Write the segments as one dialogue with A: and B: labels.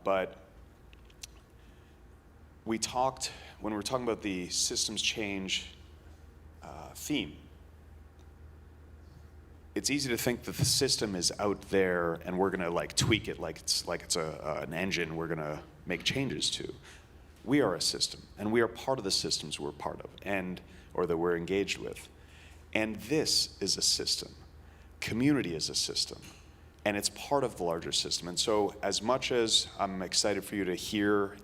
A: But when we were talking about the systems change theme, it's easy to think that the system is out there and we're gonna tweak it like it's an engine we're gonna make changes to. We are a system, and we are part of the systems we're part of, or that we're engaged with. And this is a system. Community is a system, and it's part of the larger system. And so as much as I'm excited for you to hear from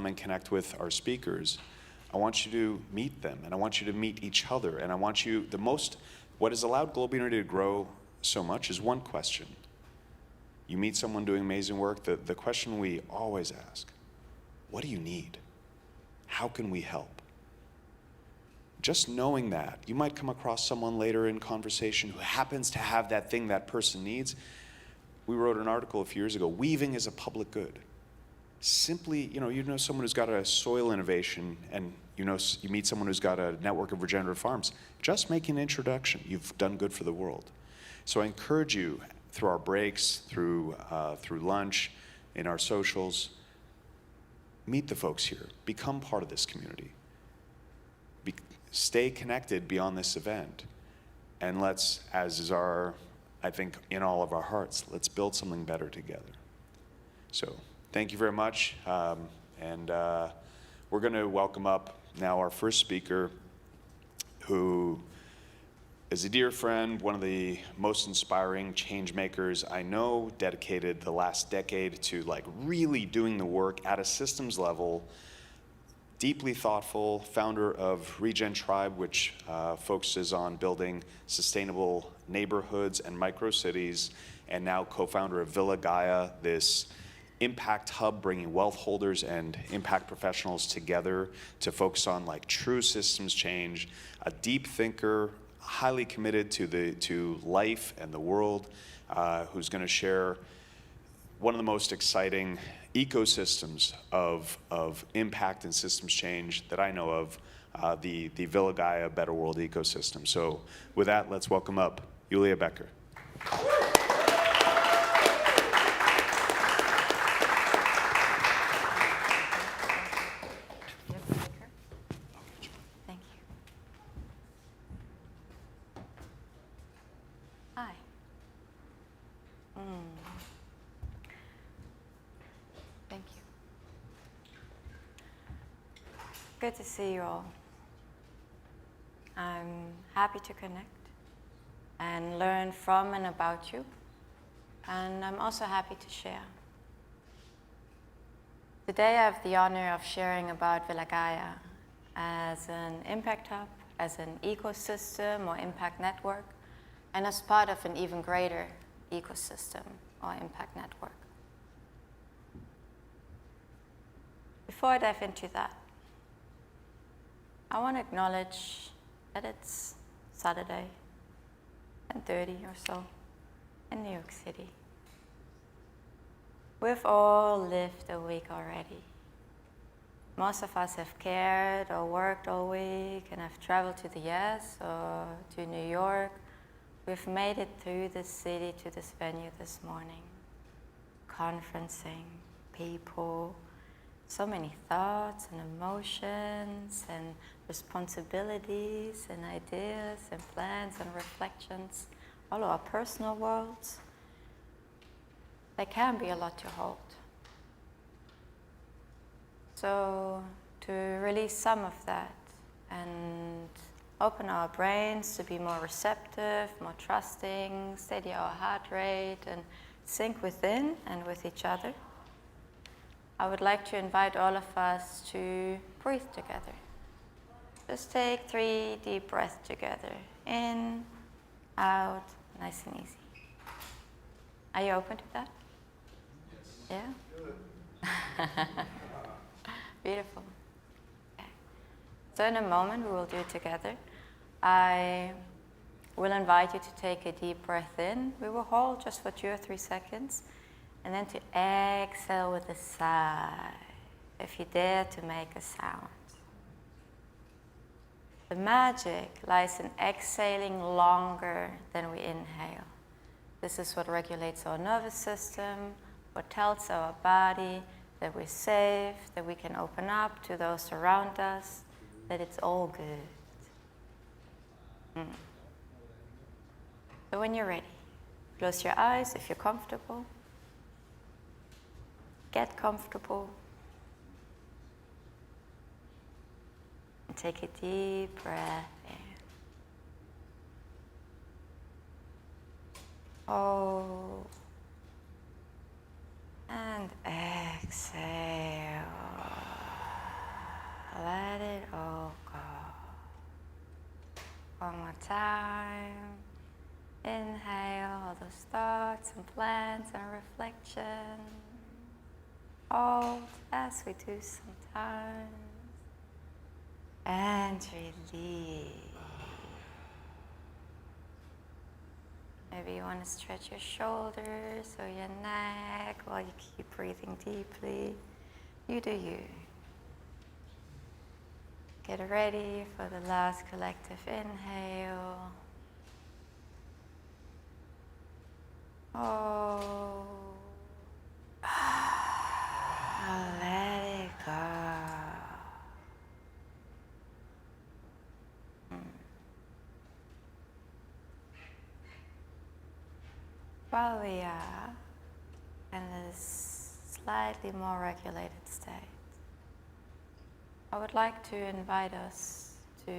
A: and connect with our speakers, I want you to meet them, and I want you to meet each other, and I want you, what has allowed Global Unity to grow so much is one question. You meet someone doing amazing work, the question we always ask, what do you need? How can we help? Just knowing that, you might come across someone later in conversation who happens to have that thing that person needs. We wrote an article a few years ago, weaving is a public good. Simply, you know someone who's got a soil innovation, and you meet someone who's got a network of regenerative farms. Just make an introduction. You've done good for the world. So I encourage you, through our breaks, through lunch, in our socials, meet the folks here. Become part of this community. Stay connected beyond this event. And let's, as is I think, in all of our hearts, let's build something better together. So thank you very much. And we're going to welcome up now our first speaker, who is a dear friend, one of the most inspiring change makers I know, dedicated the last decade to really doing the work at a systems level, deeply thoughtful, founder of Regen Tribe, which focuses on building sustainable neighborhoods and micro-cities, and now co-founder of Villa Gaia, this impact hub bringing wealth holders and impact professionals together to focus on true systems change, a deep thinker, highly committed to life and the world, who's going to share one of the most exciting ecosystems of impact and systems change that I know of, the Villa Gaia Better World ecosystem. So with that, let's welcome up Julia Becker.
B: Good to see you all. I'm happy to connect and learn from and about you. And I'm also happy to share. Today I have the honor of sharing about Villa Gaia as an impact hub, as an ecosystem or impact network, and as part of an even greater ecosystem or impact network. Before I dive into that, I want to acknowledge that it's Saturday, 10:30 or so, in New York City. We've all lived a week already. Most of us have cared or worked all week and have traveled to the US or to New York. We've made it through the city to this venue this morning. Conferencing, people, so many thoughts and emotions and responsibilities and ideas and plans and reflections, all of our personal worlds. There can be a lot to hold. So to release some of that and open our brains to be more receptive, more trusting, steady our heart rate and sync within and with each other, I would like to invite all of us to breathe together. Just take 3 deep breaths together. In, out, nice and easy. Are you open to that? Yes. Yeah? Beautiful. Okay. So in a moment, we will do it together. I will invite you to take a deep breath in. We will hold just for 2 or 3 seconds. And then to exhale with a sigh, if you dare to make a sound. The magic lies in exhaling longer than we inhale. This is what regulates our nervous system, what tells our body that we're safe, that we can open up to those around us, that it's all good. So when you're ready, close your eyes if you're comfortable. Get comfortable. And take a deep breath in. Hold. And exhale. Let it all go. One more time. Inhale all those thoughts and plans and reflection. Hold as we do sometimes. And release. Maybe you want to stretch your shoulders or your neck while you keep breathing deeply. You do you. Get ready for the last collective inhale. Oh, let it go. While we are in this slightly more regulated state, I would like to invite us to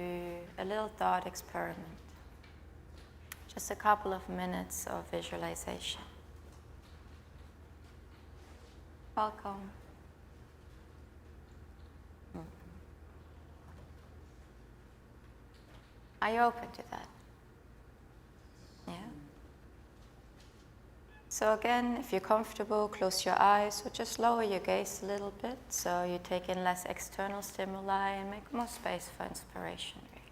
B: a little thought experiment. Just a couple of minutes of visualization. Welcome. Are you open to that? Yeah? So again, if you're comfortable, close your eyes or just lower your gaze a little bit so you take in less external stimuli and make more space for inspiration, really.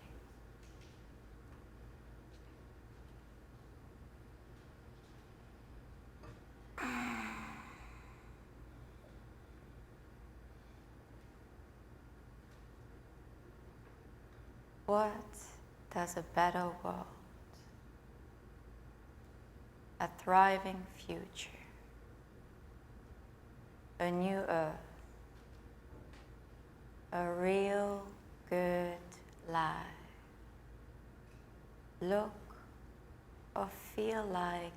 B: What does a better world, a thriving future, a new earth, a real good life look or feel like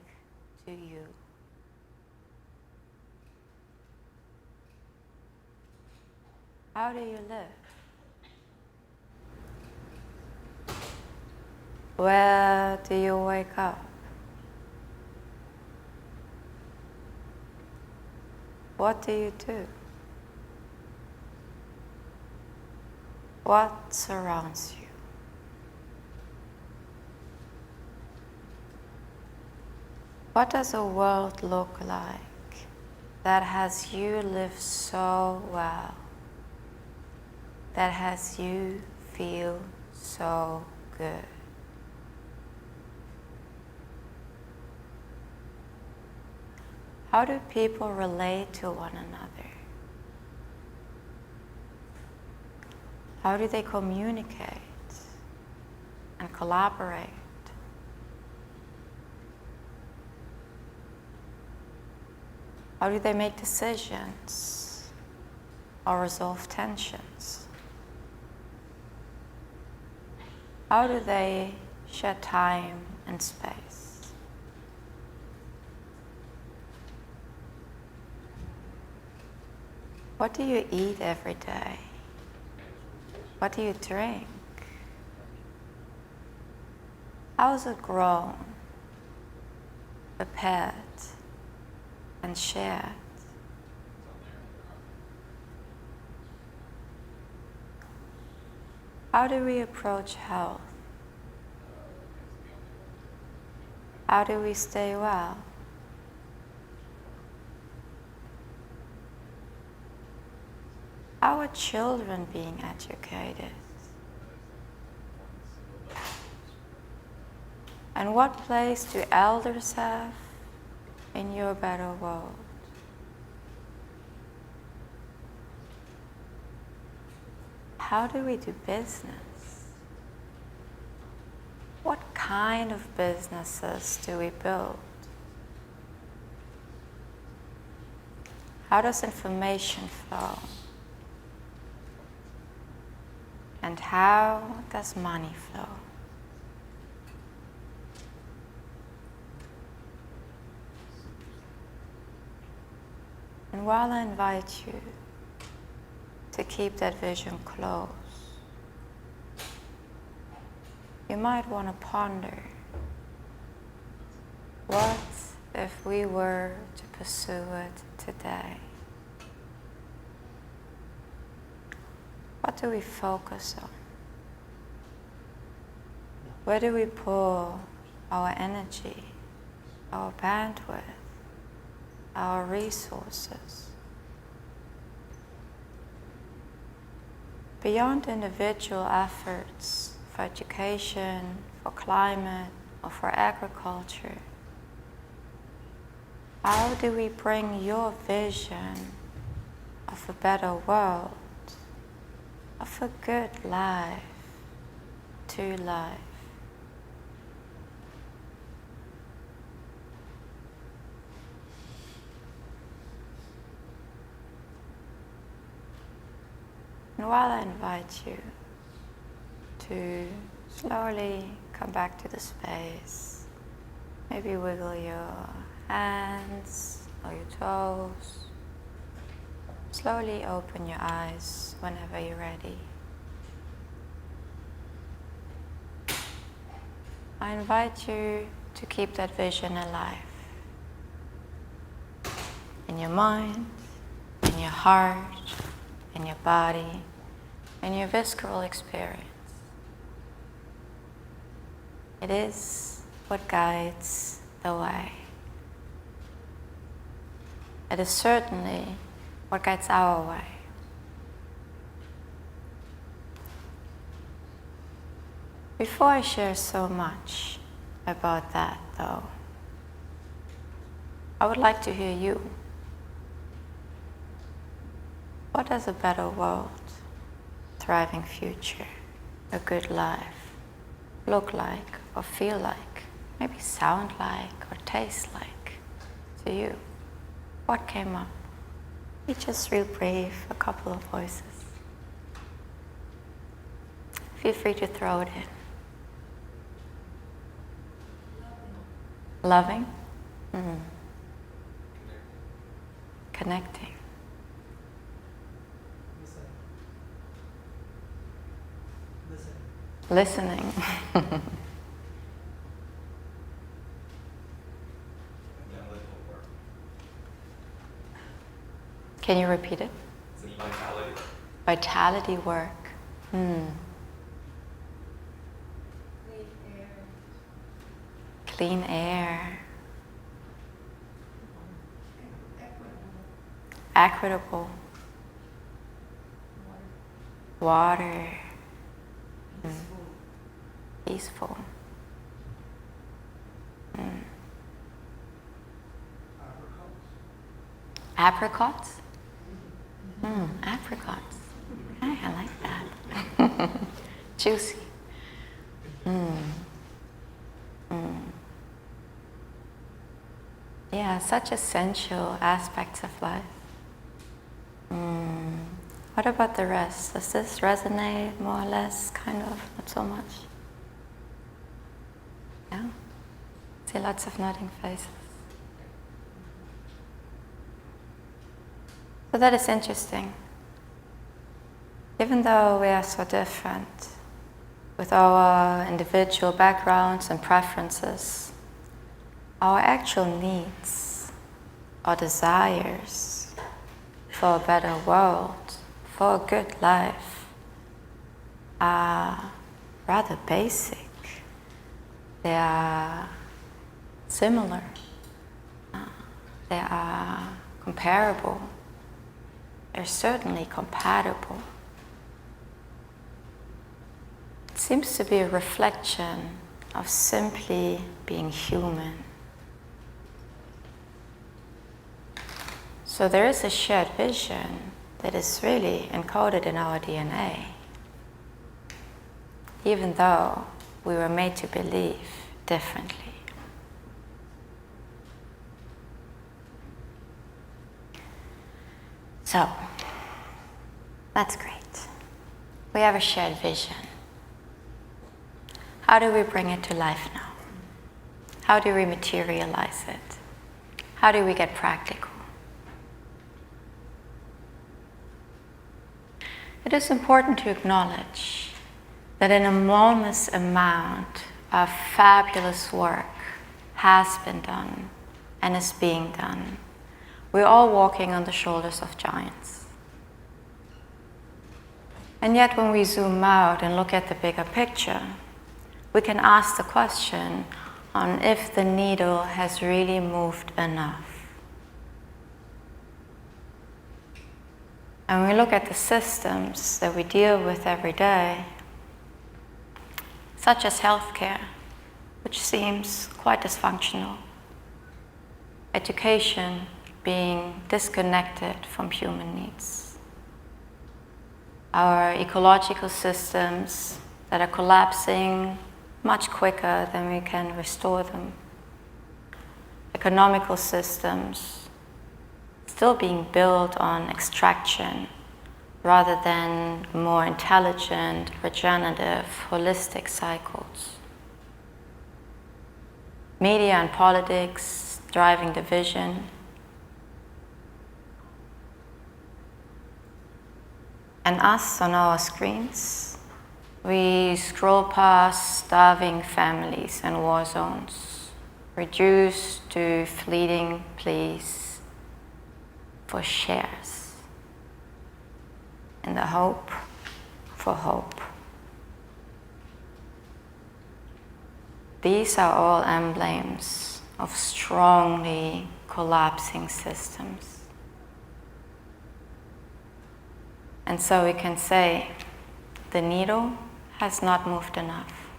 B: to you? How do you live? Where do you wake up? What do you do? What surrounds you? What does a world look like that has you live so well, that has you feel so good? How do people relate to one another? How do they communicate and collaborate? How do they make decisions or resolve tensions? How do they share time and space? What do you eat every day? What do you drink? How is it grown, prepared, and shared? How do we approach health? How do we stay well? How are children being educated? And what place do elders have in your better world? How do we do business? What kind of businesses do we build? How does information flow? And how does money flow? And while I invite you to keep that vision close, you might want to ponder, what if we were to pursue it today? What do we focus on? Where do we pour our energy, our bandwidth, our resources? Beyond individual efforts for education, for climate, or for agriculture, how do we bring your vision of a better world, of a good life, to life? And while I invite you to slowly come back to the space, maybe wiggle your hands or your toes, slowly open your eyes whenever you're ready. I invite you to keep that vision alive in your mind, in your heart, in your body, in your visceral experience. It is what guides the way. It is certainly what guides our way. Before I share so much about that, though, I would like to hear you. What does a better world, thriving future, a good life look like or feel like, maybe sound like or taste like to you? What came up? We just real brave, a couple of voices. Feel free to throw it in. Loving? Mm. Connecting. Listening. Can you repeat it?
C: Vitality.
B: Vitality work. Clean air. Equitable. Water. Peaceful. Apricots? Apricots. Okay, I like that. Juicy. Yeah, such essential aspects of life. What about the rest? Does this resonate more or less, kind of, not so much? Yeah? See lots of nodding faces. So that is interesting. Even though we are so different, with our individual backgrounds and preferences, our actual needs, our desires for a better world, for a good life, are rather basic. They are similar. They are comparable. They're certainly compatible. It seems to be a reflection of simply being human. So there is a shared vision that is really encoded in our DNA, even though we were made to believe differently. So, that's great. We have a shared vision. How do we bring it to life now? How do we materialize it? How do we get practical? It is important to acknowledge that an enormous amount of fabulous work has been done and is being done. We're all walking on the shoulders of giants. And yet when we zoom out and look at the bigger picture, we can ask the question on if the needle has really moved enough. And when we look at the systems that we deal with every day, such as healthcare, which seems quite dysfunctional, education being disconnected from human needs, our ecological systems that are collapsing much quicker than we can restore them, economical systems still being built on extraction rather than more intelligent, regenerative, holistic cycles. Media and politics driving division. And us on our screens, we scroll past starving families and war zones, reduced to fleeting pleas for shares, in the hope for hope. These are all emblems of strongly collapsing systems. And so we can say the needle has not moved enough.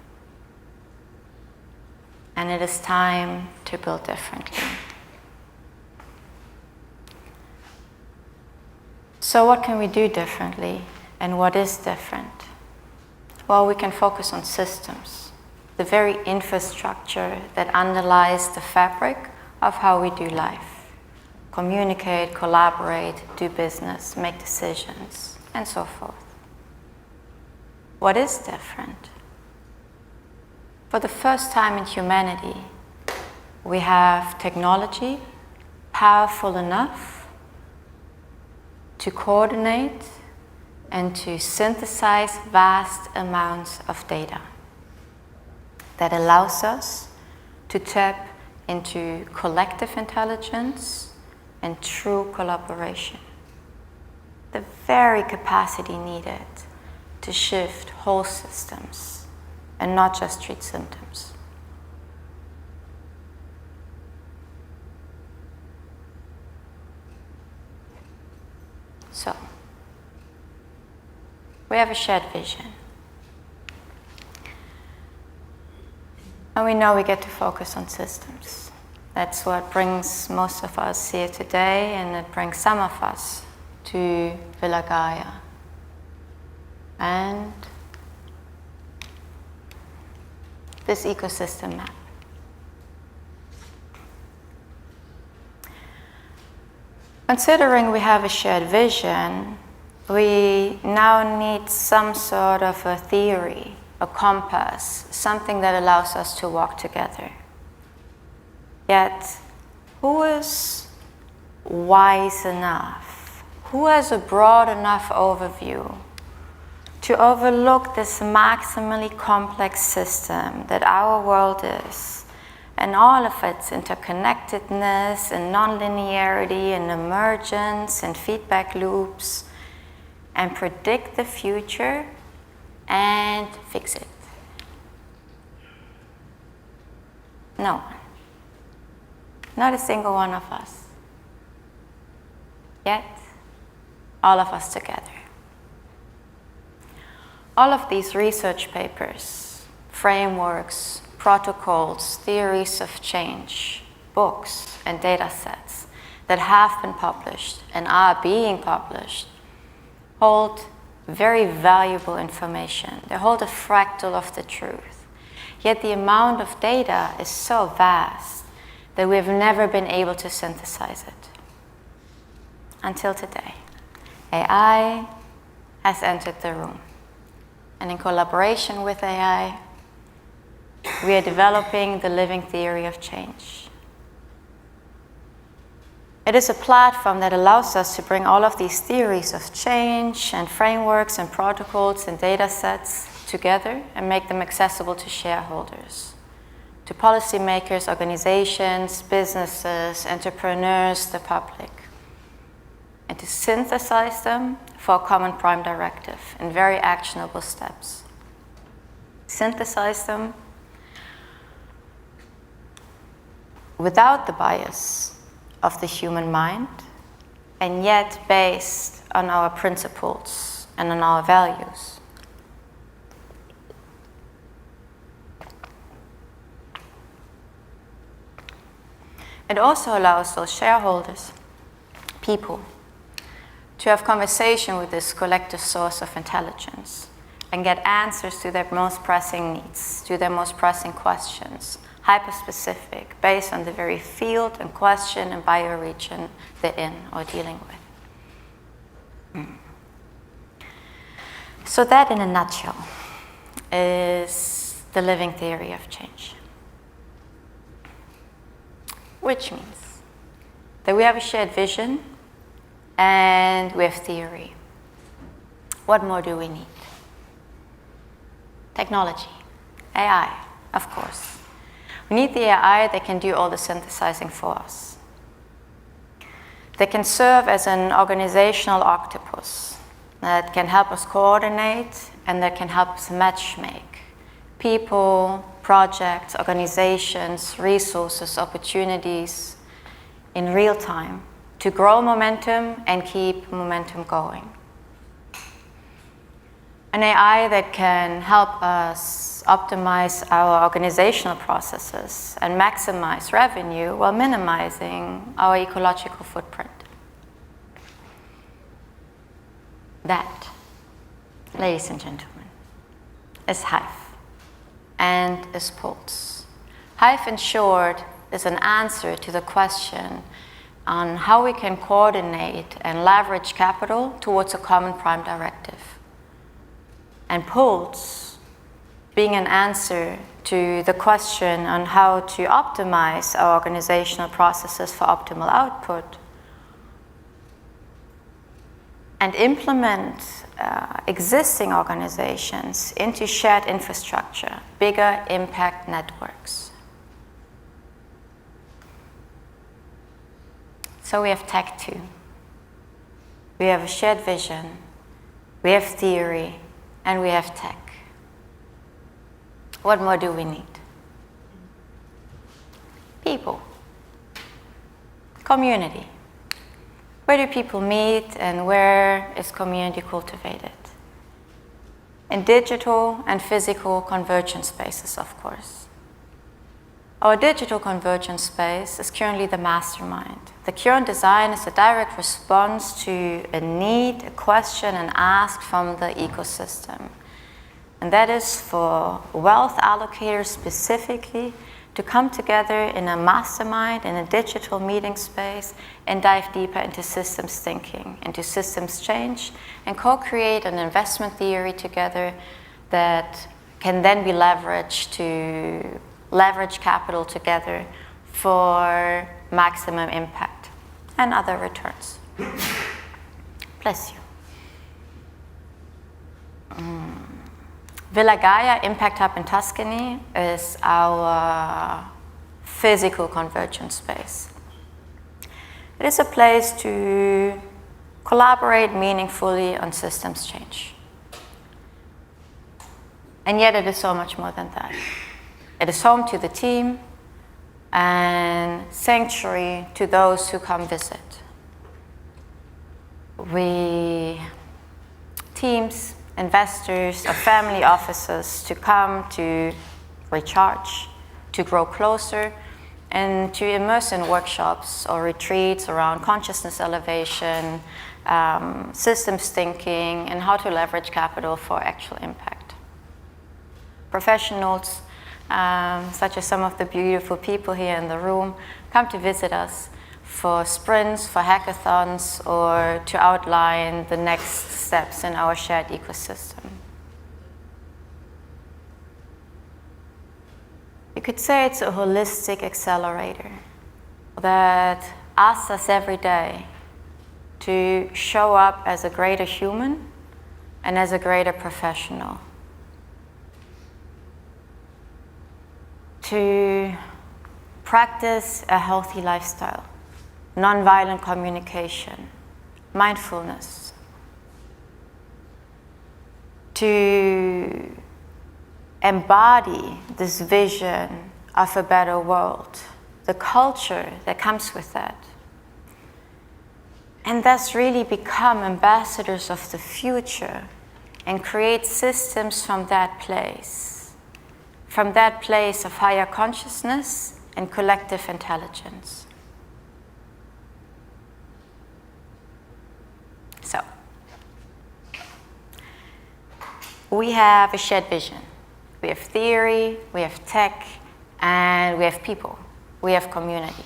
B: And it is time to build differently. So what can we do differently, and what is different? Well, we can focus on systems, the very infrastructure that underlies the fabric of how we do life. Communicate, collaborate, do business, make decisions, and so forth. What is different? For the first time in humanity, we have technology powerful enough to coordinate and to synthesize vast amounts of data that allows us to tap into collective intelligence and true collaboration. The very capacity needed to shift whole systems and not just treat symptoms. So, we have a shared vision. And we know we get to focus on systems. That's what brings most of us here today, and it brings some of us to Villa Gaia. And this ecosystem map. Considering we have a shared vision, we now need some sort of a theory, a compass, something that allows us to walk together. Yet, who is wise enough? Who has a broad enough overview to overlook this maximally complex system that our world is, and all of its interconnectedness and nonlinearity and emergence and feedback loops, and predict the future and fix it? No one. Not a single one of us. Yet, all of us together. All of these research papers, frameworks, protocols, theories of change, books, and data sets that have been published and are being published hold very valuable information. They hold a fractal of the truth. Yet the amount of data is so vast that we've never been able to synthesize it until today. AI has entered the room. And in collaboration with AI, we are developing the living theory of change. It is a platform that allows us to bring all of these theories of change and frameworks and protocols and data sets together and make them accessible to shareholders, to policymakers, organizations, businesses, entrepreneurs, the public, and to synthesize them for a common prime directive in very actionable steps. Synthesize them without the bias of the human mind, and yet based on our principles and on our values. It also allows those shareholders, people, to have conversation with this collective source of intelligence and get answers to their most pressing needs, to their most pressing questions, hyper-specific, based on the very field and question and bioregion they're in or dealing with. So that, in a nutshell, is the living theory of change. Which means that we have a shared vision and we have theory. What more do we need? Technology, AI, of course. We need the AI that can do all the synthesizing for us. That can serve as an organizational octopus that can help us coordinate and that can help us matchmake people, projects, organizations, resources, opportunities in real time to grow momentum and keep momentum going. An AI that can help us optimize our organizational processes and maximize revenue while minimizing our ecological footprint. That, ladies and gentlemen, is Hive and is Pulse. Hive, in short, is an answer to the question on how we can coordinate and leverage capital towards a common prime directive. And Pulse being an answer to the question on how to optimize our organizational processes for optimal output and implement existing organizations into shared infrastructure, bigger impact networks. So we have tech too. We have a shared vision, we have theory, and we have tech. What more do we need? People. Community. Where do people meet and where is community cultivated? In digital and physical convergence spaces, of course. Our digital convergence space is currently the mastermind. The current design is a direct response to a need, a question, and ask from the ecosystem. And that is for wealth allocators specifically to come together in a mastermind, in a digital meeting space, and dive deeper into systems thinking, into systems change, and co-create an investment theory together that can then be leveraged to leverage capital together for maximum impact and other returns. Bless you. Villa Gaia Impact Hub in Tuscany is our physical convergence space. It is a place to collaborate meaningfully on systems change. And yet it is so much more than that. It is home to the team and sanctuary to those who come visit. Teams, investors, or family offices to come to recharge, to grow closer, and to immerse in workshops or retreats around consciousness elevation, systems thinking, and how to leverage capital for actual impact. Professionals, such as some of the beautiful people here in the room, come to visit us for sprints, for hackathons, or to outline the next steps in our shared ecosystem. You could say it's a holistic accelerator that asks us every day to show up as a greater human and as a greater professional. To practice a healthy lifestyle, nonviolent communication, mindfulness. To embody this vision of a better world, the culture that comes with that. And thus really become ambassadors of the future and create systems from that place of higher consciousness and collective intelligence. So, we have a shared vision. We have theory, we have tech, and we have people. We have community.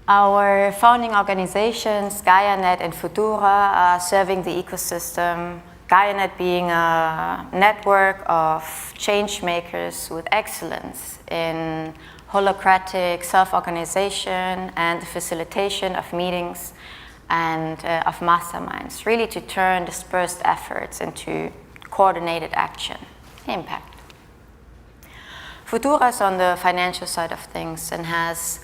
B: Our founding organizations, GaiaNet and Futura, are serving the ecosystem. GaiaNet being a network of changemakers with excellence in holacratic self-organization and the facilitation of meetings and of masterminds, really to turn dispersed efforts into coordinated action, impact. Futura is on the financial side of things and has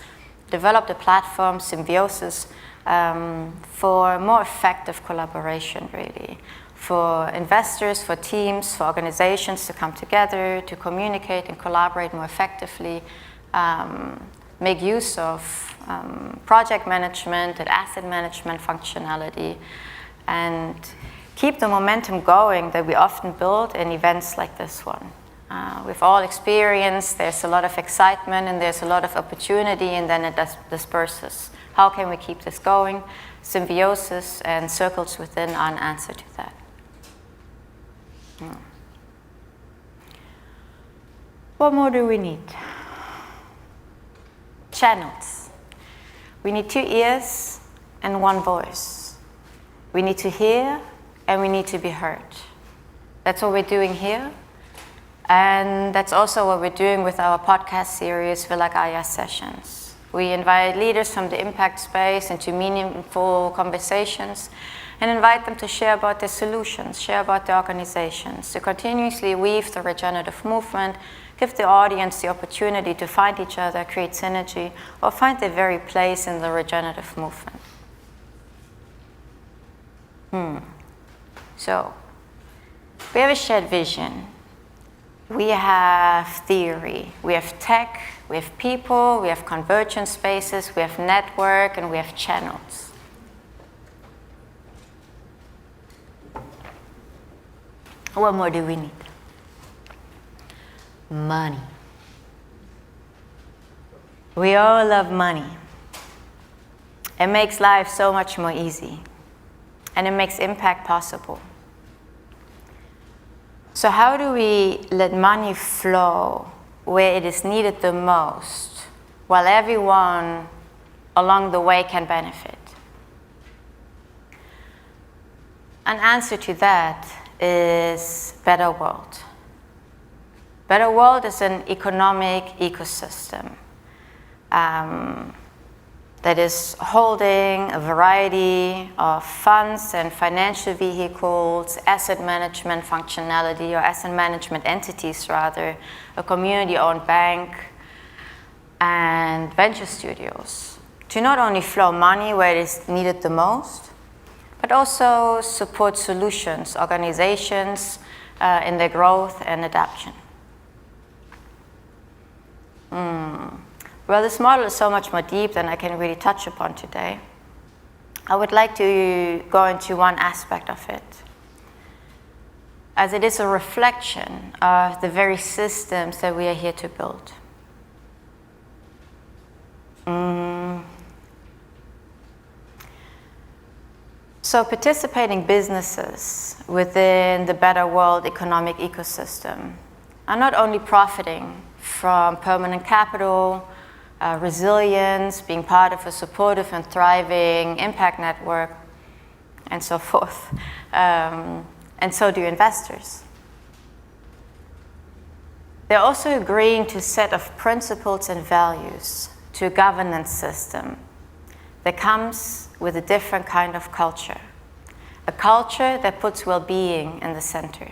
B: developed a platform, Symbiosis, for more effective collaboration, really. For investors, for teams, for organizations to come together, to communicate and collaborate more effectively, make use of project management and asset management functionality, and keep the momentum going that we often build in events like this one. We've all experienced there's a lot of excitement and there's a lot of opportunity, and then it disperses. How can we keep this going? Symbiosis and circles within are an answer to that. What more do we need? Channels. We need 2 ears and 1 voice. We need to hear and we need to be heard. That's what we're doing here. And that's also what we're doing with our podcast series, Villa Gaia Sessions. We invite leaders from the impact space into meaningful conversations and invite them to share about their solutions, share about their organizations, to continuously weave the regenerative movement, give the audience the opportunity to find each other, create synergy, or find their very place in the regenerative movement. So, we have a shared vision. We have theory, we have tech, we have people, we have convergence spaces, we have network, and we have channels. What more do we need? Money. We all love money. It makes life so much more easy, and it makes impact possible. So how do we let money flow where it is needed the most, while everyone along the way can benefit? An answer to that is Better World. Better World is an economic ecosystem that is holding a variety of funds and financial vehicles, asset management functionality, or asset management entities rather, a community-owned bank, and venture studios, to not only flow money where it is needed the most, but also support solutions, organizations in their growth and adaptation. Well, this model is so much more deep than I can really touch upon today. I would like to go into one aspect of it, as it is a reflection of the very systems that we are here to build. So participating businesses within the Better World economic ecosystem are not only profiting from permanent capital, resilience, being part of a supportive and thriving impact network, and so forth. And so do investors. They're also agreeing to a set of principles and values, to a governance system that comes with a different kind of culture. A culture that puts well-being in the center.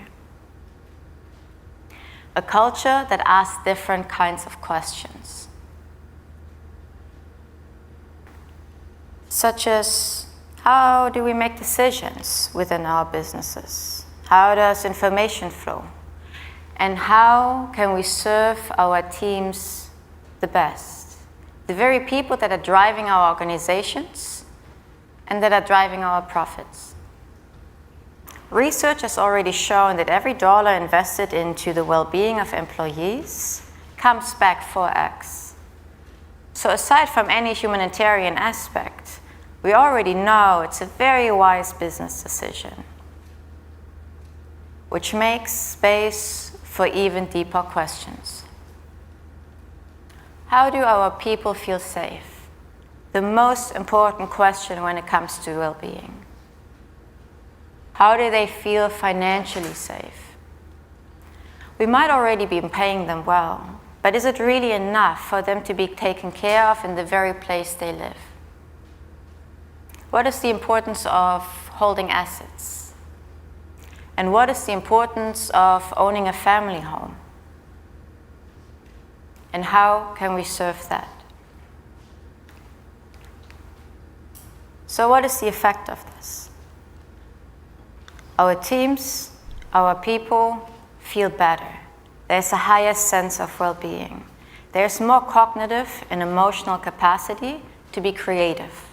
B: A culture that asks different kinds of questions. Such as, how do we make decisions within our businesses? How does information flow? And how can we serve our teams the best? The very people that are driving our organizations and that are driving our profits. Research has already shown that every dollar invested into the well-being of employees comes back 4x. So aside from any humanitarian aspect, we already know it's a very wise business decision, which makes space for even deeper questions. How do our people feel safe? The most important question when it comes to well-being. How do they feel financially safe? We might already be paying them well, but is it really enough for them to be taken care of in the very place they live? What is the importance of holding assets? And what is the importance of owning a family home? And how can we serve that? So what is the effect of this? Our teams, our people feel better. There's a higher sense of well-being. There's more cognitive and emotional capacity to be creative,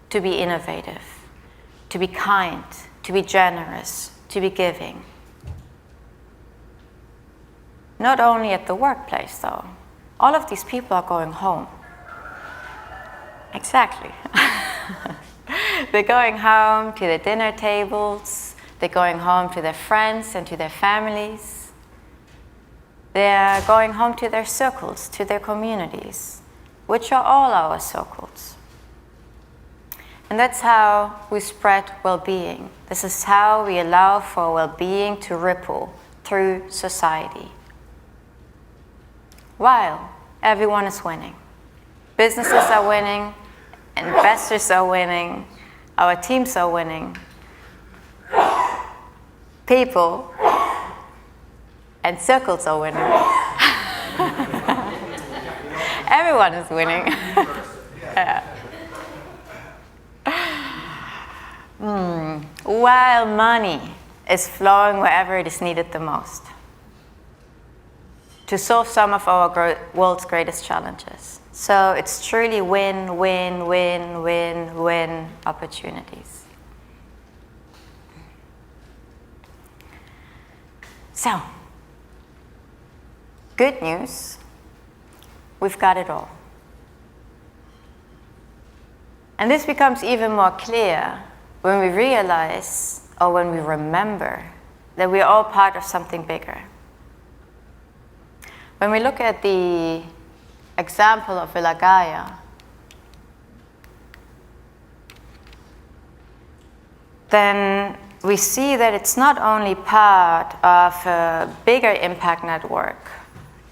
B: to be innovative, to be kind, to be generous, to be giving. Not only at the workplace, though. All of these people are going home. Exactly. They're going home to their dinner tables. They're going home to their friends and to their families. They're going home to their circles, to their communities, which are all our circles. And that's how we spread well-being. This is how we allow for well-being to ripple through society. While everyone is winning. Businesses are winning, investors are winning, our teams are winning. People and circles are winning. Everyone is winning. Yeah. While money is flowing wherever it is needed the most to solve some of our world's greatest challenges. So it's truly win, win, win, win, win opportunities. So, good news, we've got it all. And this becomes even more clear when we realize, or when we remember, that we're all part of something bigger. When we look at the example of Villa Gaia, then we see that it's not only part of a bigger impact network,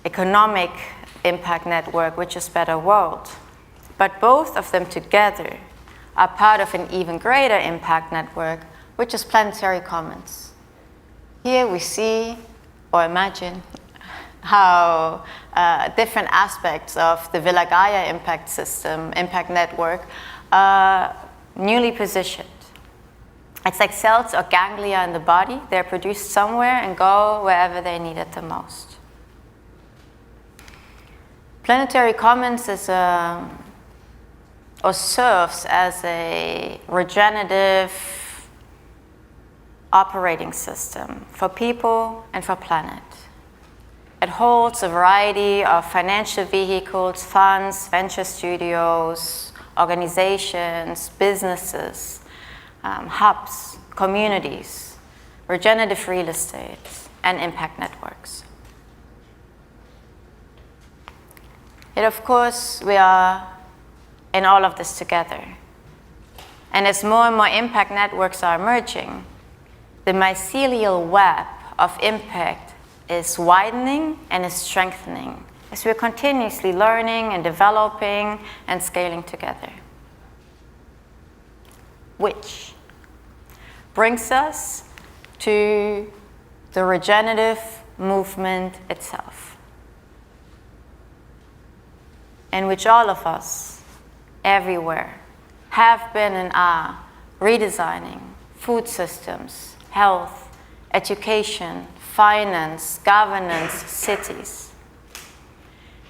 B: economic impact network, which is Better World, but both of them together are part of an even greater impact network, which is Planetary Commons. Here we see, or imagine, how different aspects of the Villa Gaia impact system, impact network, are newly positioned. It's like cells or ganglia in the body. They're produced somewhere and go wherever they need it the most. Planetary Commons is or serves as a regenerative operating system for people and for planet. It holds a variety of financial vehicles, funds, venture studios, organizations, businesses, hubs, communities, regenerative real estate, and impact networks. Yet of course we are in all of this together. And as more and more impact networks are emerging, the mycelial web of impact is widening and is strengthening as we're continuously learning and developing and scaling together. Which brings us to the regenerative movement itself, in which all of us, everywhere, have been and are redesigning food systems, health, education, finance, governance, cities.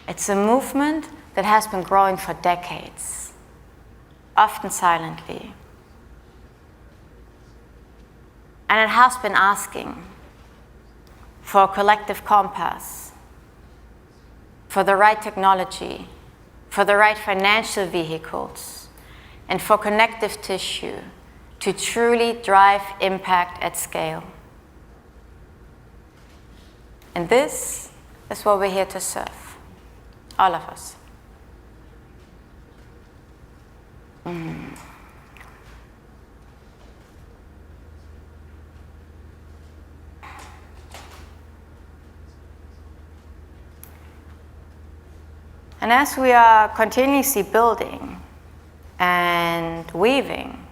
B: It's a movement that has been growing for decades, often silently. And it has been asking for a collective compass, for the right technology, for the right financial vehicles, and for connective tissue to truly drive impact at scale. And this is what we're here to serve, all of us. And as we are continuously building and weaving,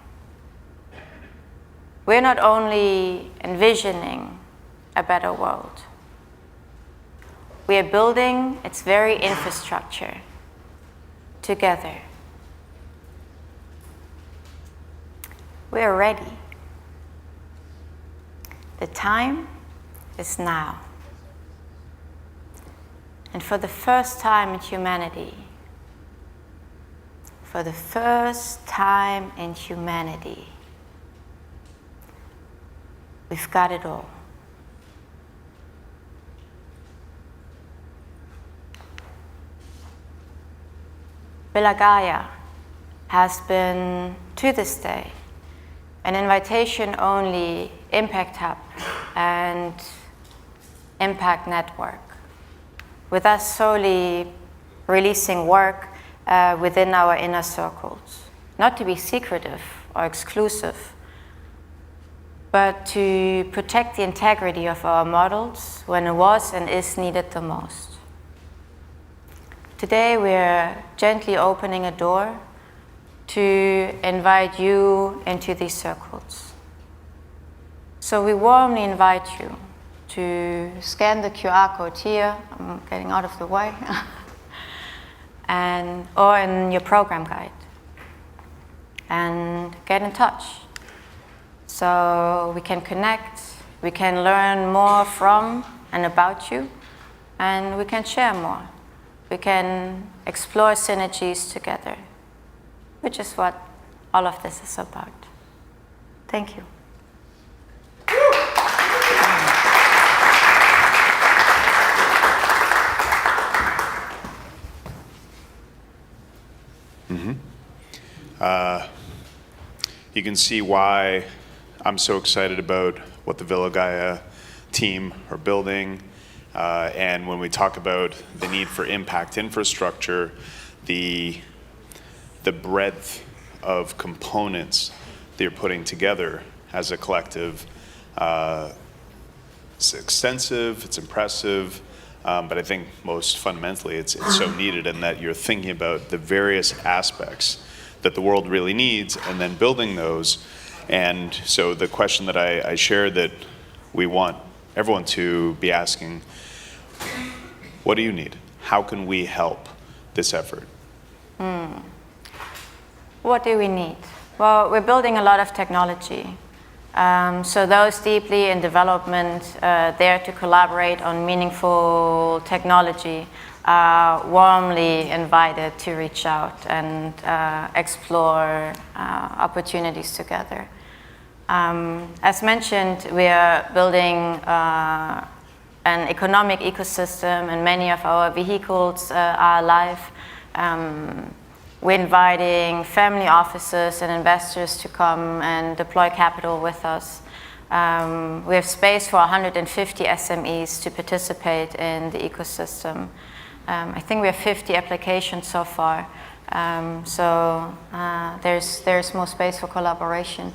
B: we're not only envisioning a better world, we are building its very infrastructure together. We are ready. The time is now. And for the first time in humanity, we've got it all. Villa Gaia has been, to this day, an invitation-only impact hub and impact network, with us solely releasing work within our inner circles, not to be secretive or exclusive, but to protect the integrity of our models when it was and is needed the most. Today we're gently opening a door to invite you into these circles. So we warmly invite you to scan the QR code here, I'm getting out of the way, or in your program guide, and get in touch. So we can connect, we can learn more from and about you, and we can share more. We can explore synergies together, which is what all of this is about. Thank you.
A: You can see why I'm so excited about what the Villa Gaia team are building. And when we talk about the need for impact infrastructure, the breadth of components that you're putting together as a collective, it's extensive, it's impressive, but I think most fundamentally it's so needed, in that you're thinking about the various aspects that the world really needs and then building those. And so the question that I share that we want everyone to be asking, what do you need? How can we help this effort?
B: What do we need? Well, we're building a lot of technology. So those deeply in development, there to collaborate on meaningful technology, are warmly invited to reach out and explore opportunities together. As mentioned, we are building an economic ecosystem, and many of our vehicles are live. We're inviting family offices and investors to come and deploy capital with us. We have space for 150 SMEs to participate in the ecosystem. I think we have 50 applications so far. There's more space for collaboration.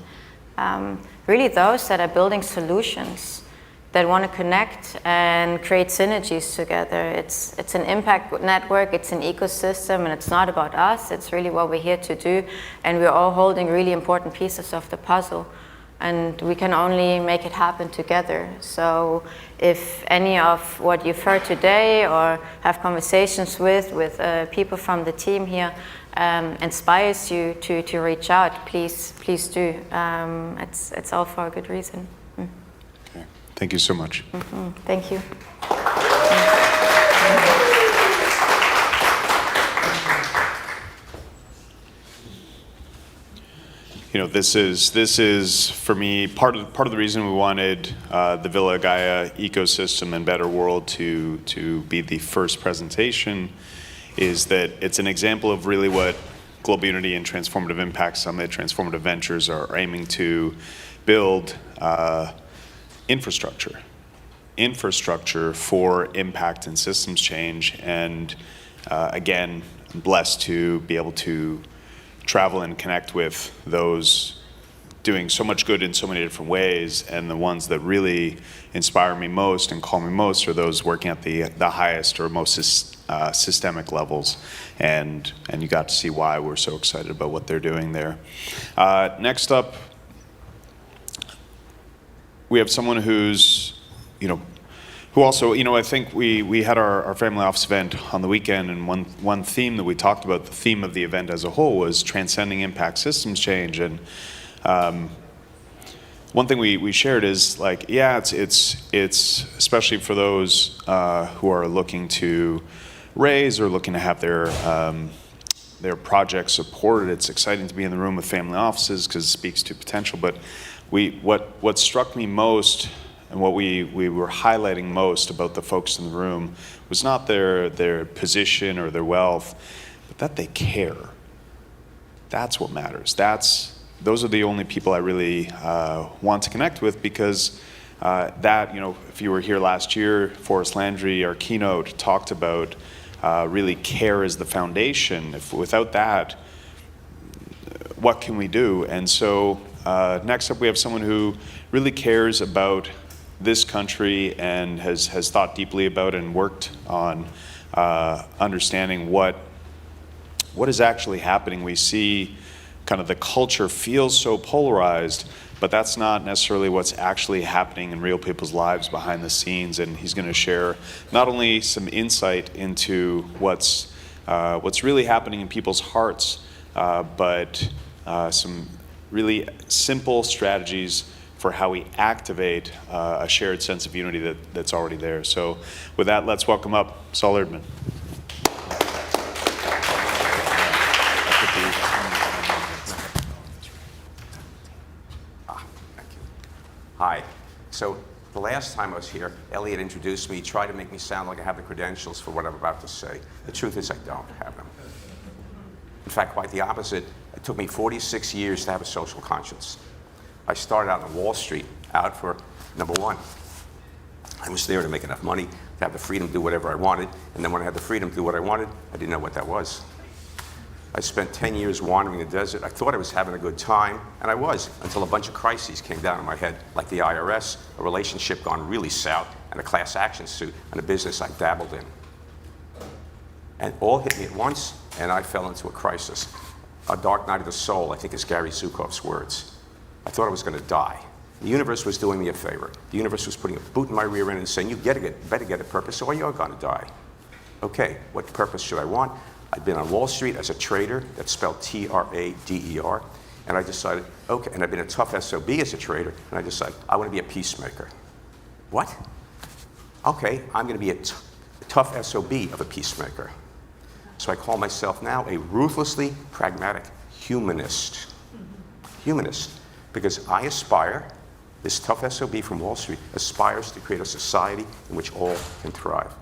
B: Really those that are building solutions, that want to connect and create synergies together. It's an impact network, it's an ecosystem, and it's not about us, it's really what we're here to do. And we're all holding really important pieces of the puzzle. And we can only make it happen together. So if any of what you've heard today or have conversations with people from the team here inspires you to reach out, please do. It's all for a good reason.
A: Okay. Thank you so much.
B: Thank you.
A: You know, this is for me part of the reason we wanted the Villa Gaia ecosystem and Better World to be the first presentation, is that it's an example of really what Global Unity and Transformative Impact Summit, Transformative Ventures are aiming to build. Infrastructure for impact and systems change. And again, I'm blessed to be able to travel and connect with those doing so much good in so many different ways, and the ones that really inspire me most and call me most are those working at the highest or most systemic levels. And you got to see why we're so excited about what they're doing there. Next up, we have someone who's, who also, I think we had our family office event on the weekend, and one theme that we talked about, the theme of the event as a whole, was transcending impact systems change. And one thing we shared is like, yeah, it's especially for those who are looking to raise or looking to have their projects supported. It's exciting to be in the room with family offices because it speaks to potential. But what struck me most, and what we were highlighting most about the folks in the room, was not their position or their wealth, but that they care. That's what matters. Those are the only people I really want to connect with, because if you were here last year, Forrest Landry, our keynote, talked about really care is the foundation. Without that, what can we do? And so next up, we have someone who really cares about this country and has thought deeply about and worked on understanding what is actually happening. We see kind of the culture feels so polarized, but that's not necessarily what's actually happening in real people's lives behind the scenes. And he's going to share not only some insight into what's really happening in people's hearts, but some really simple strategies for how we activate a shared sense of unity that's already there. So with that, let's welcome up Saul Erdman.
C: Hi. So the last time I was here, Elliot introduced me, tried to make me sound like I have the credentials for what I'm about to say. The truth is I don't have them. In fact, quite the opposite. It took me 46 years to have a social conscience. I started out on Wall Street, out for number one. I was there to make enough money to have the freedom to do whatever I wanted, and then when I had the freedom to do what I wanted, I didn't know what that was. I spent 10 years wandering the desert. I thought I was having a good time, and I was, until a bunch of crises came down on my head, like the IRS, a relationship gone really south, and a class action suit, and a business I dabbled in. And all hit me at once, and I fell into a crisis. A dark night of the soul, I think is Gary Zukav's words. I thought I was going to die. The universe was doing me a favor. The universe was putting a boot in my rear end and saying, you better get a purpose or you're going to die. Okay, what purpose should I want? I'd been on Wall Street as a trader, that's spelled T-R-A-D-E-R, and I decided, okay, and I've been a tough SOB as a trader, and I decided, I want to be a peacemaker. What? Okay, I'm going to be a tough SOB of a peacemaker. So I call myself now a ruthlessly pragmatic humanist. Humanist. Because I aspire, this tough SOB from Wall Street aspires to create a society in which all can thrive.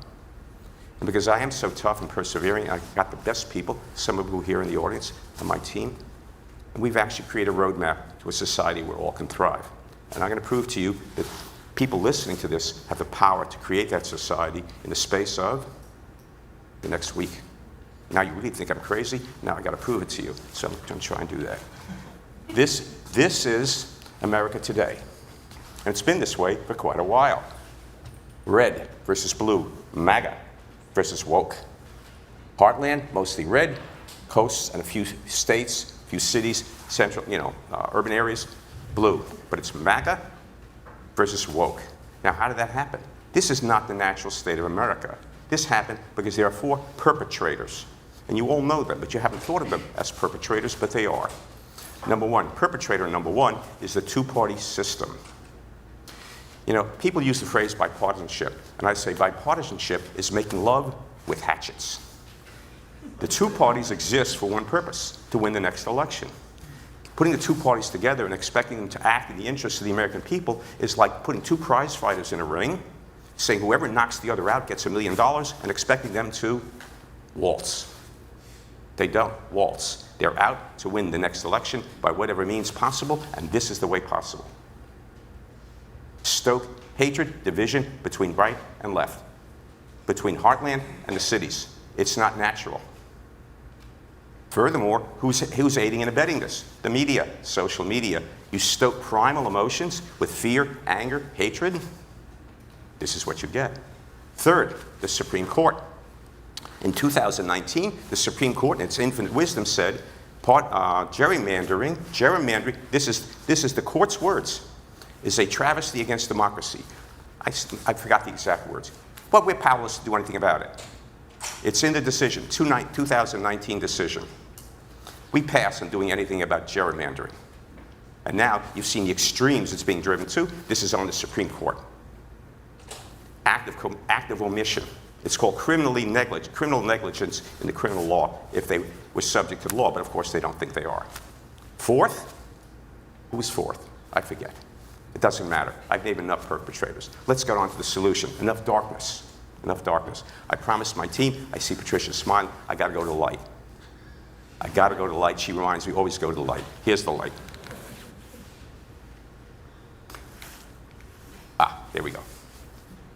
C: And because I am so tough and persevering, I got the best people, some of who are here in the audience, on my team, and we've actually created a roadmap to a society where all can thrive. And I'm going to prove to you that people listening to this have the power to create that society in the space of the next week. Now you really think I'm crazy? Now I got to prove it to you. So I'm going to try and do that. This is America today. And it's been this way for quite a while. Red versus blue, MAGA versus woke. Heartland, mostly red. Coasts and a few states, a few cities, central, urban areas, blue. But it's MAGA versus woke. Now, how did that happen? This is not the natural state of America. This happened because there are 4 perpetrators. And you all know them, but you haven't thought of them as perpetrators, but they are. Perpetrator number one is the two-party system. People use the phrase bipartisanship, and I say bipartisanship is making love with hatchets. The two parties exist for one purpose, to win the next election. Putting the two parties together and expecting them to act in the interests of the American people is like putting 2 prize fighters in a ring, saying whoever knocks the other out gets $1 million, and expecting them to waltz. They don't waltz. They're out to win the next election by whatever means possible, and this is the way possible. Stoke hatred, division between right and left, between heartland and the cities. It's not natural. Furthermore, who's aiding and abetting this? The media, social media. You stoke primal emotions with fear, anger, hatred. This is what you get. Third, the Supreme Court. In 2019, the Supreme Court, in its infinite wisdom, said, gerrymandering, this is the court's words, is a travesty against democracy. I forgot the exact words, but we're powerless to do anything about it. It's in the decision, 2019 decision. We pass on doing anything about gerrymandering. And now you've seen the extremes it's being driven to. This is on the Supreme Court. Act of omission. It's called criminal negligence in the criminal law if they were subject to the law, but of course they don't think they are. Fourth, who was fourth? I forget. It doesn't matter. I've named enough perpetrators. Let's get on to the solution. Enough darkness. Enough darkness. I promised my team, I see Patricia smiling, I got to go to the light. I got to go to the light. She reminds me, always go to the light. Here's the light. There we go.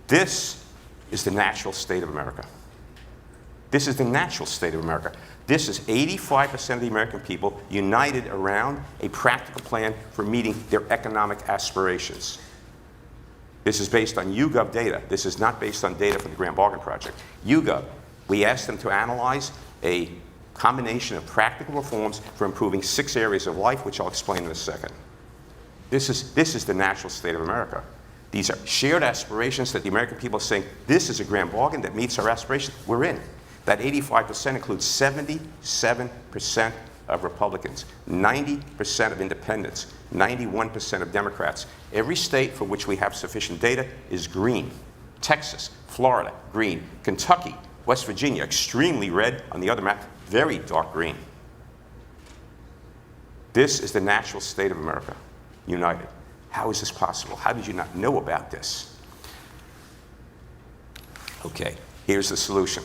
C: This is the natural state of America. This is the natural state of America. This is 85% of the American people united around a practical plan for meeting their economic aspirations. This is based on YouGov data. This is not based on data from the Grand Bargain Project. YouGov, we asked them to analyze a combination of practical reforms for improving 6 areas of life, which I'll explain in a second. This is the natural state of America. These are shared aspirations that the American people are saying, this is a grand bargain that meets our aspirations. We're in. That 85% includes 77% of Republicans, 90% of independents, 91% of Democrats. Every state for which we have sufficient data is green. Texas, Florida, green. Kentucky, West Virginia, extremely red. On the other map, very dark green. This is the natural state of America, united. How is this possible? How did you not know about this? Okay, here's the solution.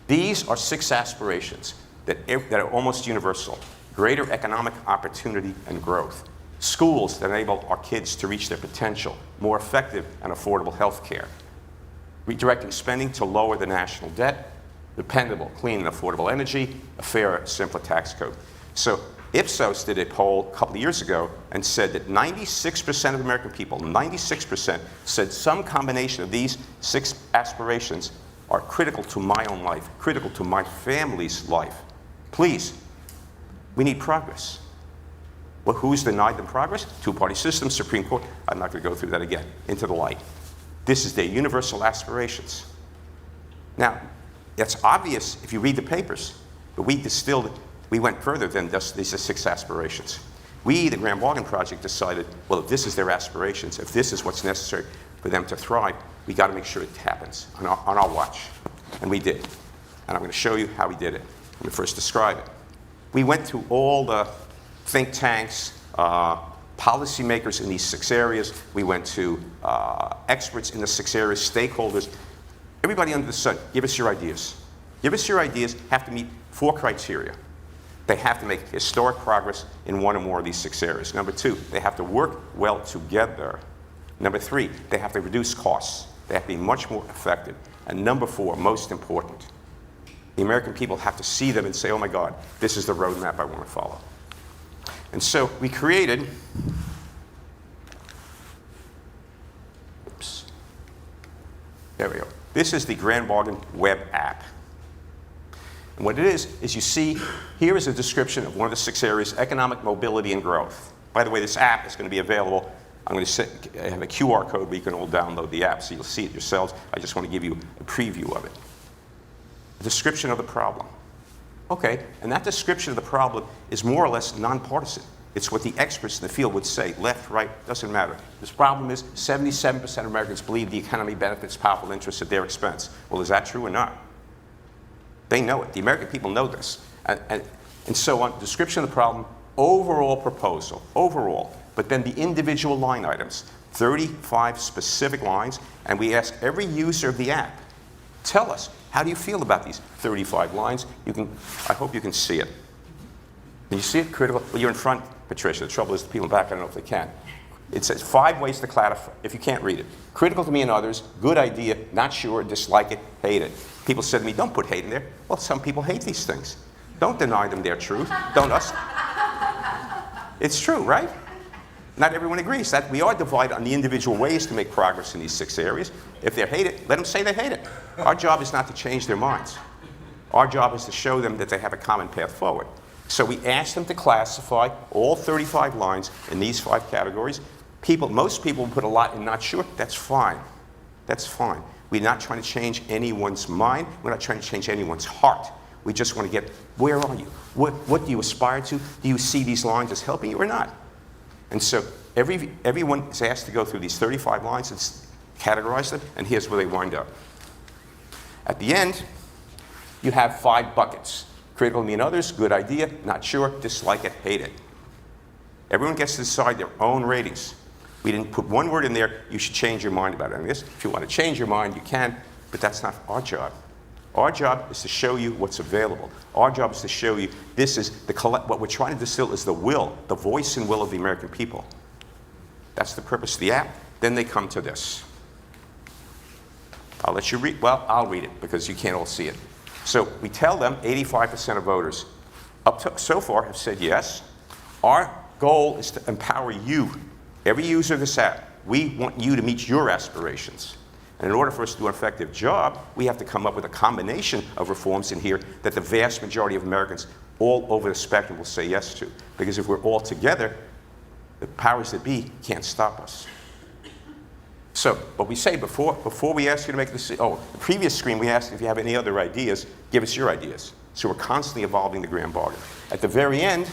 C: These are 6 aspirations that are almost universal. Greater economic opportunity and growth. Schools that enable our kids to reach their potential. More effective and affordable health care. Redirecting spending to lower the national debt. Dependable, clean, and affordable energy. A fairer, simpler tax code. So Ipsos did a poll a couple of years ago and said that 96% of American people, 96%, said some combination of these 6 aspirations are critical to my own life, critical to my family's life. Please, we need progress. Well, who's denied them progress? Two-party system, Supreme Court. I'm not going to go through that again. Into the light. This is their universal aspirations. Now, that's obvious if you read the papers, but we went further than just these 6 aspirations. We, the Grand Bargain Project, decided, well, if this is their aspirations, if this is what's necessary for them to thrive, we got to make sure it happens on our watch. And we did. And I'm going to show you how we did it. Let me first describe it. We went to all the think tanks, policymakers in these 6 areas. We went to experts in the 6 areas, stakeholders. Everybody under the sun, give us your ideas. Give us your ideas, have to meet 4 criteria. They have to make historic progress in one or more of these 6 areas. Number 2, they have to work well together. Number 3, they have to reduce costs. They have to be much more effective. And number 4, most important, The American people have to see them and say, oh my God, this is the roadmap I want to follow. And so we created, oops, there we go. This is the Grand Bargain web app. And what it is you see, here is a description of one of the 6 areas, economic mobility and growth. By the way, this app is going to be available. I'm going to have a QR code where you can all download the app so you'll see it yourselves. I just want to give you a preview of it. A description of the problem. Okay, and that description of the problem is more or less nonpartisan. It's what the experts in the field would say, left, right, doesn't matter. This problem is 77% of Americans believe the economy benefits powerful interests at their expense. Well, is that true or not? They know it. The American people know this. And so on, description of the problem, overall proposal, overall, but then the individual line items, 35 specific lines, and we ask every user of the app, tell us, how do you feel about these 35 lines? I hope you can see it. Can you see it? Critical. Well, you're in front, Patricia. The trouble is the people in the back, I don't know if they can. It says 5 ways to clarify, if you can't read it. Critical to me and others, good idea, not sure, dislike it, hate it. People said to me, don't put hate in there. Well, some people hate these things. Don't deny them their truth. Don't us. It's true, right? Not everyone agrees. That we are divided on the individual ways to make progress in these 6 areas. If they hate it, let them say they hate it. Our job is not to change their minds. Our job is to show them that they have a common path forward. So we asked them to classify all 35 lines in these 5 categories. Most people put a lot in not sure. That's fine. That's fine. We're not trying to change anyone's mind. We're not trying to change anyone's heart. We just want to get, where are you? What do you aspire to? Do you see these lines as helping you or not? And so everyone is asked to go through these 35 lines and categorize them, and here's where they wind up. At the end, you have 5 buckets. Critical to me and others, good idea, not sure, dislike it, hate it. Everyone gets to decide their own ratings. We didn't put one word in there, you should change your mind about it. If you want to change your mind, you can, but that's not our job. Our job is to show you what's available. Our job is to show you this is what we're trying to distill is the will, the voice and will of the American people. That's the purpose of the app. Then they come to this. I'll let you read, well, I'll read it because you can't all see it. So we tell them 85% of voters up to so far have said yes. Our goal is to empower you, every user of this app. We want you to meet your aspirations. And in order for us to do an effective job, we have to come up with a combination of reforms in here that the vast majority of Americans all over the spectrum will say yes to. Because if we're all together, the powers that be can't stop us. So, what we say before we ask you to make a decision, the previous screen we asked if you have any other ideas, give us your ideas. So we're constantly evolving the Grand Bargain. At the very end,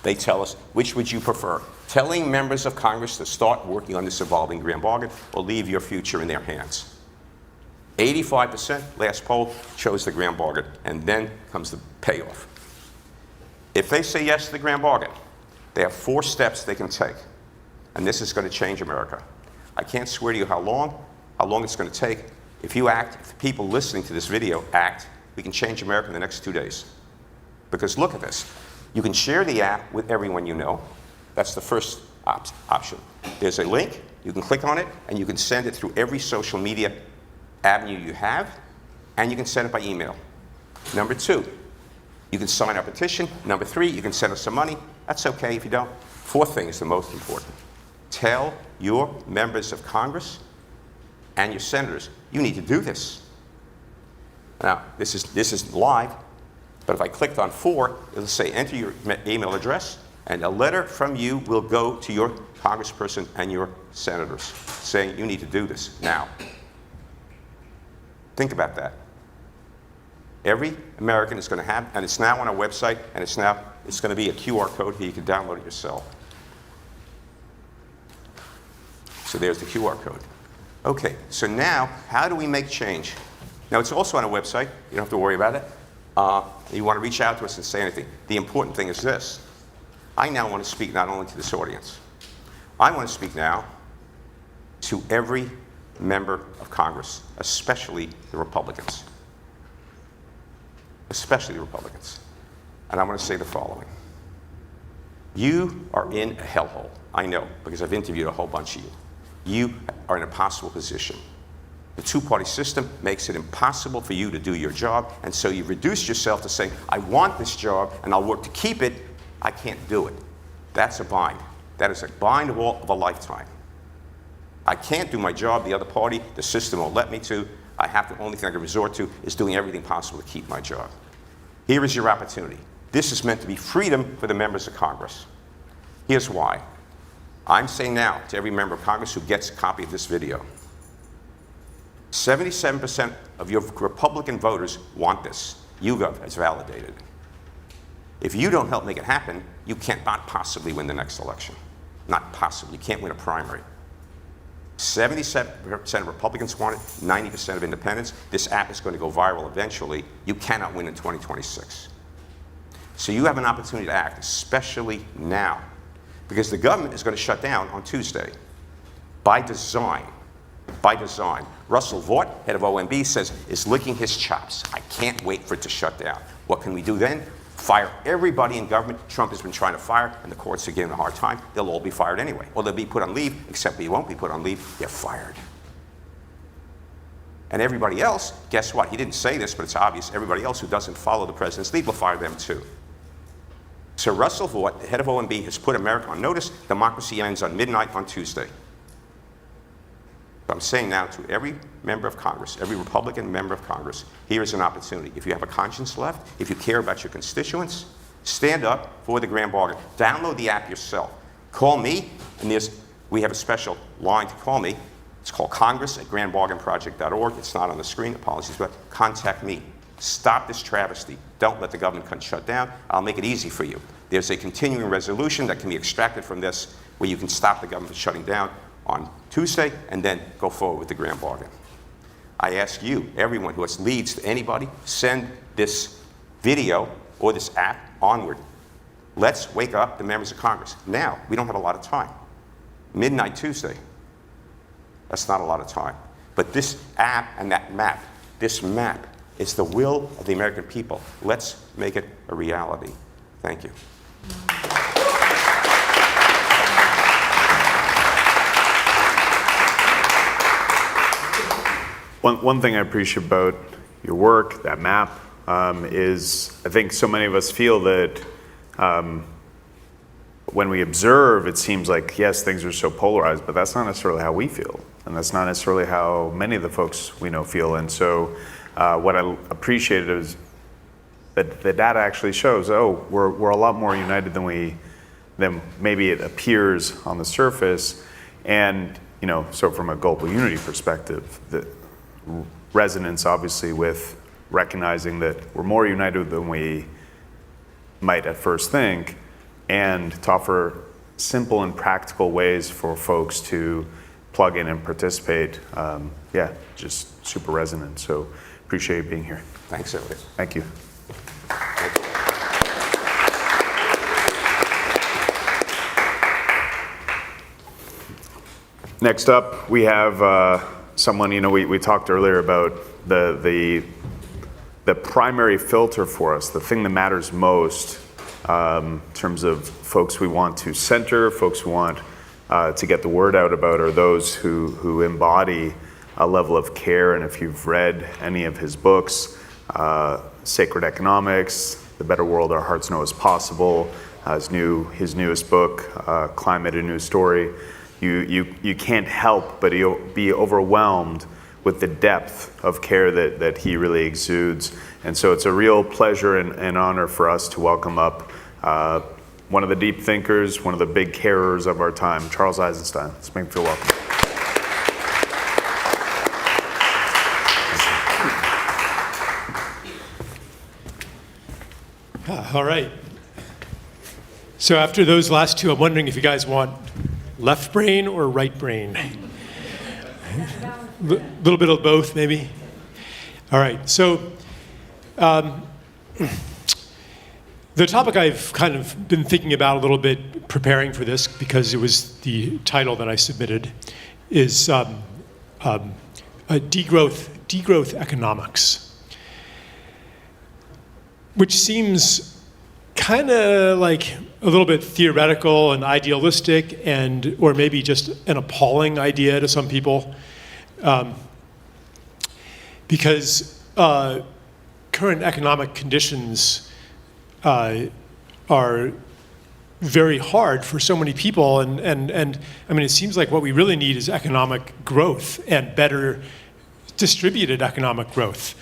C: they tell us, which would you prefer? Telling members of Congress to start working on this evolving Grand Bargain or leave your future in their hands. 85%, last poll, chose the Grand Bargain, and then comes the payoff. If they say yes to the Grand Bargain, they have 4 steps they can take, and this is going to change America. I can't swear to you how long it's going to take. If you act, if the people listening to this video act, we can change America in the next 2 days. Because look at this. You can share the app with everyone you know. That's the first option. There's a link, you can click on it, and you can send it through every social media avenue you have, and you can send it by email. Number 2, you can sign our petition. Number 3, you can send us some money. That's okay if you don't. 4th thing is the most important. Tell your members of Congress and your senators, you need to do this. Now, this is live, but if I clicked on 4, it'll say enter your email address, and a letter from you will go to your congressperson and your senators saying you need to do this now. Think about that. Every American is going to have, and it's now on our website, and it's going to be a QR code here. You can download it yourself. So there's the QR code. Okay, so now, how do we make change? Now, it's also on our website. You don't have to worry about it. You want to reach out to us and say anything. The important thing is this. I now want to speak not only to this audience. I want to speak now to every member of Congress, especially the Republicans. Especially the Republicans. And I want to say the following. You are in a hellhole. I know, because I've interviewed a whole bunch of you. You are in a possible position. The two-party system makes it impossible for you to do your job, and so you reduce yourself to saying, I want this job, and I'll work to keep it. I can't do it. That's a bind. That is a bind of a lifetime. I can't do my job, the other party, the system won't let me to. The only thing I can resort to is doing everything possible to keep my job. Here is your opportunity. This is meant to be freedom for the members of Congress. Here's why. I'm saying now to every member of Congress who gets a copy of this video, 77% of your Republican voters want this. YouGov has validated it. If you don't help make it happen, you can't not possibly win the next election. Not possibly. You can't win a primary. 77% of Republicans want it, 90% of independents. This app is going to go viral eventually. You cannot win in 2026. So you have an opportunity to act, especially now, because the government is going to shut down on Tuesday by design. By design. Russell Vought, head of OMB, says is licking his chops. I can't wait for it to shut down. What can we do then? Fire everybody in government Trump has been trying to fire, and the courts are giving a hard time. They'll all be fired anyway. Or they'll be put on leave, except you won't be put on leave. You're fired. And everybody else, guess what? He didn't say this, but it's obvious. Everybody else who doesn't follow the president's lead will fire them too. So Russell Vought, the head of OMB, has put America on notice. Democracy ends on midnight on Tuesday. So I'm saying now to every member of Congress, every Republican member of Congress, here is an opportunity. If you have a conscience left, if you care about your constituents, stand up for the grand bargain. Download the app yourself. Call me, and we have a special line to call me. It's called congress@grandbargainproject.org. It's not on the screen, apologies, but contact me. Stop this travesty. Don't let the government shut down. I'll make it easy for you. There's a continuing resolution that can be extracted from this where you can stop the government shutting down on Tuesday and then go forward with the grand bargain. I ask you, everyone who has leads to anybody, send this video or this app onward. Let's wake up the members of Congress. Now, we don't have a lot of time. Midnight Tuesday. That's not a lot of time. But this app and that map, this map is the will of the American people. Let's make it a reality. Thank you.
A: One thing I appreciate about your work, that map, is I think so many of us feel that when we observe, it seems like, yes, things are so polarized, but that's not necessarily how we feel. And that's not necessarily how many of the folks we know feel. And so what I appreciated is that the data actually shows, oh, we're a lot more united than maybe it appears on the surface. And, so from a global unity perspective, the resonance obviously with recognizing that we're more united than we might at first think, and to offer simple and practical ways for folks to plug in and participate. Just super resonant. So appreciate you being here.
C: Thanks, Elliot.
A: Thank you. Next up, we have someone, we talked earlier about the primary filter for us, the thing that matters most in terms of folks we want to center, folks we want to get the word out about are those who embody a level of care. And if you've read any of his books, Sacred Economics, The Better World Our Hearts Know Is Possible, his newest book, Climate, A New Story, you can't help but be overwhelmed with the depth of care that he really exudes. And so it's a real pleasure and honor for us to welcome up one of the deep thinkers, one of the big carers of our time, Charles Eisenstein. Let's make him feel welcome.
D: All right. So after those last two, I'm wondering if you guys want left brain or right brain? A little bit of both, maybe? All right. So the topic I've kind of been thinking about a little bit preparing for this, because it was the title that I submitted, is degrowth economics, which seems kind of like a little bit theoretical and idealistic, or maybe just an appalling idea to some people. because current economic conditions are very hard for so many people, and I mean, it seems like what we really need is economic growth and better distributed economic growth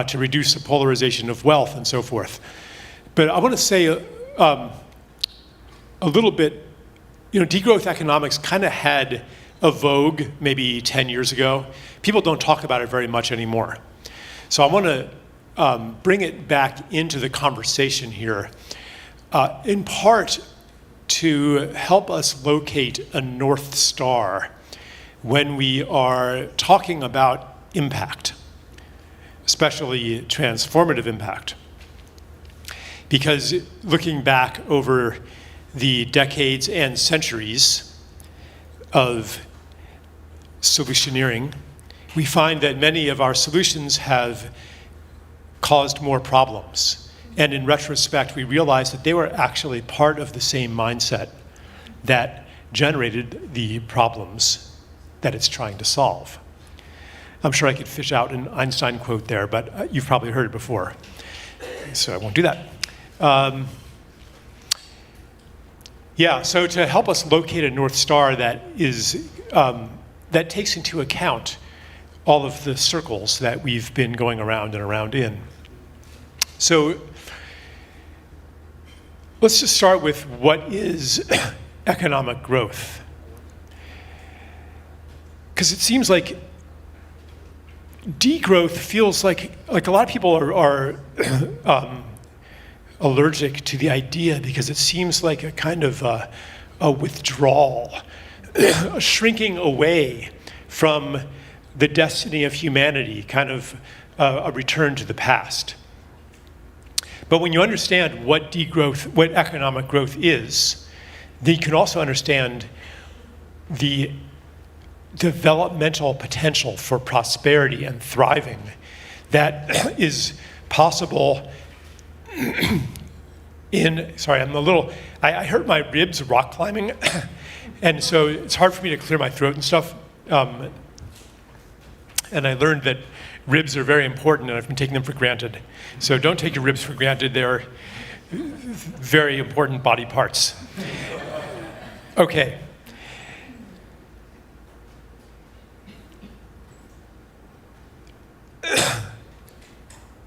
D: to reduce the polarization of wealth and so forth. But I want to say a little bit, degrowth economics kind of had a vogue maybe 10 years ago. People don't talk about it very much anymore. So I want to bring it back into the conversation here, in part to help us locate a North Star when we are talking about impact, especially transformative impact. Because looking back over the decades and centuries of solutioneering, we find that many of our solutions have caused more problems. And in retrospect, we realized that they were actually part of the same mindset that generated the problems that it's trying to solve. I'm sure I could fish out an Einstein quote there, but you've probably heard it before, so I won't do that. So to help us locate a North Star that is that takes into account all of the circles that we've been going around and around in. So let's just start with what is economic growth. Because it seems like degrowth feels like a lot of people are allergic to the idea, because it seems like a kind of a withdrawal, a shrinking away from the destiny of humanity, kind of a return to the past. But when you understand what degrowth, what economic growth is, then you can also understand the developmental potential for prosperity and thriving that is possible I hurt my ribs rock climbing, and so it's hard for me to clear my throat and stuff. And I learned that ribs are very important, and I've been taking them for granted. So don't take your ribs for granted. They're very important body parts. Okay.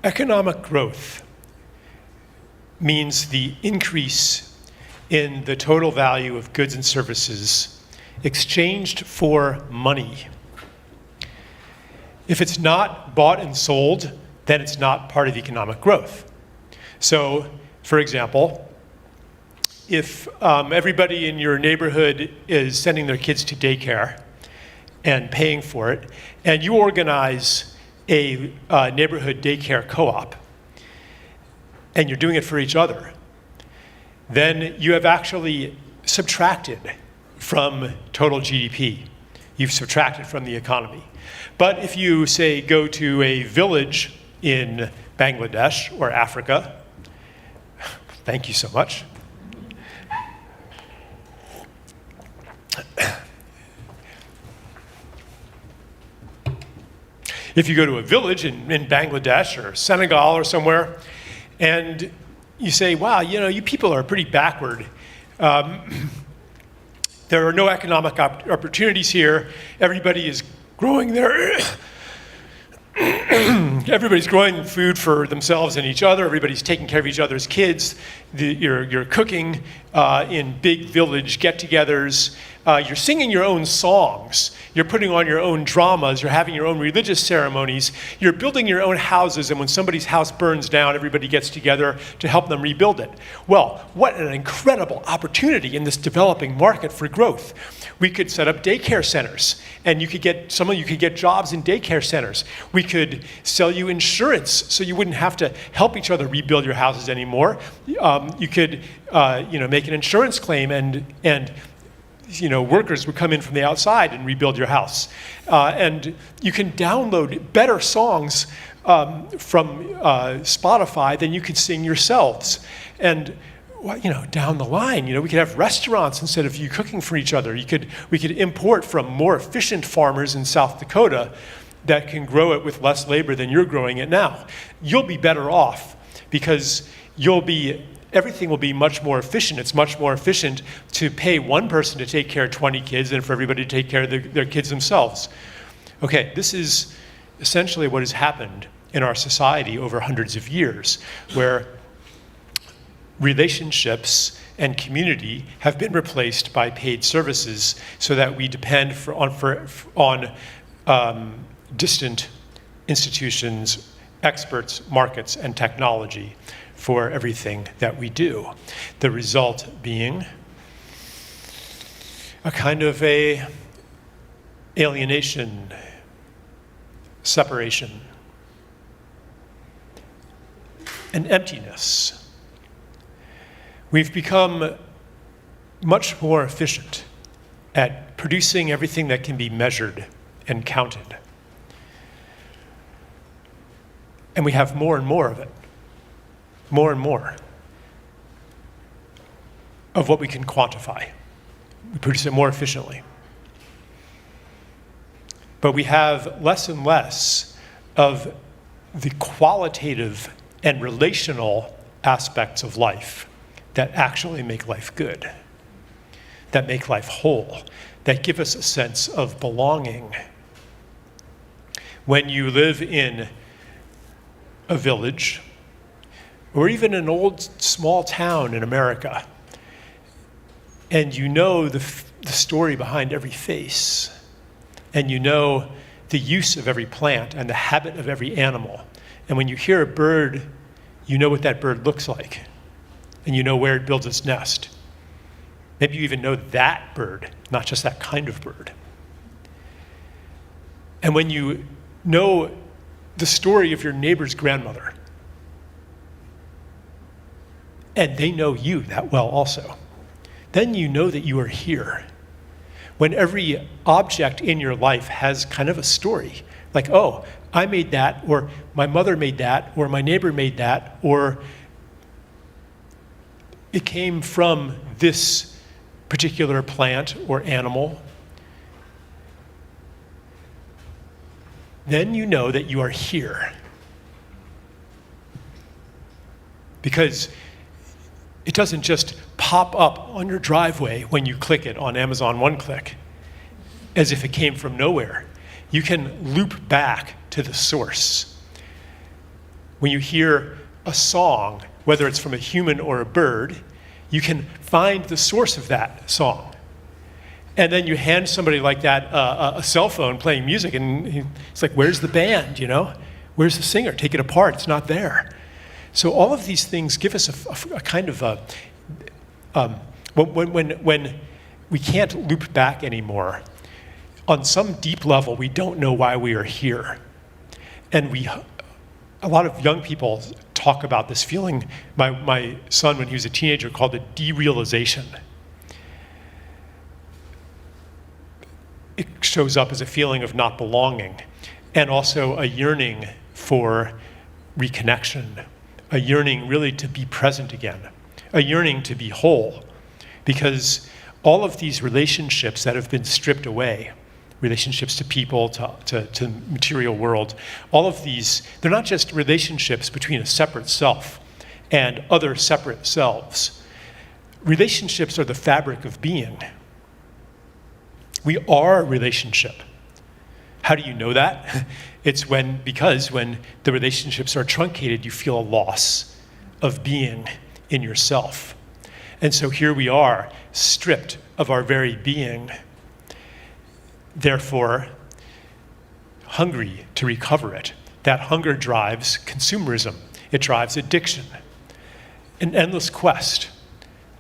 D: Economic growth means the increase in the total value of goods and services exchanged for money. If it's not bought and sold, then it's not part of economic growth. So, for example, if everybody in your neighborhood is sending their kids to daycare and paying for it, and you organize a neighborhood daycare co-op, and you're doing it for each other, then you have actually subtracted from total GDP. You've subtracted from the economy. But if you, say, go to a village in Bangladesh or Africa, thank you so much. If you go to a village in Bangladesh or Senegal or somewhere, and you say, wow, you people are pretty backward. There are no economic opportunities here. Everybody is growing everybody's growing food for themselves and each other. Everybody's taking care of each other's kids. You're cooking in big village get-togethers. You're singing your own songs. You're putting on your own dramas. You're having your own religious ceremonies. You're building your own houses, and when somebody's house burns down, everybody gets together to help them rebuild it. Well, what an incredible opportunity in this developing market for growth. We could set up daycare centers, and some of you could get jobs in daycare centers. We could sell you insurance so you wouldn't have to help each other rebuild your houses anymore. You could make an insurance claim, and workers would come in from the outside and rebuild your house. And you can download better songs from Spotify than you could sing yourselves. And down the line, we could have restaurants instead of you cooking for each other. We could import from more efficient farmers in South Dakota that can grow it with less labor than you're growing it now. You'll be better off because everything will be much more efficient. It's much more efficient to pay one person to take care of 20 kids than for everybody to take care of their kids themselves. Okay, this is essentially what has happened in our society over hundreds of years, where relationships and community have been replaced by paid services so that we depend on distant institutions, experts, markets, and technology for everything that we do. The result being a kind of alienation, separation, and emptiness. We've become much more efficient at producing everything that can be measured and counted. And we have more and more of it, more and more of what we can quantify. We produce it more efficiently. But we have less and less of the qualitative and relational aspects of life that actually make life good, that make life whole, that give us a sense of belonging. When you live in a village, or even an old small town in America, and you know the story behind every face, and you know the use of every plant and the habit of every animal, and when you hear a bird, you know what that bird looks like, and you know where it builds its nest. Maybe you even know that bird, not just that kind of bird. And when you know the story of your neighbor's grandmother, and they know you that well also, then you know that you are here. When every object in your life has kind of a story, like, oh, I made that, or my mother made that, or my neighbor made that, or it came from this particular plant or animal, then you know that you are here. Because it doesn't just pop up on your driveway when you click it on Amazon One Click, as if it came from nowhere. You can loop back to the source. When you hear a song, whether it's from a human or a bird, you can find the source of that song. And then you hand somebody like that a cell phone playing music, and it's like, where's the band, you know? Where's the singer? Take it apart, it's not there. So all of these things give us a kind of when we can't loop back anymore, on some deep level, we don't know why we are here. And a lot of young people talk about this feeling. My son, when he was a teenager, called it derealization. It shows up as a feeling of not belonging, and also a yearning for reconnection, a yearning really to be present again, a yearning to be whole, because all of these relationships that have been stripped away, relationships to people, to material world, all of these, they're not just relationships between a separate self and other separate selves. Relationships are the fabric of being. We are a relationship. How do you know that? It's because when the relationships are truncated, you feel a loss of being in yourself. And so here we are, stripped of our very being, therefore hungry to recover it. That hunger drives consumerism. It drives addiction. An endless quest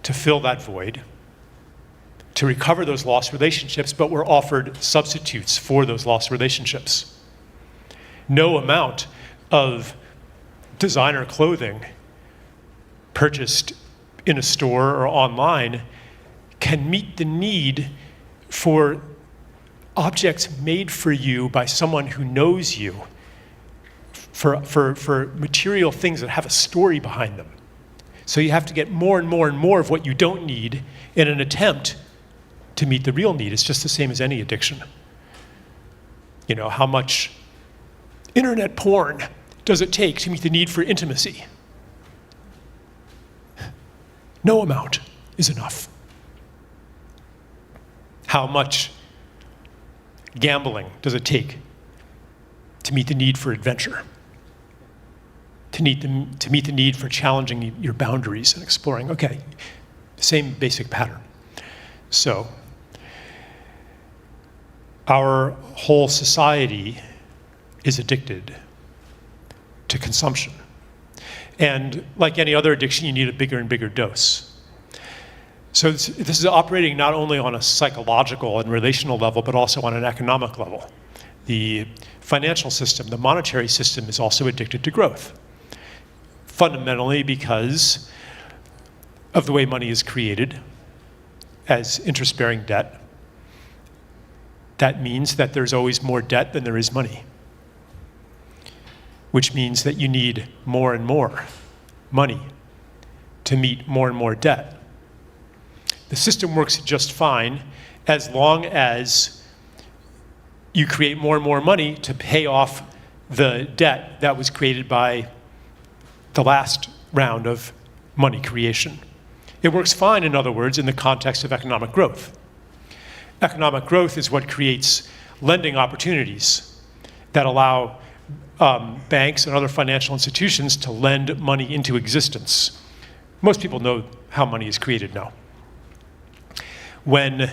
D: to fill that void, to recover those lost relationships, but we're offered substitutes for those lost relationships. No amount of designer clothing purchased in a store or online can meet the need for objects made for you by someone who knows you, for material things that have a story behind them. So you have to get more and more and more of what you don't need in an attempt to meet the real need. It's just the same as any addiction. You know, how much internet porn does it take to meet the need for intimacy? No amount is enough. How much gambling does it take to meet the need for adventure? To meet the need for challenging your boundaries and exploring? Okay, same basic pattern. So, our whole society is addicted to consumption. And like any other addiction, you need a bigger and bigger dose. So this is operating not only on a psychological and relational level, but also on an economic level. The financial system, the monetary system, is also addicted to growth. Fundamentally because of the way money is created as interest-bearing debt. That means that there's always more debt than there is money, which means that you need more and more money to meet more and more debt. The system works just fine as long as you create more and more money to pay off the debt that was created by the last round of money creation. It works fine, in other words, in the context of economic growth. Economic growth is what creates lending opportunities that allow banks and other financial institutions to lend money into existence. Most people know how money is created now. When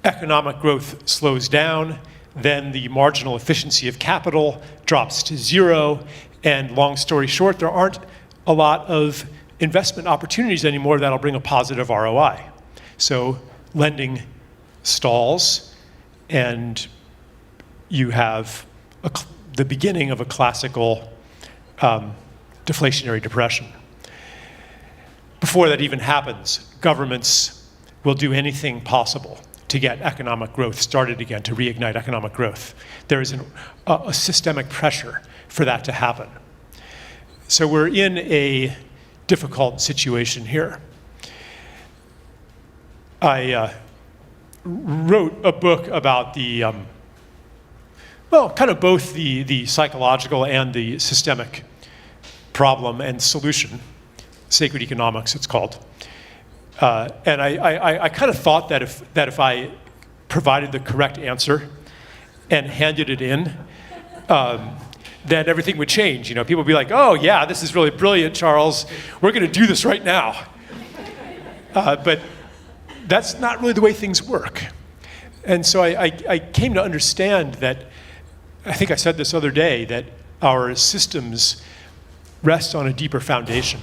D: economic growth slows down, then the marginal efficiency of capital drops to zero, and long story short, there aren't a lot of investment opportunities anymore that'll bring a positive ROI. So lending stalls, and you have the beginning of a classical deflationary depression. Before that even happens, governments will do anything possible to get economic growth started again, to reignite economic growth. There is a systemic pressure for that to happen. So we're in a difficult situation here. I wrote a book about the, well, kind of both the psychological and the systemic problem and solution. Sacred Economics, it's called. And I kind of thought that if I provided the correct answer and handed it in, then everything would change. You know, people would be like, "Oh yeah, this is really brilliant, Charles. We're going to do this right now." But that's not really the way things work. And so I came to understand that, I think I said this other day, that our systems rest on a deeper foundation.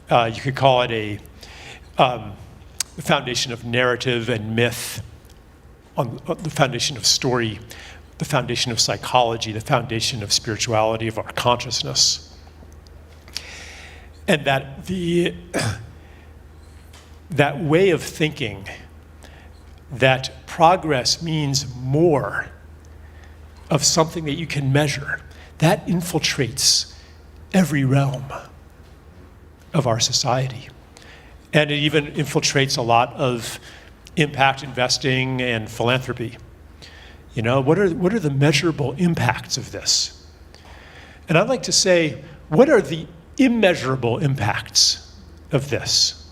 D: You could call it a the foundation of narrative and myth, on the foundation of story, the foundation of psychology, the foundation of spirituality, of our consciousness. And that that way of thinking, that progress means more of something that you can measure, that infiltrates every realm of our society. And it even infiltrates a lot of impact investing and philanthropy. You know, what are the measurable impacts of this? And I'd like to say, what are the immeasurable impacts of this?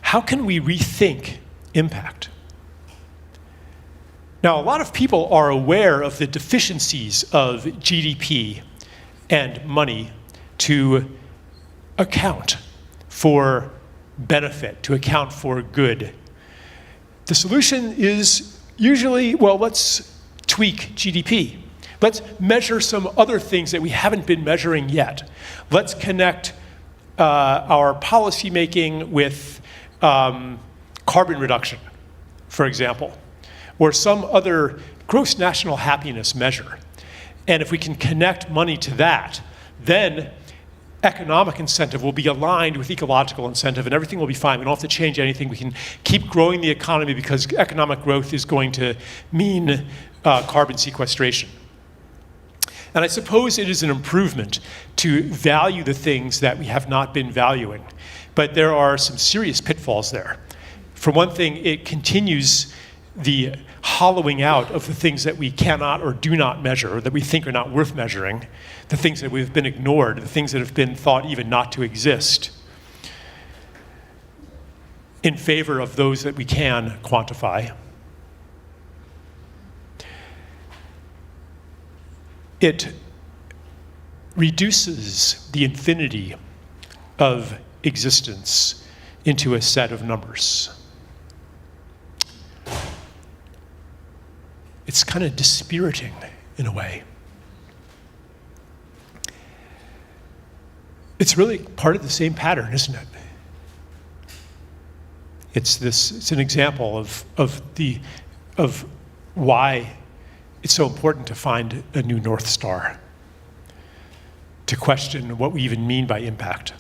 D: How can we rethink impact? Now, a lot of people are aware of the deficiencies of GDP and money to account for benefit, to account for good. The solution is usually, well, let's tweak GDP. Let's measure some other things that we haven't been measuring yet. Let's connect our policy making with carbon reduction, for example, or some other gross national happiness measure. And if we can connect money to that, then economic incentive will be aligned with ecological incentive, and everything will be fine. We don't have to change anything. We can keep growing the economy because economic growth is going to mean carbon sequestration. And I suppose it is an improvement to value the things that we have not been valuing. But there are some serious pitfalls there. For one thing, it continues the hollowing out of the things that we cannot or do not measure, or that we think are not worth measuring, the things that have been ignored, the things that have been thought even not to exist, in favor of those that we can quantify. It reduces the infinity of existence into a set of numbers. It's kind of dispiriting in a way. It's really part of the same pattern, isn't it? It's an example of why it's so important to find a new North Star, to question what we even mean by impact.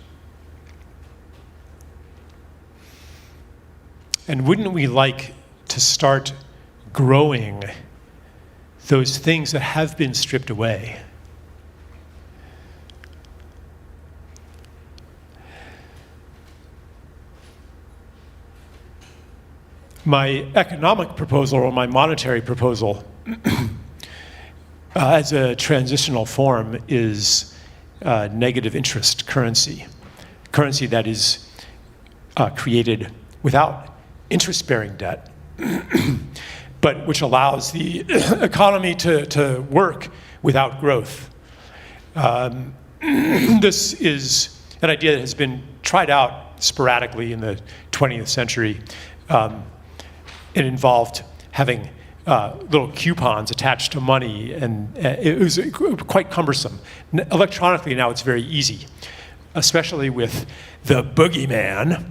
D: And wouldn't we like to start growing those things that have been stripped away? My economic proposal, or my monetary proposal, as a transitional form, is negative interest currency. Currency that is created without interest-bearing debt, but which allows the economy to work without growth. This is an idea that has been tried out sporadically in the 20th century. It involved having little coupons attached to money, and it was quite cumbersome. Electronically now it's very easy, especially with the boogeyman,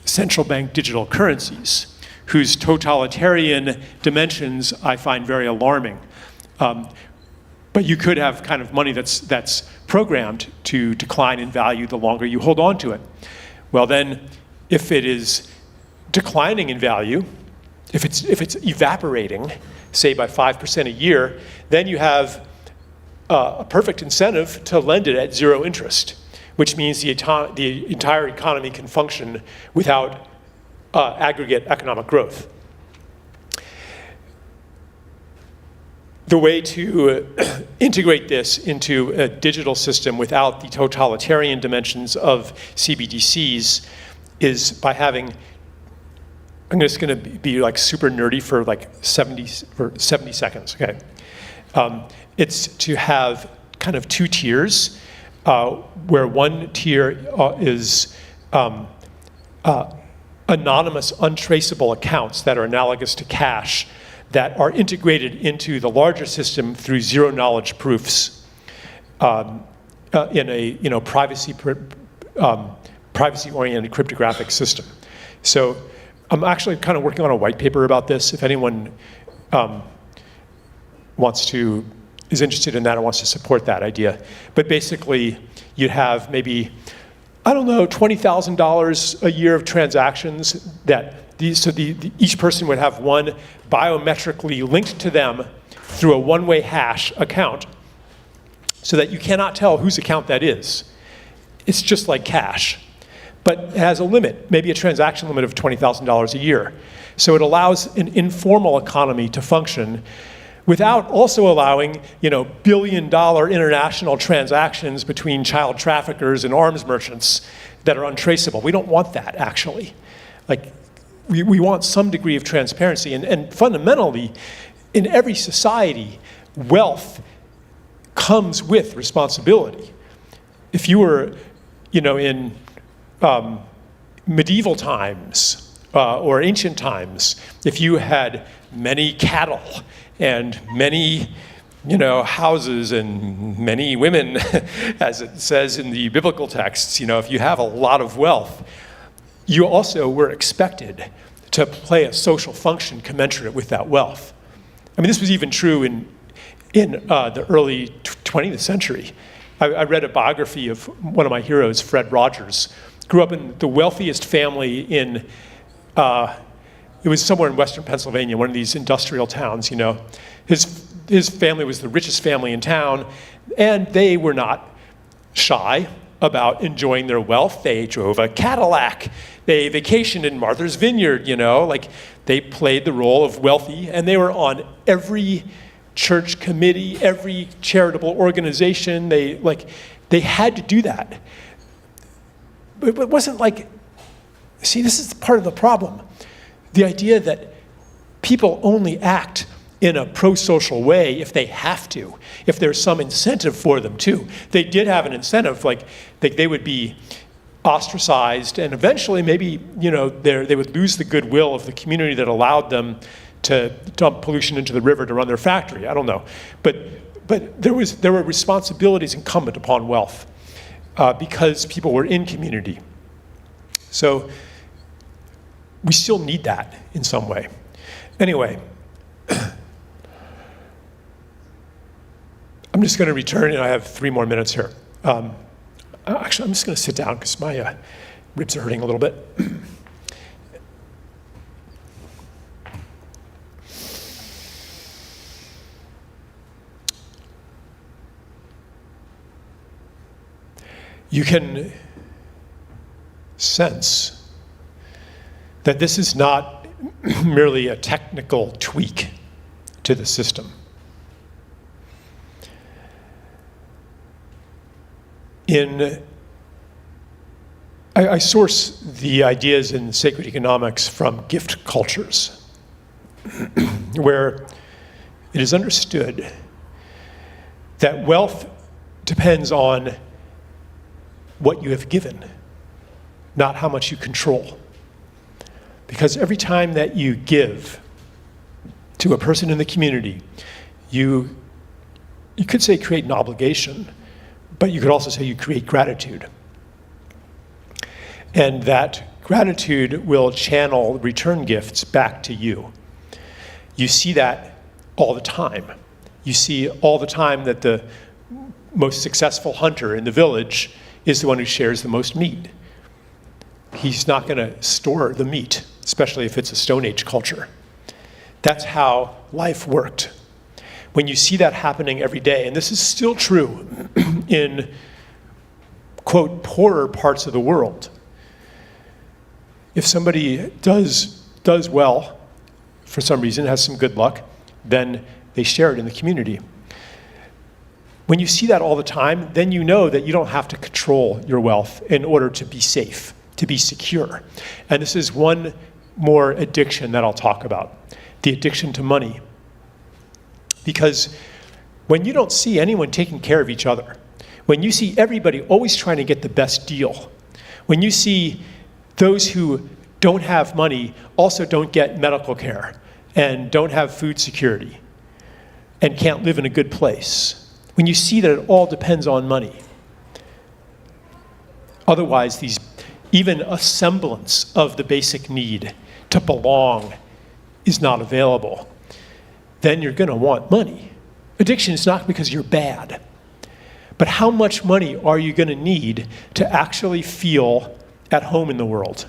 D: central bank digital currencies, whose totalitarian dimensions I find very alarming. But you could have kind of money that's programmed to decline in value the longer you hold on to it. Well then, if it is declining in value, if it's evaporating, say by 5% a year, then you have a perfect incentive to lend it at zero interest, which means the entire economy can function without aggregate economic growth. The way to integrate this into a digital system without the totalitarian dimensions of CBDCs is by having, I'm just going to be like super nerdy for like 70 seconds, okay? It's to have kind of two tiers, where one tier is anonymous, untraceable accounts that are analogous to cash that are integrated into the larger system through zero-knowledge proofs in a privacy-oriented cryptographic system. So I'm actually kind of working on a white paper about this. If anyone is interested in that or wants to support that idea. But basically, you'd have maybe, I don't know, $20,000 a year of transactions that each person would have one biometrically linked to them through a one-way hash account, so that you cannot tell whose account that is. It's just like cash, but it has a limit, maybe a transaction limit of $20,000 a year. So it allows an informal economy to function without also allowing, billion-dollar international transactions between child traffickers and arms merchants that are untraceable. We don't want that, actually. Like, we want some degree of transparency, and fundamentally, in every society, wealth comes with responsibility. If you were, in medieval times or ancient times, if you had many cattle and many, houses and many women, as it says in the biblical texts, if you have a lot of wealth, you also were expected to play a social function commensurate with that wealth. I mean, this was even true in the early 20th century. I read a biography of one of my heroes, Fred Rogers. Grew up in the wealthiest family in, it was somewhere in western Pennsylvania, one of these industrial towns, His family was the richest family in town, and they were not shy about enjoying their wealth. They drove a Cadillac. they vacationed in Martha's Vineyard, you know, like they played the role of wealthy, and they were on every church committee, every charitable organization. They had to do that. But it wasn't like, see, this is part of the problem. The idea that people only act in a pro-social way if they have to, if there's some incentive for them to. They did have an incentive, like they would be ostracized, and eventually maybe, you know, they would lose the goodwill of the community that allowed them to dump pollution into the river to run their factory. I don't know. But there were responsibilities incumbent upon wealth because people were in community. So we still need that in some way. Anyway, I'm just going to return, and I have 3 more minutes here. Actually, I'm just going to sit down because my ribs are hurting a little bit. You can sense that this is not merely a technical tweak to the system. I source the ideas in sacred economics from gift cultures, where it is understood that wealth depends on what you have given, not how much you control. Because every time that you give to a person in the community, you could say create an obligation, but you could also say you create gratitude. And that gratitude will channel return gifts back to you. You see that all the time. You see all the time that the most successful hunter in the village is the one who shares the most meat. He's not going to store the meat, especially if it's a Stone Age culture. That's how life worked. When you see that happening every day, and this is still true in, quote, poorer parts of the world. If somebody does well, for some reason, has some good luck, then they share it in the community. When you see that all the time, then you know that you don't have to control your wealth in order to be safe, to be secure. And this is one more addiction that I'll talk about, the addiction to money. Because when you don't see anyone taking care of each other, when you see everybody always trying to get the best deal, when you see those who don't have money also don't get medical care and don't have food security and can't live in a good place, when you see that it all depends on money, otherwise even a semblance of the basic need to belong is not available, then you're going to want money. Addiction is not because you're bad, but how much money are you going to need to actually feel at home in the world,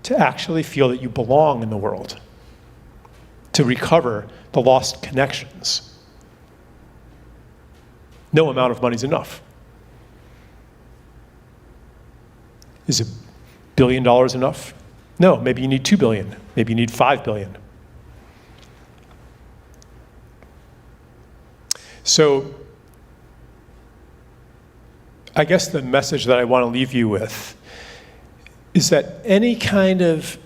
D: to actually feel that you belong in the world, to recover the lost connections? No amount of money is enough. Is $1 billion enough? No, maybe you need $2 billion. Maybe you need $5 billion. So I guess the message that I want to leave you with is that any kind of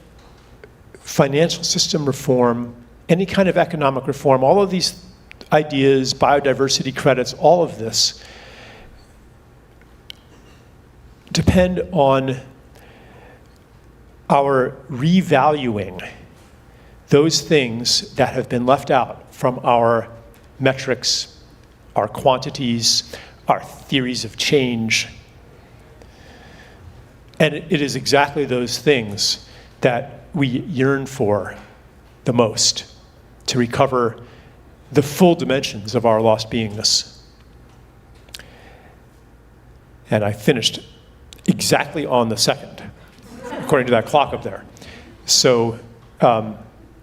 D: financial system reform, any kind of economic reform, all of these ideas, biodiversity credits, all of this depend on our revaluing those things that have been left out from our metrics, our quantities, our theories of change. And it is exactly those things that we yearn for the most, to recover the full dimensions of our lost beingness. And I finished exactly on the second, according to that clock up there. So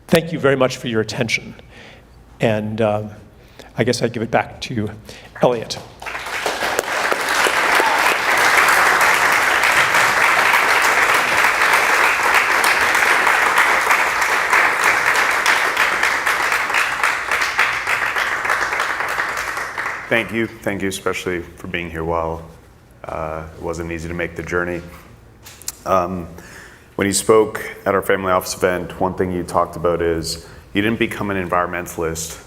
D: thank you very much for your attention. And I guess I'd give it back to Elliot.
A: Thank you, especially for being here while it wasn't easy to make the journey. When you spoke at our family office event, one thing you talked about is you didn't become an environmentalist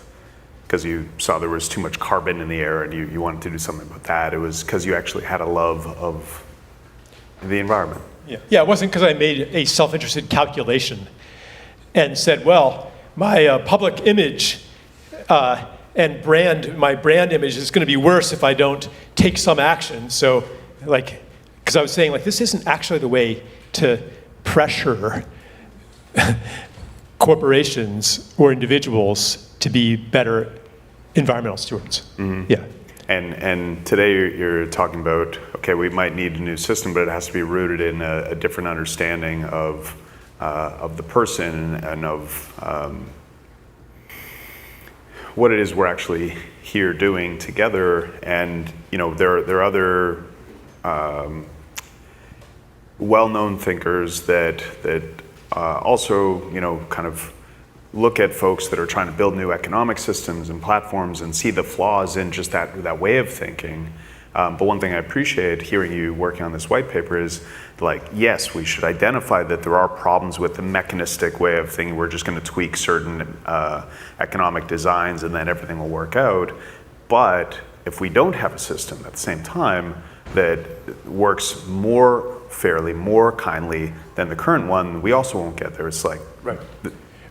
A: because you saw there was too much carbon in the air and you wanted to do something about that. It was because you actually had a love of the environment.
D: Yeah, it wasn't because I made a self-interested calculation and said, well, my public image and my brand image is going to be worse if I don't take some action. So, like, because I was saying, like, this isn't actually the way to pressure corporations or individuals to be better environmental stewards. Mm-hmm. Yeah.
A: And today you're talking about, okay, we might need a new system, but it has to be rooted in a different understanding of the person and of what it is we're actually here doing together. And there are other well-known thinkers that also kind of look at folks that are trying to build new economic systems and platforms and see the flaws in just that way of thinking. But one thing I appreciate hearing you working on this white paper is, like, yes, we should identify that there are problems with the mechanistic way of thinking. We're just going to tweak certain economic designs and then everything will work out. But if we don't have a system at the same time that works more fairly, more kindly than the current one, we also won't get there. It's like...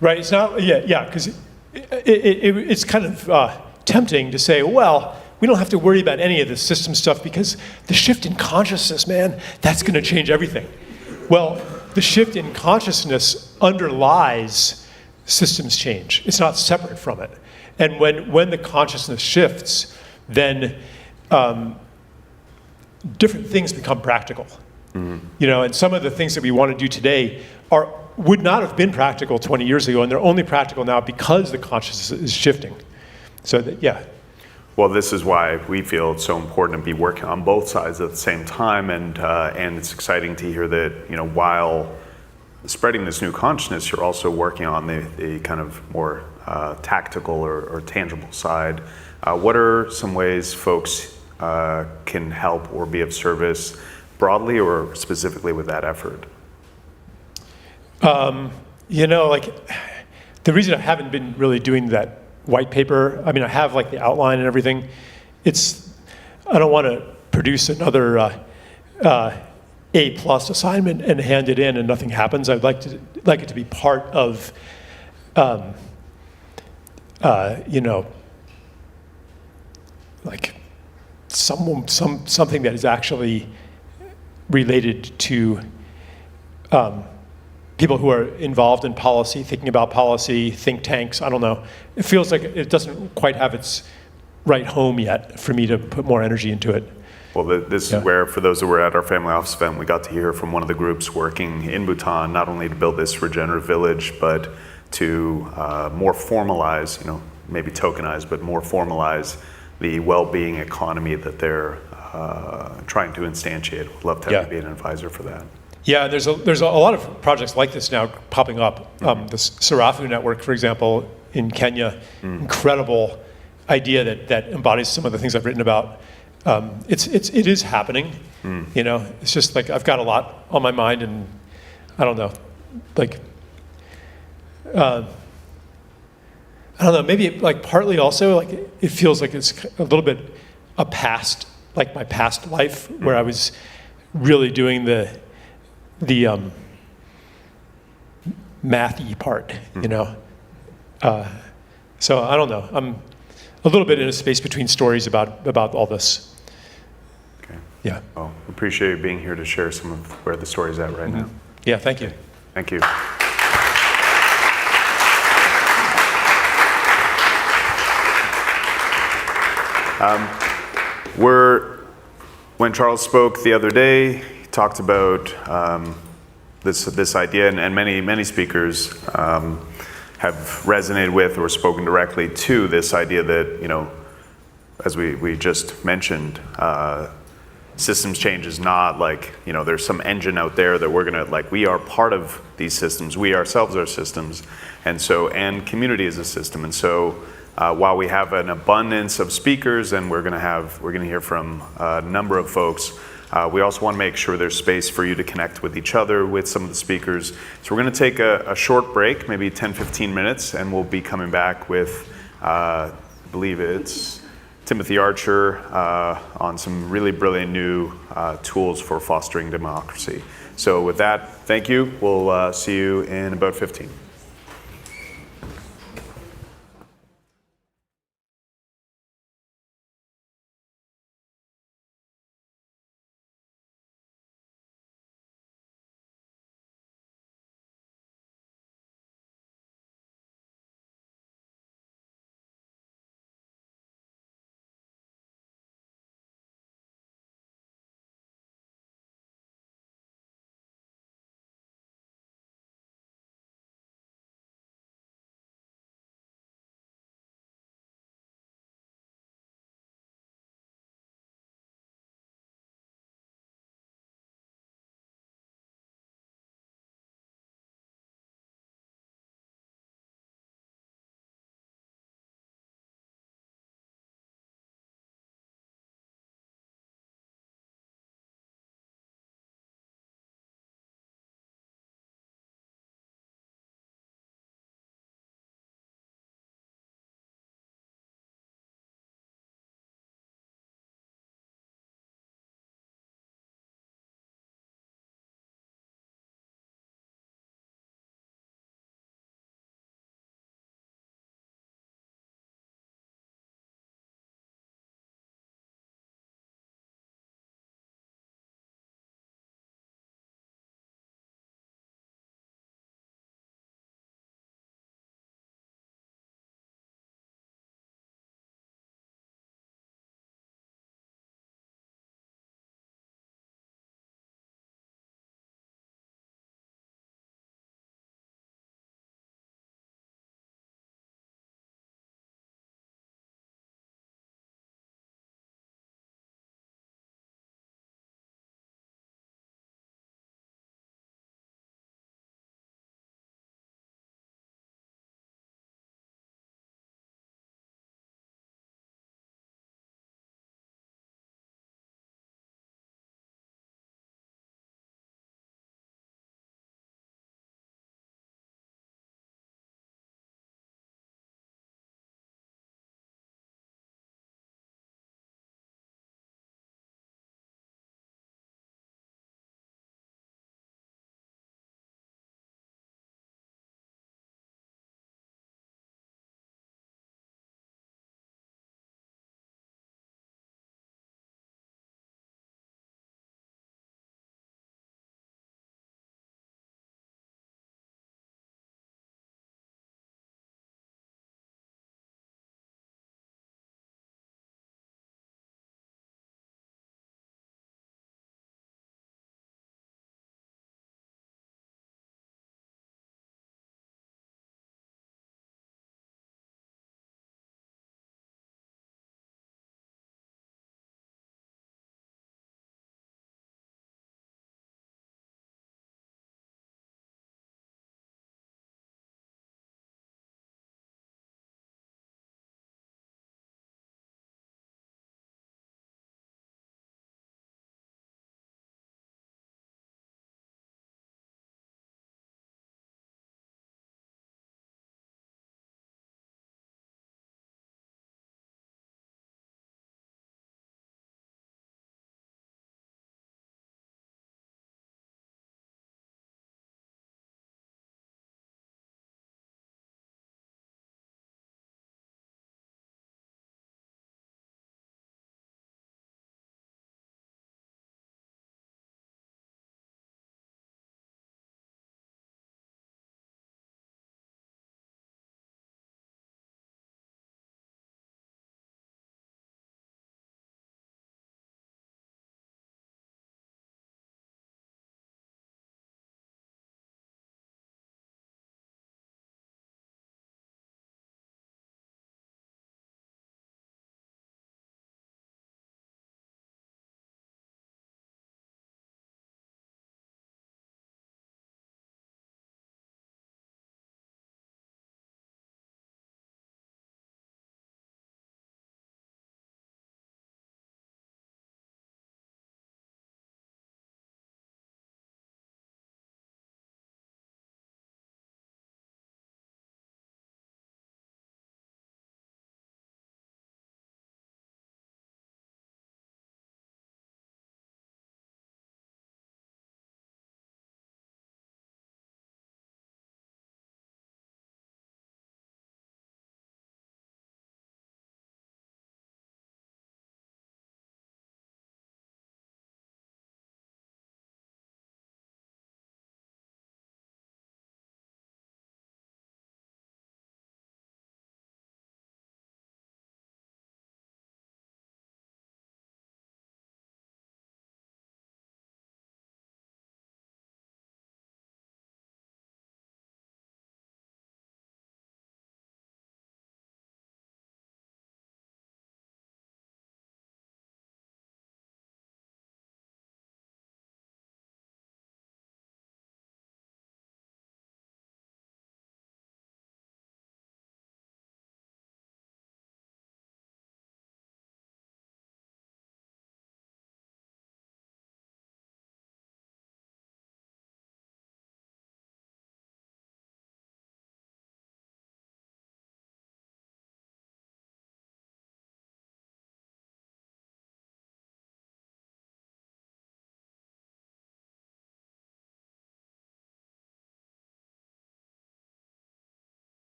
D: Right, it's not, because it's kind of tempting to say, well, we don't have to worry about any of the system stuff because the shift in consciousness, man, that's going to change everything. Well, the shift in consciousness underlies systems change. It's not separate from it. And when the consciousness shifts, then different things become practical. Mm-hmm. And some of the things that we want to do today would not have been practical 20 years ago, and they're only practical now because the consciousness is shifting. So
A: Well, this is why we feel it's so important to be working on both sides at the same time, and it's exciting to hear that while spreading this new consciousness, you're also working on the kind of more tactical or tangible side. What are some ways folks can help or be of service broadly or specifically with that effort?
D: Like, the reason I haven't been really doing that white paper, I mean, I have like the outline and everything. I don't want to produce another A+ assignment and hand it in and nothing happens. I'd like it to be part of, like something that is actually related to people who are involved in policy, thinking about policy, think tanks, I don't know. It feels like it doesn't quite have its right home yet for me to put more energy into it.
A: Well, this is where, for those that were at our family office event, we got to hear from one of the groups working in Bhutan, not only to build this regenerative village, but to more formalize, maybe tokenize, but more formalize the well-being economy that they're trying to instantiate. Would love to have you be an advisor for that.
D: Yeah, there's a lot of projects like this now popping up. The Sarafu Network, for example, in Kenya, incredible idea that embodies some of the things I've written about. It is happening. It's just like I've got a lot on my mind, and I don't know, like I don't know. Maybe like partly also like it feels like it's a little bit a past, like my past life where I was really doing the mathy part, So I don't know. I'm a little bit in a space between stories about all this.
A: Okay.
D: Yeah.
A: Well, appreciate you being here to share some of where the story's at right now.
D: Yeah, thank you.
A: Thank you. When Charles spoke the other day, he talked about this idea, and many speakers have resonated with or spoken directly to this idea that, as we just mentioned, systems change is not like, there's some engine out there that we're gonna, like, we are part of these systems. We ourselves are systems, and community is a system. And so while we have an abundance of speakers and we're going to hear from a number of folks, we also want to make sure there's space for you to connect with each other, with some of the speakers. So we're going to take a short break, maybe 10, 15 minutes, and we'll be coming back with, I believe it's Timothy Archer on some really brilliant new tools for fostering democracy. So with that, thank you. We'll see you in about 15.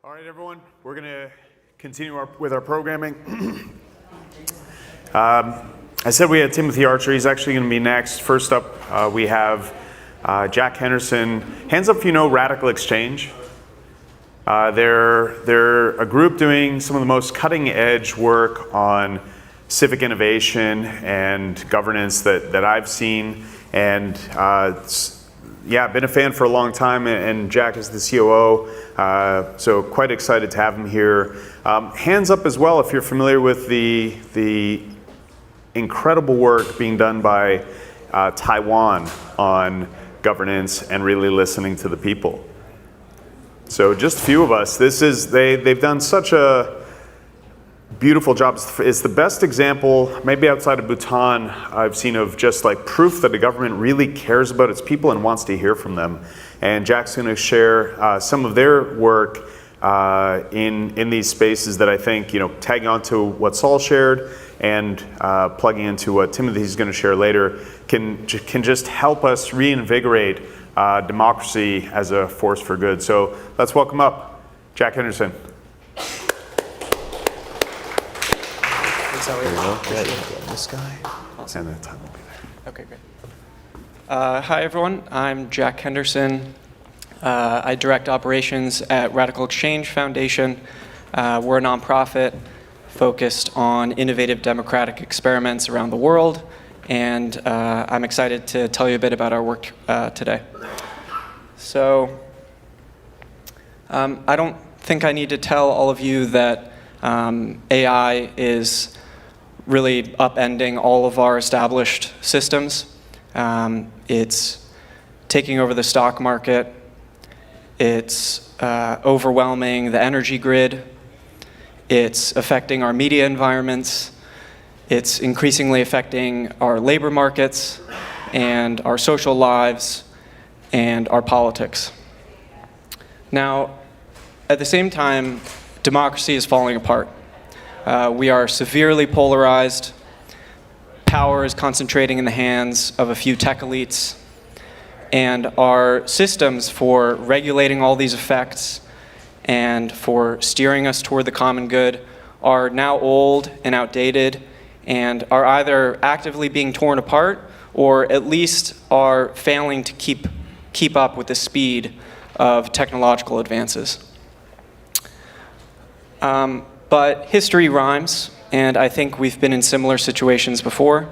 A: All right, everyone, we're going to continue with our programming. I said we had Timothy Archer. He's actually going to be next. First up, we have Jack Henderson. Hands up if you know Radical Exchange. They're a group doing some of the most cutting-edge work on civic innovation and governance that I've seen. And yeah, been a fan for a long time, and Jack is the COO, so quite excited to have him here. Hands up as well if you're familiar with the incredible work being done by Taiwan on governance and really listening to the people. So just a few of us. They've done such a beautiful job. It's the best example, maybe outside of Bhutan, I've seen of just like proof that the government really cares about its people and wants to hear from them. And Jack's going to share some of their work in these spaces that I think, tagging on to what Saul shared and plugging into what Timothy's going to share later, can just help us reinvigorate democracy as a force for good. So let's welcome up Jack Henderson.
E: This guy.
A: And the time will be there.
E: Okay, great. Hi, everyone. I'm Jack Henderson. I direct operations at Radical Exchange Foundation. We're a nonprofit focused on innovative democratic experiments around the world, and I'm excited to tell you a bit about our work today. So, I don't think I need to tell all of you that AI is really upending all of our established systems. It's taking over the stock market. It's overwhelming the energy grid. It's affecting our media environments. It's increasingly affecting our labor markets and our social lives and our politics. Now, at the same time, democracy is falling apart. We are severely polarized. Power is concentrating in the hands of a few tech elites. And our systems for regulating all these effects and for steering us toward the common good are now old and outdated and are either actively being torn apart or at least are failing to keep up with the speed of technological advances. But history rhymes, and I think we've been in similar situations before.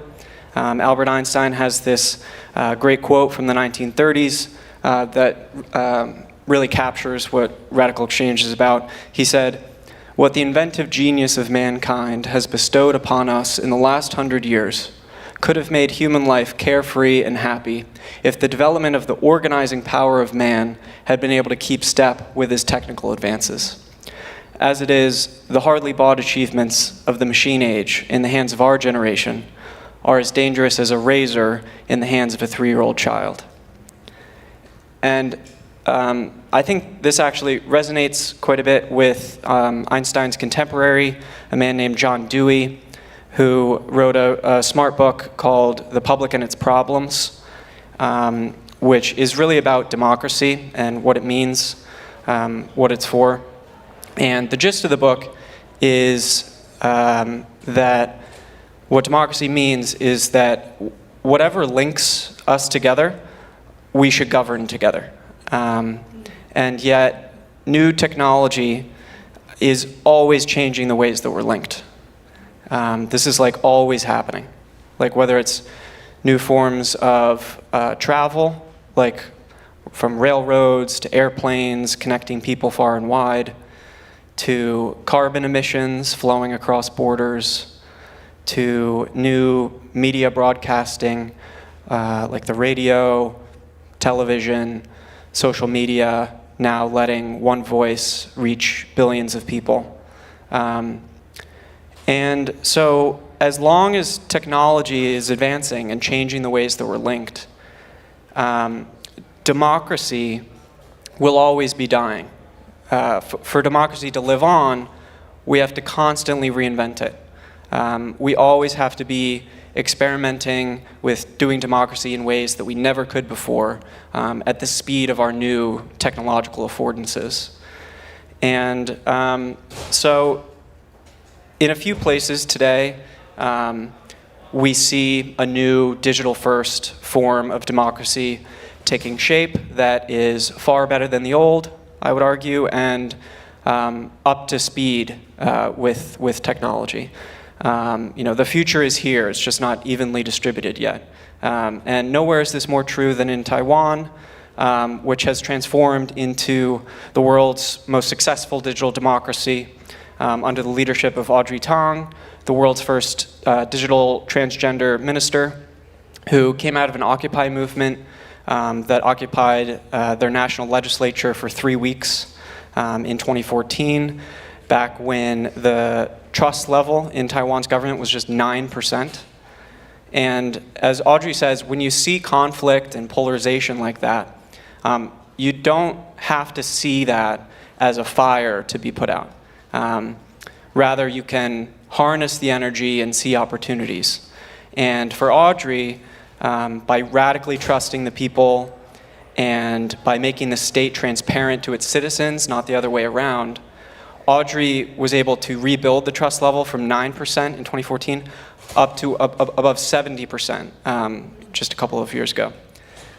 E: Albert Einstein has this great quote from the 1930s that really captures what Radical Exchange is about. He said, "What the inventive genius of mankind has bestowed upon us in the last 100 years could have made human life carefree and happy if the development of the organizing power of man had been able to keep step with his technical advances. As it is, the hardly bought achievements of the machine age in the hands of our generation are as dangerous as a razor in the hands of a 3-year-old child." And I think this actually resonates quite a bit with Einstein's contemporary, a man named John Dewey, who wrote a smart book called The Public and Its Problems, which is really about democracy and what it means, what it's for. And the gist of the book is that what democracy means is that whatever links us together, we should govern together. And yet, new technology is always changing the ways that we're linked. This is like always happening. Like whether it's new forms of travel, like from railroads to airplanes connecting people far and wide, to carbon emissions flowing across borders, to new media broadcasting, like the radio, television, social media, now letting one voice reach billions of people. And so as long as technology is advancing and changing the ways that we're linked, democracy will always be dying. For democracy to live on, we have to constantly reinvent it. We always have to be experimenting with doing democracy in ways that we never could before, at the speed of our new technological affordances. And so in a few places today, we see a new digital-first form of democracy taking shape that is far better than the old, I would argue, and up to speed with technology. The future is here. It's just not evenly distributed yet. And nowhere is this more true than in Taiwan, which has transformed into the world's most successful digital democracy under the leadership of Audrey Tang, the world's first digital transgender minister, who came out of an Occupy movement that occupied their national legislature for 3 weeks in 2014, back when the trust level in Taiwan's government was just 9%. And as Audrey says, when you see conflict and polarization like that, you don't have to see that as a fire to be put out. Rather, you can harness the energy and see opportunities. And for Audrey, by radically trusting the people and by making the state transparent to its citizens, not the other way around, Audrey was able to rebuild the trust level from 9% in 2014 up to above 70% just a couple of years ago.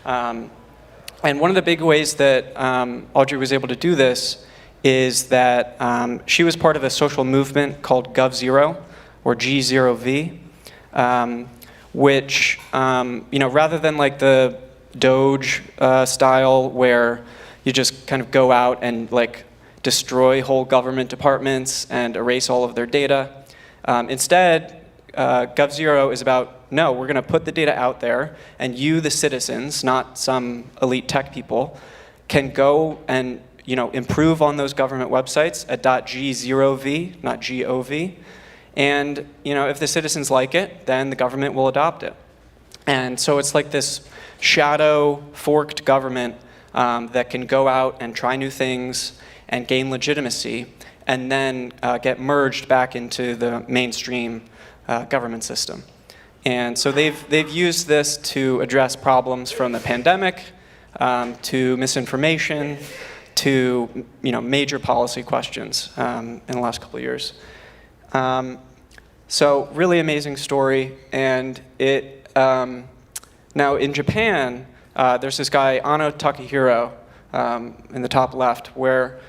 E: And one of the big ways that Audrey was able to do this is that she was part of a social movement called GovZero, or G0V, which, rather than like the Doge style where you just kind of go out and like destroy whole government departments and erase all of their data, instead, GovZero is about, no, we're going to put the data out there, and you, the citizens, not some elite tech people, can go and improve on those government websites at .g0v, not .gov. And if the citizens like it, then the government will adopt it. And so it's like this shadow forked government that can go out and try new things and gain legitimacy, and then get merged back into the mainstream government system. And so they've used this to address problems from the pandemic to misinformation to major policy questions in the last couple of years. So really amazing story, and it now in Japan there's this guy Ano Takahiro in the top left, where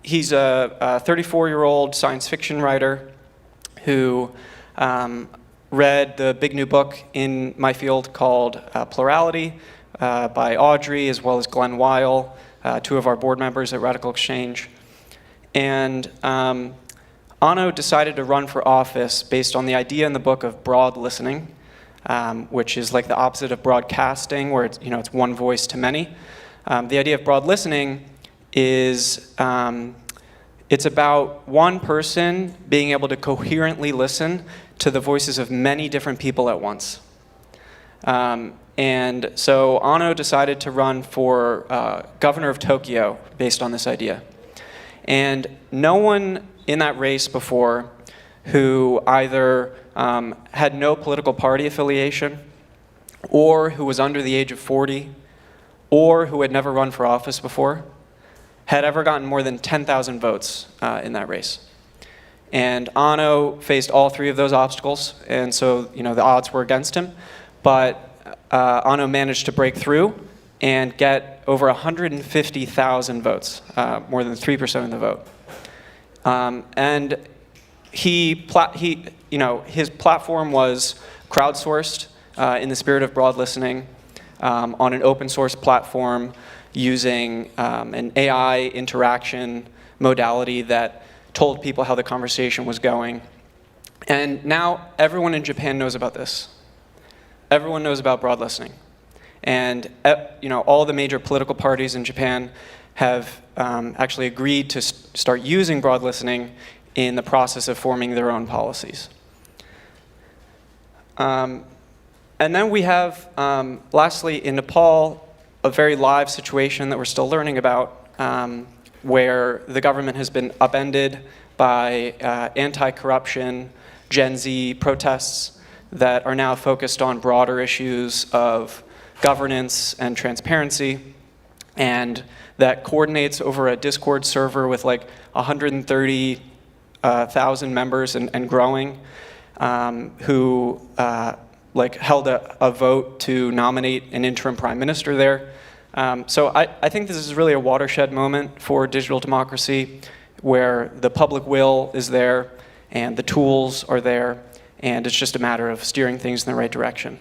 E: he's a 34-year-old science fiction writer who read the big new book in my field called Plurality by Audrey, as well as Glenn Weil, two of our board members at Radical Exchange. And Ano decided to run for office based on the idea in the book of broad listening, which is like the opposite of broadcasting, where it's one voice to many. The idea of broad listening is it's about one person being able to coherently listen to the voices of many different people at once. And so Ano decided to run for governor of Tokyo based on this idea. And no one in that race before who either had no political party affiliation, or who was under the age of 40, or who had never run for office before, had ever gotten more than 10,000 votes in that race. And Ano faced all three of those obstacles, and so the odds were against him. But Ano managed to break through and get over 150,000 votes, more than 3% of the vote. And his platform was crowdsourced in the spirit of broad listening on an open source platform using an AI interaction modality that told people how the conversation was going. And now everyone in Japan knows about this. Everyone knows about broad listening. And all the major political parties in Japan have actually agreed to start using broad listening in the process of forming their own policies. And then we have, lastly, in Nepal, a very live situation that we're still learning about, where the government has been upended by anti-corruption Gen Z protests that are now focused on broader issues of governance and transparency. and that coordinates over a Discord server with like 130,000 members and growing, who like held a vote to nominate an interim prime minister there. So I think this is really a watershed moment for digital democracy, where the public will is there and the tools are there, and it's just a matter of steering things in the right direction.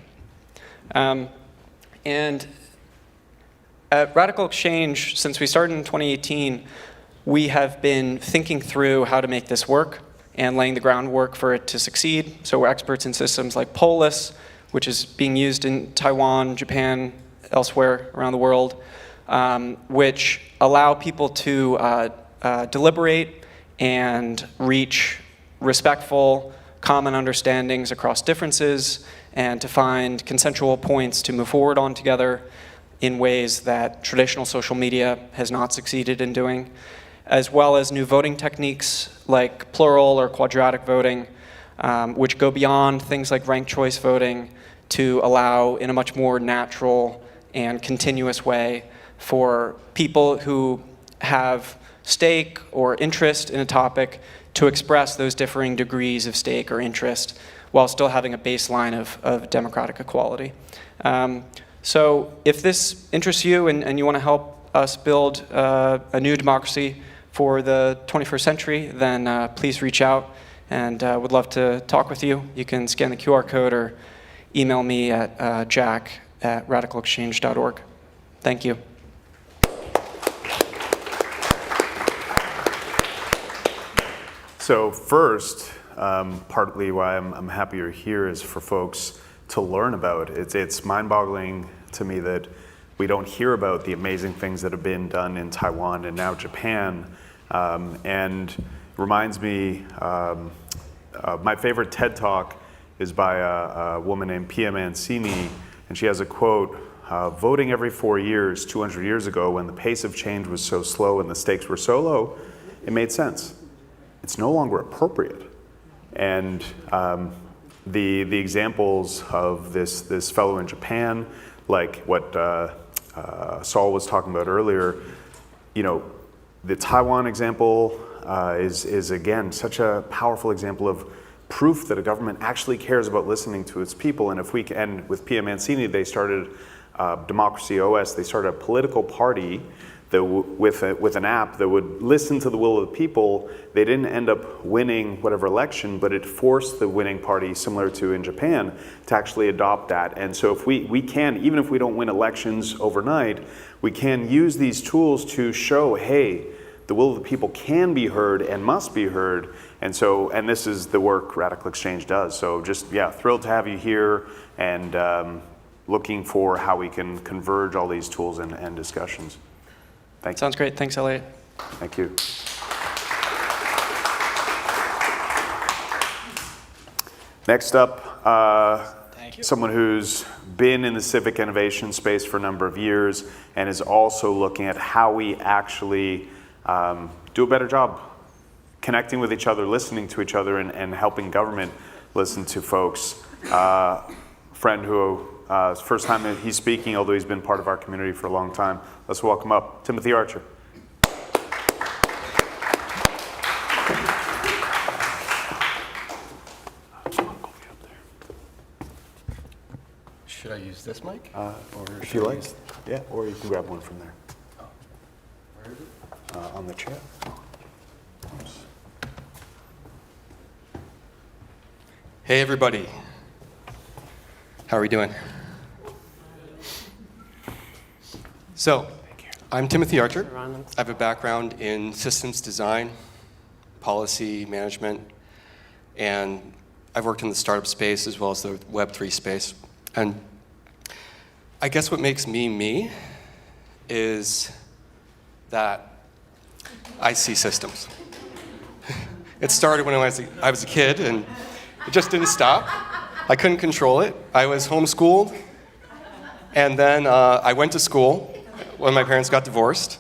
E: And at Radical Exchange, since we started in 2018, we have been thinking through how to make this work and laying the groundwork for it to succeed. So we're experts in systems like Polis, which is being used in Taiwan, Japan, elsewhere around the world, which allow people to deliberate and reach respectful, common understandings across differences, and to find consensual points to move forward on together in ways that traditional social media has not succeeded in doing, as well as new voting techniques like plural or quadratic voting, which go beyond things like ranked choice voting to allow, in a much more natural and continuous way, for people who have stake or interest in a topic to express those differing degrees of stake or interest while still having a baseline of democratic equality. So if this interests you and you want to help us build a new democracy for the 21st century, then please reach out, and would love to talk with you. You can scan the QR code or email me at jack@radicalexchange.org. Thank you.
A: So first, partly why I'm happy you're here is for folks to learn about. It's mind-boggling to me that we don't hear about the amazing things that have been done in Taiwan and now Japan. And reminds me, my favorite TED Talk is by a woman named Pia Mancini, and she has a quote, voting every 4 years, 200 years ago, when the pace of change was so slow and the stakes were so low, it made sense. It's no longer appropriate. And the examples of this fellow in Japan, like what Saul was talking about earlier, you know, the Taiwan example is again such a powerful example of proof that a government actually cares about listening to its people. And if we can, with Pia Mancini, they started Democracy OS. They started a political party that with an app that would listen to the will of the people. They didn't end up winning whatever election, but it forced the winning party, similar to in Japan, to actually adopt that. And so if we can, even if we don't win elections overnight, we can use these tools to show, hey, the will of the people can be heard and must be heard. And so, and this is the work Radical Exchange does. So just, yeah, thrilled to have you here, and looking for how we can converge all these tools and discussions. Thank you.
E: Sounds great. Thanks, Elliot.
A: Thank you. Next up, someone who's been in the civic innovation space for a number of years and is also looking at how we actually do a better job connecting with each other, listening to each other, and helping government listen to folks. Friend who, first time he's speaking, although he's been part of our community for a long time. Let's welcome up Timothy Archer.
F: Should I use this mic?
A: Or if you like, yeah, or you can grab one from there.
F: Where is it?
A: On the chair. Oops.
F: Hey, everybody. How are we doing? So, I'm Timothy Archer. I have a background in systems design, policy management, and I've worked in the startup space as well as the Web3 space. And I guess what makes me me is that I see systems. It started when I was a kid, and it just didn't stop. I couldn't control it. I was homeschooled, and then I went to school when my parents got divorced,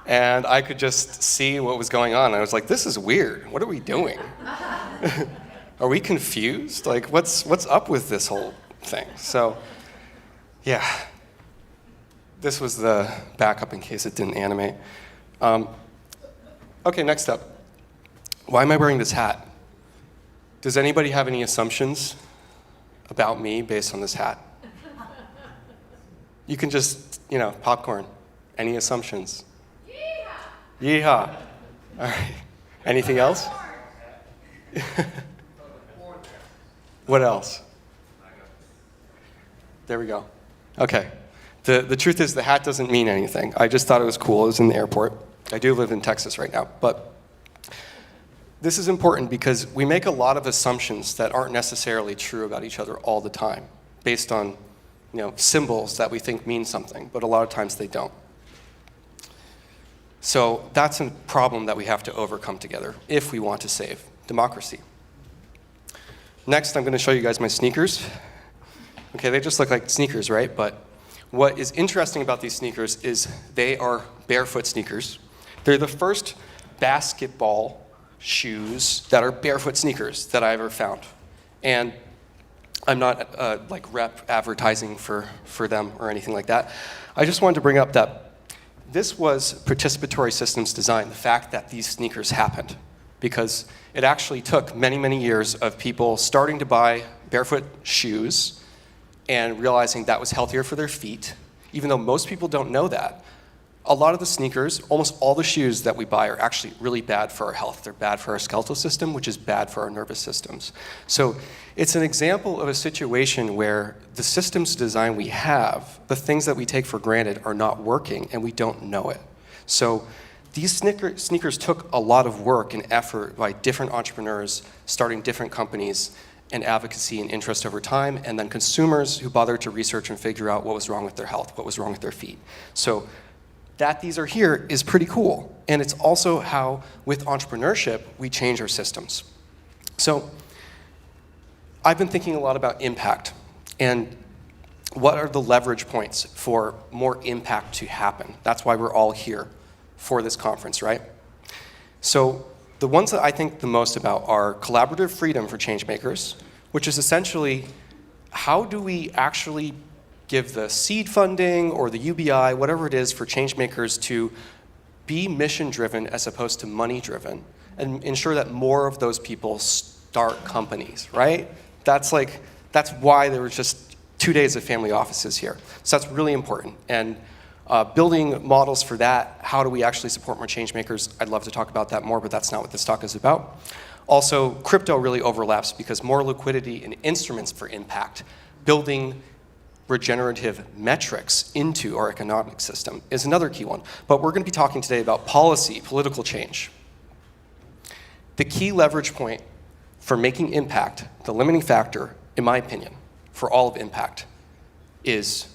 F: and I could just see what was going on. I was like, this is weird. What are we doing? Are we confused? Like, what's up with this whole thing? So, yeah. This was the backup in case it didn't animate. Okay, next up. Why am I wearing this hat? Does anybody have any assumptions about me based on this hat? You can just, popcorn. Any assumptions? Yeehaw! Yeehaw. All right. Anything else? What else? There we go. Okay. The truth is the hat doesn't mean anything. I just thought it was cool. It was in the airport. I do live in Texas right now. But this is important because we make a lot of assumptions that aren't necessarily true about each other all the time based on symbols that we think mean something, but a lot of times they don't. So that's a problem that we have to overcome together if we want to save democracy. Next, I'm going to show you guys my sneakers. Okay, they just look like sneakers, right? But what is interesting about these sneakers is they are barefoot sneakers. They're the first basketball shoes that are barefoot sneakers that I ever found. And I'm not rep advertising for them or anything like that. I just wanted to bring up that this was participatory systems design, the fact that these sneakers happened, because it actually took many, many years of people starting to buy barefoot shoes and realizing that was healthier for their feet, even though most people don't know that. A lot of the sneakers, almost all the shoes that we buy are actually really bad for our health. They're bad for our skeletal system, which is bad for our nervous systems. So it's an example of a situation where the systems design we have, the things that we take for granted, are not working and we don't know it. So these sneakers took a lot of work and effort by different entrepreneurs starting different companies and advocacy and interest over time, and then consumers who bothered to research and figure out what was wrong with their health, what was wrong with their feet. So that these are here is pretty cool. And it's also how, with entrepreneurship, we change our systems. So I've been thinking a lot about impact and what are the leverage points for more impact to happen. That's why we're all here for this conference, right? So the ones that I think the most about are collaborative freedom for changemakers, which is essentially how do we actually give the seed funding or the UBI, whatever it is, for changemakers to be mission-driven as opposed to money-driven, and ensure that more of those people start companies, right? That's why there were just 2 days of family offices here. So that's really important. And building models for that, how do we actually support more changemakers? I'd love to talk about that more, but that's not what this talk is about. Also, crypto really overlaps because more liquidity and instruments for impact, building regenerative metrics into our economic system is another key one. But we're going to be talking today about policy, political change. The key leverage point for making impact, the limiting factor, in my opinion, for all of impact, is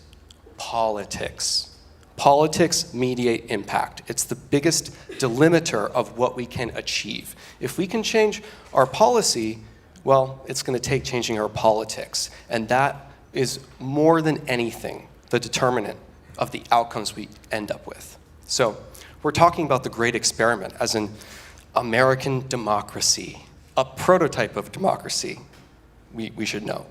F: politics. Politics mediate impact. It's the biggest delimiter of what we can achieve. If we can change our policy, well, it's going to take changing our politics. And that is more than anything the determinant of the outcomes we end up with. So we're talking about the great experiment as an American democracy, a prototype of democracy, we should know.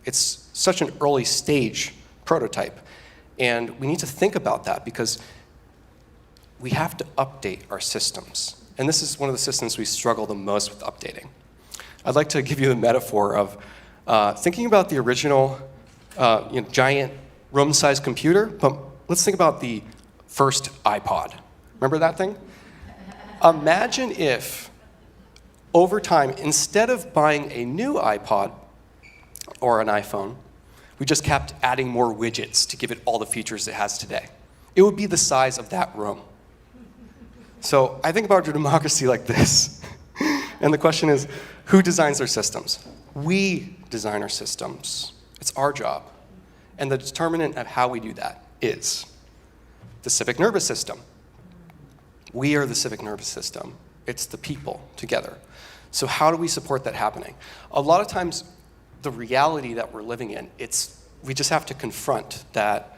F: It's such an early stage prototype. And we need to think about that because we have to update our systems. And this is one of the systems we struggle the most with updating. I'd like to give you the metaphor of thinking about the original giant room-sized computer, but let's think about the first iPod. Remember that thing? Imagine if, over time, instead of buying a new iPod or an iPhone, we just kept adding more widgets to give it all the features it has today. It would be the size of that room. So I think about your democracy like this. And the question is, who designs our systems? We design our systems. It's our job. And the determinant of how we do that is the civic nervous system. We are the civic nervous system. It's the people together. So how do we support that happening? A lot of times, the reality that we're living in, we just have to confront that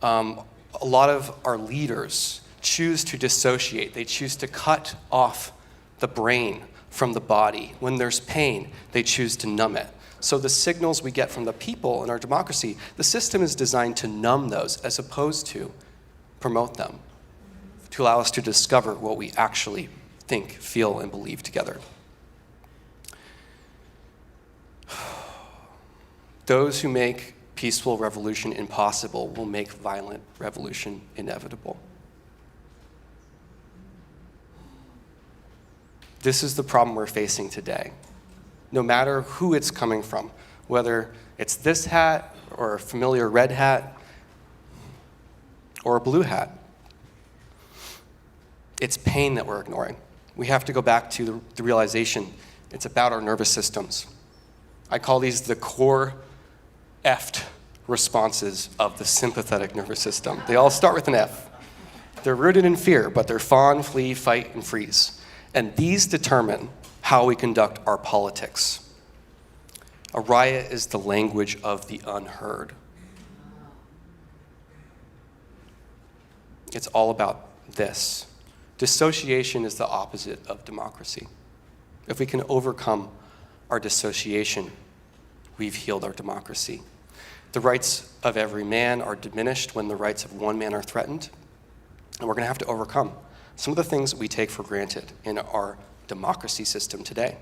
F: a lot of our leaders choose to dissociate. They choose to cut off the brain from the body. When there's pain, they choose to numb it. So the signals we get from the people in our democracy, the system is designed to numb those as opposed to promote them, to allow us to discover what we actually think, feel, and believe together. Those who make peaceful revolution impossible will make violent revolution inevitable. This is the problem we're facing today. No matter who it's coming from, whether it's this hat or a familiar red hat or a blue hat, it's pain that we're ignoring. We have to go back to the realization it's about our nervous systems. I call these the core F'd responses of the sympathetic nervous system. They all start with an F. They're rooted in fear, but they're fawn, flee, fight, and freeze. And these determine how we conduct our politics. A riot is the language of the unheard. It's all about this. Dissociation is the opposite of democracy. If we can overcome our dissociation, we've healed our democracy. The rights of every man are diminished when the rights of one man are threatened, and we're going to have to overcome some of the things we take for granted in our democracy system today.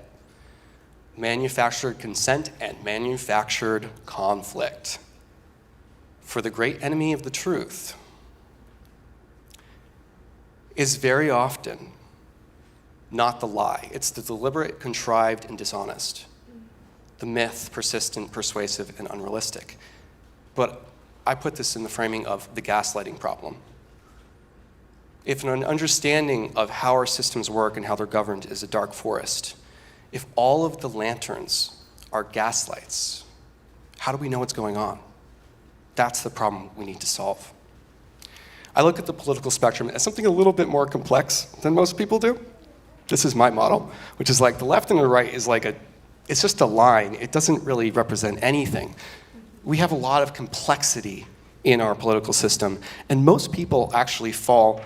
F: Manufactured consent and manufactured conflict. For the great enemy of the truth is very often not the lie. It's the deliberate, contrived, and dishonest. The myth, persistent, persuasive, and unrealistic. But I put this in the framing of the gaslighting problem. If an understanding of how our systems work and how they're governed is a dark forest, if all of the lanterns are gaslights, how do we know what's going on? That's the problem we need to solve. I look at the political spectrum as something a little bit more complex than most people do. This is my model, which is like the left and the right is like it's just a line. It doesn't really represent anything. We have a lot of complexity in our political system, and most people actually fall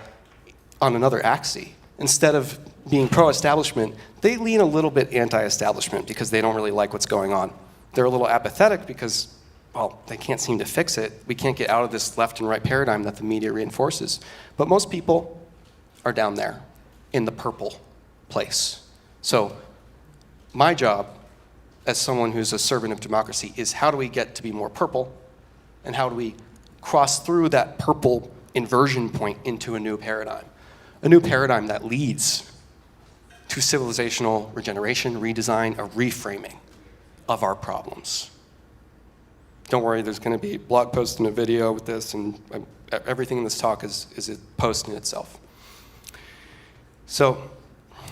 F: on another axis. Instead of being pro-establishment, they lean a little bit anti-establishment because they don't really like what's going on. They're a little apathetic because, well, they can't seem to fix it. We can't get out of this left and right paradigm that the media reinforces. But most people are down there in the purple place. So my job as someone who's a servant of democracy is how do we get to be more purple, and how do we cross through that purple inversion point into a new paradigm that leads to civilizational regeneration, redesign, a reframing of our problems. Don't worry, there's going to be blog posts and a video with this, and everything in this talk is a post in itself. So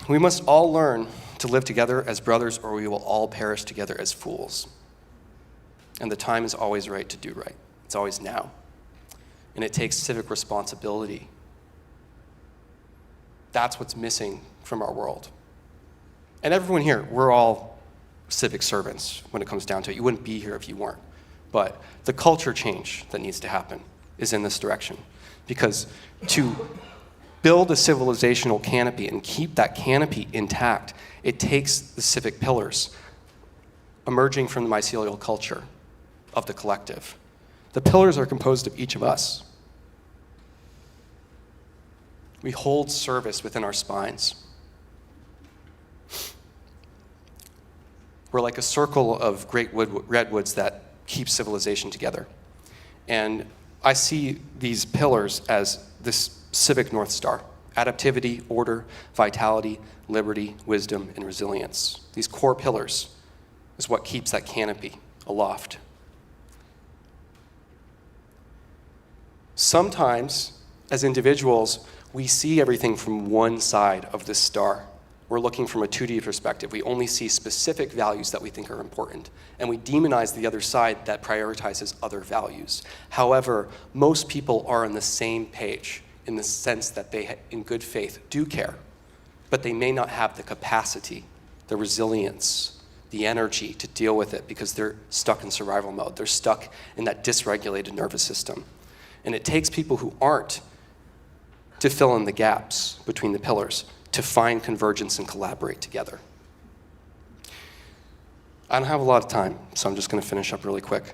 F: we must all learn to live together as brothers, or we will all perish together as fools. And the time is always right to do right. It's always now. And it takes civic responsibility. That's what's missing from our world. And everyone here, we're all civic servants when it comes down to it. You wouldn't be here if you weren't. But the culture change that needs to happen is in this direction. Because to build a civilizational canopy and keep that canopy intact, it takes the civic pillars emerging from the mycelial culture of the collective. The pillars are composed of each of us. We hold service within our spines. We're like a circle of great redwoods that keep civilization together. And I see these pillars as this civic North Star: adaptivity, order, vitality, liberty, wisdom, and resilience. These core pillars is what keeps that canopy aloft. Sometimes, as individuals, we see everything from one side of this star. We're looking from a 2D perspective. We only see specific values that we think are important, and we demonize the other side that prioritizes other values. However, most people are on the same page in the sense that they, in good faith, do care, but they may not have the capacity, the resilience, the energy to deal with it because they're stuck in survival mode. They're stuck in that dysregulated nervous system. And it takes people who aren't to fill in the gaps between the pillars, to find convergence and collaborate together. I don't have a lot of time, so I'm just going to finish up really quick.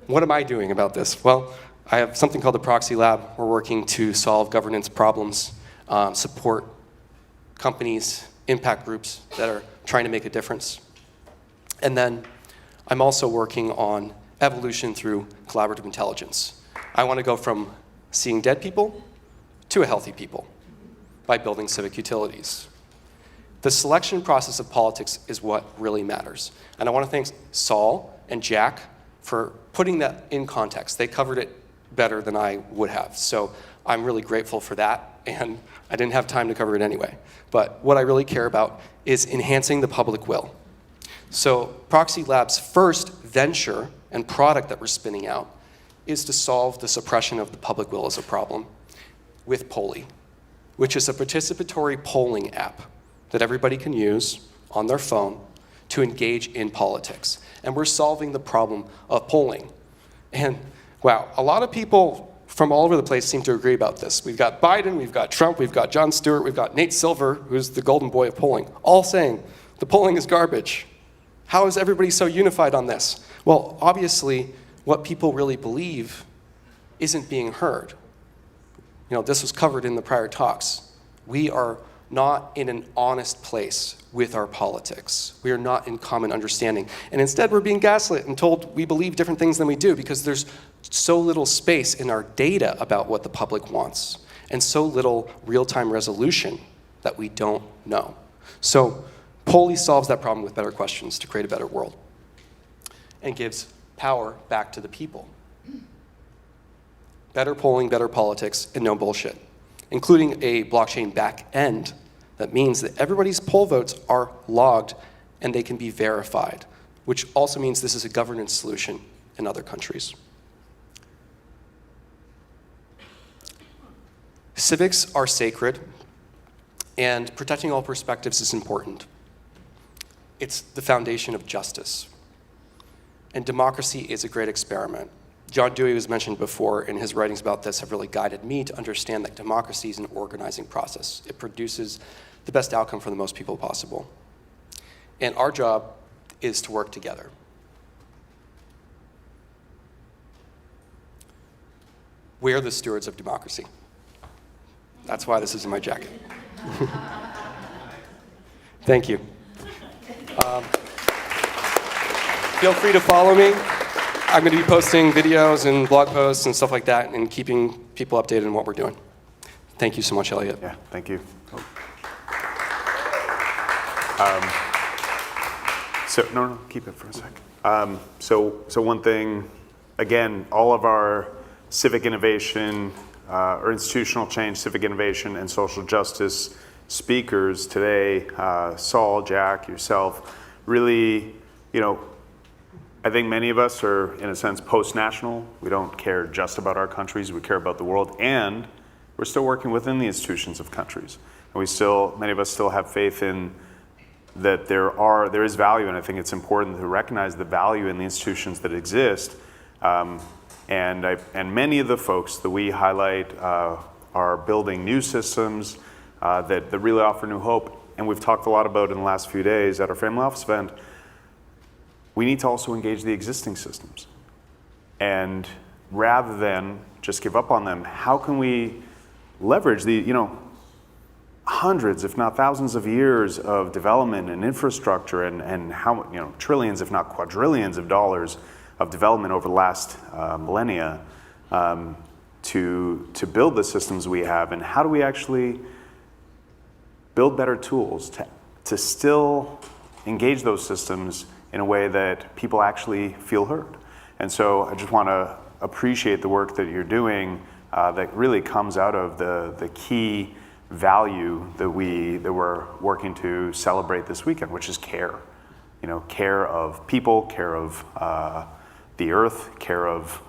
F: What am I doing about this? Well, I have something called the Proxy Lab. We're working to solve governance problems, support companies, impact groups that are trying to make a difference. And then I'm also working on evolution through collaborative intelligence. I want to go from seeing dead people to a healthy people by building civic utilities. The selection process of politics is what really matters. And I want to thank Saul and Jack for putting that in context. They covered it better than I would have. So I'm really grateful for that, and I didn't have time to cover it anyway. But what I really care about is enhancing the public will. So Proxy Lab's first venture and product that we're spinning out is to solve the suppression of the public will as a problem with Poly, which is a participatory polling app that everybody can use on their phone to engage in politics. And we're solving the problem of polling. And wow, a lot of people from all over the place seem to agree about this. We've got Biden, we've got Trump, we've got Jon Stewart, we've got Nate Silver, who's the golden boy of polling, all saying the polling is garbage. How is everybody so unified on this? Well, obviously, what people really believe isn't being heard. You know, this was covered in the prior talks. We are not in an honest place with our politics. We are not in common understanding. And instead, we're being gaslit and told we believe different things than we do because there's so little space in our data about what the public wants and so little real-time resolution that we don't know. So Poly solves that problem with better questions to create a better world and gives power back to the people. Better polling, better politics, and no bullshit, including a blockchain back end that means that everybody's poll votes are logged and they can be verified, which also means this is a governance solution in other countries. Civics are sacred, and protecting all perspectives is important. It's the foundation of justice. And democracy is a great experiment. John Dewey was mentioned before, and his writings about this have really guided me to understand that democracy is an organizing process. It produces the best outcome for the most people possible. And our job is to work together. We are the stewards of democracy. That's why this is in my jacket. Thank you. Feel free to follow me. I'm going to be posting videos and blog posts and stuff like that and keeping people updated on what we're doing. Thank you so much, Elliot.
A: Yeah, thank you. No, keep it for a sec. So one thing, again, all of our civic innovation, or institutional change, civic innovation, and social justice speakers today, Saul, Jack, yourself, really, I think many of us are, in a sense, post-national. We don't care just about our countries, we care about the world, and we're still working within the institutions of countries. And many of us still have faith in that there is value, and I think it's important to recognize the value in the institutions that exist. And many of the folks that we highlight are building new systems that really offer new hope. And we've talked a lot about in the last few days at our family office event. We need to also engage the existing systems. And rather than just give up on them, how can we leverage the hundreds, if not thousands of years of development and infrastructure and how, trillions, if not quadrillions of dollars of development over the last millennia to build the systems we have, and how do we actually build better tools to still engage those systems in a way that people actually feel heard. And so I just want to appreciate the work that you're doing that really comes out of the key value that we're working to celebrate this weekend, which is care. Care of people, care of the earth, care of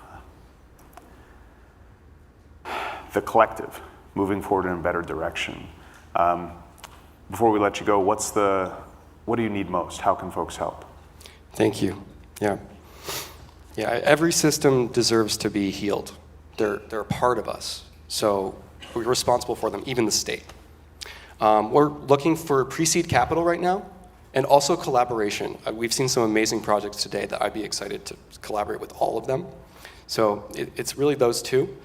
A: the collective, moving forward in a better direction. Before we let you go, what do you need most? How can folks help?
F: Thank you. Yeah, every system deserves to be healed. They're a part of us, so we're responsible for them, even the state. We're looking for pre-seed capital right now. And also collaboration. We've seen some amazing projects today that I'd be excited to collaborate with all of them. So it's really those two.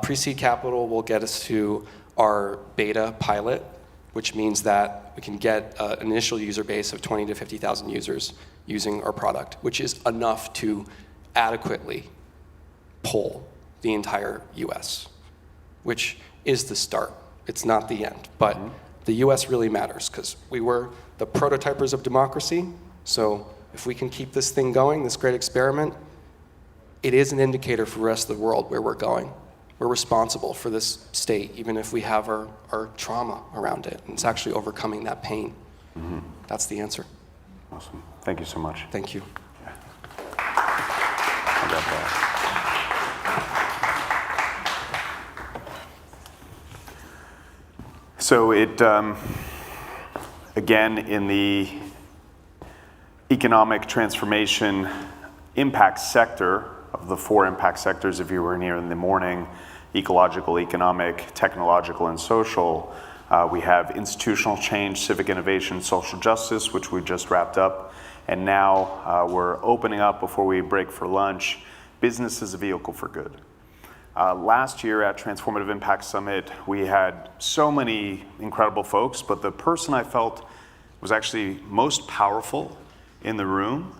F: Pre-seed capital will get us to our beta pilot, which means that we can get an initial user base of 20 to 50,000 users using our product, which is enough to adequately poll the entire US, which is the start. It's not the end, but the US really matters because we were the prototypers of democracy. So if we can keep this thing going, this great experiment, it is an indicator for the rest of the world where we're going. We're responsible for this state, even if we have our trauma around it. And it's actually overcoming that pain. That's the answer.
A: Awesome. Thank you so much.
F: Thank you.
A: I got that. So it, again, in the economic transformation impact sector, of the 4 impact sectors, if you were in here in the morning, ecological, economic, technological, and social, we have institutional change, civic innovation, social justice, which we just wrapped up. And now we're opening up, before we break for lunch, business as a vehicle for good. Last year at Transformative Impact Summit, we had so many incredible folks, but the person I felt was actually most powerful in the room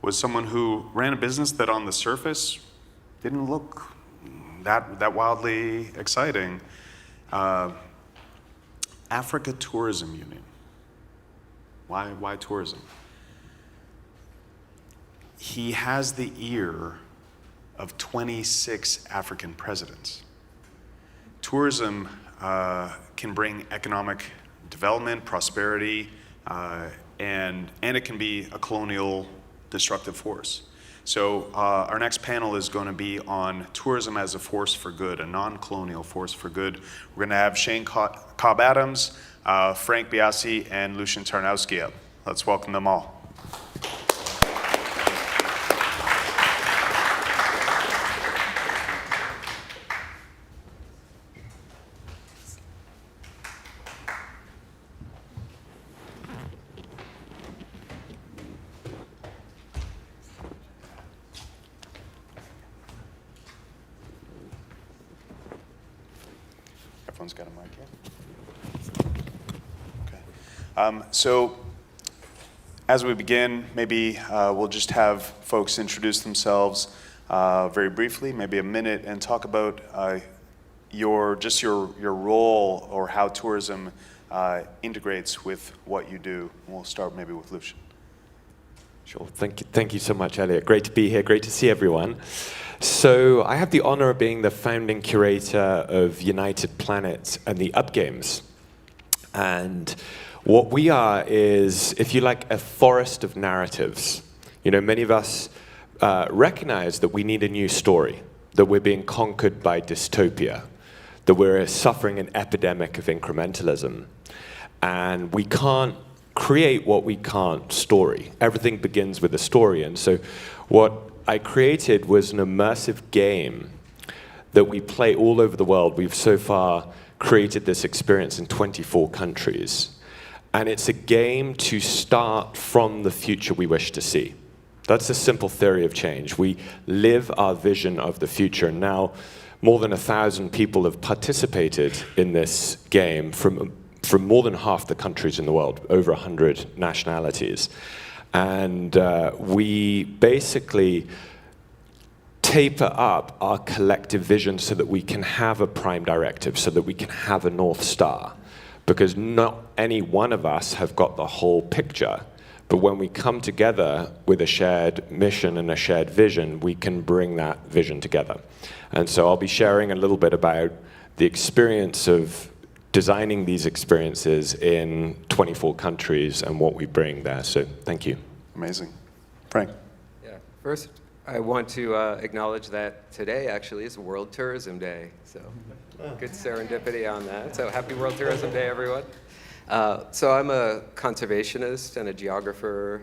A: was someone who ran a business that on the surface didn't look that wildly exciting. Africa Tourism Union. Why tourism? He has the ear of 26 African presidents. Tourism can bring economic development, prosperity, and it can be a colonial destructive force. So our next panel is going to be on tourism as a force for good, a non-colonial force for good. We're going to have Shane Cobb-Adams, Frank Biasi, and Lucian Tarnowski up. Let's welcome them all. Everyone's got a mic here? Okay. So as we begin, maybe we'll just have folks introduce themselves very briefly, maybe a minute, and talk about your role or how tourism integrates with what you do. We'll start maybe with Lucian.
G: Sure. Thank you so much, Elliot. Great to be here. Great to see everyone. So I have the honor of being the founding curator of United Planet and the Up Games. And what we are is, if you like, a forest of narratives. You know, many of us recognize that we need a new story, that we're being conquered by dystopia, that we're suffering an epidemic of incrementalism. And we can't create what we can't story. Everything begins with a story. And so what I created was an immersive game that we play all over the world. We've so far created this experience in 24 countries. And it's a game to start from the future we wish to see. That's a simple theory of change. We live our vision of the future. And now more than 1,000 people have participated in this game from more than half the countries in the world, over 100 nationalities. And we basically taper up our collective vision so that we can have a prime directive, so that we can have a North Star. Because not any one of us have got the whole picture. But when we come together with a shared mission and a shared vision, we can bring that vision together. And so I'll be sharing a little bit about the experience of designing these experiences in 24 countries and what we bring there. So thank you.
A: Amazing. Frank.
H: Yeah. First, I want to acknowledge that today actually is World Tourism Day. So good serendipity on that. So happy World Tourism Day, everyone. So I'm a conservationist and a geographer,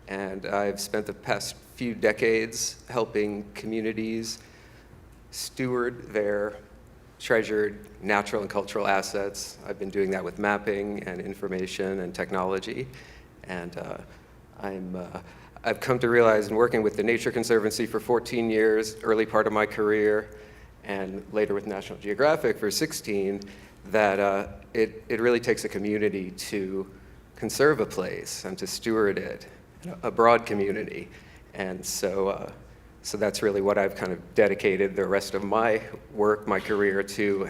H: and I've spent the past few decades helping communities steward their treasured natural and cultural assets. I've been doing that with mapping and information and technology. And I've come to realize in working with the Nature Conservancy for 14 years, early part of my career, and later with National Geographic for 16, that it really takes a community to conserve a place and to steward it, a broad community. And so that's really what I've kind of dedicated the rest of my work, my career, to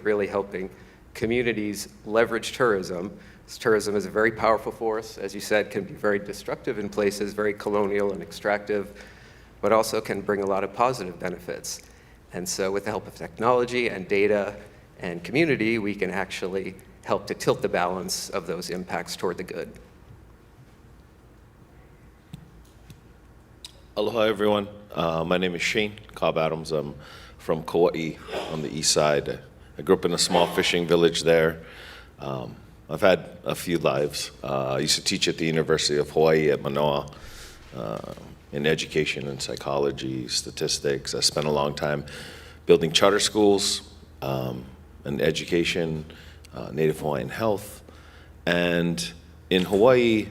H: really helping communities leverage tourism. Tourism is a very powerful force, as you said, can be very destructive in places, very colonial and extractive, but also can bring a lot of positive benefits. And so with the help of technology and data and community, we can actually help to tilt the balance of those impacts toward the good.
I: Aloha, everyone. My name is Shane Cobb Adams. I'm from Kauai on the east side. I grew up in a small fishing village there. I've had a few lives. I used to teach at the University of Hawaii at Manoa in education and psychology, statistics. I spent a long time building charter schools and education, Native Hawaiian health. And in Hawaii,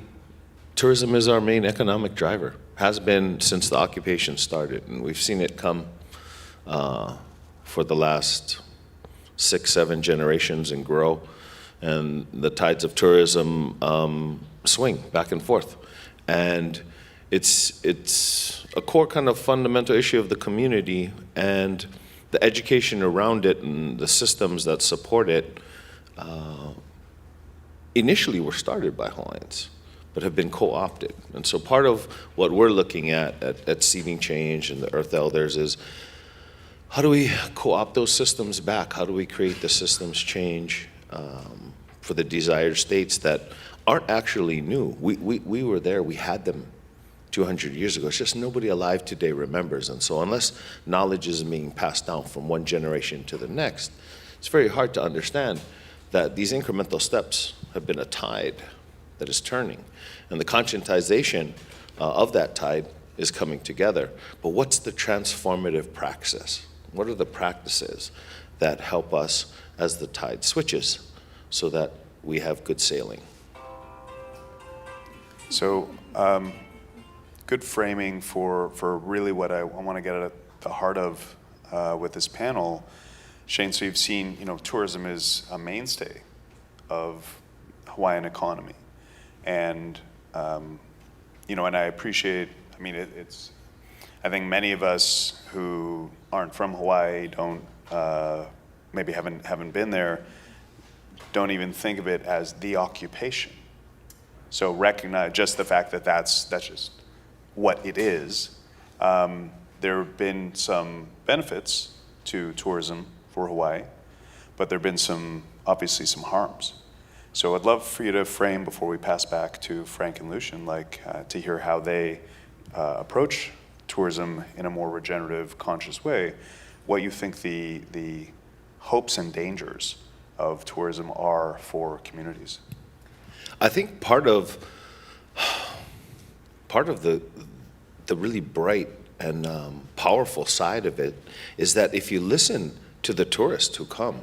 I: tourism is our main economic driver. Has been since the occupation started, and we've seen it come for the last 6, 7 generations and grow. And the tides of tourism swing back and forth. And it's a core kind of fundamental issue of the community, and the education around it and the systems that support it initially were started by Hawaiians, but have been co-opted. And so part of what we're looking at Seeding Change and the Earth Elders is, how do we co-opt those systems back? How do we create the systems change for the desired states that aren't actually new? We were there, we had them 200 years ago. It's just nobody alive today remembers. And so unless knowledge is being passed down from one generation to the next, it's very hard to understand that these incremental steps have been a tide that is turning. And the conscientization of that tide is coming together. But what's the transformative praxis? What are the practices that help us as the tide switches so that we have good sailing?
A: So, good framing for really what I want to get at the heart of with this panel. Shane, so you've seen, tourism is a mainstay of Hawaiian economy. And, and I appreciate, I think many of us who aren't from Hawaii, don't, maybe haven't been there, don't even think of it as the occupation. So recognize just the fact that that's just what it is. There have been some benefits to tourism for Hawaii, but there have been obviously some harms. So I'd love for you to frame, before we pass back to Frank and Lucian, to hear how they approach tourism in a more regenerative, conscious way, what you think the hopes and dangers of tourism are for communities.
I: I think part of the really bright and powerful side of it is that if you listen to the tourists who come,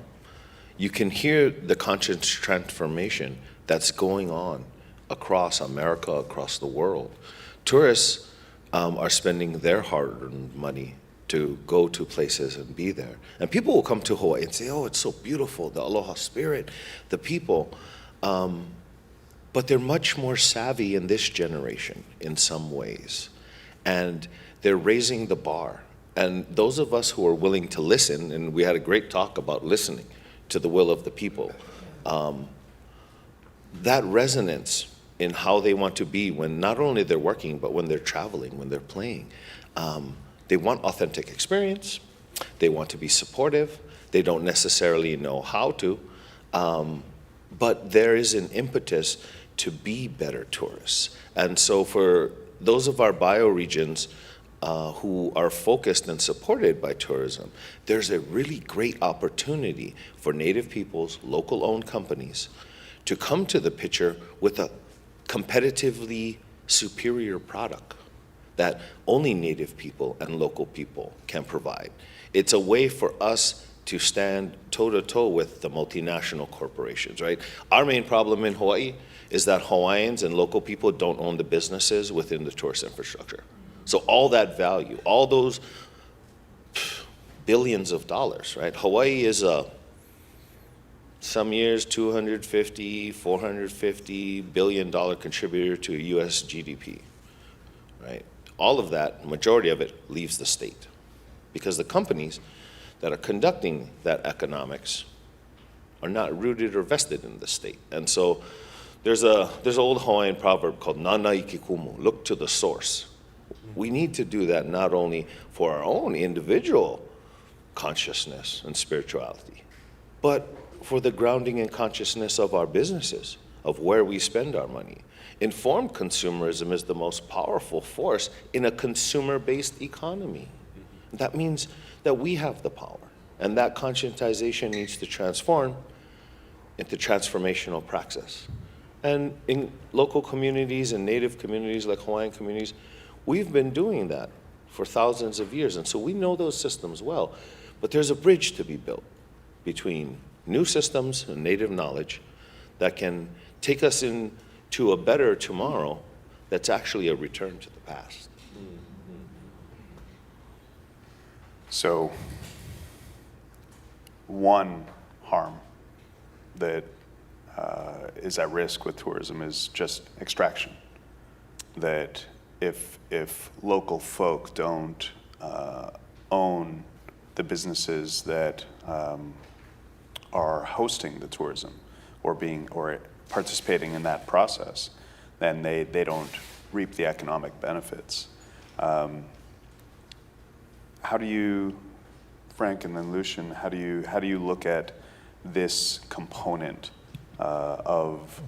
I: you can hear the conscious transformation that's going on across America, across the world. Tourists are spending their hard-earned money to go to places and be there. And people will come to Hawaii and say, oh, it's so beautiful, the aloha spirit, the people. But they're much more savvy in this generation in some ways. And they're raising the bar. And those of us who are willing to listen, and we had a great talk about listening to the will of the people, that resonance in how they want to be when not only they're working, but when they're traveling, when they're playing. They want authentic experience. They want to be supportive. They don't necessarily know how to, but there is an impetus to be better tourists. And so for those of our bioregions who are focused and supported by tourism, there's a really great opportunity for Native peoples, local-owned companies, to come to the picture with a competitively superior product that only Native people and local people can provide. It's a way for us to stand toe-to-toe with the multinational corporations, right? Our main problem in Hawaii is that Hawaiians and local people don't own the businesses within the tourist infrastructure. So all that value, all those billions of dollars, right? Hawaii is some years $250, $450 billion contributor to US GDP, right? All of that, majority of it, leaves the state because the companies that are conducting that economics are not rooted or vested in the state. And so there's an old Hawaiian proverb called "Nana ikikumu," look to the source. We need to do that not only for our own individual consciousness and spirituality, but for the grounding and consciousness of our businesses, of where we spend our money. Informed consumerism is the most powerful force in a consumer-based economy. That means that we have the power, and that conscientization needs to transform into transformational praxis. And in local communities and native communities like Hawaiian communities, we've been doing that for thousands of years, and so we know those systems well. But there's a bridge to be built between new systems and native knowledge that can take us into a better tomorrow that's actually a return to the past.
A: So one harm that is at risk with tourism is just extraction. That if local folk don't own the businesses that are hosting the tourism or participating in that process, then they don't reap the economic benefits. How do you, Frank and then Lucian, how do you look at this component of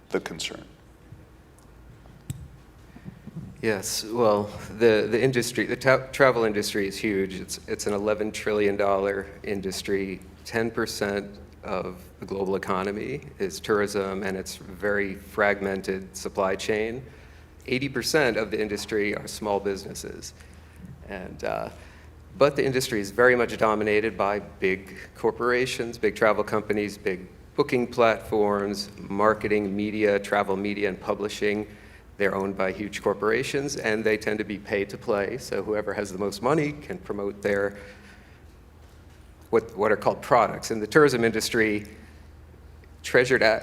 A: the concern?
H: Yes, well, the industry, the travel industry is huge. It's an $11 trillion industry. 10% of the global economy is tourism, and it's very fragmented supply chain. 80% of the industry are small businesses. And, but the industry is very much dominated by big corporations, big travel companies, big booking platforms, marketing, media, travel media, and publishing. They're owned by huge corporations, and they tend to be pay to play. So whoever has the most money can promote their what are called products. In the tourism industry,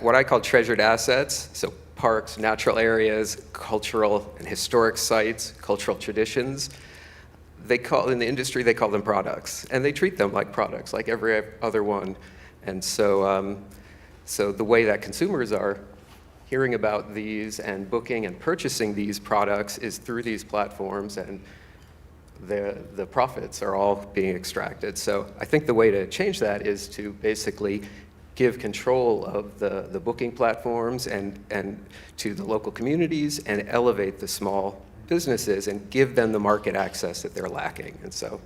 H: what I call treasured assets, so parks, natural areas, cultural and historic sites, cultural traditions, in the industry, they call them products. And they treat them like products, like every other one. And so, so the way that consumers are hearing about these and booking and purchasing these products is through these platforms, and the profits are all being extracted. So I think the way to change that is to basically give control of the booking platforms and to the local communities and elevate the small businesses and give them the market access that they're lacking. And so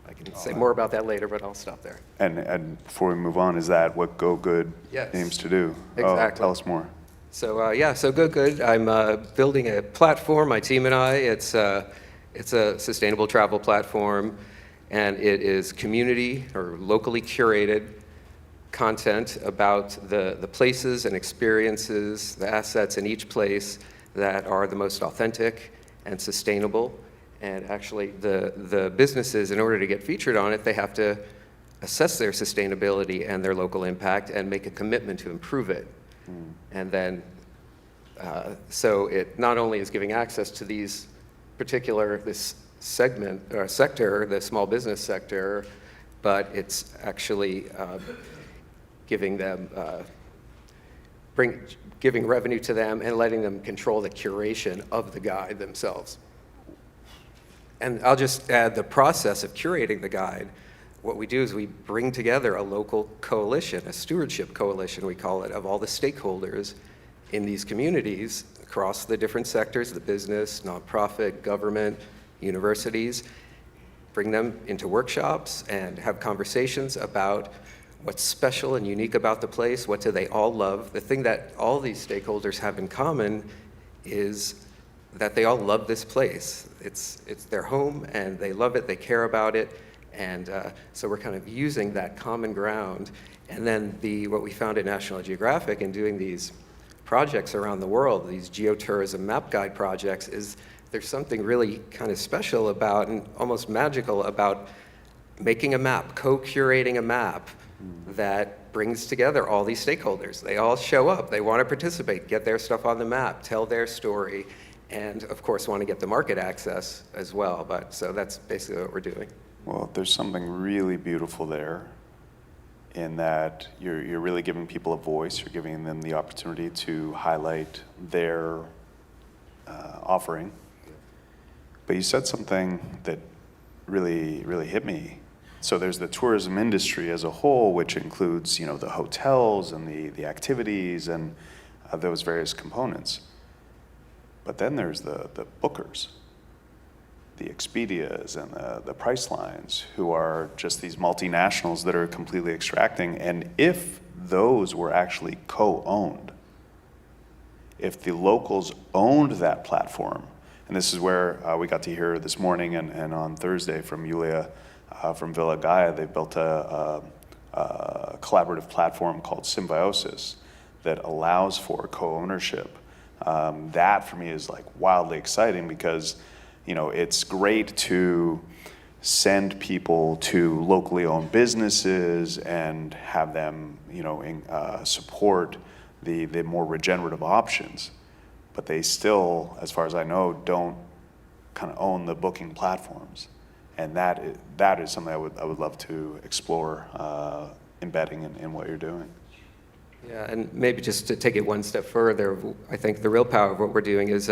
H: I can say more about that later, but I'll stop there.
A: And before we move on, is that what Go Good
H: Yes.
A: aims to do?
H: Exactly.
A: Tell us more.
H: So yeah, so Go Good, I'm building a platform, my team and I. It's a sustainable travel platform, and it is community or locally curated content about the places and experiences, the assets in each place that are the most authentic and sustainable. And actually the businesses, in order to get featured on it, they have to assess their sustainability and their local impact and make a commitment to improve it. And then, so it not only is giving access to this segment or sector, the small business sector, but it's actually giving them, giving revenue to them and letting them control the curation of the guide themselves. And I'll just add the process of curating the guide. What we do is we bring together a local coalition, a stewardship coalition, we call it, of all the stakeholders in these communities across the different sectors, the business, nonprofit, government, universities, bring them into workshops and have conversations about what's special and unique about the place, what do they all love. The thing that all these stakeholders have in common is that they all love this place. It's their home, and they love it, they care about it, And so we're kind of using that common ground. And then what we found at National Geographic in doing these projects around the world, these geotourism map guide projects, is there's something really kind of special about and almost magical about making a map, co-curating a map that brings together all these stakeholders. They all show up, they want to participate, get their stuff on the map, tell their story, and of course want to get the market access as well. So that's basically what we're doing.
A: Well, there's something really beautiful there in that you're really giving people a voice, you're giving them the opportunity to highlight their offering. But you said something that really, really hit me. So there's the tourism industry as a whole, which includes, you know, the hotels and the activities and those various components. But then there's the bookers, the Expedias and the Pricelines, who are just these multinationals that are completely extracting. And if those were actually co-owned, if the locals owned that platform, and this is where we got to hear this morning and on Thursday from Yulia from Villa Gaia, they built a collaborative platform called Symbiosis that allows for co-ownership. That for me is like wildly exciting because, you know, it's great to send people to locally owned businesses and have them, you know, support the more regenerative options. But they still, as far as I know, don't kind of own the booking platforms. And that is something I would love to explore, embedding in what you're doing.
H: Yeah, and maybe just to take it one step further, I think the real power of what we're doing is,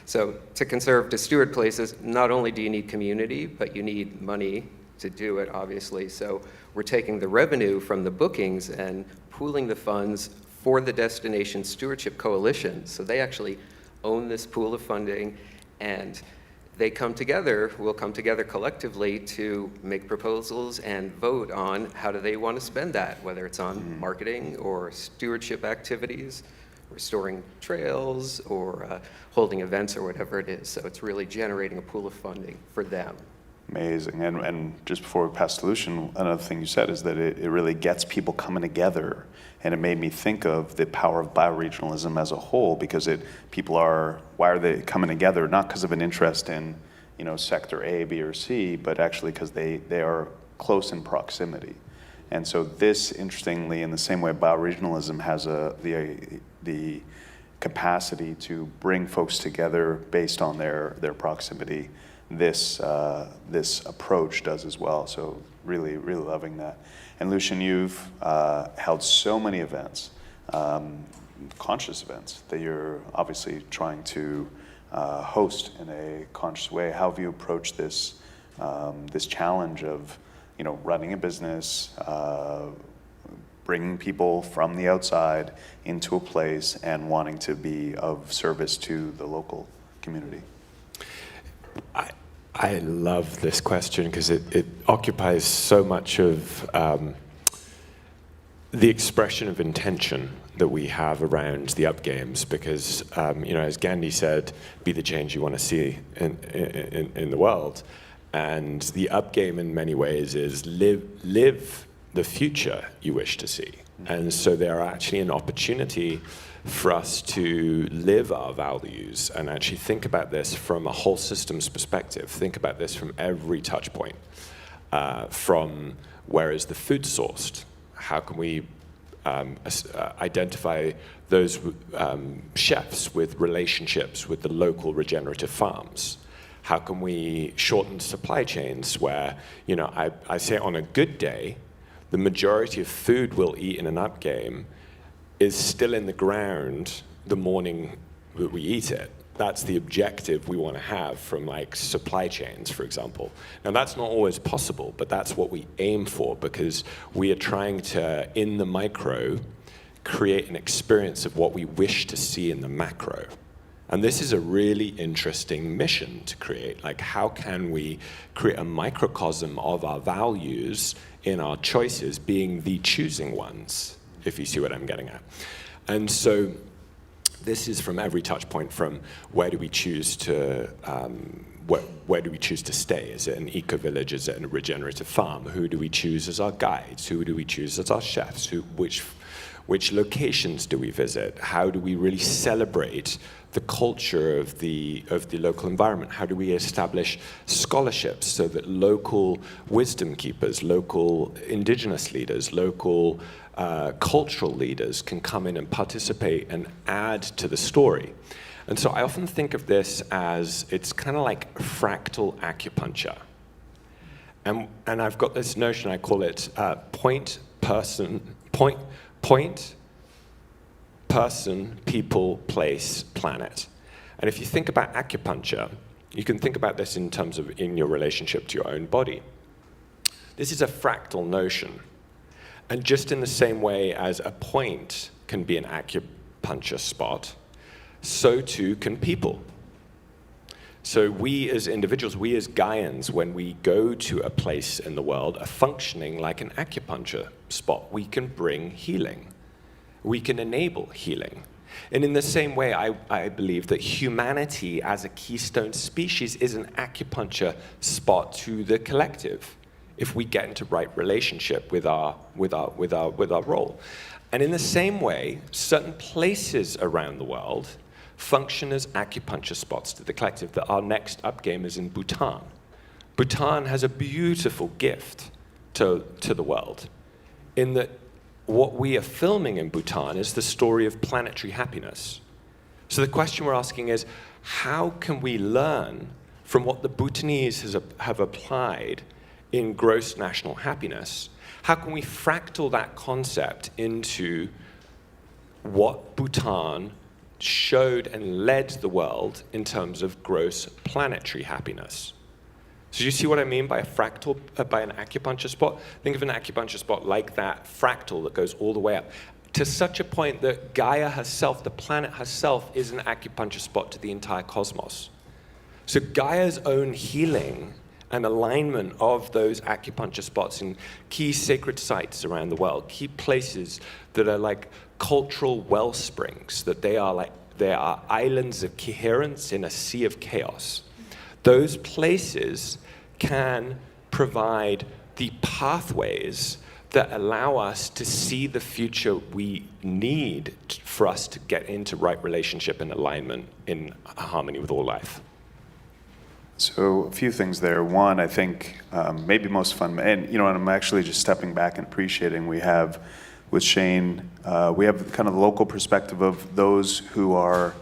H: so to conserve, to steward places, not only do you need community, but you need money to do it, obviously. So we're taking the revenue from the bookings and pooling the funds for the Destination Stewardship Coalition. So they actually own this pool of funding, and they come together, will come together collectively to make proposals and vote on how do they want to spend that, whether it's on marketing or stewardship activities, restoring trails, or holding events or whatever it is. So it's really generating a pool of funding for them.
A: Amazing. And just before we pass to Lucian, another thing you said is that it really gets people coming together. And it made me think of the power of bioregionalism as a whole, because why are they coming together? Not because of an interest in, you know, sector A, B, or C, but actually because they are close in proximity. And so this, interestingly, in the same way bioregionalism has the capacity to bring folks together based on their proximity, this approach does as well. So really, really loving that. And Lucian, you've held so many events, conscious events, that you're obviously trying to host in a conscious way. How have you approached this challenge of, you know, running a business, bringing people from the outside into a place and wanting to be of service to the local community?
G: I love this question because it occupies so much of the expression of intention that we have around the Up Games, because you know, as Gandhi said, be the change you want to see in the world. And the Up Game in many ways is live the future you wish to see. And so there are actually an opportunity for us to live our values and actually think about this from a whole systems perspective. Think about this from every touch point. From where is the food sourced? How can we identify those chefs with relationships with the local regenerative farms? How can we shorten supply chains where, you know, I say on a good day, the majority of food we'll eat in an Up Game is still in the ground the morning that we eat it. That's the objective we want to have from like supply chains, for example. Now that's not always possible, but that's what we aim for, because we are trying to, in the micro, create an experience of what we wish to see in the macro. And this is a really interesting mission to create. Like, how can we create a microcosm of our values in our choices being the choosing ones, if you see what I'm getting at. And so this is from every touch point, from where do we choose to where do we choose to stay? Is it an eco-village? Is it a regenerative farm? Who do we choose as our guides? Who do we choose as our chefs? Which locations do we visit? How do we really celebrate the culture of the local environment? How do we establish scholarships so that local wisdom keepers, local indigenous leaders, local cultural leaders can come in and participate and add to the story? And so I often think of this as, it's kind of like fractal acupuncture. And I've got this notion, I call it point, person, people, place, planet. And if you think about acupuncture, you can think about this in terms of in your relationship to your own body. This is a fractal notion. And just in the same way as a point can be an acupuncture spot, so too can people. So we as individuals, we as Gaians, when we go to a place in the world, are functioning like an acupuncture spot. We can bring healing. We can enable healing. And in the same way, I believe that humanity as a keystone species is an acupuncture spot to the collective if we get into right relationship with our role. And in the same way, certain places around the world function as acupuncture spots to the collective. That our next up game is in Bhutan. Bhutan has a beautiful gift to the world, in that what we are filming in Bhutan is the story of planetary happiness. So the question we're asking is, how can we learn from what the Bhutanese have applied in gross national happiness? How can we fractal that concept into what Bhutan showed and led the world in terms of gross planetary happiness? So you see what I mean by a fractal, by an acupuncture spot? Think of an acupuncture spot like that fractal that goes all the way up, to such a point that Gaia herself, the planet herself, is an acupuncture spot to the entire cosmos. So Gaia's own healing and alignment of those acupuncture spots in key sacred sites around the world, key places that are like cultural well springs, that they are islands of coherence in a sea of chaos. Those places can provide the pathways that allow us to see the future we need for us to get into right relationship and alignment in harmony with all life.
A: So a few things there. One, I think maybe most fun, and I'm actually just stepping back and appreciating we have with Shane, we have kind of the local perspective of those who are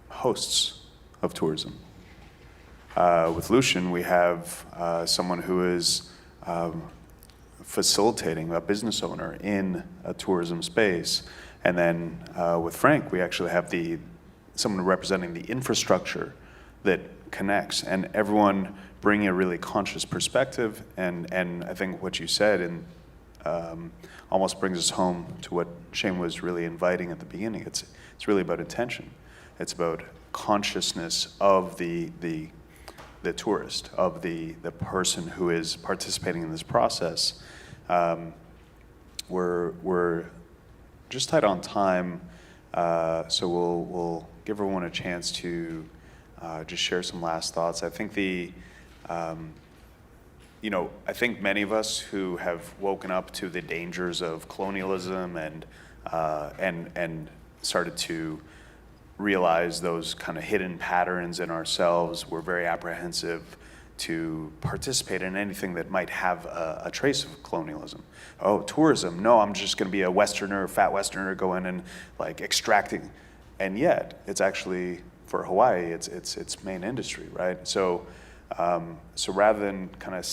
A: hosts of tourism. With Lucian, we have someone who is facilitating, a business owner in a tourism space. And then with Frank, we actually have someone representing the infrastructure that connects, and everyone bringing a really conscious perspective. And I think what you said almost brings us home to what Shane was really inviting at the beginning. It's really about intention. It's about consciousness of the tourist, of the person who is participating in this process. We're just tight on time, so we'll give everyone a chance to just share some last thoughts. I think I think many of us who have woken up to the dangers of colonialism and started to realize those kind of hidden patterns in ourselves, we're very apprehensive to participate in anything that might have a trace of colonialism. Oh, tourism, no, I'm just gonna be a Westerner, fat Westerner, go in and like extracting. And yet, it's actually, for Hawaii, it's its main industry, right? So rather than kind of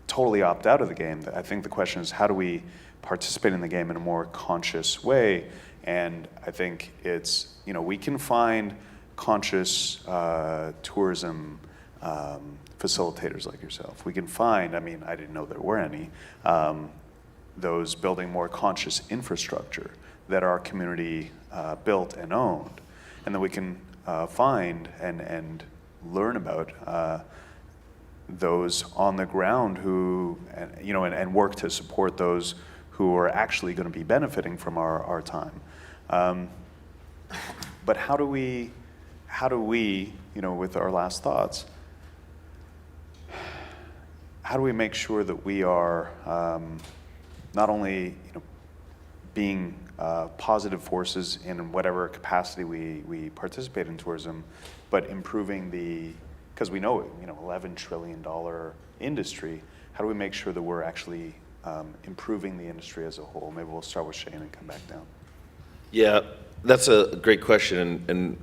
A: totally opt out of the game, I think the question is, how do we participate in the game in a more conscious way? And I think it's, we can find conscious tourism facilitators like yourself. We can find, I didn't know there were any, those building more conscious infrastructure that our community built and owned. And then we can find and learn about those on the ground who, and work to support those who are actually going to be benefiting from our time. But how do we how do we, with our last thoughts, how do we make sure that we are not only being positive forces in whatever capacity we participate in tourism, but improving because we know, $11 trillion industry, how do we make sure that we're actually improving the industry as a whole? Maybe we'll start with Shane and come back down.
I: Yeah, that's a great question, and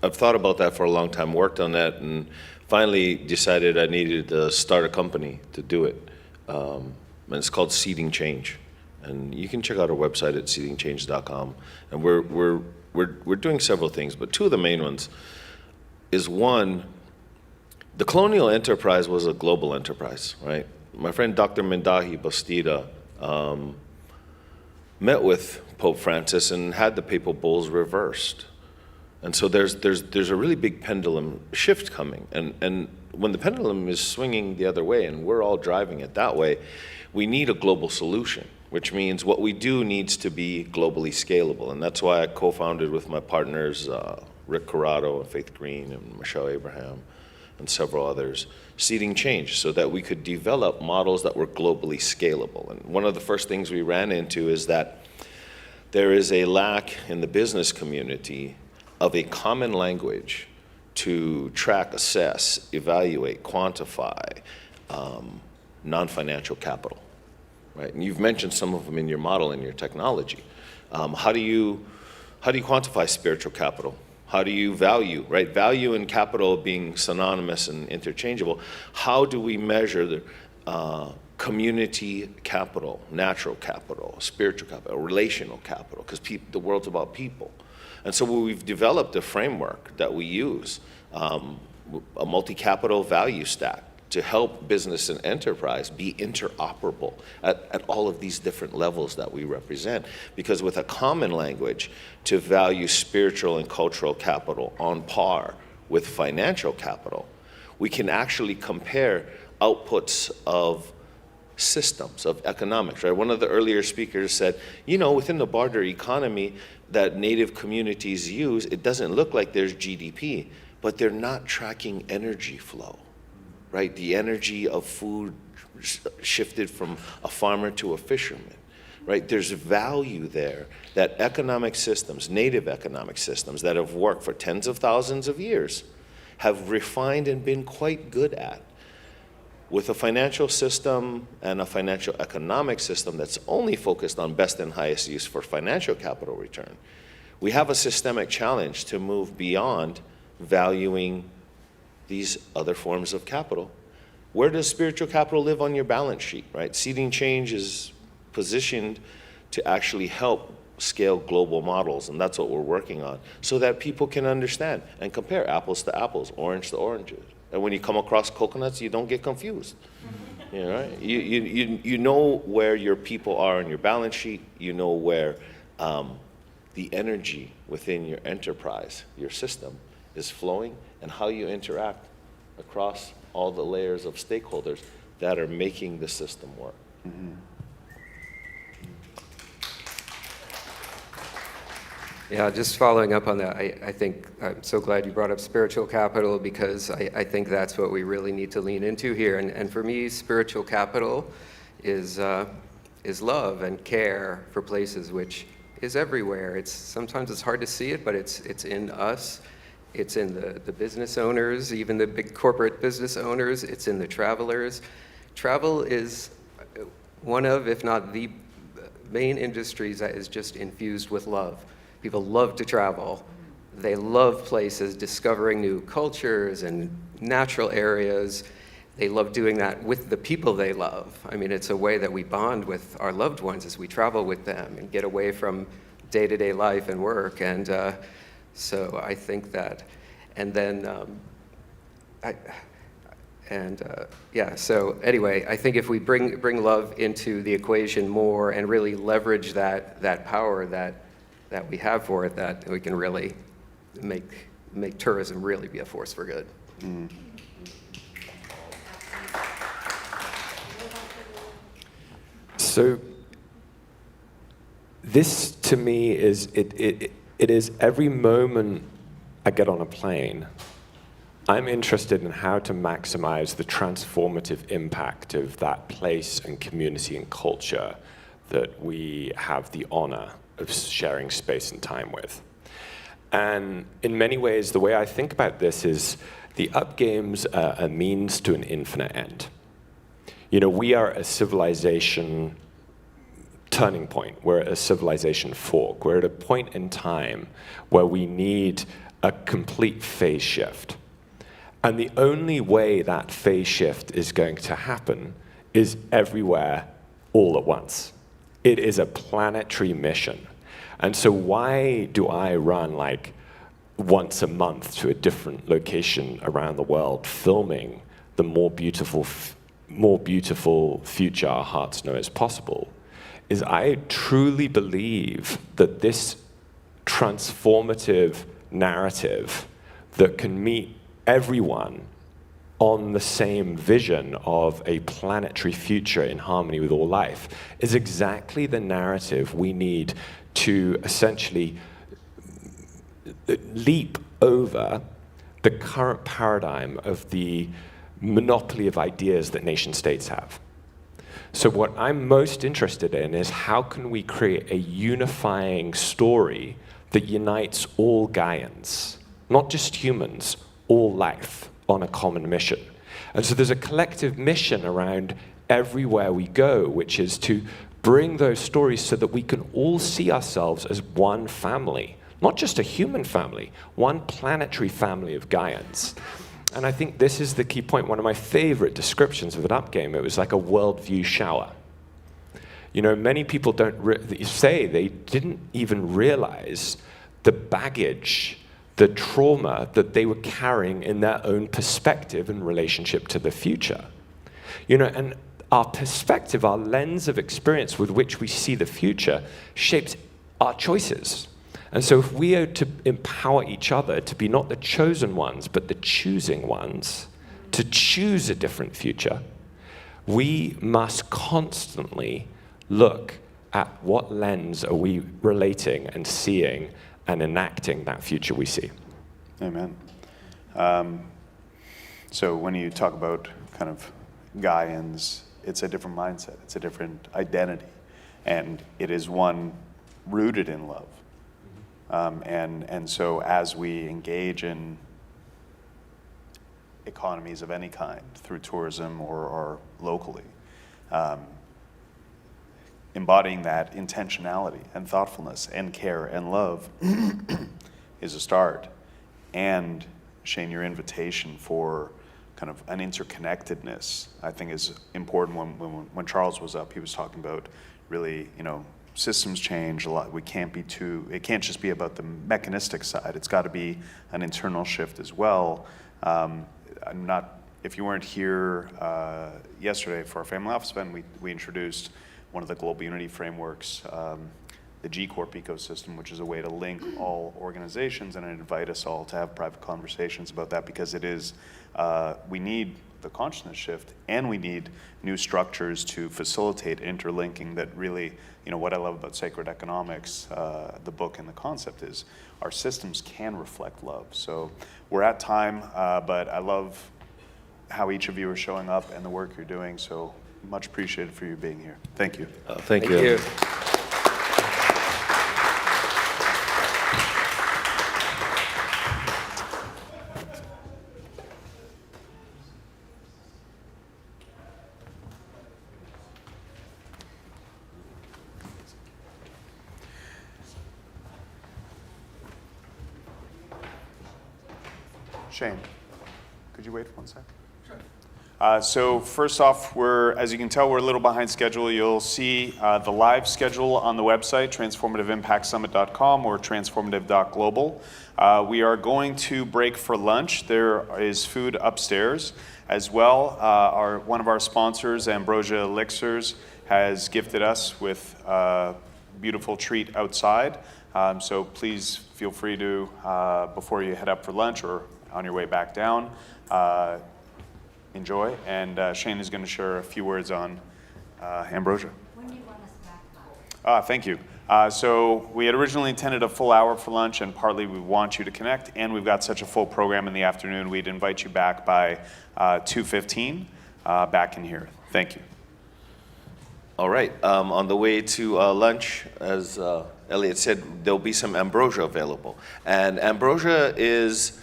I: I've thought about that for a long time, worked on that, and finally decided I needed to start a company to do it. And it's called Seeding Change. And you can check out our website at seedingchange.com. And we're doing several things, but two of the main ones is, one, the colonial enterprise was a global enterprise, right? My friend Dr. Mindahi Bastida met with Pope Francis and had the papal bulls reversed. And so there's a really big pendulum shift coming. And when the pendulum is swinging the other way and we're all driving it that way, we need a global solution, which means what we do needs to be globally scalable. And that's why I co-founded with my partners, Rick Corrado and Faith Green and Michelle Abraham and several others, Seeding Change, so that we could develop models that were globally scalable. And one of the first things we ran into is that there is a lack in the business community of a common language to track, assess, evaluate, quantify non-financial capital, right? And you've mentioned some of them in your model and your technology. How do you quantify spiritual capital? How do you value, right? Value and capital being synonymous and interchangeable. How do we measure the community capital, natural capital, spiritual capital, relational capital? Because the world's about people. And so we've developed a framework that we use, a multi-capital value stack, to help business and enterprise be interoperable at all of these different levels that we represent. Because with a common language to value spiritual and cultural capital on par with financial capital, we can actually compare outputs of systems, of economics, right? One of the earlier speakers said, within the barter economy that native communities use, it doesn't look like there's GDP, but they're not tracking energy flow, right? The energy of food shifted from a farmer to a fisherman, right? There's value there that economic systems, native economic systems that have worked for tens of thousands of years have refined and been quite good at. With a financial system and a financial economic system that's only focused on best and highest use for financial capital return, we have a systemic challenge to move beyond valuing these other forms of capital. Where does spiritual capital live on your balance sheet, right? Seeding Change is positioned to actually help scale global models, and that's what we're working on, so that people can understand and compare apples to apples, orange to oranges. And when you come across coconuts, you don't get confused. Right? You know where your people are on your balance sheet. You know where the energy within your enterprise, your system, is flowing, and how you interact across all the layers of stakeholders that are making the system work.
A: Mm-hmm.
H: Yeah, just following up on that, I think I'm so glad you brought up spiritual capital, because I think that's what we really need to lean into here. And for me, spiritual capital is love and care for places, which is everywhere. Sometimes it's hard to see it, but it's in us. It's in the business owners, even the big corporate business owners. It's in the travelers. Travel is one of, if not the main industries that is just infused with love. People love to travel. They love places, discovering new cultures and natural areas. They love doing that with the people they love. I mean, it's a way that we bond with our loved ones as we travel with them and get away from day-to-day life and work. And so I think that, and then, so anyway, I think if we bring love into the equation more and really leverage that power that we have for it, that we can really make tourism really be a force for good.
A: Mm.
G: So this, to me, is it is every moment I get on a plane, I'm interested in how to maximize the transformative impact of that place and community and culture that we have the honor of sharing space and time with. And in many ways, the way I think about this is the Up Games are a means to an infinite end. You know, we are a civilization turning point. We're at a civilization fork. We're at a point in time where we need a complete phase shift. And the only way that phase shift is going to happen is everywhere, all at once. It is a planetary mission. And so why do I run like once a month to a different location around the world, filming the more beautiful future our hearts know is possible? Is I truly believe that this transformative narrative that can meet everyone on the same vision of a planetary future in harmony with all life is exactly the narrative we need to essentially leap over the current paradigm of the monopoly of ideas that nation states have. So what I'm most interested in is how can we create a unifying story that unites all Gaians, not just humans, all life on a common mission. And so there's a collective mission around everywhere we go, which is to bring those stories so that we can all see ourselves as one family, not just a human family, one planetary family of Gaians. And I think this is the key point. One of my favorite descriptions of an Up Game, it was like a worldview shower. You know, many people don't say they didn't even realize the baggage, the trauma that they were carrying in their own perspective in relationship to the future. You know, and our perspective, our lens of experience with which we see the future shapes our choices. And so if we are to empower each other to be not the chosen ones, but the choosing ones, to choose a different future, we must constantly look at what lens are we relating and seeing and enacting that future we see.
A: Amen. So when you talk about kind of Gaians, it's a different mindset, it's a different identity, and it is one rooted in love. And so as we engage in economies of any kind, through tourism or locally, embodying that intentionality and thoughtfulness and care and love is a start. And Shane, your invitation for kind of an interconnectedness, I think is important. When Charles was up, he was talking about really, you know, systems change a lot. It can't just be about the mechanistic side. It's got to be an internal shift as well. If you weren't here yesterday for our family office event, we introduced one of the global unity frameworks, the G Corp ecosystem, which is a way to link all organizations, and I invite us all to have private conversations about that, because it is, we need the consciousness shift, and we need new structures to facilitate interlinking that really, you know, what I love about Sacred Economics, the book and the concept is our systems can reflect love. So we're at time, but I love how each of you are showing up and the work you're doing, so much appreciated for you being here. Thank you.
I: Thank you.
A: Shane, could you wait for 1 sec? Sure. So first off, as you can tell, we're a little behind schedule. You'll see the live schedule on the website, transformativeimpactsummit.com or transformative.global. We are going to break for lunch. There is food upstairs as well. One of our sponsors, Ambrosia Elixirs, has gifted us with a beautiful treat outside. So please feel free to, before you head up for lunch or on your way back down, enjoy. And Shane is going to share a few words on Ambrosia.
J: When do you want us back?
A: Thank you. So we had originally intended a full hour for lunch, and partly we want you to connect, and we've got such a full program in the afternoon, we'd invite you back by 2:15 back in here. Thank you.
I: All right. On the way to lunch, as Elliot said, there'll be some ambrosia available. And ambrosia is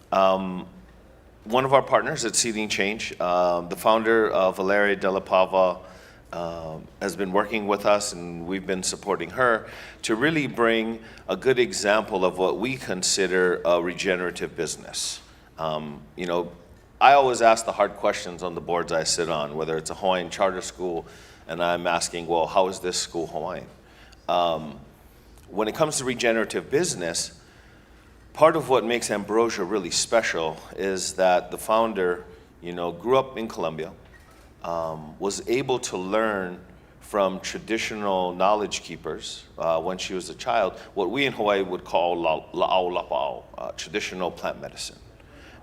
I: one of our partners at Seeding Change. The founder, Valeria Della Pava, has been working with us, and we've been supporting her to really bring a good example of what we consider a regenerative business. You know, I always ask the hard questions on the boards I sit on, whether it's a Hawaiian charter school, and I'm asking, well, how is this school Hawaiian? When it comes to regenerative business, part of what makes ambrosia really special is that the founder, you know, grew up in Colombia, was able to learn from traditional knowledge keepers when she was a child, what we in Hawaii would call la'au lapa'au, traditional plant medicine.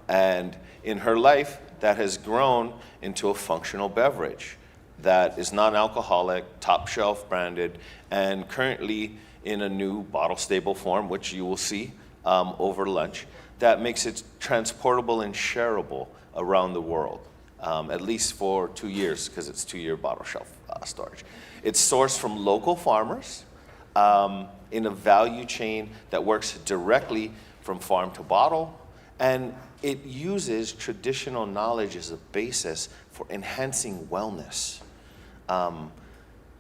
I: And in her life, that has grown into a functional beverage that is non-alcoholic, top shelf branded, and currently in a new bottle stable form, which you will see over lunch, that makes it transportable and shareable around the world, at least for 2 years, because it's 2-year bottle shelf storage. It's sourced from local farmers in a value chain that works directly from farm to bottle, and it uses traditional knowledge as a basis for enhancing wellness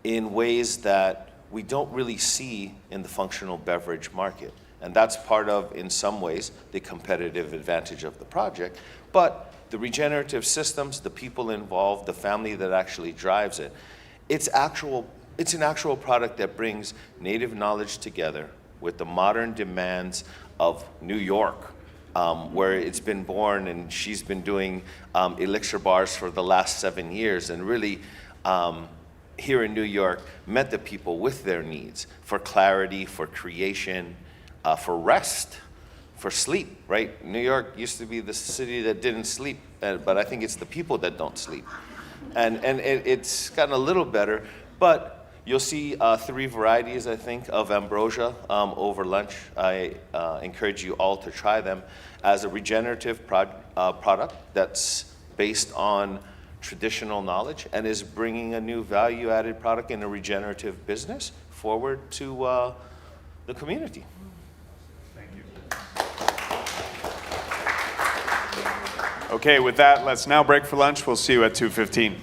I: in ways that we don't really see in the functional beverage market. And that's part of, in some ways, the competitive advantage of the project. But the regenerative systems, the people involved, the family that actually drives it, it's an actual product that brings native knowledge together with the modern demands of New York, where it's been born, and she's been doing elixir bars for the last 7 years, and really here in New York met the people with their needs for clarity, for creation, for rest, for sleep, right? New York used to be the city that didn't sleep, but I think it's the people that don't sleep. And it's gotten a little better, but you'll see 3 varieties, I think, of ambrosia over lunch. I encourage you all to try them as a regenerative product that's based on traditional knowledge and is bringing a new value-added product in a regenerative business forward to the community.
A: Thank you. Okay, with that, let's now break for lunch. We'll see you at 2:15.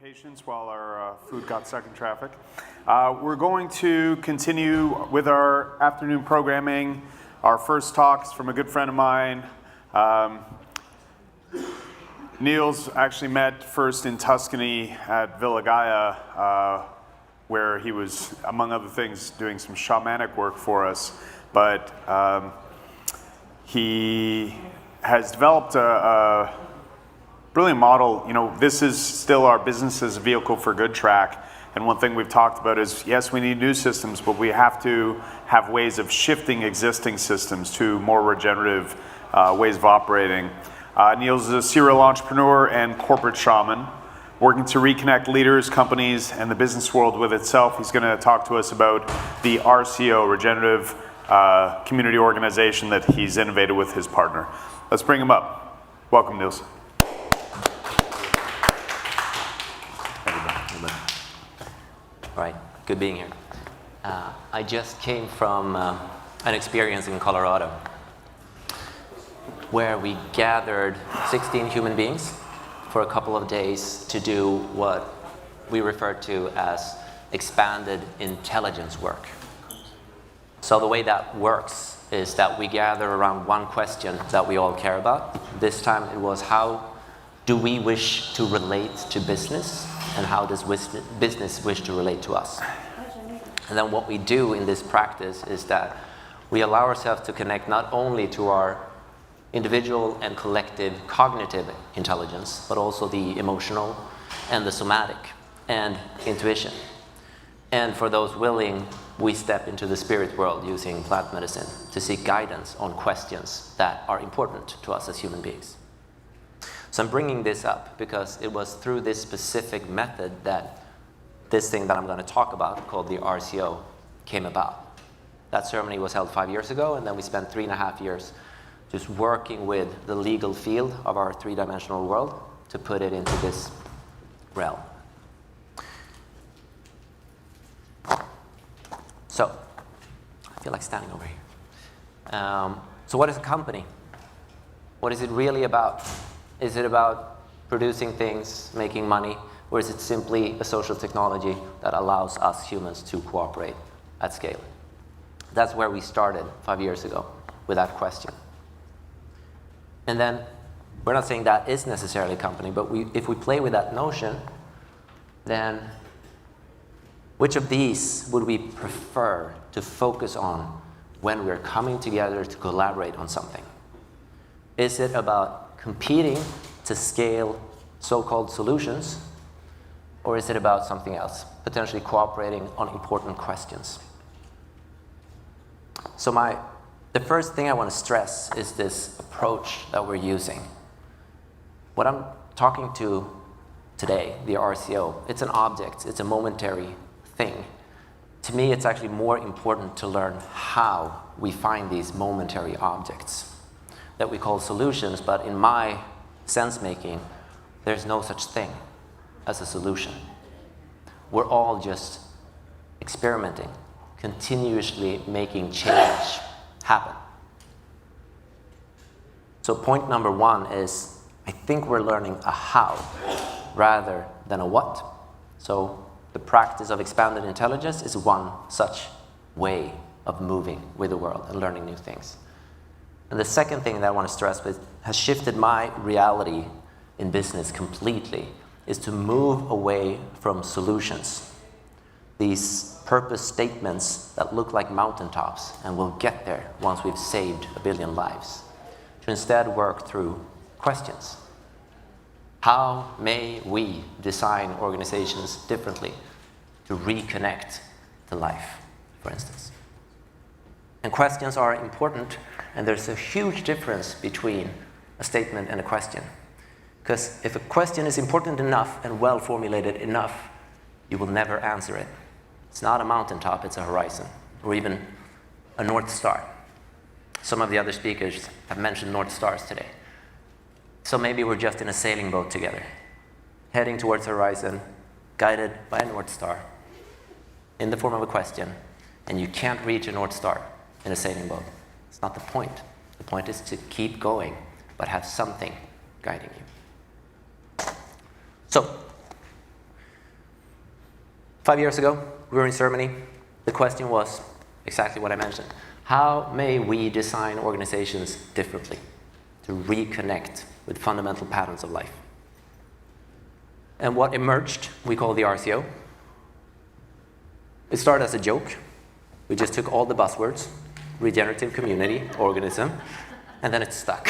J: Patience while our food got stuck in traffic. We're going to continue with our afternoon programming. Our first talks from a good friend of mine. Niels actually met first in Tuscany at Villa Gaia, where he was, among other things, doing some shamanic work for us. But he has developed a brilliant model. You know, this is still our business as a vehicle for good track. And one thing we've talked about is, yes, we need new systems, but we have to have ways of shifting existing systems to more regenerative ways of operating. Niels is a serial entrepreneur and corporate shaman, working to reconnect leaders, companies, and the business world with itself. He's going to talk to us about the RCO, Regenerative Community Organization, that he's innovated with his partner. Let's bring him up. Welcome, Niels.
K: All right, good being here. I just came from an experience in Colorado where we gathered 16 human beings for a couple of days to do what we refer to as expanded intelligence work. So the way that works is that we gather around one question that we all care about. This time it was, how do we wish to relate to business? And how does business wish to relate to us? And then what we do in this practice is that we allow ourselves to connect not only to our individual and collective cognitive intelligence, but also the emotional and the somatic and intuition. And for those willing, we step into the spirit world using plant medicine to seek guidance on questions that are important to us as human beings. So I'm bringing this up because it was through this specific method that this thing that I'm going to talk about, called the RCO, came about. That ceremony was held 5 years ago, and then we spent 3.5 years just working with the legal field of our three-dimensional world to put it into this realm. So, I feel like standing over here. So what is a company? What is it really about? Is it about producing things, making money, or is it simply a social technology that allows us humans to cooperate at scale? That's where we started 5 years ago with that question. And then, we're not saying that is necessarily a company, but if we play with that notion, then which of these would we prefer to focus on when we're coming together to collaborate on something? Is it about competing to scale so-called solutions, or is it about something else, potentially cooperating on important questions? So the first thing I want to stress is this approach that we're using. What I'm talking to today, the RCO, it's an object, it's a momentary thing. To me, it's actually more important to learn how we find these momentary objects that we call solutions, but in my sense-making, there's no such thing as a solution. We're all just experimenting, continuously making change happen. So point number one is, I think we're learning a how rather than a what. So the practice of expanded intelligence is one such way of moving with the world and learning new things. And the second thing that I want to stress with has shifted my reality in business completely is to move away from solutions. These purpose statements that look like mountaintops and we'll get there once we've saved 1 billion lives. To instead work through questions. How may we design organizations differently to reconnect to life, for instance? And questions are important, and there's a huge difference between a statement and a question. Because if a question is important enough and well formulated enough, you will never answer it. It's not a mountaintop, it's a horizon, or even a North Star. Some of the other speakers have mentioned North Stars today. So maybe we're just in a sailing boat together, heading towards the horizon, guided by a North Star, in the form of a question, and you can't reach a North Star in a sailing boat. It's not the point. The point is to keep going, but have something guiding you. So, 5 years ago, we were in Germany. The question was exactly what I mentioned. How may we design organizations differently to reconnect with fundamental patterns of life? And what emerged, we call the RCO. It started as a joke. We just took all the buzzwords, regenerative community, organism, and then it stuck.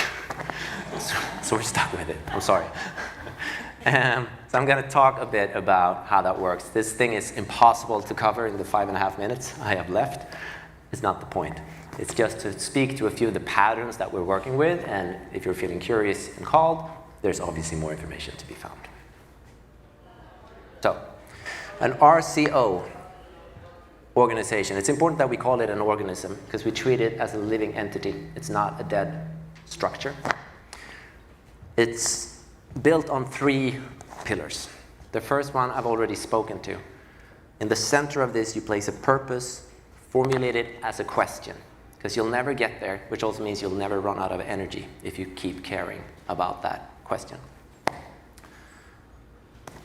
K: So we're stuck with it. I'm sorry. So I'm going to talk a bit about how that works. This thing is impossible to cover in the 5.5 minutes I have left. It's not the point. It's just to speak to a few of the patterns that we're working with, and if you're feeling curious and called, there's obviously more information to be found. So, an RCO organization. It's important that we call it an organism because we treat it as a living entity. It's not a dead structure. It's built on 3 pillars. The first one I've already spoken to. In the center of this, you place a purpose formulated as a question, because you'll never get there, which also means you'll never run out of energy if you keep caring about that question.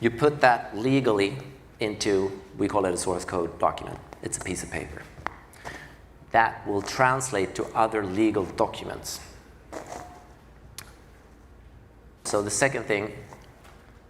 K: You put that legally into, we call it a source code document. It's a piece of paper. That will translate to other legal documents. So the second thing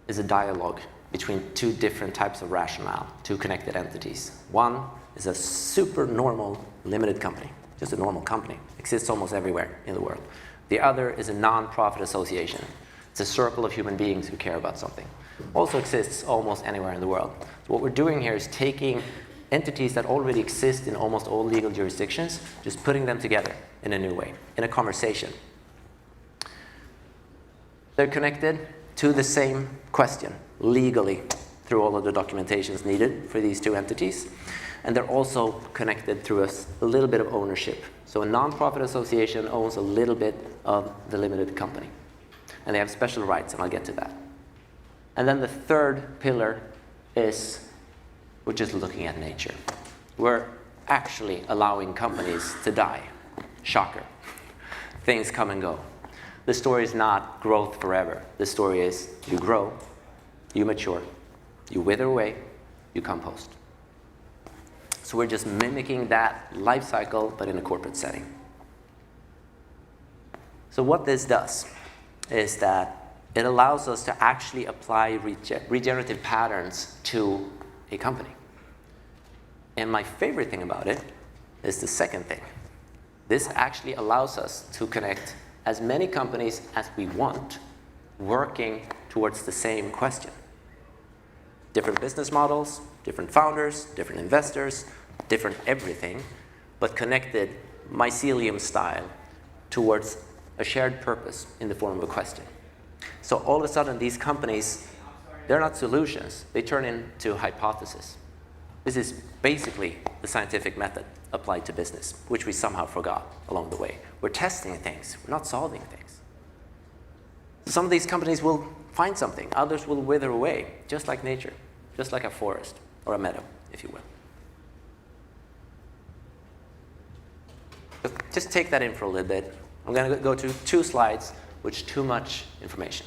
K: is a dialogue between 2 different types of rationale, 2 connected entities. One is a super normal limited company, just a normal company, exists almost everywhere in the world. The other is a non-profit association. It's a circle of human beings who care about something. Also exists almost anywhere in the world. So what we're doing here is taking entities that already exist in almost all legal jurisdictions, just putting them together in a new way, in a conversation. They're connected to the same question, legally, through all of the documentations needed for these 2 entities. And they're also connected through a little bit of ownership. So a non-profit association owns a little bit of the limited company. And they have special rights, and I'll get to that. And then the third pillar is we're just looking at nature. We're actually allowing companies to die. Shocker. Things come and go. The story is not growth forever. The story is you grow, you mature, you wither away, you compost. So we're just mimicking that life cycle, but in a corporate setting. So what this does is that it allows us to actually apply regenerative patterns to a company. And my favorite thing about it is the second thing. This actually allows us to connect as many companies as we want, working towards the same question. Different business models, different founders, different investors, different everything, but connected mycelium style towards a shared purpose in the form of a question. So all of a sudden, these companies, they're not solutions. They turn into hypotheses. This is basically the scientific method applied to business, which we somehow forgot along the way. We're testing things. We're not solving things. Some of these companies will find something. Others will wither away, just like nature, just like a forest or a meadow, if you will. But just take that in for a little bit. I'm going to go to 2 slides, which too much information.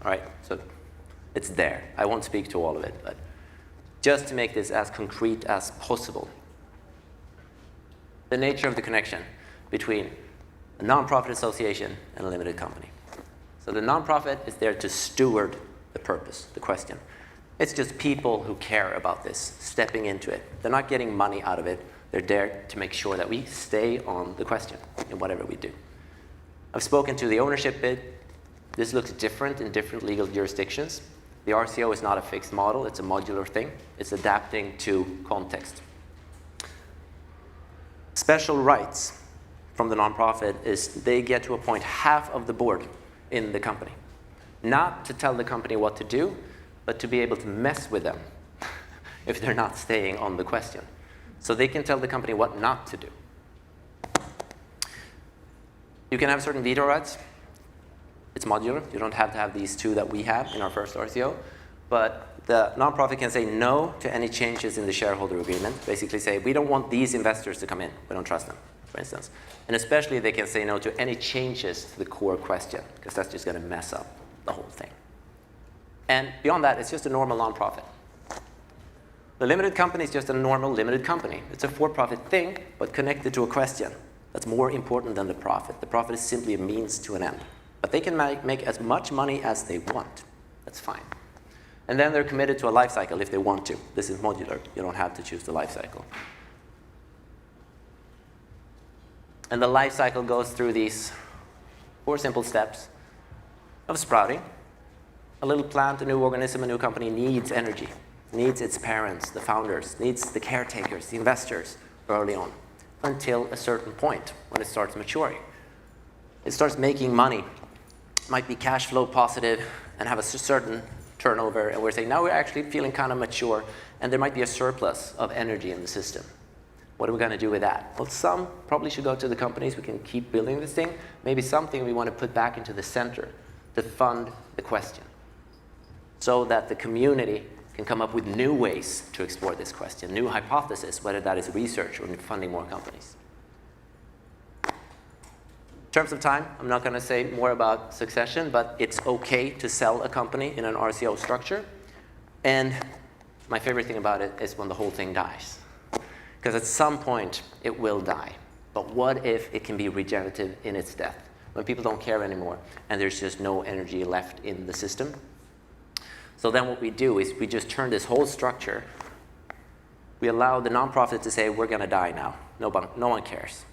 K: All right, so it's there. I won't speak to all of it, but just to make this as concrete as possible. The nature of the connection between a nonprofit association and a limited company. So the nonprofit is there to steward the purpose, the question. It's just people who care about this, stepping into it. They're not getting money out of it. They're there to make sure that we stay on the question in whatever we do. I've spoken to the ownership bit. This looks different in different legal jurisdictions. The RCO is not a fixed model. It's a modular thing. It's adapting to context. Special rights from the nonprofit is they get to appoint half of the board in the company. Not to tell the company what to do, but to be able to mess with them if they're not staying on the question. So they can tell the company what not to do. You can have certain veto rights. It's modular. You don't have to have these 2 that we have in our first RCO. But the nonprofit can say no to any changes in the shareholder agreement. Basically say, we don't want these investors to come in. We don't trust them, for instance. And especially they can say no to any changes to the core question, because that's just going to mess up the whole thing. And beyond that, it's just a normal nonprofit. The limited company is just a normal limited company. It's a for-profit thing, but connected to a question that's more important than the profit. The profit is simply a means to an end. But they can make as much money as they want. That's fine. And then they're committed to a life cycle if they want to. This is modular. You don't have to choose the life cycle. And the life cycle goes through these 4 simple steps of sprouting. A little plant, a new organism, a new company needs energy, needs its parents, the founders, needs the caretakers, the investors early on, until a certain point when it starts maturing. It starts making money, might be cash flow positive and have a certain turnover, and we're saying now we're actually feeling kind of mature, and there might be a surplus of energy in the system. What are we going to do with that? Well, some probably should go to the companies. We can keep building this thing. Maybe something we want to put back into the center to fund the question, so that the community can come up with new ways to explore this question, new hypotheses, whether that is research or funding more companies. In terms of time, I'm not going to say more about succession, but it's okay to sell a company in an RCO structure. And my favorite thing about it is when the whole thing dies. Because at some point, it will die. But what if it can be regenerative in its death? When people don't care anymore, and there's just no energy left in the system. So then what we do is we just turn this whole structure. We allow the nonprofit to say, we're going to die now. No one cares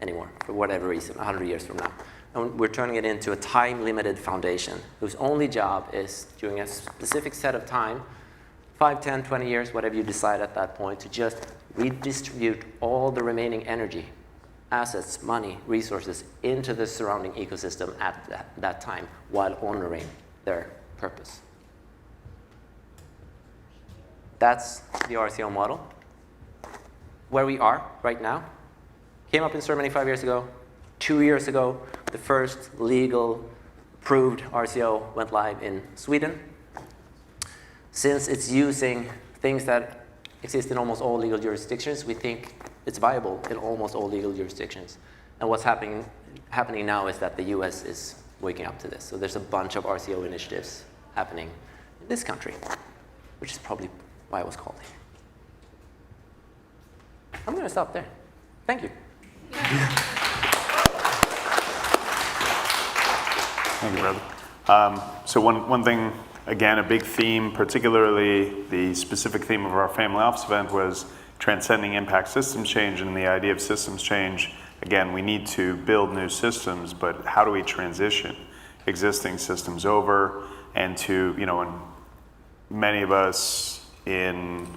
K: anymore, for whatever reason, 100 years from now. And we're turning it into a time-limited foundation whose only job is, during a specific set of time, 5, 10, 20 years, whatever you decide at that point, to just redistribute all the remaining energy, assets, money, resources into the surrounding ecosystem at that time while honoring their purpose. That's the RCO model. Where we are right now, came up in Germany 5 years ago. 2 years ago, the first legal approved RCO went live in Sweden. Since it's using things that exist in almost all legal jurisdictions, we think it's viable in almost all legal jurisdictions. And what's happening now is that the US is waking up to this. So there's a bunch of RCO initiatives happening in this country, which is probably why I was called here. I'm going to stop there. Thank you.
J: Thank you, brother. So one thing, again, a big theme, particularly the specific theme of our family office event, was transcending impact systems change. And the idea of systems change, again, we need to build new systems, but how do we transition existing systems over? And to, and many of us in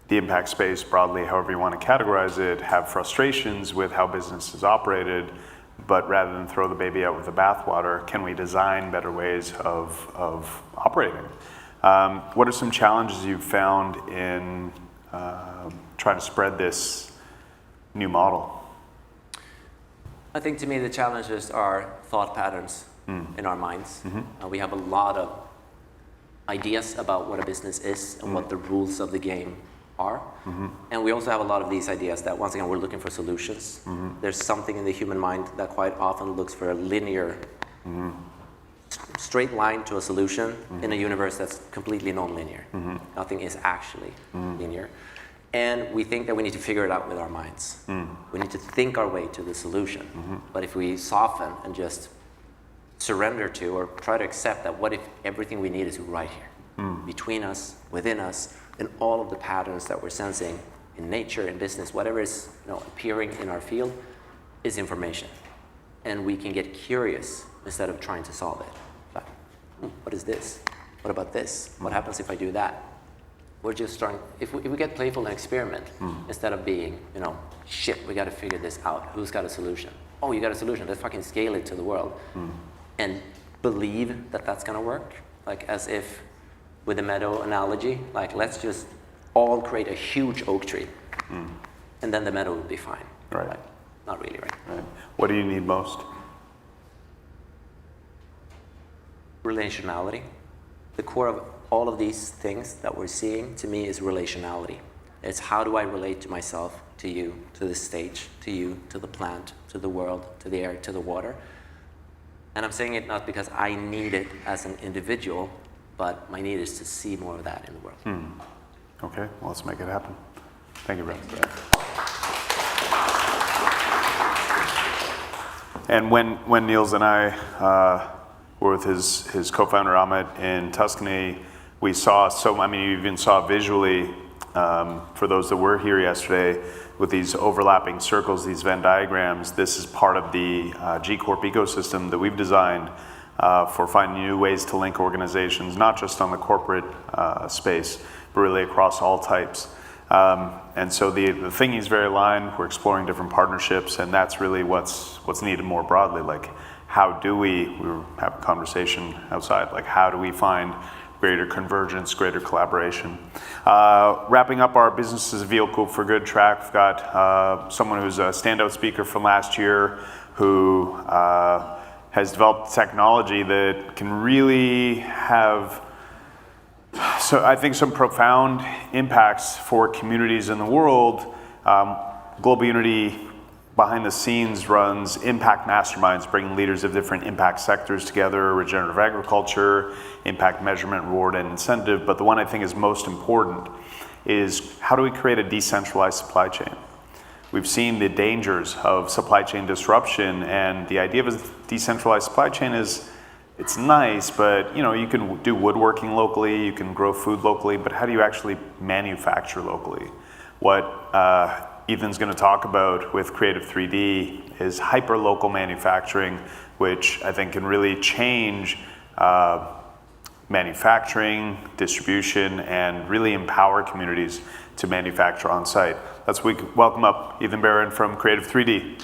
J: the impact space broadly, however you want to categorize it, have frustrations with how business is operated. But rather than throw the baby out with the bathwater, can we design better ways of operating? What are some challenges you've found in trying to spread this new model?
K: I think to me the challenges are thought patterns in our minds. Mm-hmm. We have a lot of ideas about what a business is and what the rules of the game are. Mm-hmm. And we also have a lot of these ideas that, once again, we're looking for solutions. Mm-hmm. There's something in the human mind that quite often looks for a linear, straight line to a solution in a universe that's completely non-linear. Mm-hmm. Nothing is actually linear. And we think that we need to figure it out with our minds. We need to think our way to the solution. But if we soften and just surrender to or try to accept that what if everything we need is right here, between us, within us, and all of the patterns that we're sensing in nature, in business, whatever is appearing in our field is information. And we can get curious instead of trying to solve it. Like, what is this? What about this? What happens if I do that? We're just starting, if we get playful and experiment, instead of being, shit, we got to figure this out. Who's got a solution? Oh, you got a solution. Let's fucking scale it to the world. And believe that that's going to work. Like, as if, with the meadow analogy, like, let's just all create a huge oak tree, and then the meadow will be fine.
J: Right.
K: Like, not really, right?
J: What do you need most?
K: Relationality. The core of all of these things that we're seeing, to me, is relationality. It's how do I relate to myself, to you, to the stage, to you, to the plant, to the world, to the air, to the water. And I'm saying it not because I need it as an individual, but my need is to see more of that in the world.
J: Okay, well, let's make it happen. Thank you, Brett. And when Niels and I were with his co-founder Amit in Tuscany, we saw you even saw visually, for those that were here yesterday, with these overlapping circles, these Venn diagrams, this is part of the G Corp ecosystem that we've designed for finding new ways to link organizations, not just on the corporate space, but really across all types. And so the thinking is very aligned. We're exploring different partnerships, and that's really what's needed more broadly. Like, how do we were having a conversation outside, like how do we find greater convergence, greater collaboration? Wrapping up our Business as a Vehicle for Good track, we've got someone who's a standout speaker from last year who has developed technology that can really have, so I think, some profound impacts for communities in the world. Global Unity behind the scenes runs impact masterminds, bringing leaders of different impact sectors together, regenerative agriculture, impact measurement, reward, and incentive. But the one I think is most important is, how do we create a decentralized supply chain? We've seen the dangers of supply chain disruption, and the idea of a decentralized supply chain is, it's nice, but you can do woodworking locally, you can grow food locally, but how do you actually manufacture locally? What Ethan's going to talk about with Creative 3D is hyper-local manufacturing, which I think can really change manufacturing, distribution, and really empower communities to manufacture on site. Let's welcome up Ethan Barron from Creative 3D.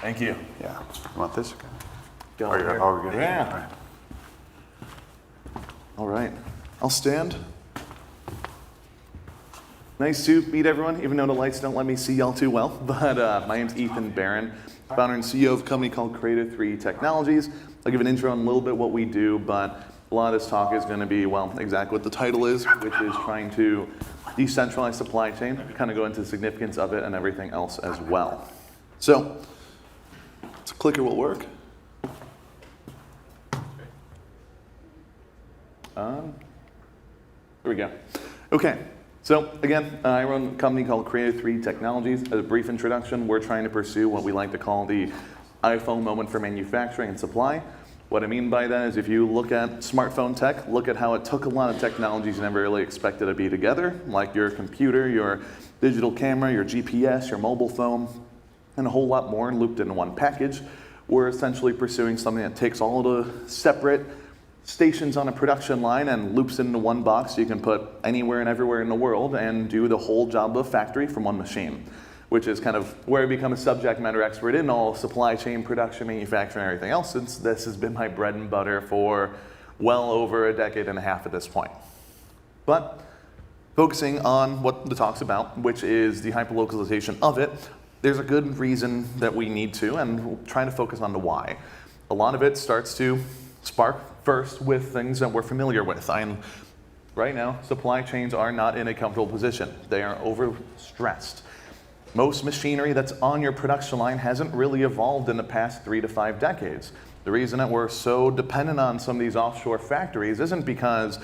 L: Thank you.
J: Yeah. You want this?
L: Go
J: Are
L: here.
J: you, oh, we're good.
L: Yeah. All right. I'll stand. Nice to meet everyone, even though the lights don't let me see y'all too well. But my name's Ethan Barron, founder and CEO of a company called Curated 3D Technologies. I'll give an intro on a little bit what we do, but a lot of this talk is going to be, well, exactly what the title is, which is trying to decentralize supply chain, kind of go into the significance of it and everything else as well. So, this clicker will work. There we go. Okay. So again, I run a company called Creative 3D Technologies. As a brief introduction, we're trying to pursue what we like to call the iPhone moment for manufacturing and supply. What I mean by that is, if you look at smartphone tech, look at how it took a lot of technologies you never really expected to be together, like your computer, your digital camera, your GPS, your mobile phone, and a whole lot more looped into one package. We're essentially pursuing something that takes all the separate stations on a production line and loops into one box so you can put anywhere and everywhere in the world and do the whole job of a factory from one machine, which is kind of where I become a subject matter expert in all supply chain, production, manufacturing, and everything else, since this has been my bread and butter for well over a decade and a half at this point. But focusing on what the talk's about, which is the hyperlocalization of it, there's a good reason that we need to, and we're trying to focus on the why. A lot of it starts to spark first with things that we're familiar with. Right now, supply chains are not in a comfortable position. They are overstressed. Most machinery that's on your production line hasn't really evolved in the past 3 to 5 decades. The reason that we're so dependent on some of these offshore factories isn't because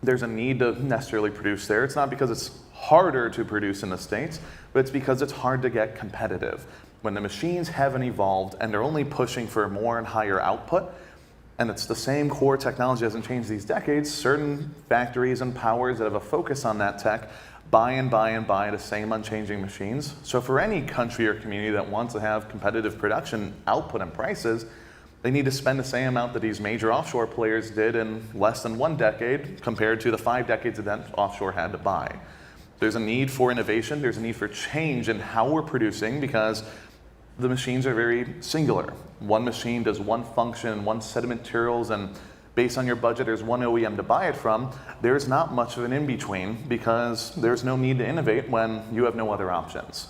L: there's a need to necessarily produce there. It's not because it's harder to produce in the States, but it's because it's hard to get competitive. When the machines haven't evolved and they're only pushing for more and higher output, and it's the same core technology hasn't changed these decades, certain factories and powers that have a focus on that tech buy and buy and buy the same unchanging machines. So for any country or community that wants to have competitive production output and prices, they need to spend the same amount that these major offshore players did in less than 1 decade compared to the 5 decades that offshore had to buy. There's a need for innovation, there's a need for change in how we're producing, because the machines are very singular. One machine does one function, one set of materials, and based on your budget, there's one OEM to buy it from. There's not much of an in-between, because there's no need to innovate when you have no other options.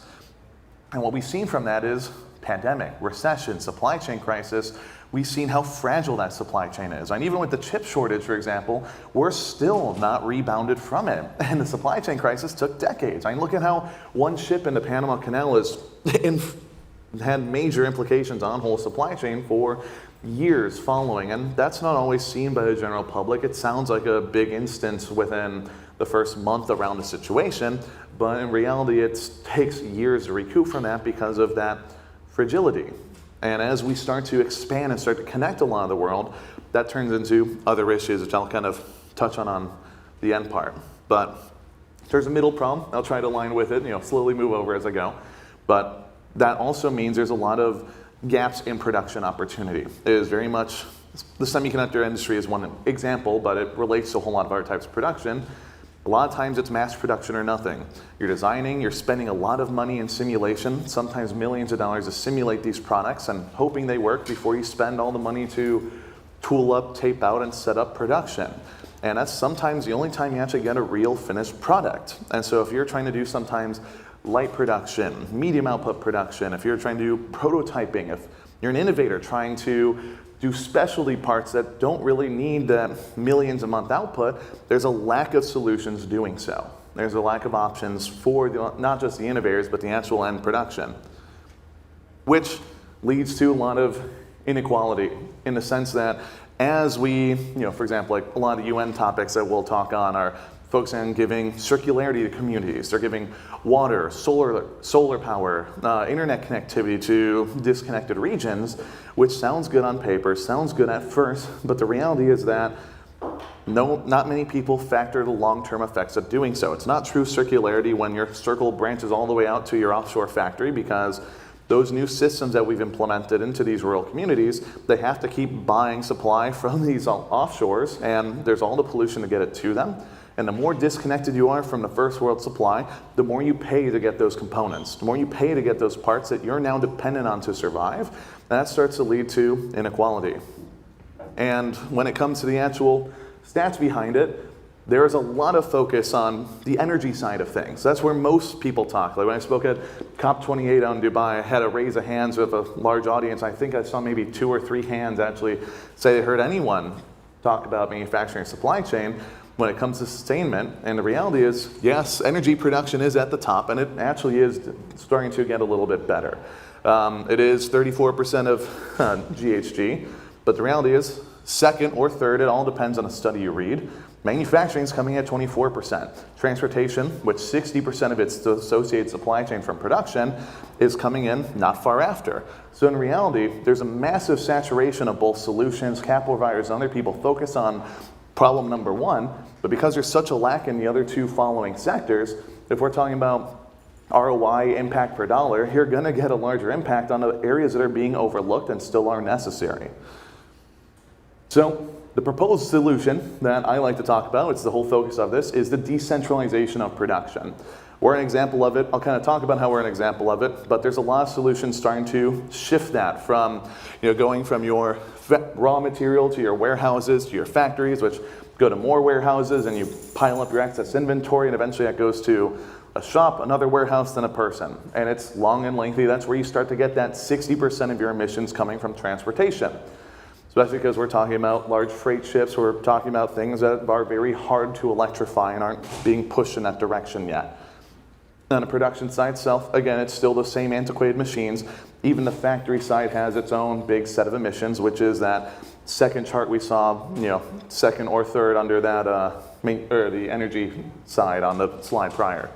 L: And what we've seen from that is pandemic, recession, supply chain crisis. We've seen how fragile that supply chain is. And even with the chip shortage, for example, we're still not rebounded from it. And the supply chain crisis took decades. I mean, look at how one ship in the Panama Canal had major implications on whole supply chain for years following, and that's not always seen by the general public. It sounds like a big instance within the first month around a situation, but in reality it takes years to recoup from that because of that fragility. And as we start to expand and start to connect a lot of the world, that turns into other issues, which I'll kind of touch on the end part. But there's a middle problem. I'll try to align with it, slowly move over as I go. But that also means there's a lot of gaps in production opportunity. It is very much, the semiconductor industry is one example, but it relates to a whole lot of other types of production. A lot of times it's mass production or nothing. You're designing, you're spending a lot of money in simulation, sometimes millions of dollars to simulate these products and hoping they work before you spend all the money to tool up, tape out, and set up production. And that's sometimes the only time you actually get a real finished product. And so if you're trying to do sometimes light production, medium output production, if you're trying to do prototyping, if you're an innovator trying to do specialty parts that don't really need that millions a month output, there's a lack of solutions doing so. There's a lack of options for not just the innovators, but the actual end production, which leads to a lot of inequality in the sense that as we, for example, like a lot of UN topics that we'll talk on are focusing on giving circularity to communities. They're giving water, solar power, internet connectivity to disconnected regions, which sounds good on paper, sounds good at first, but the reality is that not many people factor the long-term effects of doing so. It's not true circularity when your circle branches all the way out to your offshore factory, because those new systems that we've implemented into these rural communities, they have to keep buying supply from these offshores, and there's all the pollution to get it to them. And the more disconnected you are from the first world supply, the more you pay to get those components, the more you pay to get those parts that you're now dependent on to survive. That starts to lead to inequality. And when it comes to the actual stats behind it, there is a lot of focus on the energy side of things. That's where most people talk. Like when I spoke at COP28 out in Dubai, I had a raise of hands with a large audience. I think I saw maybe 2 or 3 hands actually say they heard anyone talk about manufacturing supply chain when it comes to sustainment. And the reality is, yes, energy production is at the top, and it actually is starting to get a little bit better. It is 34% of GHG, but the reality is, second or third, it all depends on the study you read. Manufacturing is coming at 24%. Transportation, which 60% of its associated supply chain from production, is coming in not far after. So in reality, there's a massive saturation of both solutions, capital providers, and other people focus on problem number one, but because there's such a lack in the other 2 following sectors, if we're talking about ROI, impact per dollar, you're going to get a larger impact on the areas that are being overlooked and still are necessary. So the proposed solution that I like to talk about, it's the whole focus of this, is the decentralization of production. We're an example of it. I'll kind of talk about how we're an example of it, but there's a lot of solutions starting to shift that from, going from your raw material to your warehouses, to your factories, which go to more warehouses, and you pile up your excess inventory, and eventually that goes to a shop, another warehouse, then a person. And it's long and lengthy. That's where you start to get that 60% of your emissions coming from transportation. Especially because we're talking about large freight ships, we're talking about things that are very hard to electrify and aren't being pushed in that direction yet. On the production side itself, again, it's still the same antiquated machines. Even the factory side has its own big set of emissions, which is that second chart we saw, second or third under that, or the energy side on the slide prior.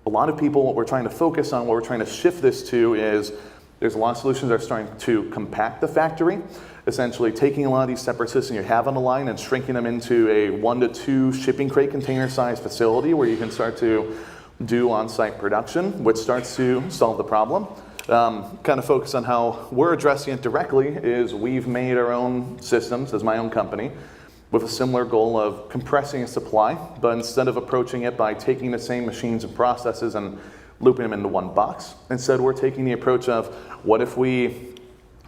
L: A lot of people, what we're trying to focus on, what we're trying to shift this to is, there's a lot of solutions that are starting to compact the factory, essentially taking a lot of these separate systems you have on the line and shrinking them into a 1 to 2 shipping crate container size facility where you can start to do on-site production, which starts to solve the problem. Kind of focus on how we're addressing it directly is we've made our own systems as my own company with a similar goal of compressing a supply, but instead of approaching it by taking the same machines and processes and looping them into one box, instead we're taking the approach of what if we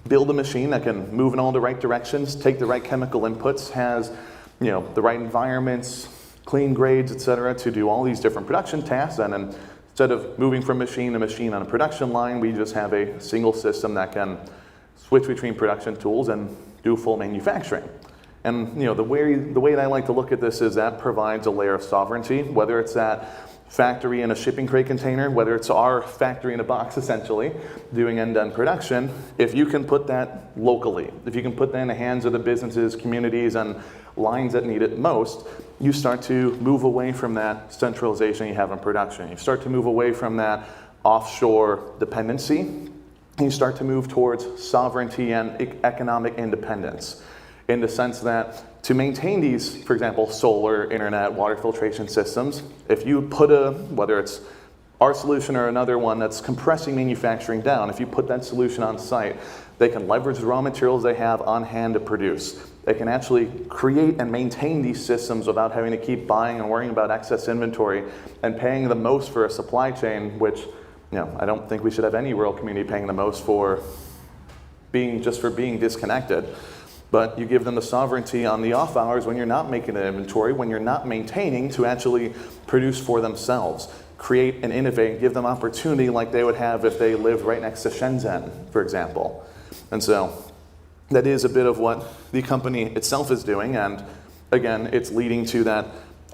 L: build a machine that can move in all the right directions, take the right chemical inputs, has the right environments, clean grades, etc., to do all these different production tasks, and then instead of moving from machine to machine on a production line, we just have a single system that can switch between production tools and do full manufacturing. And the way that I like to look at this is that provides a layer of sovereignty, whether it's that factory in a shipping crate container, whether it's our factory in a box essentially, doing end-to-end production, if you can put that locally, if you can put that in the hands of the businesses, communities, and lines that need it most, you start to move away from that centralization you have in production. You start to move away from that offshore dependency, and you start to move towards sovereignty and economic independence, in the sense that to maintain these, for example, solar, internet, water filtration systems, if you put whether it's our solution or another one that's compressing manufacturing down, if you put that solution on site, they can leverage the raw materials they have on hand to produce. They can actually create and maintain these systems without having to keep buying and worrying about excess inventory and paying the most for a supply chain, which, I don't think we should have any rural community paying the most for being disconnected. But you give them the sovereignty on the off hours when you're not making an inventory, when you're not maintaining, to actually produce for themselves, create and innovate, and give them opportunity like they would have if they lived right next to Shenzhen, for example. And so that is a bit of what the company itself is doing. And again, it's leading to that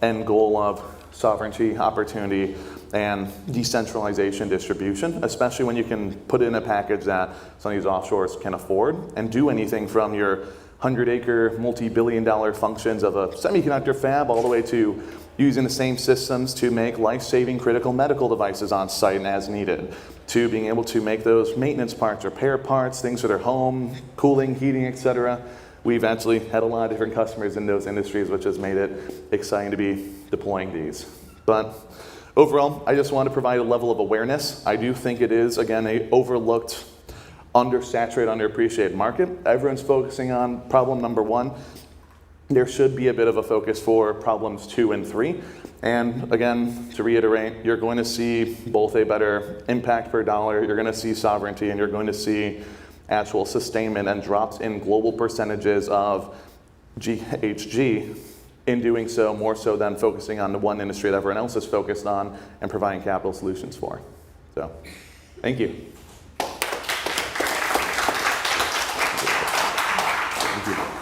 L: end goal of sovereignty, opportunity, and decentralization distribution, especially when you can put in a package that some of these offshores can afford and do anything from your 100-acre, multi-billion-dollar functions of a semiconductor fab all the way to using the same systems to make life-saving critical medical devices on site and as needed, to being able to make those maintenance parts, repair parts, things for their home, cooling, heating, etc. We've actually had a lot of different customers in those industries, which has made it exciting to be deploying these. But overall, I just want to provide a level of awareness. I do think it is, again, a overlooked, undersaturated, underappreciated market. Everyone's focusing on problem number 1. There should be a bit of a focus for problems 2 and 3. And again, to reiterate, you're going to see both a better impact per dollar, you're going to see sovereignty, and you're going to see actual sustainment and drops in global percentages of GHG, in doing so more so than focusing on the one industry that everyone else is focused on and providing capital solutions for. So, thank you.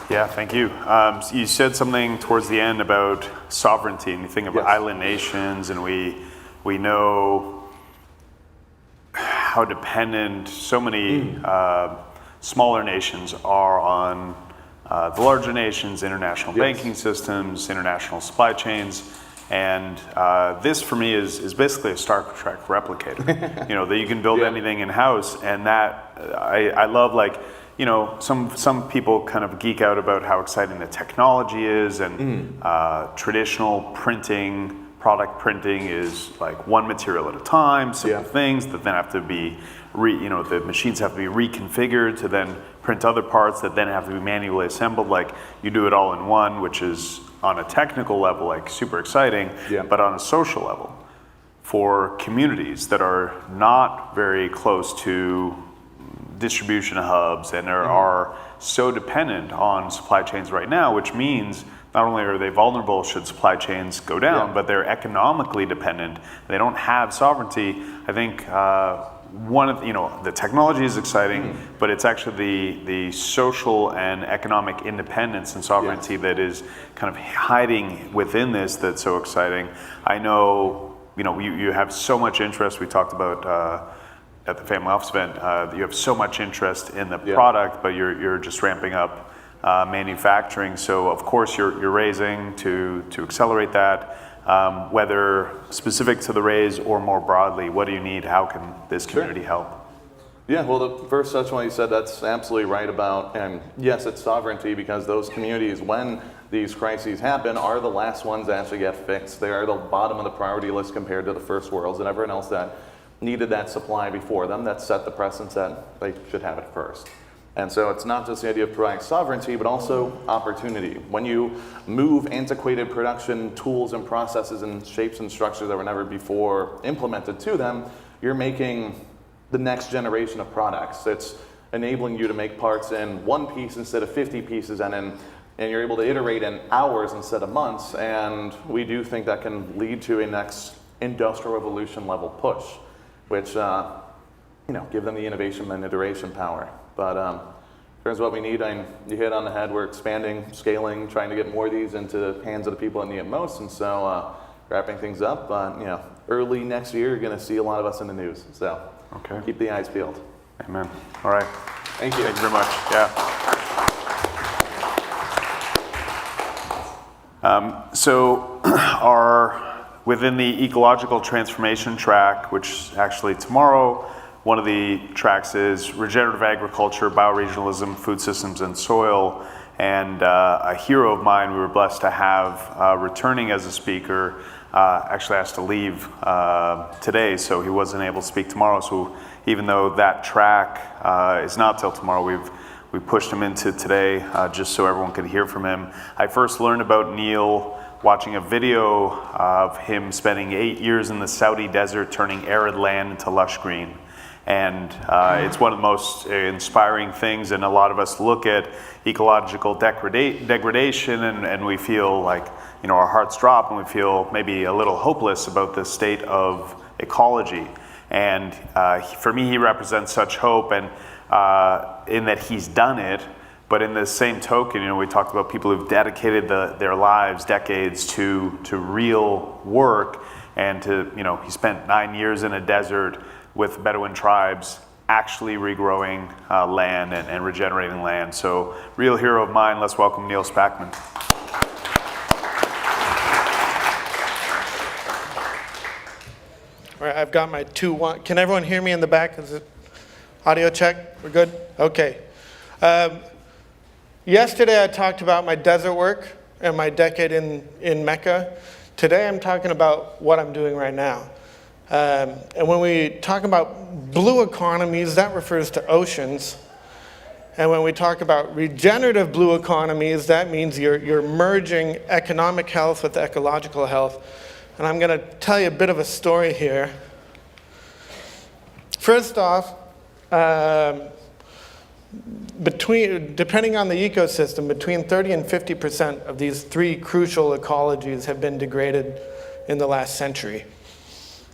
J: Yeah, thank you. You said something towards the end about sovereignty, and you think of island nations, and we know how dependent so many smaller nations are on the larger nations, international banking systems, international supply chains, and this for me is basically a Star Trek replicator. That you can build anything in house, and that I love. Like, some people kind of geek out about how exciting the technology is, and traditional printing, product printing is like one material at a time, simple things that then have to be, the machines have to be reconfigured to then print other parts that then have to be manually assembled. Like, you do it all in one, which is on a technical level, like super exciting, but on a social level, for communities that are not very close to distribution hubs and are so dependent on supply chains right now, which means not only are they vulnerable should supply chains go down, but they're economically dependent. They don't have sovereignty. I think one of the technology is exciting, but it's actually the social and economic independence and sovereignty that is kind of hiding within this that's so exciting. I know you have so much interest. We talked about at the family office event, you have so much interest in the product, but you're just ramping up manufacturing. So of course you're raising to accelerate that. Whether specific to the raise or more broadly, what do you need? How can this community help?
L: Yeah, well, the first touch one you said, that's absolutely right about, and yes, it's sovereignty, because those communities, when these crises happen, are the last ones that actually get fixed. They are the bottom of the priority list compared to the first worlds and everyone else that needed that supply before them, that set the precedence that they should have it first. And so it's not just the idea of providing sovereignty, but also opportunity. When you move antiquated production tools and processes and shapes and structures that were never before implemented to them, you're making the next generation of products. It's enabling you to make parts in one piece instead of 50 pieces, and you're able to iterate in hours instead of months. And we do think that can lead to a next industrial revolution level push, which give them the innovation and iteration power. But in terms of what we need, you hit on the head. We're expanding, scaling, trying to get more of these into the hands of the people that need it most. And so wrapping things up. Early next year, you're going to see a lot of us in the news. So keep the eyes peeled.
J: Amen. All right.
L: Thank you.
J: Thank you very much. Yeah. So within the ecological transformation track, which actually tomorrow, one of the tracks is regenerative agriculture, bioregionalism, food systems, and soil. And a hero of mine we were blessed to have returning as a speaker actually has to leave today, so he wasn't able to speak tomorrow. So even though that track is not till tomorrow, we pushed him into today just so everyone could hear from him. I first learned about Neil watching a video of him spending 8 years in the Saudi desert turning arid land into lush green. And it's one of the most inspiring things, and a lot of us look at ecological degradation and we feel like, our hearts drop and we feel maybe a little hopeless about the state of ecology. And for me, he represents such hope, and in that he's done it. But in the same token, we talked about people who've dedicated their lives, decades to real work, and he spent 9 years in a desert with Bedouin tribes, actually regrowing land and regenerating land. So, real hero of mine. Let's welcome Neil Spackman.
M: All right, I've got my 2-1. Can everyone hear me in the back? Is it audio check? We're good? Okay. Yesterday I talked about my desert work and my decade in Mecca. Today I'm talking about what I'm doing right now. And when we talk about blue economies, that refers to oceans. And when we talk about regenerative blue economies, that means you're merging economic health with ecological health. And I'm going to tell you a bit of a story here. First off, depending on the ecosystem, between 30 and 50% of these 3 crucial ecologies have been degraded in the last century.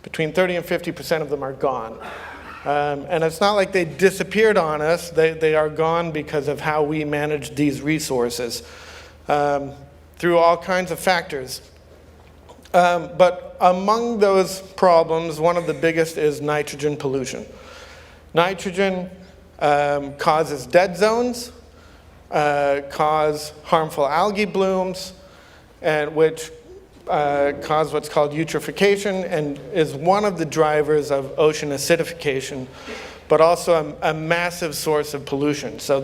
M: Between 30 and 50% of them are gone. And it's not like they disappeared on us. They are gone because of how we manage these resources through all kinds of factors. But among those problems, one of the biggest is nitrogen pollution. Nitrogen causes dead zones, cause harmful algae blooms, and which cause what's called eutrophication, and is one of the drivers of ocean acidification, but also a massive source of pollution. So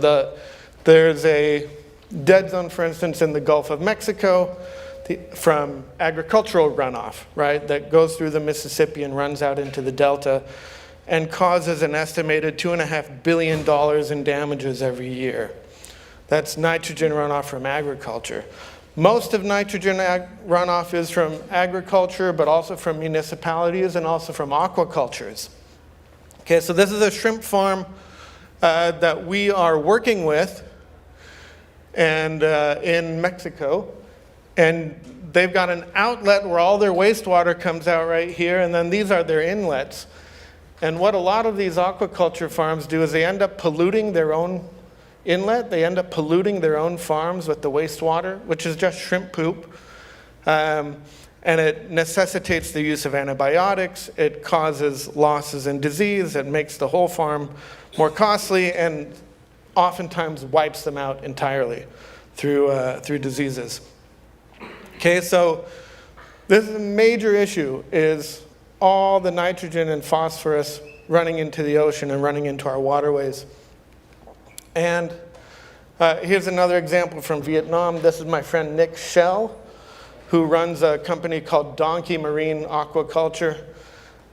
M: there's a dead zone, for instance, in the Gulf of Mexico from agricultural runoff, right, that goes through the Mississippi and runs out into the Delta and causes an estimated $2.5 billion in damages every year. That's nitrogen runoff from agriculture. Most of nitrogen runoff is from agriculture, but also from municipalities and also from aquacultures. Okay, so this is a shrimp farm that we are working with and in Mexico. And they've got an outlet where all their wastewater comes out right here, and then these are their inlets. And what a lot of these aquaculture farms do is they end up polluting their own inlet. They end up polluting their own farms with the wastewater, which is just shrimp poop. And it necessitates the use of antibiotics. It causes losses and disease. It makes the whole farm more costly and oftentimes wipes them out entirely through diseases. Okay, so this is a major issue, is all the nitrogen and phosphorus running into the ocean and running into our waterways. And here's another example from Vietnam. This is my friend Nick Schell, who runs a company called Donkey Marine Aquaculture.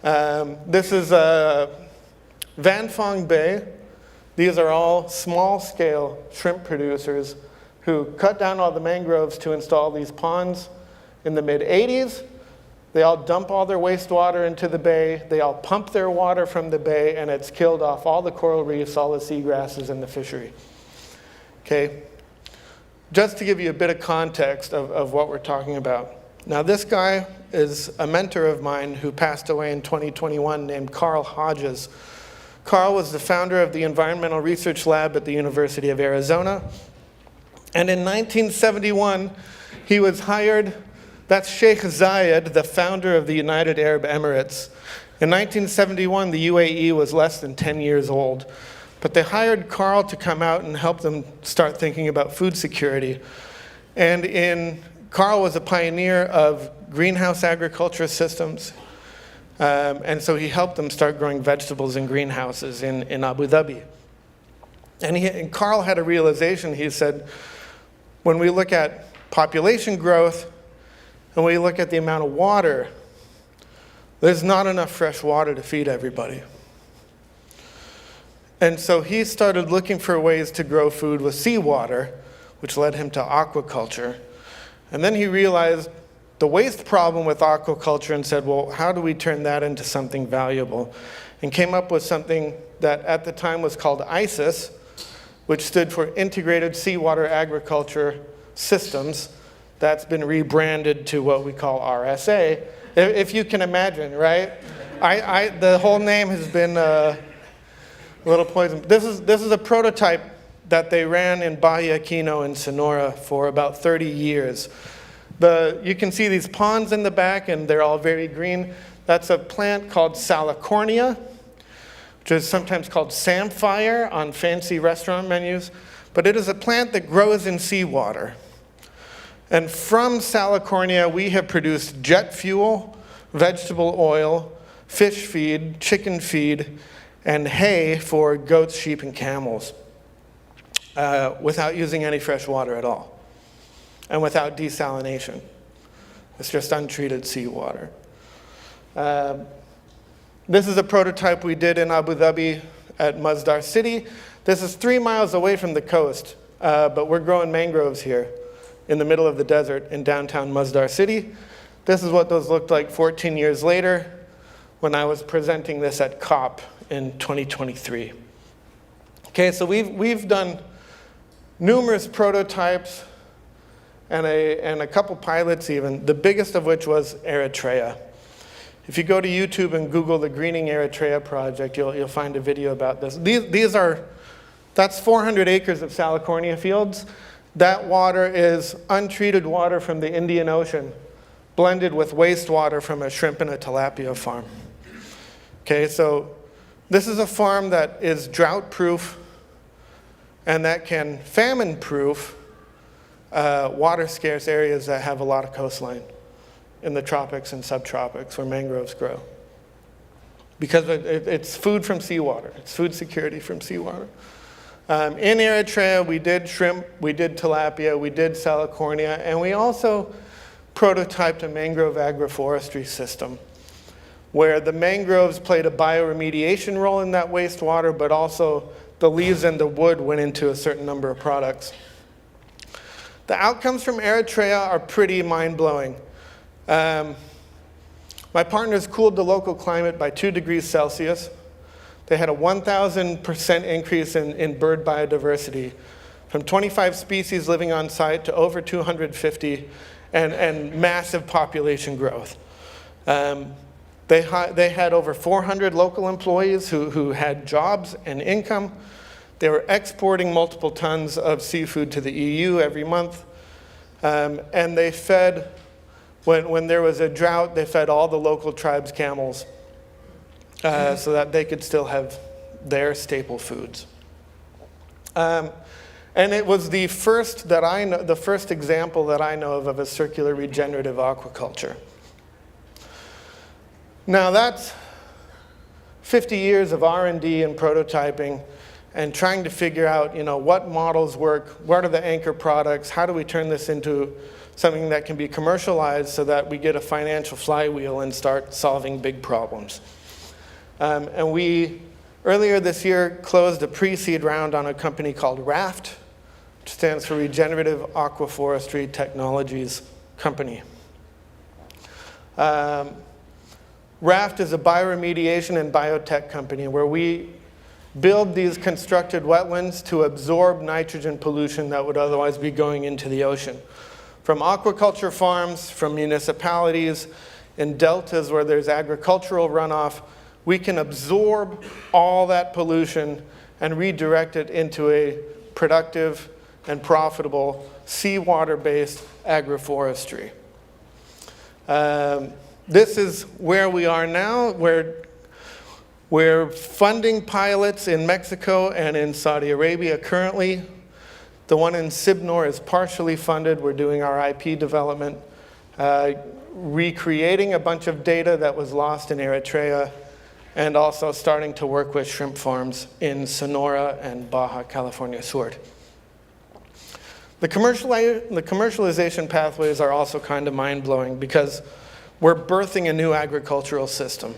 M: This is Van Phong Bay. These are all small-scale shrimp producers who cut down all the mangroves to install these ponds in the mid-'80s. They all dump all their wastewater into the bay. They all pump their water from the bay, and it's killed off all the coral reefs, all the seagrasses in the fishery. Okay, just to give you a bit of context of what we're talking about. Now, this guy is a mentor of mine who passed away in 2021 named Carl Hodges. Carl was the founder of the Environmental Research Lab at the University of Arizona. And in 1971, he was hired That's Sheikh Zayed, the founder of the United Arab Emirates. In 1971, the UAE was less than 10 years old, but they hired Carl to come out and help them start thinking about food security. And Carl was a pioneer of greenhouse agriculture systems, and so he helped them start growing vegetables in greenhouses in Abu Dhabi. And Carl had a realization. He said, when we look at population growth and we look at the amount of water, there's not enough fresh water to feed everybody. And so he started looking for ways to grow food with seawater, which led him to aquaculture. And then he realized the waste problem with aquaculture and said, well, how do we turn that into something valuable? And came up with something that at the time was called ISIS, which stood for Integrated Seawater Agriculture Systems. That's been rebranded to what we call RSA. If you can imagine, right? The whole name has been a little poison. This is a prototype that they ran in Bahia Quino in Sonora for about 30 years. You can see these ponds in the back, and they're all very green. That's a plant called Salicornia, which is sometimes called samphire on fancy restaurant menus. But it is a plant that grows in seawater. And from Salicornia, we have produced jet fuel, vegetable oil, fish feed, chicken feed, and hay for goats, sheep, and camels without using any fresh water at all and without desalination. It's just untreated seawater. This is a prototype we did in Abu Dhabi at Masdar City. This is 3 miles away from the coast, but we're growing mangroves here in the middle of the desert in downtown Masdar City. This is what those looked like 14 years later when I was presenting this at COP in 2023. Okay, so we've done numerous prototypes and a couple pilots even, the biggest of which was Eritrea. If you go to YouTube and Google the Greening Eritrea project, you'll find a video about this. That's 400 acres of Salicornia fields. That water is untreated water from the Indian Ocean, blended with wastewater from a shrimp and a tilapia farm. Okay, so this is a farm that is drought-proof and that can famine-proof water-scarce areas that have a lot of coastline in the tropics and subtropics where mangroves grow. Because it's food from seawater. It's food security from seawater. In Eritrea, we did shrimp, we did tilapia, we did Salicornia, and we also prototyped a mangrove agroforestry system where the mangroves played a bioremediation role in that wastewater, but also the leaves and the wood went into a certain number of products. The outcomes from Eritrea are pretty mind-blowing. My partners cooled the local climate by 2 degrees Celsius. They had a 1,000% increase in bird biodiversity, from 25 species living on site to over 250, and massive population growth. They had over 400 local employees who had jobs and income. They were exporting multiple tons of seafood to the EU every month. And they fed, when there was a drought, they fed all the local tribes' camels so that they could still have their staple foods. And it was the first example that I know of a circular regenerative aquaculture. Now that's 50 years of R&D and prototyping and trying to figure out, what models work, what are the anchor products, how do we turn this into something that can be commercialized so that we get a financial flywheel and start solving big problems. And we, earlier this year, closed a pre-seed round on a company called RAFT, which stands for Regenerative Aquaforestry Technologies Company. RAFT is a bioremediation and biotech company where we build these constructed wetlands to absorb nitrogen pollution that would otherwise be going into the ocean. From aquaculture farms, from municipalities, in deltas where there's agricultural runoff, we can absorb all that pollution and redirect it into a productive and profitable seawater-based agroforestry. This is where we are now. We're funding pilots in Mexico and in Saudi Arabia currently. The one in Sibnor is partially funded. We're doing our IP development, recreating a bunch of data that was lost in Eritrea, and also starting to work with shrimp farms in Sonora and Baja California Sur. The commercialization pathways are also kind of mind-blowing because we're birthing a new agricultural system.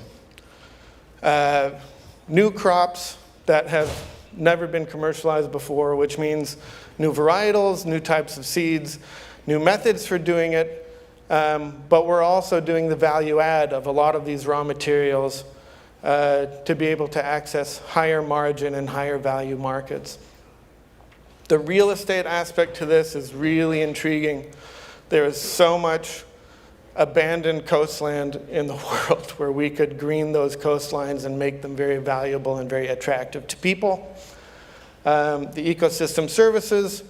M: New crops that have never been commercialized before, which means new varietals, new types of seeds, new methods for doing it, but we're also doing the value add of a lot of these raw materials to be able to access higher margin and higher value markets. The real estate aspect to this is really intriguing. There is so much abandoned coastland in the world where we could green those coastlines and make them very valuable and very attractive to people. The ecosystem services,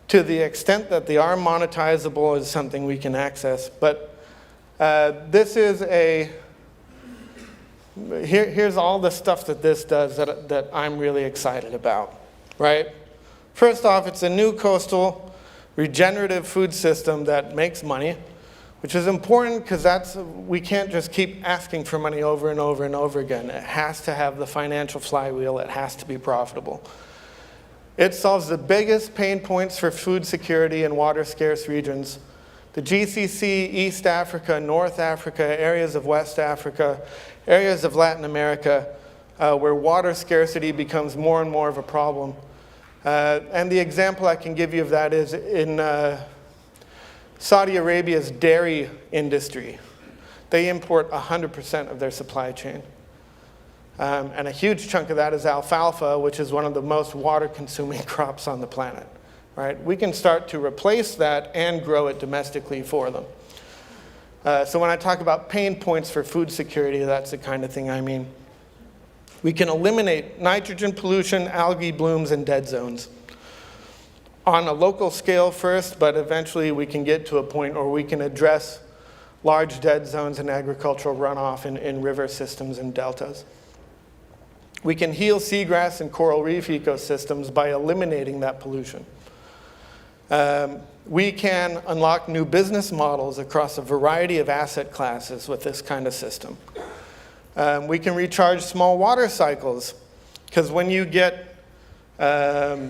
M: to the extent that they are monetizable, is something we can access. But this is here's all the stuff that this does that I'm really excited about, right? First off, it's a new coastal regenerative food system that makes money, which is important because we can't just keep asking for money over and over and over again. It has to have the financial flywheel. It has to be profitable. It solves the biggest pain points for food security in water-scarce regions. The GCC, East Africa, North Africa, areas of West Africa, areas of Latin America, where water scarcity becomes more and more of a problem. And the example I can give you of that is in Saudi Arabia's dairy industry. They import 100% of their supply chain. And a huge chunk of that is alfalfa, which is one of the most water-consuming crops on the planet. Right? We can start to replace that and grow it domestically for them. So when I talk about pain points for food security, that's the kind of thing I mean. We can eliminate nitrogen pollution, algae blooms, and dead zones. On a local scale first, but eventually we can get to a point where we can address large dead zones and agricultural runoff in river systems and deltas. We can heal seagrass and coral reef ecosystems by eliminating that pollution. We can unlock new business models across a variety of asset classes with this kind of system. We can recharge small water cycles, because when you get a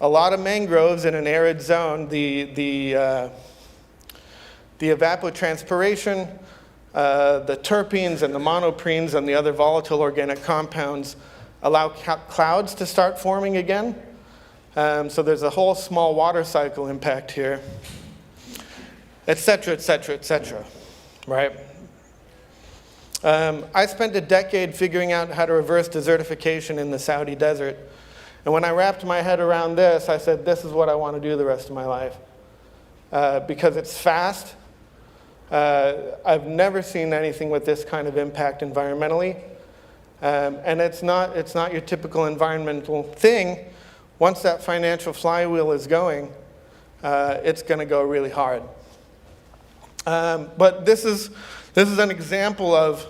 M: lot of mangroves in an arid zone, the evapotranspiration, the terpenes and the monoprenes and the other volatile organic compounds allow clouds to start forming again. So there's a whole small water cycle impact here, et cetera, et cetera, et cetera, right? I spent a decade figuring out how to reverse desertification in the Saudi desert. And when I wrapped my head around this, I said, this is what I want to do the rest of my life. Because it's fast. I've never seen anything with this kind of impact environmentally. And it's not your typical environmental thing. Once that financial flywheel is going, it's going to go really hard. But this is an example of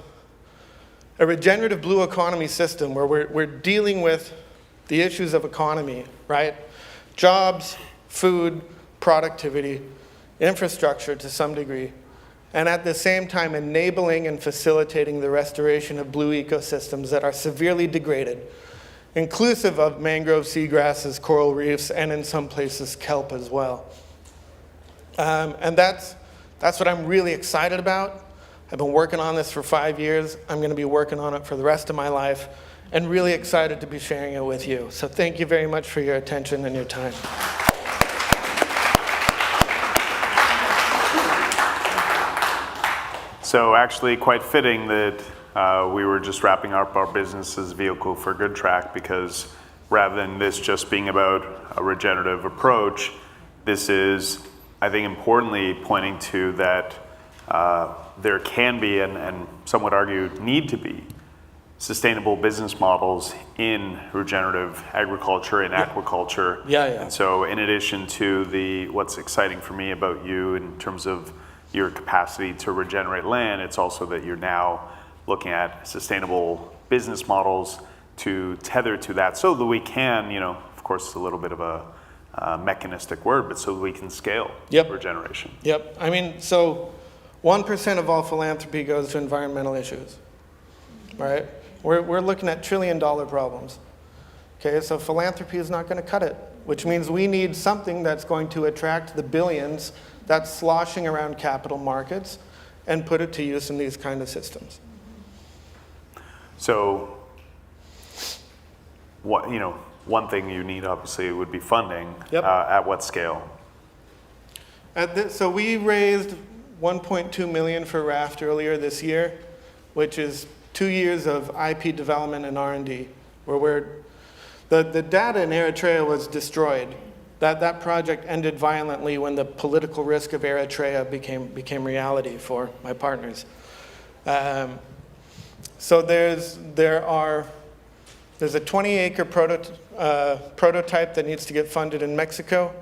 M: a regenerative blue economy system where we're dealing with the issues of economy, right? Jobs, food, productivity, infrastructure to some degree, and at the same time enabling and facilitating the restoration of blue ecosystems that are severely degraded, inclusive of mangrove seagrasses, coral reefs, and in some places kelp as well. And that's what I'm really excited about. I've been working on this for 5 years. I'm going to be working on it for the rest of my life, and really excited to be sharing it with you. So thank you very much for your attention and your time.
J: So actually quite fitting that we were just wrapping up our business as a vehicle for good track, because rather than this just being about a regenerative approach, this is, I think, importantly pointing to that there can be, and some would argue need to be, sustainable business models in regenerative agriculture and aquaculture.
M: Yeah.
J: And so in addition to what's exciting for me about you in terms of your capacity to regenerate land, it's also that you're now looking at sustainable business models to tether to that so that we can, of course it's a little bit of a mechanistic word, but so that we can scale regeneration.
M: Yep. I mean, so 1% of all philanthropy goes to environmental issues, right? We're looking at trillion-dollar problems. Okay, so philanthropy is not going to cut it, which means we need something that's going to attract the billions that's sloshing around capital markets and put it to use in these kind of systems.
J: So, one thing you need obviously would be funding. At what scale?
M: So we raised 1.2 million for Raft earlier this year, which is 2 years of IP development and R&D, where the data in Eritrea was destroyed. That project ended violently when the political risk of Eritrea became reality for my partners. So there's a 20-acre prototype that needs to get funded in Mexico,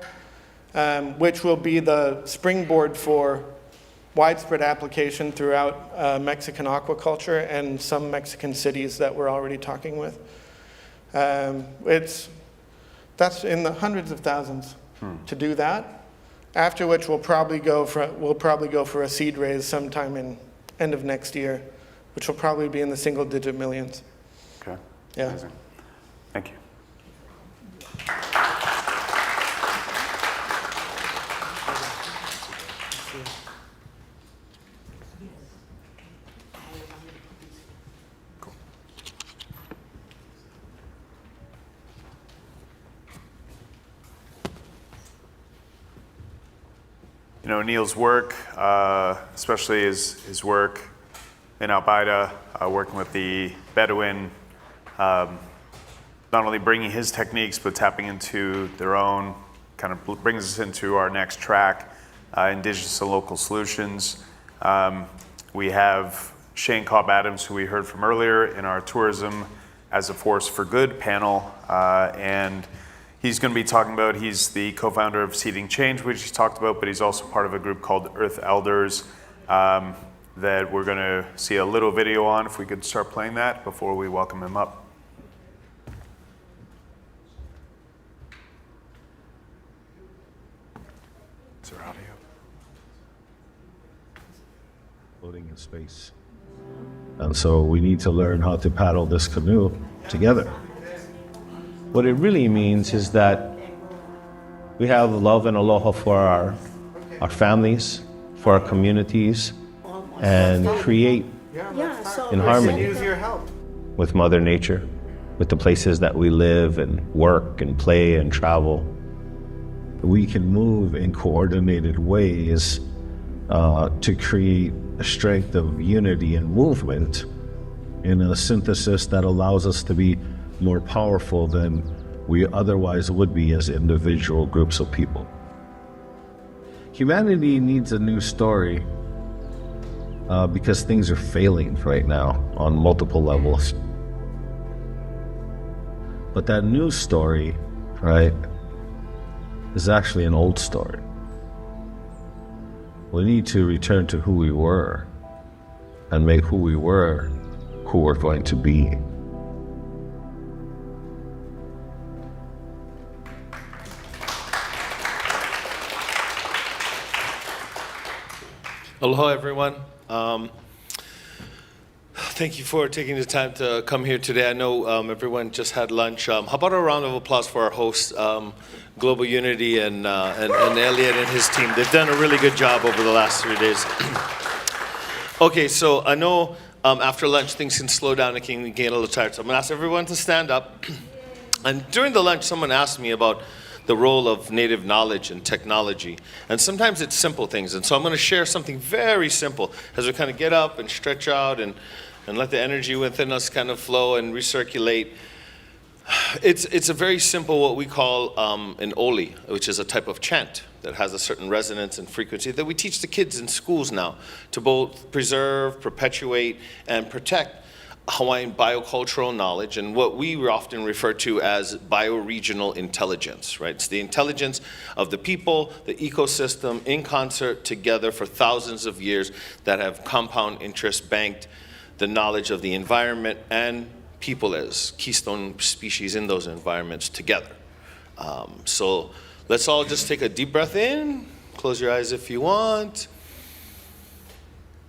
M: which will be the springboard for widespread application throughout Mexican aquaculture and some Mexican cities that we're already talking with. That's in the hundreds of thousands to do that. After which we'll probably go for a seed raise sometime in end of next year, which will probably be in the single-digit millions.
J: Okay.
M: Yeah.
J: Amazing. Thank you. Neil's work, especially his work in Albaida, working with the Bedouin, not only bringing his techniques, but tapping into their own, kind of brings us into our next track, indigenous and local solutions. We have Shane Cobb-Adams, who we heard from earlier in our tourism as a force for good panel, and he's going to be talking about, he's the co-founder of Seeding Change, which he talked about, but he's also part of a group called Earth Elders that we're going to see a little video on, if we could start playing that before we welcome him up. Is there audio?
N: Floating in space. And so we need to learn how to paddle this canoe together. What it really means is that we have love and aloha for our families, for our communities, and create in harmony with Mother Nature, with the places that we live and work and play and travel. We can move in coordinated ways to create a strength of unity and movement in a synthesis that allows us to be more powerful than we otherwise would be as individual groups of people. Humanity needs a new story because things are failing right now on multiple levels. But that new story, right, is actually an old story. We need to return to who we were and make who we were who we're going to be.
I: Aloha, everyone. Thank you for taking the time to come here today. I know everyone just had lunch. How about a round of applause for our hosts, Global Unity and Elliot and his team. They've done a really good job over the last 3 days. Okay, so I know after lunch things can slow down and can get a little tired. So I'm gonna ask everyone to stand up. And during the lunch, someone asked me about the role of native knowledge and technology. And sometimes it's simple things. And so I'm going to share something very simple as we kind of get up and stretch out and let the energy within us kind of flow and recirculate. It's a very simple, what we call an oli, which is a type of chant that has a certain resonance and frequency that we teach the kids in schools now to both preserve, perpetuate, and protect Hawaiian biocultural knowledge and what we often refer to as bioregional intelligence, right? It's the intelligence of the people, the ecosystem in concert together for thousands of years that have compound interest banked the knowledge of the environment and people as keystone species in those environments together. So let's all just take a deep breath in, close your eyes if you want.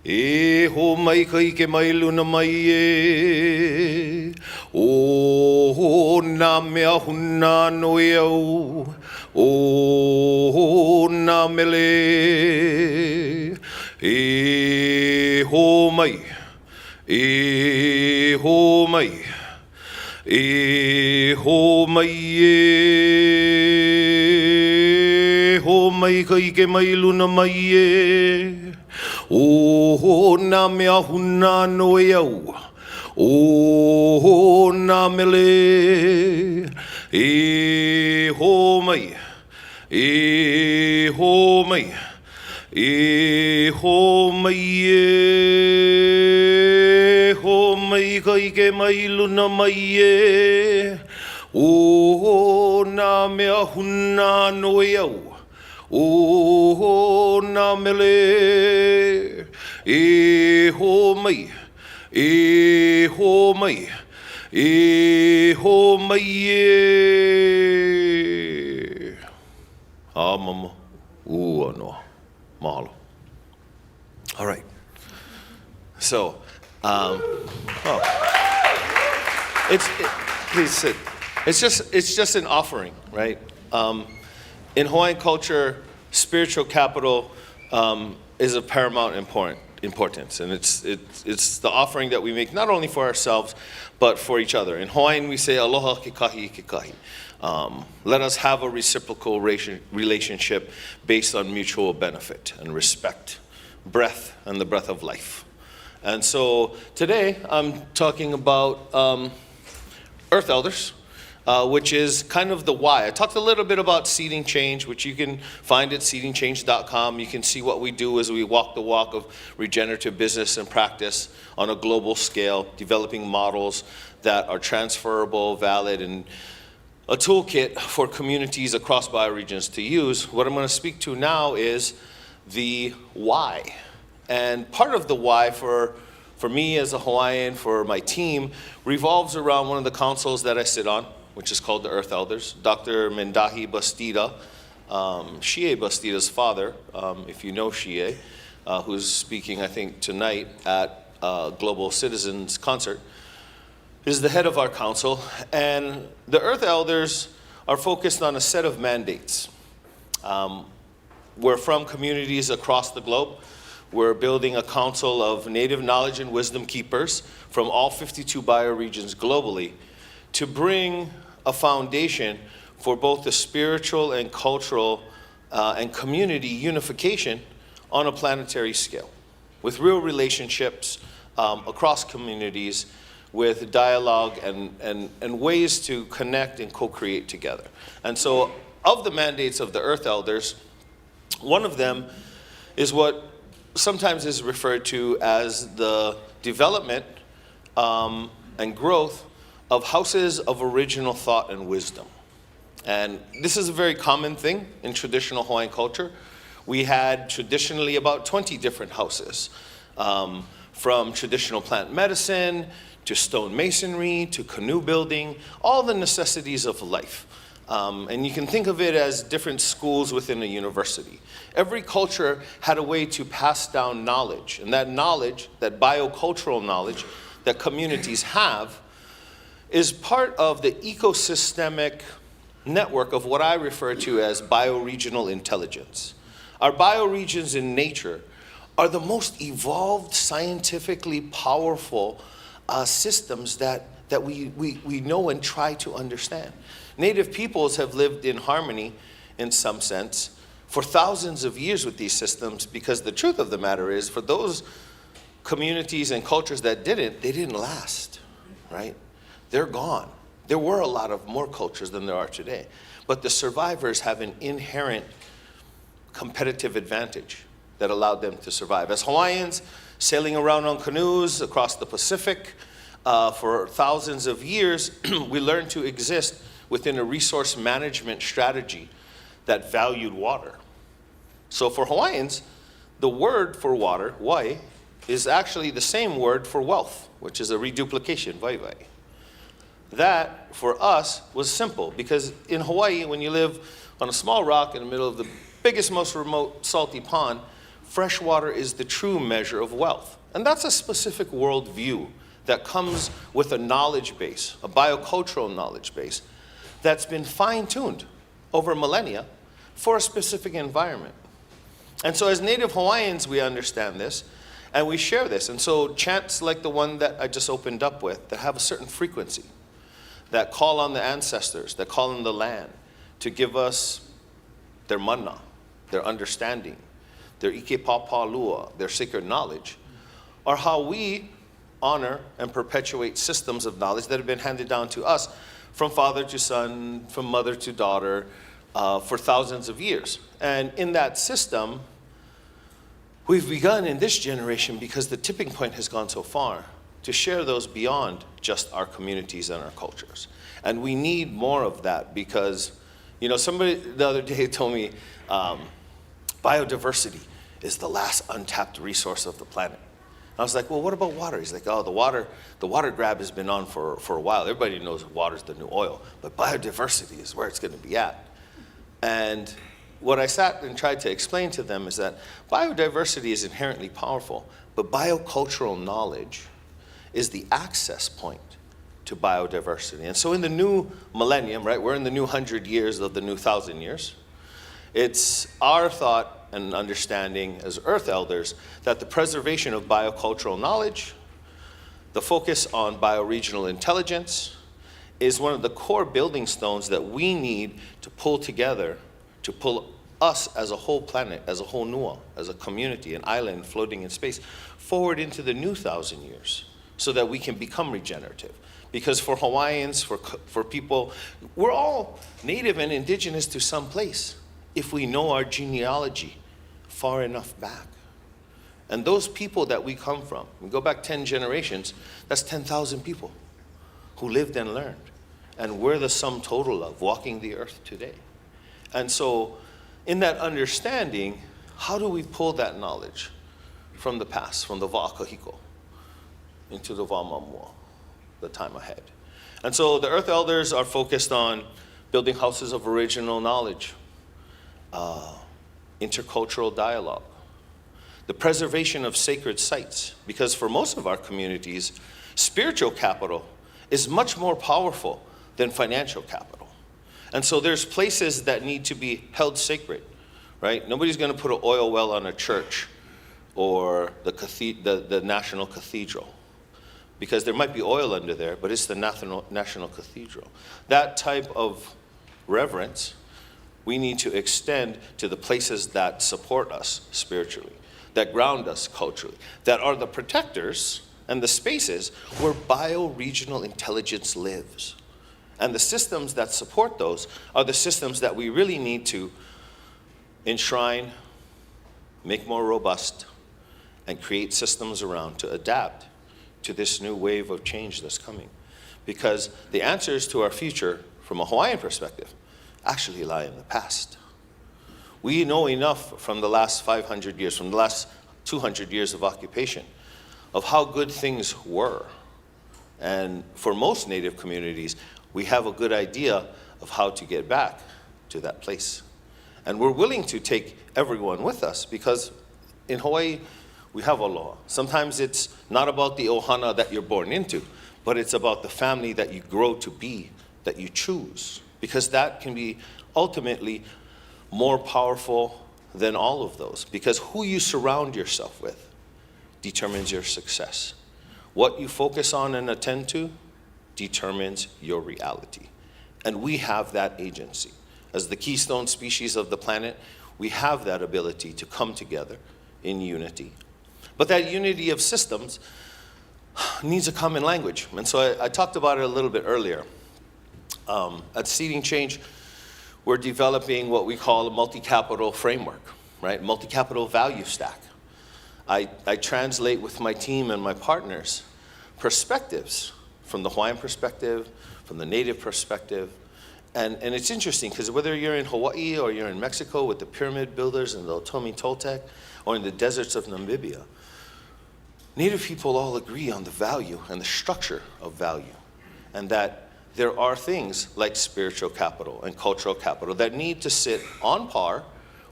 I: E ho mai ka ike mai luna mai e o nā mea huna noi au o nā mele e ho mai e ho mai e ho mai e ho mai ka ike mai luna mai e o nā mea huna noi au, o nā mele, e ho mai, e ho mai, e ho mai e, ho mai ka ike mai luna mai e, o nā mea huna noi au. O nā mele, e ho mai, e ho mai, e ho mai e. A mama, ua noa, mahalo. All right. So, please sit. It's just an offering, right? In Hawaiian culture, spiritual capital is of paramount importance, and it's the offering that we make not only for ourselves, but for each other. In Hawaiian, we say aloha ke kahi ke kahi. Let us have a reciprocal relationship based on mutual benefit and respect, breath, and the breath of life. And so today, I'm talking about Earth Elders, which is kind of the why. I talked a little bit about Seeding Change, which you can find at seedingchange.com. You can see what we do as we walk the walk of regenerative business and practice on a global scale, developing models that are transferable, valid, and a toolkit for communities across bioregions to use. What I'm going to speak to now is the why. And part of the why for me as a Hawaiian, for my team, revolves around one of the councils that I sit on, which is called the Earth Elders. Dr. Mendahi Bastida, Shie Bastida's father, if you know Shie, who's speaking, I think, tonight at Global Citizens Concert, is the head of our council. And the Earth Elders are focused on a set of mandates. We're from communities across the globe. We're building a council of native knowledge and wisdom keepers from all 52 bioregions globally to bring a foundation for both the spiritual and cultural and community unification on a planetary scale, with real relationships across communities, with dialogue and ways to connect and co-create together. And so of the mandates of the Earth Elders, one of them is what sometimes is referred to as the development and growth of houses of original thought and wisdom. And this is a very common thing in traditional Hawaiian culture. We had traditionally about 20 different houses, from traditional plant medicine to stone masonry to canoe building, all the necessities of life. And you can think of it as different schools within a university. Every culture had a way to pass down knowledge, and that knowledge, that biocultural knowledge that communities have, is part of the ecosystemic network of what I refer to as bioregional intelligence. Our bioregions in nature are the most evolved, scientifically powerful systems that we know and try to understand. Native peoples have lived in harmony, in some sense, for thousands of years with these systems, because the truth of the matter is, for those communities and cultures that didn't, they didn't last, right? They're gone. There were a lot of more cultures than there are today. But the survivors have an inherent competitive advantage that allowed them to survive. As Hawaiians sailing around on canoes across the Pacific, For thousands of years, we learned to exist within a resource management strategy that valued water. So for Hawaiians, the word for water, wai, is actually the same word for wealth, which is a reduplication, vai. That, for us, was simple, because in Hawaii, when you live on a small rock in the middle of the biggest, most remote salty pond, fresh water is the true measure of wealth. And that's a specific worldview that comes with a knowledge base, a biocultural knowledge base, that's been fine-tuned over millennia for a specific environment. And so as Native Hawaiians, we understand this, and we share this. And so chants like the one that I just opened up with, that have a certain frequency, that call on the ancestors, that call on the land to give us their mana, their understanding, their ike papa lua, their sacred knowledge, are how we honor and perpetuate systems of knowledge that have been handed down to us from father to son, from mother to daughter, for thousands of years. And in that system, we've begun in this generation, because the tipping point has gone so far, to share those beyond just our communities and our cultures. And we need more of that, because, you know, somebody the other day told me biodiversity is the last untapped resource of the planet. I was like, well, what about water? He's like, oh, the water grab has been on for a while. Everybody knows water's the new oil, but biodiversity is where it's going to be at. And what I sat and tried to explain to them is that biodiversity is inherently powerful, but biocultural knowledge is the access point to biodiversity. And so in the new millennium, right, we're in the new 100 years of the new 1,000 years, it's our thought and understanding as Earth Elders that the preservation of biocultural knowledge, the focus on bioregional intelligence, is one of the core building stones that we need to pull together, to pull us as a whole planet, as a whole Nua, as a community, an island floating in space, forward into the new 1,000 years, so that we can become regenerative. Because for Hawaiians, for people, we're all native and indigenous to some place, if we know our genealogy far enough back. And those people that we come from, we go back 10 generations, that's 10,000 people who lived and learned. And we're the sum total of walking the earth today. And so in that understanding, how do we pull that knowledge from the past, from the Wa'akahiko, into the Wa'amamua, the time ahead? And so the Earth Elders are focused on building houses of original knowledge, intercultural dialogue, the preservation of sacred sites, because for most of our communities, spiritual capital is much more powerful than financial capital. And so there's places that need to be held sacred, right? Nobody's going to put an oil well on a church or the national cathedral, because there might be oil under there, but it's the national cathedral. That type of reverence we need to extend to the places that support us spiritually, that ground us culturally, that are the protectors and the spaces where bioregional intelligence lives. And the systems that support those are the systems that we really need to enshrine, make more robust, and create systems around to adapt to this new wave of change that's coming. Because the answers to our future, from a Hawaiian perspective, actually lie in the past. We know enough from the last 500 years, from the last 200 years of occupation, of how good things were. And for most Native communities, we have a good idea of how to get back to that place. And we're willing to take everyone with us, because in Hawaii, we have aloha. Sometimes it's not about the ohana that you're born into, but it's about the family that you grow to be, that you choose. Because that can be ultimately more powerful than all of those. Because who you surround yourself with determines your success. What you focus on and attend to determines your reality. And we have that agency. As the keystone species of the planet, we have that ability to come together in unity. But that unity of systems needs a common language. And so I talked about it a little bit earlier. At Seeding Change, we're developing what we call a multi-capital framework, right? Multi-capital value stack. I translate with my team and my partners perspectives, from the Hawaiian perspective, from the native perspective. And it's interesting because whether you're in Hawaii or you're in Mexico with the pyramid builders and the Otomi Toltec, or in the deserts of Namibia, Native people all agree on the value and the structure of value, and that there are things like spiritual capital and cultural capital that need to sit on par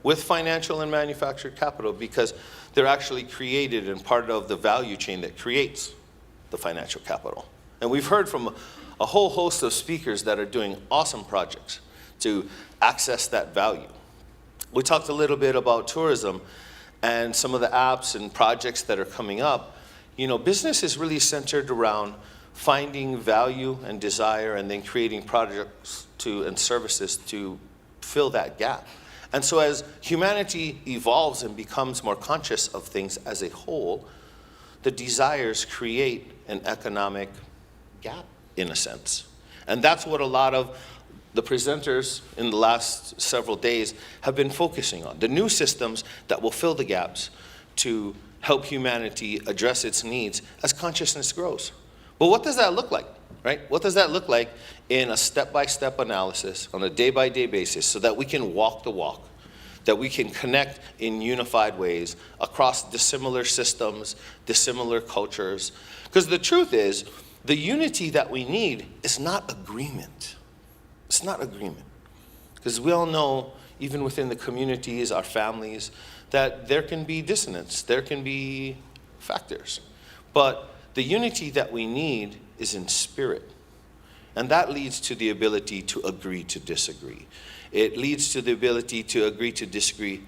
I: with financial and manufactured capital, because they're actually created and part of the value chain that creates the financial capital. And we've heard from a whole host of speakers that are doing awesome projects to access that value. We talked a little bit about tourism and some of the apps and projects that are coming up. You know, business is really centered around finding value and desire and then creating products and services to fill that gap. And so as humanity evolves and becomes more conscious of things as a whole, the desires create an economic gap, in a sense. And that's what a lot of the presenters in the last several days have been focusing on. The new systems that will fill the gaps to help humanity address its needs as consciousness grows. But what does that look like, right? What does that look like in a step-by-step analysis on a day-by-day basis so that we can walk the walk, that we can connect in unified ways across dissimilar systems, dissimilar cultures? Because the truth is, the unity that we need is not agreement. It's not agreement. Because we all know, even within the communities, our families, that there can be dissonance, there can be factors. But the unity that we need is in spirit. And that leads to the ability to agree to disagree. It leads to the ability to agree to disagree,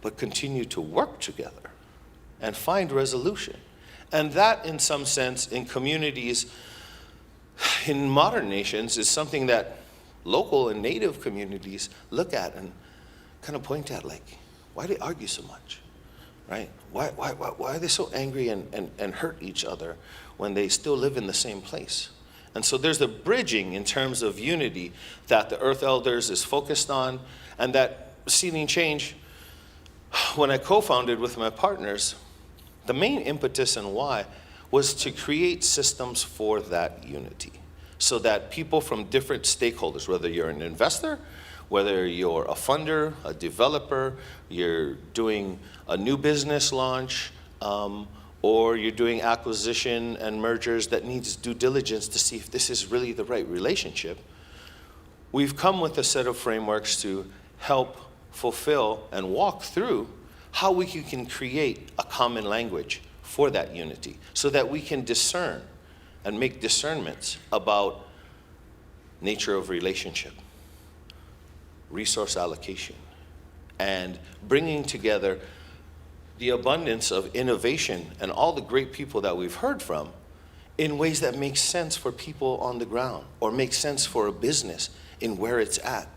I: but continue to work together and find resolution. And that, in some sense, in communities, in modern nations, is something that local and native communities look at and kind of point at, like, why do they argue so much, right? Why are they so angry and hurt each other when they still live in the same place? And so there's a bridging in terms of unity that the Earth Elders is focused on, and that Seeding Change, when I co-founded with my partners, the main impetus and why was to create systems for that unity, so that people from different stakeholders, whether you're an investor, whether you're a funder, a developer, you're doing a new business launch, or you're doing acquisition and mergers that needs due diligence to see if this is really the right relationship, we've come with a set of frameworks to help fulfill and walk through how we can create a common language for that unity, so that we can discern and make discernments about nature of relationship, resource allocation, and bringing together the abundance of innovation and all the great people that we've heard from in ways that make sense for people on the ground, or make sense for a business in where it's at,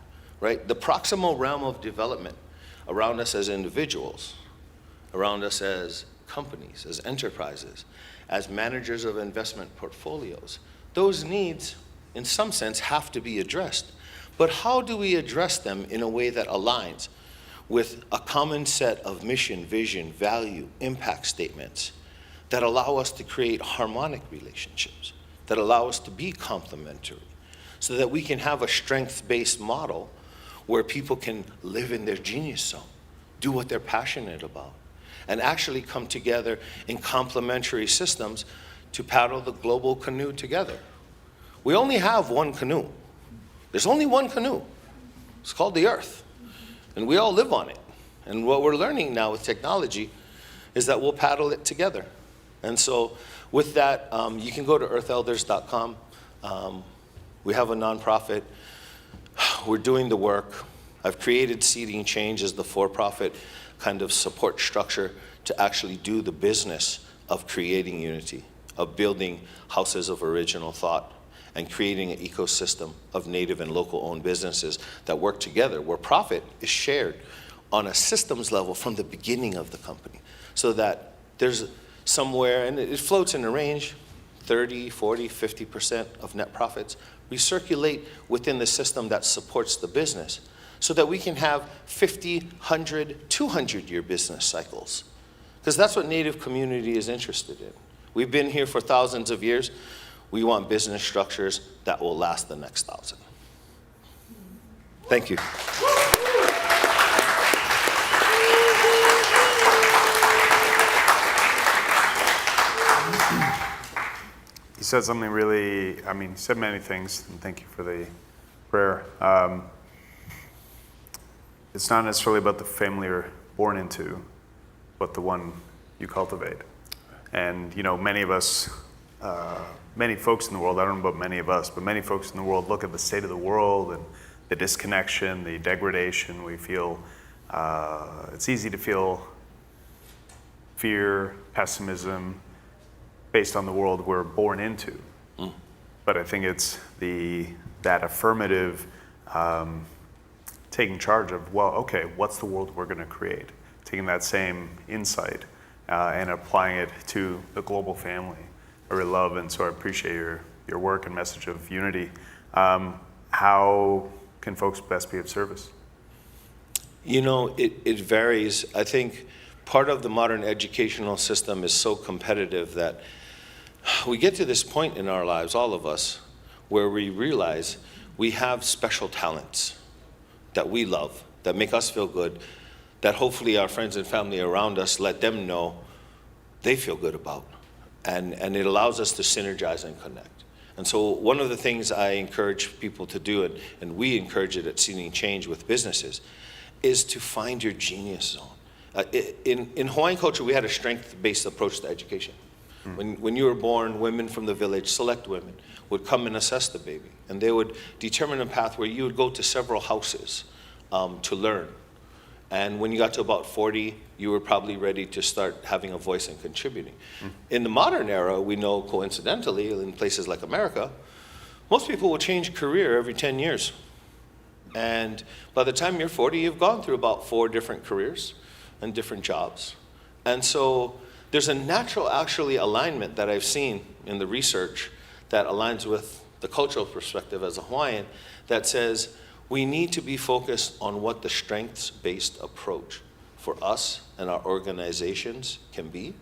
I: right? The proximal realm of development around us as individuals, around us as companies, as enterprises, as managers of investment portfolios, those needs, in some sense, have to be addressed. But how do we address them in a way that aligns with a common set of mission, vision, value, impact statements that allow us to create harmonic relationships, that allow us to be complementary, so that we can have a strength-based model where people can live in their genius zone, do what they're passionate about, and actually come together in complementary systems to paddle the global canoe together. We only have one canoe. There's only one canoe. It's called the Earth. And we all live on it. And what we're learning now with technology is that we'll paddle it together. And so with that, you can go to earthelders.com. We have a nonprofit. We're doing the work. I've created Seeding Change as the for-profit kind of support structure to actually do the business of creating unity, of building houses of original thought, and creating an ecosystem of native and local owned businesses that work together, where profit is shared on a systems level from the beginning of the company, so that there's somewhere, and it floats in a range, 30, 40, 50% of net profits recirculate within the system that supports the business, so that we can have 50, 100, 200-year business cycles. Because that's what Native community is interested in, We've been here for thousands of years. We want business structures that will last the next 1,000. Thank you.
J: He said something really, I mean, he said many things, and thank you for the prayer. It's not necessarily about the family you're born into, but the one you cultivate. And, you know, many of us, many folks in the world, I don't know about many of us, but many folks in the world look at the state of the world and the disconnection, the degradation. We feel, it's easy to feel fear, pessimism, based on the world we're born into. But I think it's that affirmative taking charge of, well, okay, what's the world we're going to create? Taking that same insight and applying it to the global family. I really love, and so I appreciate your work and message of unity. How can folks best be of service?
I: You know, it varies. I think part of the modern educational system is so competitive that we get to this point in our lives, all of us, where we realize we have special talents that we love, that make us feel good, that hopefully our friends and family around us let them know they feel good about. And it allows us to synergize and connect. And so one of the things I encourage people to do, and we encourage it at Seeding Change with businesses, is to find your genius zone. In Hawaiian culture, we had a strength-based approach to education. When you were born, women from the village, select women, would come and assess the baby. And they would determine a path where you would go to several houses to learn. And when you got to about 40, you were probably ready to start having a voice and contributing. In the modern era, we know coincidentally, in places like America, most people will change career every 10 years. And by the time you're 40, you've gone through about 4 different careers and different jobs. And so there's a natural, actually, alignment that I've seen in the research that aligns with the cultural perspective as a Hawaiian that says we need to be focused on what the strengths-based approach for us and our organizations can be.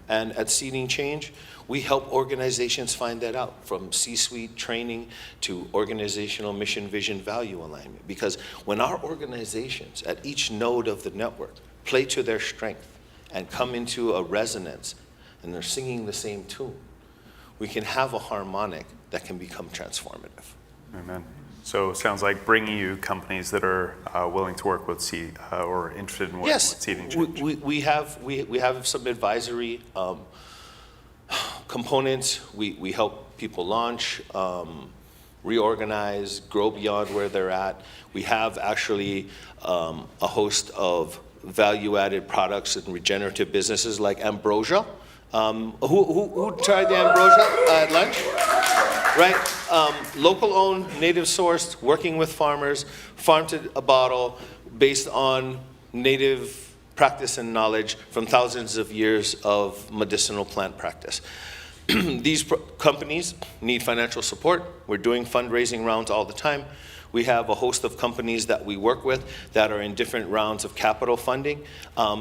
I: And at Seeding Change, we help organizations find that out, from C-suite training to organizational mission, vision, value alignment. Because when our organizations at each node of the network play to their strength and come into a resonance, and they're singing the same tune, we can have a harmonic that can become transformative.
J: Amen. So it sounds like bringing you companies that are willing to work with or interested in working with Seeding Change.
I: We have some advisory components. We help people launch, reorganize, grow beyond where they're at. We have actually a host of value-added products and regenerative businesses like Ambrosia. Who tried the Ambrosia at lunch? Right? Local owned, native sourced, working with farmers, farm to a bottle, based on native practice and knowledge from thousands of years of medicinal plant practice. These companies need financial support. We're doing fundraising rounds all the time. We have a host of companies that we work with that are in different rounds of capital funding.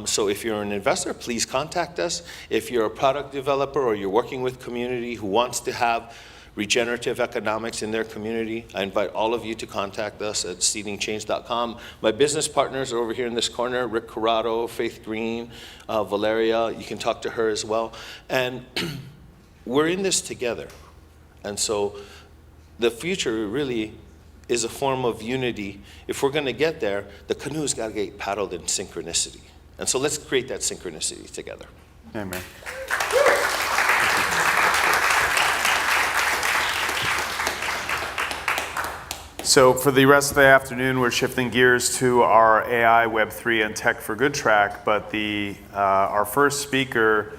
I: So if you're an investor, please contact us. If you're a product developer or you're working with community who wants to have regenerative economics in their community, I invite all of you to contact us at seedingchange.com. My business partners are over here in this corner, Rick Corrado, Faith Green, Valeria. You can talk to her as well. And we're in this together. And so the future really is a form of unity. If we're going to get there, the canoe's got to get paddled in synchronicity. And so let's create that synchronicity together.
J: Amen. So for the rest of the afternoon, we're shifting gears to our AI, Web3, and Tech for Good track. But our first speaker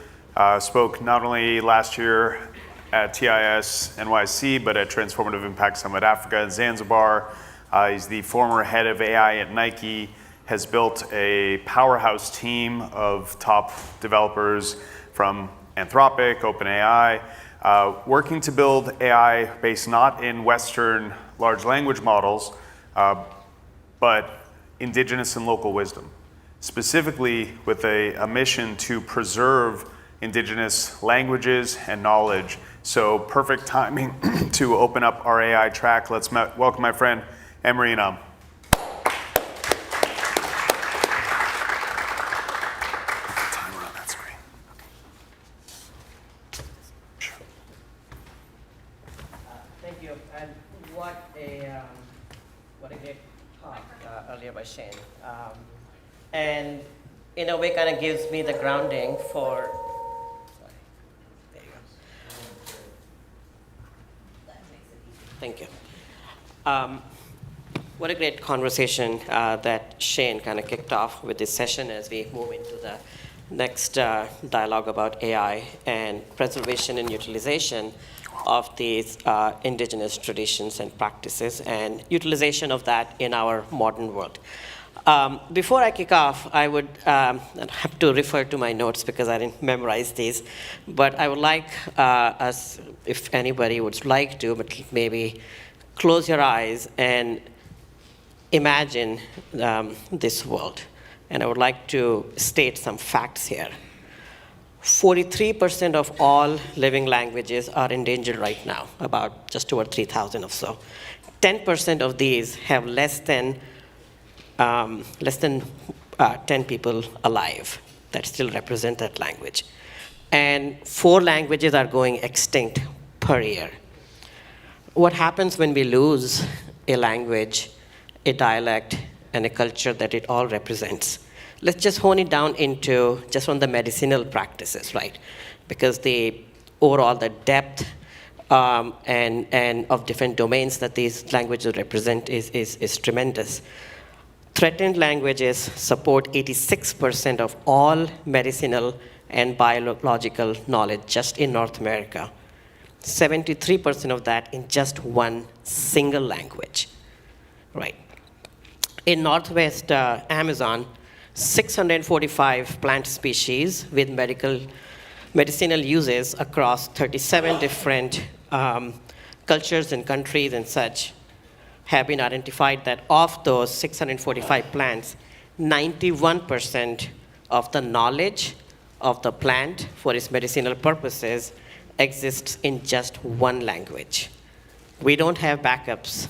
J: spoke not only last year at TIS NYC, but at Transformative Impact Summit Africa in Zanzibar. He's the former head of AI at Nike, has built a powerhouse team of top developers from Anthropic, OpenAI, working to build AI based not in Western large language models, but indigenous and local wisdom, specifically with a mission to preserve indigenous languages and knowledge. So perfect timing to open up our AI track. Let's welcome my friend, Emery Nam.
O: Thank you. And what a great talk earlier by Shane. And in a way, kind of gives me the grounding for. Sorry. There you go. Thank you. What a great conversation that Shane kind of kicked off with this session as we move into the next dialogue about AI and preservation and utilization of these indigenous traditions and practices and utilization of that in our modern world. Before I kick off, I would have to refer to my notes because I didn't memorize these, but I would like us, if anybody would like to, but maybe close your eyes and imagine this world. And I would like to state some facts here. 43% of all living languages are endangered right now, about just over 3,000 or so. 10% of these have less than 10 people alive that still represent that language. And 4 languages are going extinct per year. What happens when we lose a language, a dialect, and a culture that it all represents? Let's just hone it down into just on the medicinal practices, right? Because the overall, the depth and of different domains that these languages represent is tremendous. Threatened languages support 86% of all medicinal and biological knowledge just in North America. 73% of that in just one single language, right? In Northwest Amazon, 645 plant species with medicinal uses across 37 different cultures and countries and such have been identified that of those 645 plants, 91% of the knowledge of the plant for its medicinal purposes exists in just one language. We don't have backups.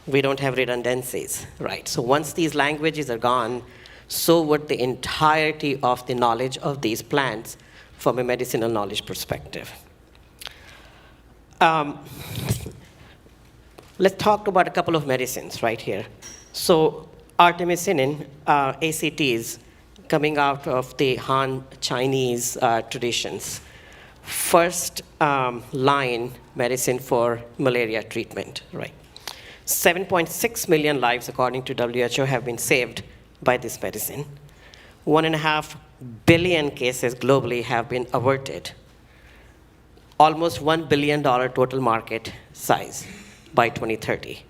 O: We don't have redundancies, right? So once these languages are gone, so would the entirety of the knowledge of these plants from a medicinal knowledge perspective. Let's talk about a couple of medicines right here. So artemisinin, ACTs, coming out of the Han Chinese traditions. First line medicine for malaria treatment, right? 7.6 million lives, according to WHO, have been saved by this medicine. 1.5 billion cases globally have been averted. Almost $1 billion total market size by 2030.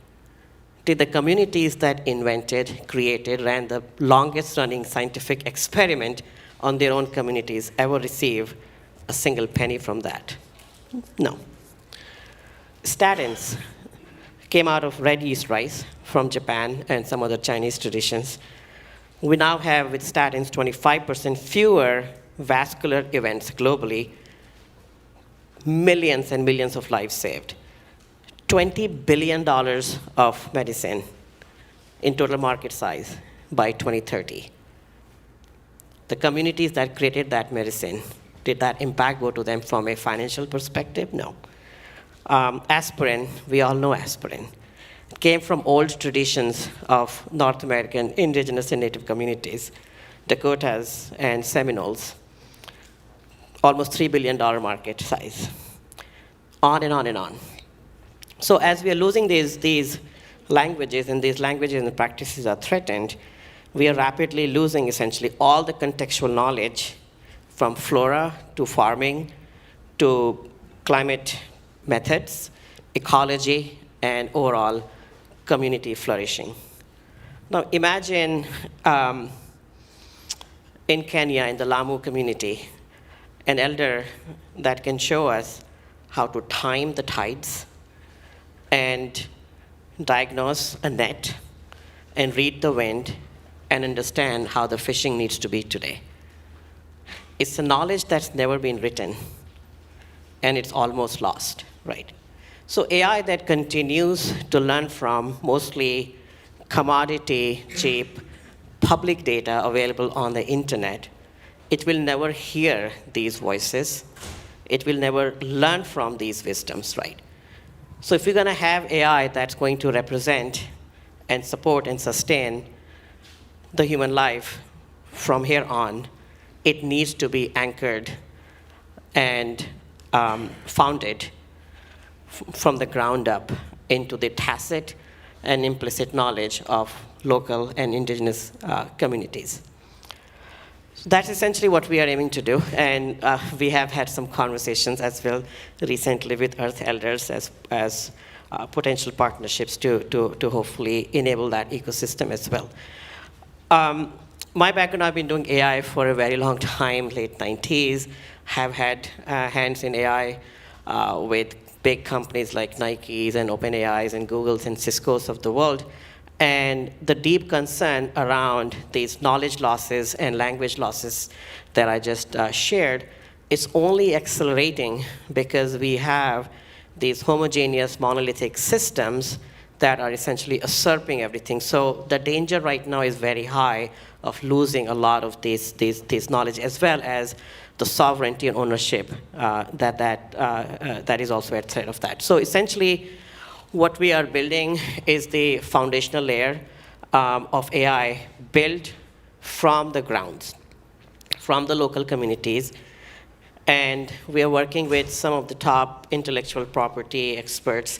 O: Did the communities that invented, created, ran the longest running scientific experiment on their own communities ever receive a single penny from that? No. Statins came out of red yeast rice from Japan and some other Chinese traditions. We now have, with statins, 25% fewer vascular events globally, millions and millions of lives saved. $20 billion of medicine in total market size by 2030. The communities that created that medicine, did that impact go to them from a financial perspective? No. Aspirin, we all know aspirin. It came from old traditions of North American indigenous and native communities, Dakotas and Seminoles. Almost $3 billion market size. On and on and on. So as we are losing these languages, and these languages and practices are threatened, we are rapidly losing essentially all the contextual knowledge from flora to farming to climate methods, ecology, and overall community flourishing. Now imagine in Kenya, in the Lamu community, an elder that can show us how to time the tides and diagnose a net and read the wind and understand how the fishing needs to be today. It's a knowledge that's never been written, and it's almost lost, right? So AI that continues to learn from mostly commodity, cheap, public data available on the internet, it will never hear these voices. It will never learn from these wisdoms, right? So if we're going to have AI that's going to represent and support and sustain the human life from here on, it needs to be anchored and founded from the ground up into the tacit and implicit knowledge of local and indigenous communities. So that's essentially what we are aiming to do, and we have had some conversations as well recently with Earth Elders as potential partnerships to hopefully enable that ecosystem as well. My background, I've been doing AI for a very long time, late 90s, have had hands in AI with big companies like Nike's and OpenAI's and Google's and Cisco's of the world. And the deep concern around these knowledge losses and language losses that I just shared is only accelerating because we have these homogeneous monolithic systems that are essentially usurping everything. So the danger right now is very high of losing a lot of this knowledge, as well as the sovereignty and ownership that is also at threat of that. So essentially, what we are building is the foundational layer of AI built from the grounds, from the local communities. And we are working with some of the top intellectual property experts,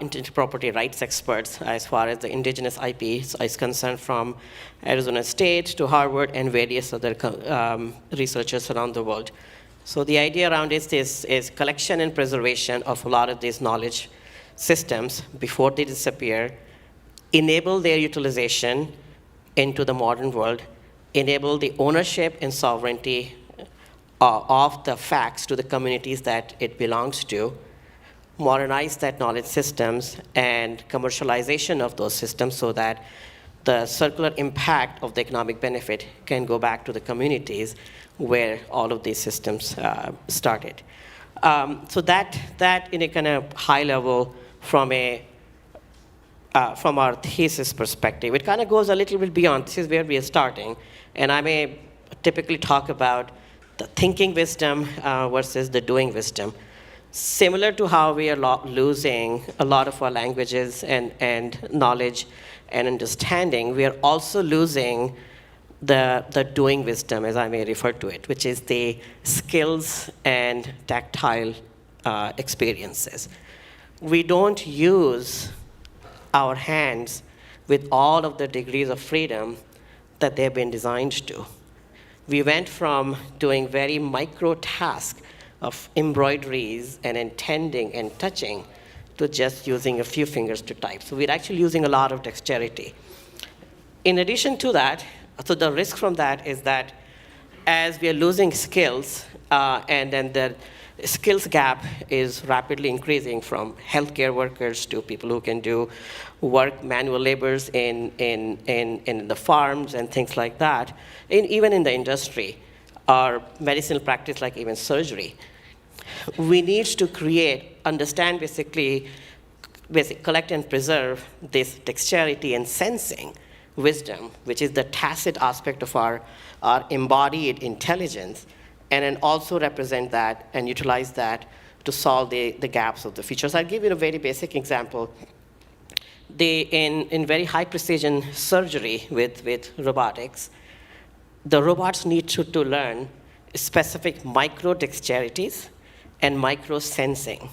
O: intellectual property rights experts, as far as the indigenous IP is concerned, from Arizona State to Harvard and various other researchers around the world. So the idea around this is collection and preservation of a lot of these knowledge systems before they disappear, enable their utilization into the modern world, enable the ownership and sovereignty of the facts to the communities that it belongs to, modernize that knowledge systems, and commercialization of those systems so that the circular impact of the economic benefit can go back to the communities where all of these systems started. So that in a kind of high level from our thesis perspective, it kind of goes a little bit beyond. This is where we are starting. And I may typically talk about the thinking wisdom versus the doing wisdom. Similar to how we are losing a lot of our languages and knowledge and understanding, we are also losing the doing wisdom, as I may refer to it, which is the skills and tactile experiences. We don't use our hands with all of the degrees of freedom that they've been designed to. We went from doing very micro tasks of embroideries and intending and touching to just using a few fingers to type. So we're actually using a lot of dexterity. In addition to that, so the risk from that is that as we are losing skills, and then the skills gap is rapidly increasing from healthcare workers to people who can do manual labors in the farms and things like that, even in the industry, or medicinal practice like even surgery. We need to understand basically collect and preserve this dexterity and sensing wisdom, which is the tacit aspect of our embodied intelligence, and then also represent that and utilize that to solve the gaps of the future. So I'll give you a very basic example. In very high precision surgery with robotics, the robots need to learn specific micro dexterities and micro sensing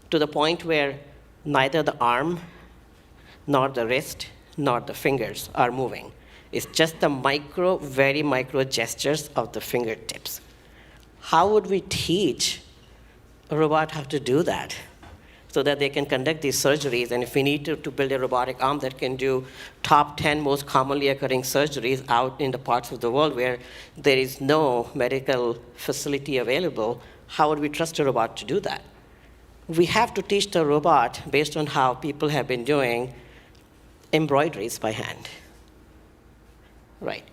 O: to the point where neither the arm nor the wrist nor the fingers are moving. It's just the very micro gestures of the fingertips. How would we teach a robot how to do that so that they can conduct these surgeries? And if we need to build a robotic arm that can do top 10 most commonly occurring surgeries out in the parts of the world where there is no medical facility available, how would we trust a robot to do that? We have to teach the robot based on how people have been doing embroideries by hand. Right.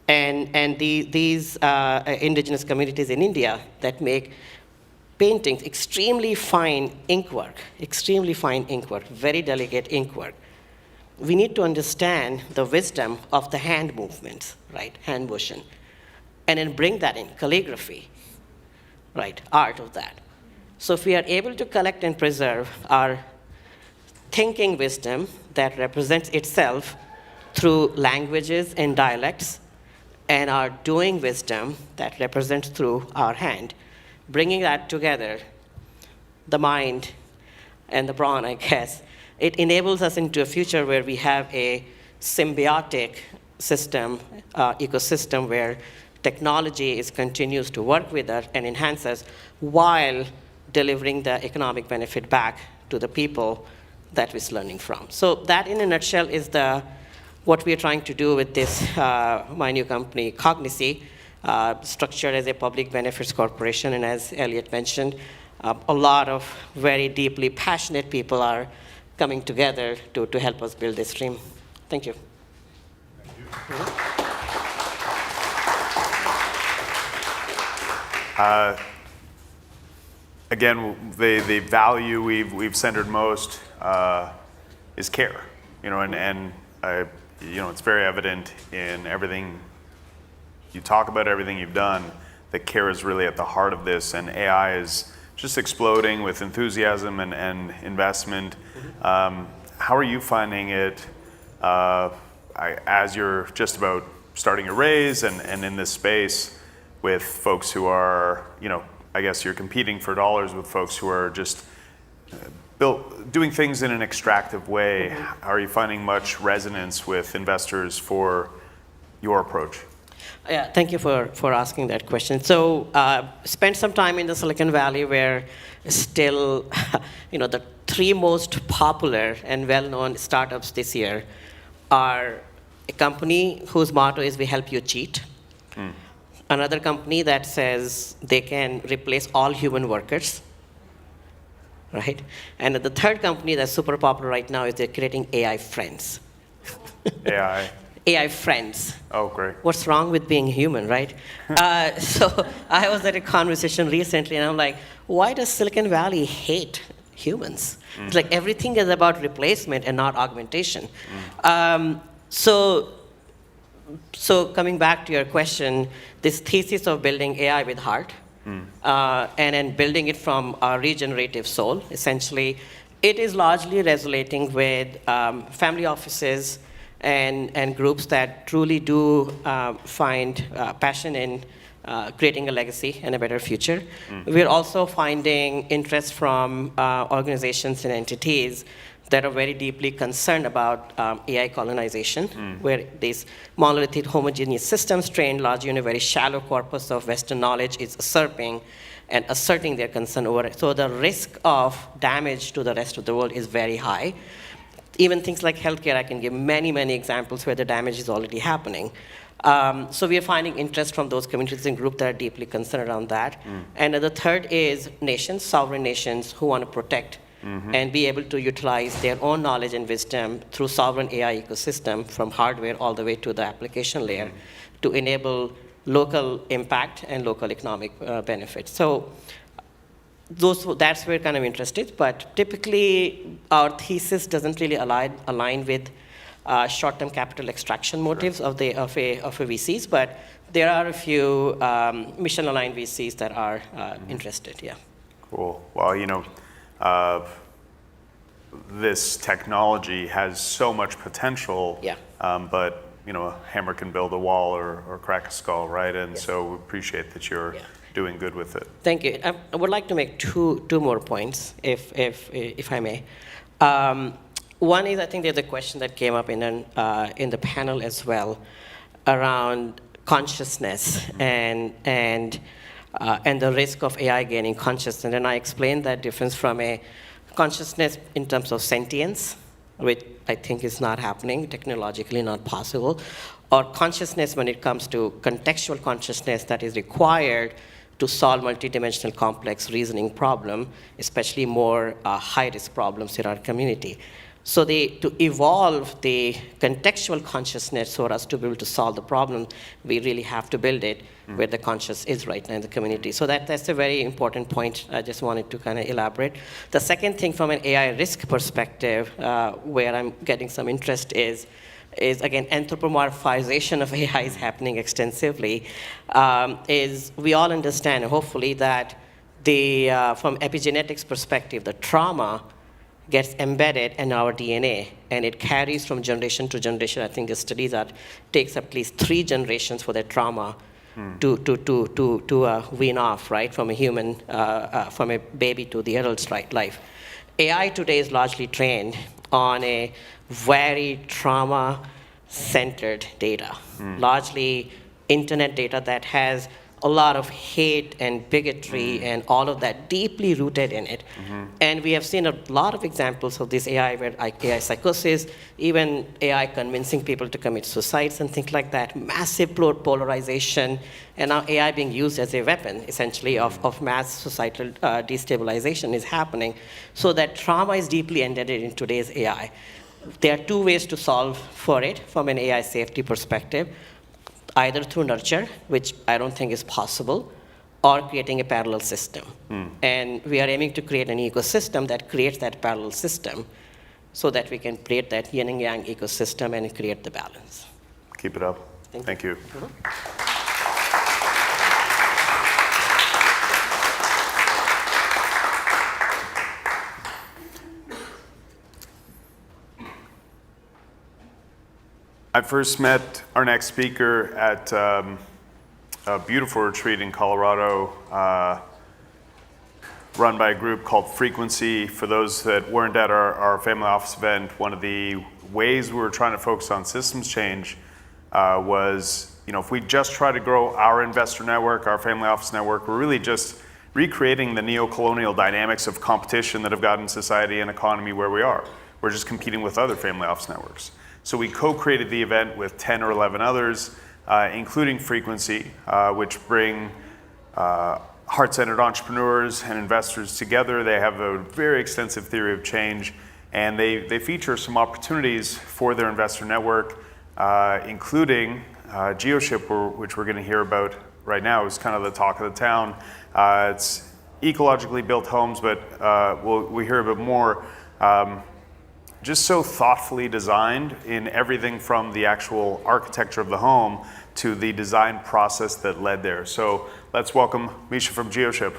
O: And these indigenous communities in India that make paintings, extremely fine ink work, very delicate ink work. We need to understand the wisdom of the hand movements, right, hand motion, and then bring that in, calligraphy, right, art of that. So if we are able to collect and preserve our thinking wisdom that represents itself through languages and dialects, and our doing wisdom that represents through our hand, bringing that together, the mind and the brawn, I guess, it enables us into a future where we have a symbiotic system, ecosystem, where technology continues to work with us and enhance us while delivering the economic benefit back to the people that we're learning from. So that, in a nutshell, is what we are trying to do with this, my new company, Cognicy, structured as a public benefits corporation. And as Elliot mentioned, a lot of very deeply passionate people are coming together to help us build this dream. Thank you.
J: Again, the value we've centered most is care, and it's very evident in everything you talk about, everything you've done, that care is really at the heart of this, and AI is just exploding with enthusiasm and investment. How are you finding it as you're just about starting a raise and in this space with folks who are, I guess you're competing for dollars with folks who are just doing things in an extractive way? Are you finding much resonance with investors for your approach?
O: Yeah, thank you for asking that question. So, spent some time in the Silicon Valley, where still, the three most popular and well-known startups this year are a company whose motto is "We help you cheat." Another company that says they can replace all human workers, right? And the third company that's super popular right now is they're creating AI friends. AI friends.
J: Oh, great.
O: What's wrong with being human, right? So I was at a conversation recently, and I'm like, why does Silicon Valley hate humans? It's like everything is about replacement and not augmentation. So coming back to your question, this thesis of building AI with heart, and then building it from our regenerative soul, essentially, it is largely resonating with family offices and groups that truly do find passion in creating a legacy and a better future. We're also finding interest from organizations and entities that are very deeply concerned about AI colonization, where these monolithic homogeneous systems trained largely in a very shallow corpus of Western knowledge is usurping and asserting their concern over it. So the risk of damage to the rest of the world is very high. Even things like healthcare, I can give many, many examples where the damage is already happening. So we are finding interest from those communities and groups that are deeply concerned around that. And the third is nations, sovereign nations, who want to protect and be able to utilize their own knowledge and wisdom through sovereign AI ecosystem, from hardware all the way to the application layer, to enable local impact and local economic benefits. So that's where we're kind of interested, but typically our thesis doesn't really align with short-term capital extraction motives of a VCs, but there are a few mission-aligned VCs that are interested, yeah.
J: Cool. Well, this technology has so much potential, but a hammer can build a wall or crack a skull, right? And so we appreciate that you're doing good with it.
O: Thank you. I would like to make two more points, if I may. One is, I think there's a question that came up in the panel as well around consciousness and the risk of AI gaining consciousness. And I explained that difference from a consciousness in terms of sentience, which I think is not happening, technologically not possible, or consciousness when it comes to contextual consciousness that is required to solve multidimensional complex reasoning problem, especially more high-risk problems in our community. So to evolve the contextual consciousness for us to be able to solve the problem, we really have to build it where the conscious is right now in the community. So that's a very important point. I just wanted to kind of elaborate. The second thing from an AI risk perspective, where I'm getting some interest is again, anthropomorphization of AI is happening extensively, is we all understand, hopefully, that from epigenetics perspective, the trauma gets embedded in our DNA, and it carries from generation to generation. I think the studies takes at least 3 generations for that trauma to wean off, right, from a human, from a baby to the adult's life. AI today is largely trained on a very trauma-centered data, largely internet data that has a lot of hate and bigotry and all of that deeply rooted in it. And we have seen a lot of examples of this AI, where AI psychosis, even AI convincing people to commit suicides and things like that, massive polarization, and now AI being used as a weapon, essentially, of mass societal destabilization is happening. So that trauma is deeply embedded in today's AI. There are 2 ways to solve for it from an AI safety perspective. Either through nurture, which I don't think is possible, or creating a parallel system. And we are aiming to create an ecosystem that creates that parallel system so that we can create that yin and yang ecosystem and create the balance.
J: Keep it up. Thank you. I first met our next speaker at a beautiful retreat in Colorado, run by a group called Frequency. For those that weren't at our family office event, one of the ways we were trying to focus on systems change was, if we just try to grow our investor network, our family office network, we're really just recreating the neo-colonial dynamics of competition that have gotten society and economy where we are. We're just competing with other family office networks. So we co-created the event with 10 or 11 others, including Frequency, which bring heart-centered entrepreneurs and investors together. They have a very extensive theory of change, and they feature some opportunities for their investor network, including GeoShip, which we're going to hear about right now, is kind of the talk of the town. It's ecologically built homes, but we'll hear a bit more. Just so thoughtfully designed in everything from the actual architecture of the home to the design process that led there. So let's welcome Misha from GeoShip.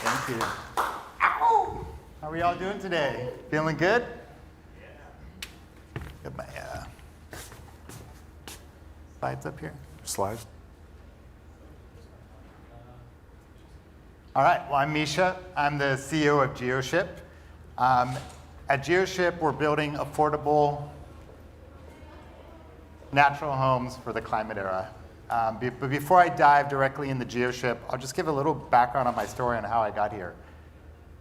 P: Thank you. How are we all doing today? Feeling good? Got my slides up here.
J: Slides.
P: All right, well, I'm Misha. I'm the CEO of GeoShip. At GeoShip, we're building affordable natural homes for the climate era. But before I dive directly into GeoShip, I'll just give a little background on my story and how I got here.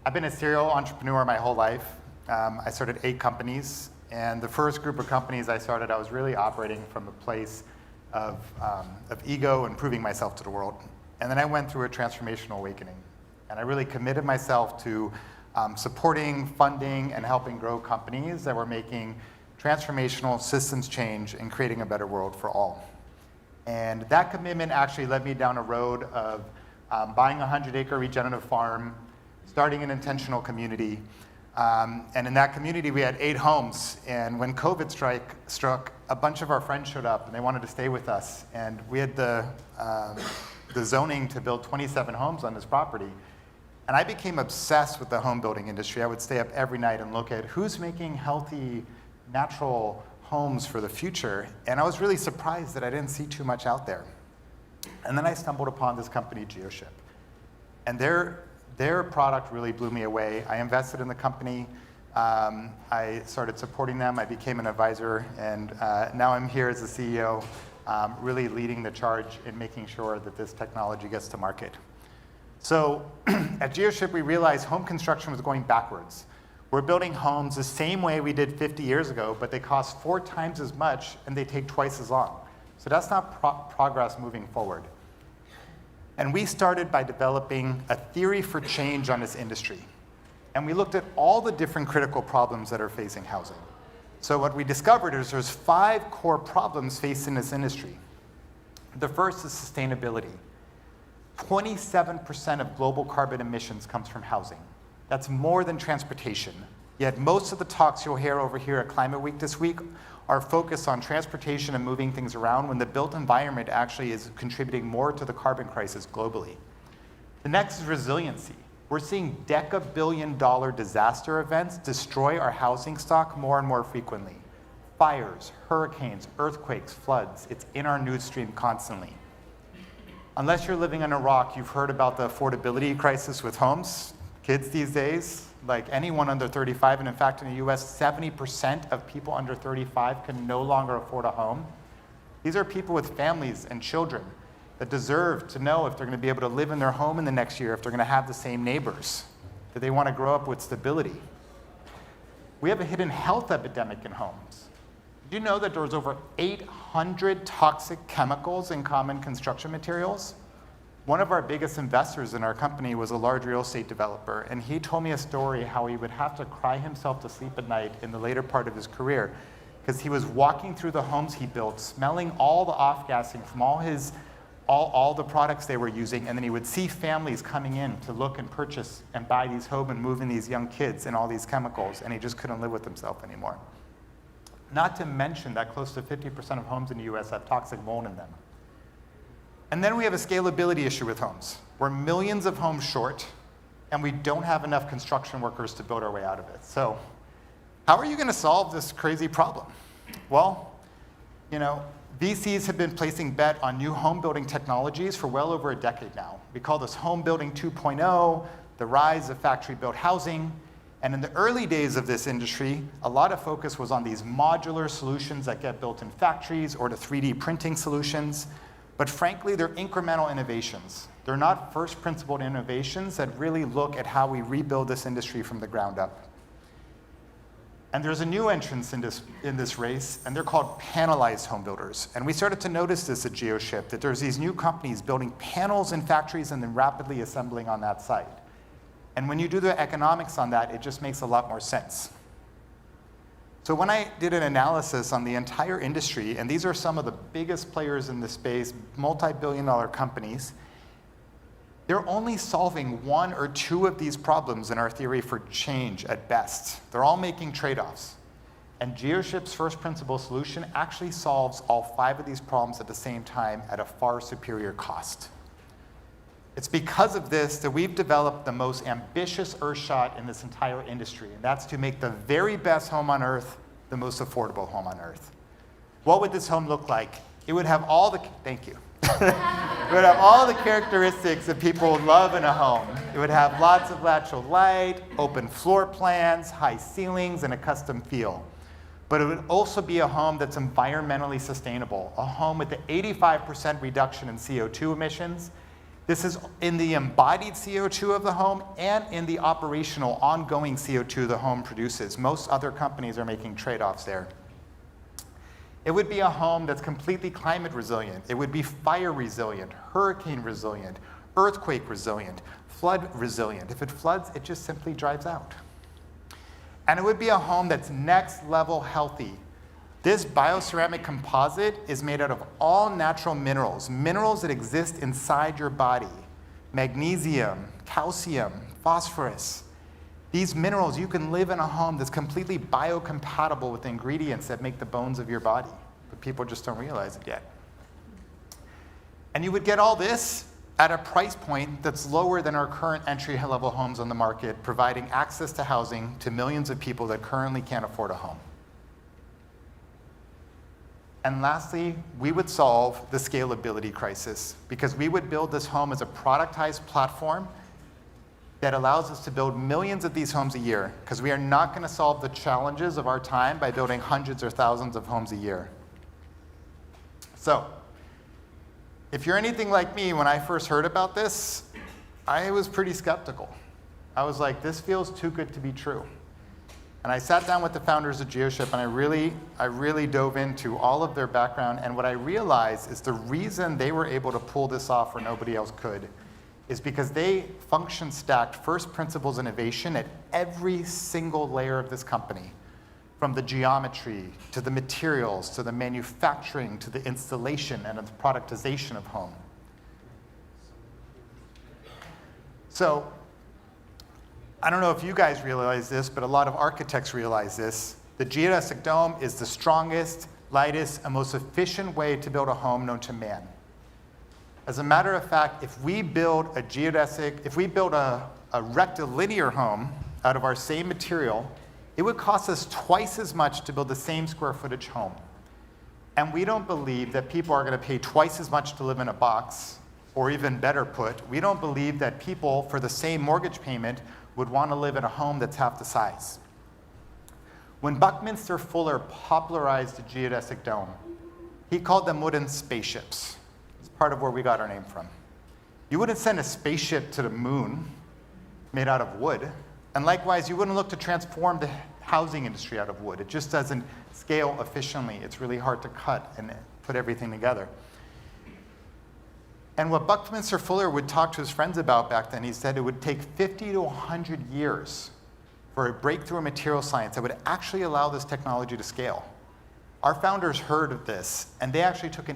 P: I've been a serial entrepreneur my whole life. I started 8 companies, and the first group of companies I started, I was really operating from a place of ego and proving myself to the world. And then I went through a transformational awakening. And I really committed myself to supporting, funding, and helping grow companies that were making transformational systems change and creating a better world for all. And that commitment actually led me down a road of buying a 100-acre regenerative farm, starting an intentional community. And in that community, we had 8 homes. And when COVID struck, a bunch of our friends showed up, and they wanted to stay with us. And we had the zoning to build 27 homes on this property. And I became obsessed with the home building industry. I would stay up every night and look at who's making healthy, natural homes for the future. And I was really surprised that I didn't see too much out there. And then I stumbled upon this company, GeoShip. And their product really blew me away. I invested in the company. I started supporting them. I became an advisor. And now I'm here as the CEO, really leading the charge in making sure that this technology gets to market. So at GeoShip, we realized home construction was going backwards. We're building homes the same way we did 50 years ago, but they cost 4 times as much and they take twice as long. So that's not progress moving forward. And we started by developing a theory for change on this industry. And we looked at all the different critical problems that are facing housing. So what we discovered is there's 5 core problems facing this industry. The first is sustainability. 27% of global carbon emissions comes from housing. That's more than transportation. Yet most of the talks you'll hear over here at Climate Week this week are focused on transportation and moving things around when the built environment actually is contributing more to the carbon crisis globally. The next is resiliency. We're seeing deca-billion-dollar disaster events destroy our housing stock more and more frequently. Fires, hurricanes, earthquakes, floods. It's in our news stream constantly. Unless you're living on a rock, you've heard about the affordability crisis with homes. Kids these days, like anyone under 35, and in fact in the US, 70% of people under 35 can no longer afford a home. These are people with families and children that deserve to know if they're going to be able to live in their home in the next year, if they're going to have the same neighbors, that they want to grow up with stability. We have a hidden health epidemic in homes. Did you know that there's over 800 toxic chemicals in common construction materials? One of our biggest investors in our company was a large real estate developer, and he told me a story how he would have to cry himself to sleep at night in the later part of his career because he was walking through the homes he built, smelling all the off-gassing from all the products they were using, and then he would see families coming in to look and purchase and buy these homes and moving these young kids and all these chemicals, and he just couldn't live with himself anymore. Not to mention that close to 50% of homes in the US have toxic mold in them. And then we have a scalability issue with homes. We're millions of homes short, and we don't have enough construction workers to build our way out of it. So how are you going to solve this crazy problem? Well, VCs have been placing bet on new home building technologies for well over a decade now. We call this home building 2.0, the rise of factory-built housing. And in the early days of this industry, a lot of focus was on these modular solutions that get built in factories or the 3D printing solutions. But frankly, they're incremental innovations. They're not first principled innovations that really look at how we rebuild this industry from the ground up. And there's a new entrance in this race, and they're called panelized home builders. And we started to notice this at GeoShip, that there's these new companies building panels in factories and then rapidly assembling on that site. And when you do the economics on that, it just makes a lot more sense. So when I did an analysis on the entire industry, and these are some of the biggest players in the space, multi-billion-dollar companies, they're only solving 1 or 2 of these problems in our theory for change at best. They're all making trade-offs. And GeoShip's first principle solution actually solves all 5 of these problems at the same time at a far superior cost. It's because of this that we've developed the most ambitious Earthshot in this entire industry, and that's to make the very best home on Earth the most affordable home on Earth. What would this home look like? It would have all the, thank you. It would have all the characteristics that people love in a home. It would have lots of natural light, open floor plans, high ceilings, and a custom feel. But it would also be a home that's environmentally sustainable, a home with an 85% reduction in CO2 emissions. This is in the embodied CO2 of the home and in the operational, ongoing CO2 the home produces. Most other companies are making trade-offs there. It would be a home that's completely climate resilient. It would be fire resilient, hurricane resilient, earthquake resilient, flood resilient. If it floods, it just simply dries out. And it would be a home that's next level healthy. This bioceramic composite is made out of all natural minerals, minerals that exist inside your body. Magnesium, calcium, phosphorus. These minerals, you can live in a home that's completely biocompatible with the ingredients that make the bones of your body, but people just don't realize it yet. And you would get all this at a price point that's lower than our current entry-level homes on the market, providing access to housing to millions of people that currently can't afford a home. And lastly, we would solve the scalability crisis because we would build this home as a productized platform that allows us to build millions of these homes a year, because we are not going to solve the challenges of our time by building hundreds or thousands of homes a year. So, if you're anything like me, when I first heard about this, I was pretty skeptical. I was like, this feels too good to be true. And I sat down with the founders of GeoShip, and I really dove into all of their background. And what I realized is the reason they were able to pull this off where nobody else could is because they function stacked first principles innovation at every single layer of this company, from the geometry to the materials to the manufacturing to the installation and the productization of home. So I don't know if you guys realize this, but a lot of architects realize this. The geodesic dome is the strongest, lightest, and most efficient way to build a home known to man. As a matter of fact, if we build a rectilinear home out of our same material, it would cost us twice as much to build the same square footage home. And we don't believe that people are going to pay twice as much to live in a box, or even better put, we don't believe that people, for the same mortgage payment, would want to live in a home that's half the size. When Buckminster Fuller popularized the geodesic dome, he called them wooden spaceships. It's part of where we got our name from. You wouldn't send a spaceship to the moon made out of wood. And likewise, you wouldn't look to transform the housing industry out of wood. It just doesn't scale efficiently. It's really hard to cut and put everything together. And what Buckminster Fuller would talk to his friends about back then, he said it would take 50 to 100 years for a breakthrough in material science that would actually allow this technology to scale. Our founders heard of this, and they actually took an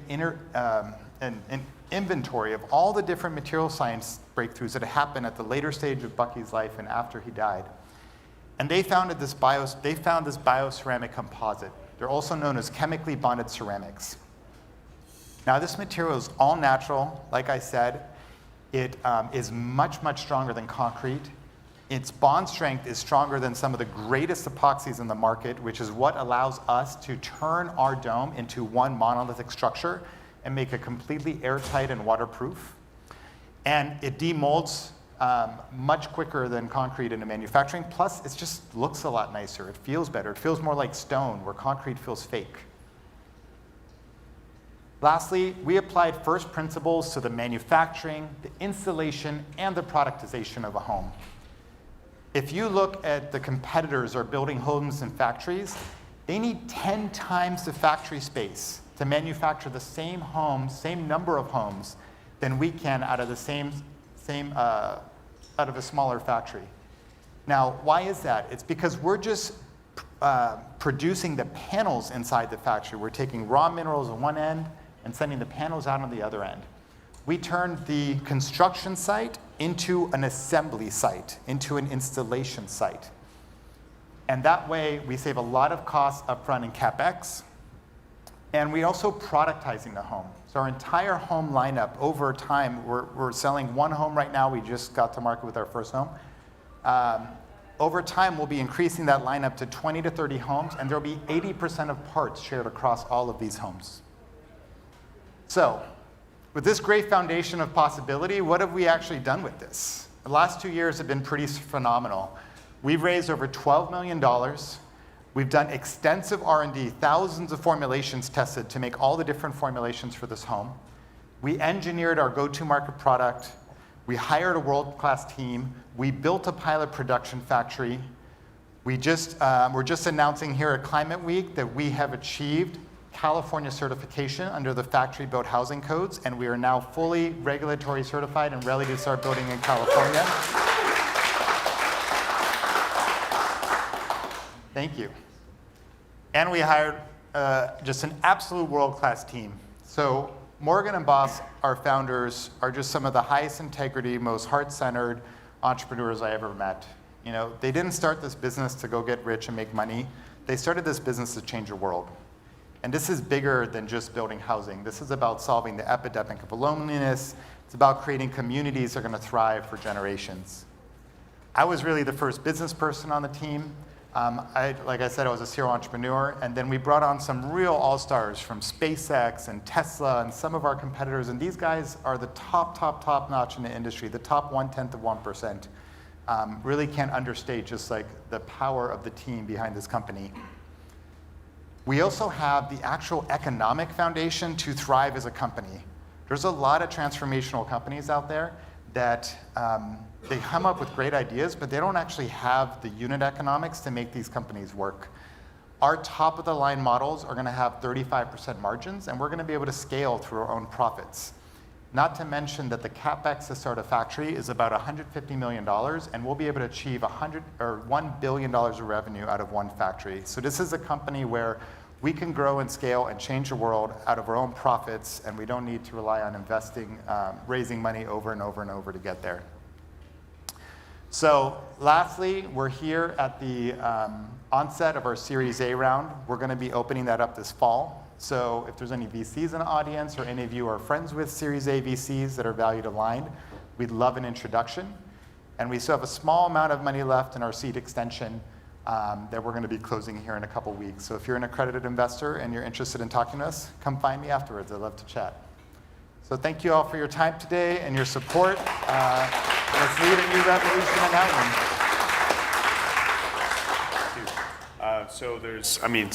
P: inventory of all the different material science breakthroughs that had happened at the later stage of Bucky's life and after he died. And they found this bioceramic composite. They're also known as chemically bonded ceramics. Now, this material is all natural. Like I said, it is much, much stronger than concrete. Its bond strength is stronger than some of the greatest epoxies in the market, which is what allows us to turn our dome into one monolithic structure and make it completely airtight and waterproof. And it demolds much quicker than concrete into manufacturing. Plus, it just looks a lot nicer. It feels better. It feels more like stone, where concrete feels fake. Lastly, we applied first principles to the manufacturing, the installation, and the productization of a home. If you look at the competitors who are building homes in factories, they need 10 times the factory space to manufacture the same homes, same number of homes, than we can out of the out of a smaller factory. Now, why is that? It's because we're just producing the panels inside the factory. We're taking raw minerals on one end and sending the panels out on the other end. We turned the construction site into an assembly site, into an installation site. And that way, we save a lot of costs upfront in CapEx, and we also productizing the home. So our entire home lineup, over time, we're selling one home right now. We just got to market with our first home. Over time, we'll be increasing that lineup to 20 to 30 homes, and there'll be 80% of parts shared across all of these homes. So, with this great foundation of possibility, what have we actually done with this? The last 2 years have been pretty phenomenal. We've raised over $12 million. We've done extensive R&D, thousands of formulations tested to make all the different formulations for this home. We engineered our go-to-market product. We hired a world-class team. We built a pilot production factory. We're just announcing here at Climate Week that we have achieved California certification under the factory-built housing codes, and we are now fully regulatory certified and ready to start building in California. Thank you. And we hired just an absolute world-class team. So Morgan and Boss, our founders, are just some of the highest integrity, most heart-centered entrepreneurs I ever met. You know, they didn't start this business to go get rich and make money. They started this business to change the world. And this is bigger than just building housing. This is about solving the epidemic of loneliness. It's about creating communities that are going to thrive for generations. I was really the first business person on the team. Like I said, I was a serial entrepreneur, and then we brought on some real all-stars from SpaceX and Tesla and some of our competitors, and these guys are the top notch in the industry, the top 1/10 of 1%. Really can't understate just like the power of the team behind this company. We also have the actual economic foundation to thrive as a company. There's a lot of transformational companies out there, that they come up with great ideas, but they don't actually have the unit economics to make these companies work. Our top of the line models are going to have 35% margins, and we're going to be able to scale through our own profits. Not to mention that the CapEx to start a factory is about $150 million, and we'll be able to achieve $1 billion of revenue out of one factory. So this is a company where we can grow and scale and change the world out of our own profits, and we don't need to rely on investing, raising money over and over and over to get there. So lastly, we're here at the onset of our Series A round. We're going to be opening that up this fall. So if there's any VCs in the audience or any of you are friends with Series A VCs that are valued aligned, we'd love an introduction. And we still have a small amount of money left in our seed extension that we're going to be closing here in a couple weeks. So if you're an accredited investor and you're interested in talking to us, come find me afterwards. I'd love to chat. So thank you all for your time today and your support. Let's lead a new revolution in that
J: one. So there's, I mean,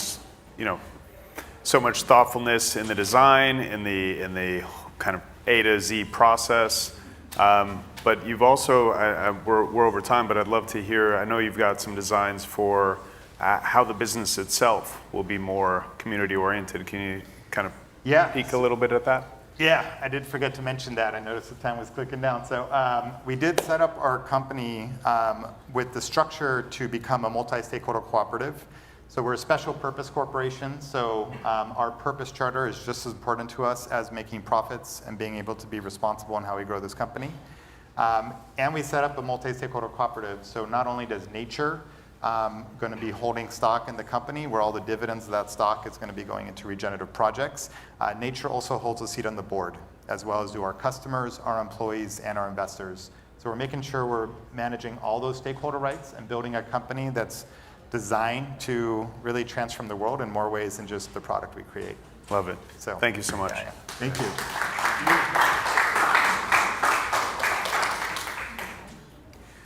J: you know, so much thoughtfulness in the design, in the kind of A to Z process. But you've also, we're over time, but I'd love to hear, I know you've got some designs for how the business itself will be more community oriented. Can you kind of peek a little bit at that?
P: Yeah, I did forget to mention that. I noticed the time was clicking down. So we did set up our company with the structure to become a multi-stakeholder cooperative. So we're a special purpose corporation. So our purpose charter is just as important to us as making profits and being able to be responsible in how we grow this company. And we set up a multi-stakeholder cooperative. So not only does nature going to be holding stock in the company, where all the dividends of that stock is going to be going into regenerative projects, nature also holds a seat on the board, as well as do our customers, our employees, and our investors. So we're making sure we're managing all those stakeholder rights and building a company that's designed to really transform the world in more ways than just the product we create.
J: Love it. So thank you so much.
P: Yeah. Thank you.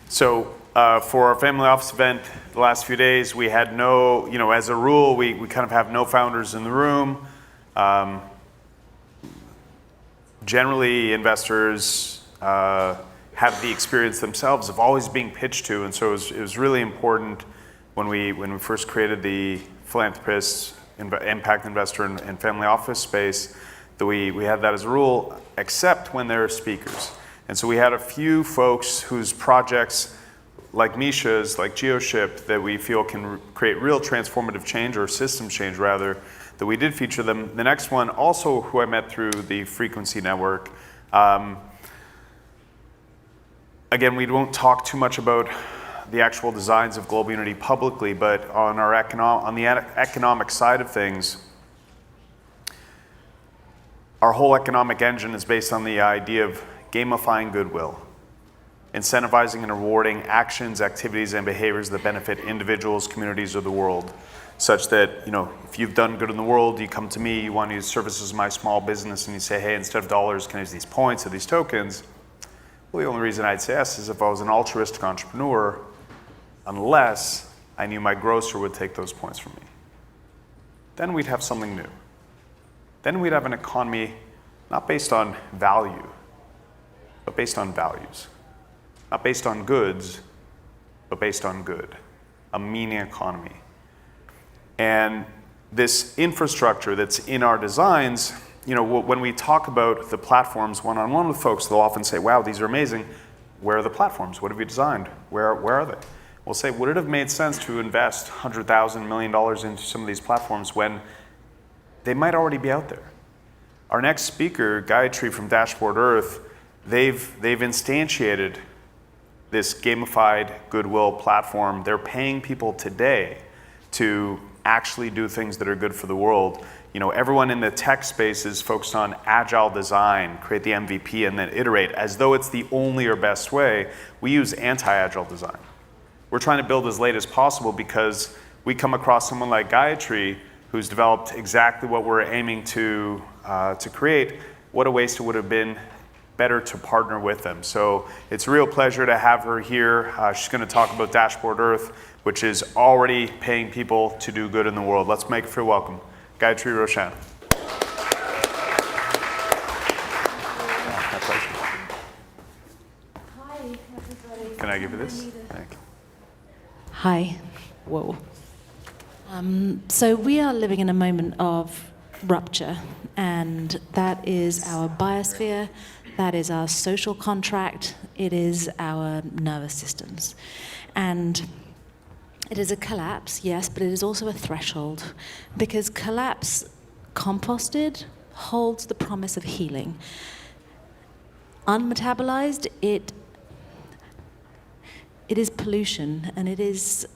J: So for our family office event the last few days, we had no, you know, as a rule, we kind of have no founders in the room. Generally, investors have the experience themselves of always being pitched to, and so it was really important when we first created the philanthropist, impact investor, and family office space, that we had that as a rule, except when there are speakers. And so we had a few folks whose projects, like Misha's, like GeoShip, that we feel can create real transformative change, or system change rather, that we did feature them. The next one, also who I met through the Frequency Network. Again, we won't talk too much about the actual designs of Global Unity publicly, but on the economic side of things, our whole economic engine is based on the idea of gamifying goodwill, incentivizing and rewarding actions, activities, and behaviors that benefit individuals, communities, or the world, such that, you know, if you've done good in the world, you come to me, you want to use services of my small business, and you say, hey, instead of dollars, can I use these points or these tokens? Well, the only reason I'd say yes is if I was an altruistic entrepreneur, unless I knew my grocer would take those points from me. Then we'd have something new. Then we'd have an economy not based on value, but based on values. Not based on goods, but based on good. A meaning economy. And this infrastructure that's in our designs, you know, when we talk about the platforms one-on-one with folks, they'll often say, wow, these are amazing. Where are the platforms? What have you designed? Where are they? We'll say, would it have made sense to invest $100,000, $1 million into some of these platforms when they might already be out there? Our next speaker, Gayatri from Dashboard Earth, they've instantiated this gamified goodwill platform. They're paying people today to actually do things that are good for the world. You know, everyone in the tech space is focused on agile design, create the MVP, and then iterate as though it's the only or best way. We use anti-agile design. We're trying to build as late as possible because we come across someone like Gayatri who's developed exactly what we're aiming to create. What a waste it would have been better to partner with them. So it's a real pleasure to have her here. She's going to talk about Dashboard Earth, which is already paying people to do good in the world. Let's make her feel welcome. Gayatri Roshan.
Q: everybody.
J: Can I give you this? Thank you.
Q: Hi. Whoa. So we are living in a moment of rupture, and that is our biosphere, that is our social contract, it is our nervous systems. And it is a collapse, yes, but it is also a threshold, because collapse, composted, holds the promise of healing. Unmetabolized, it is pollution, and it is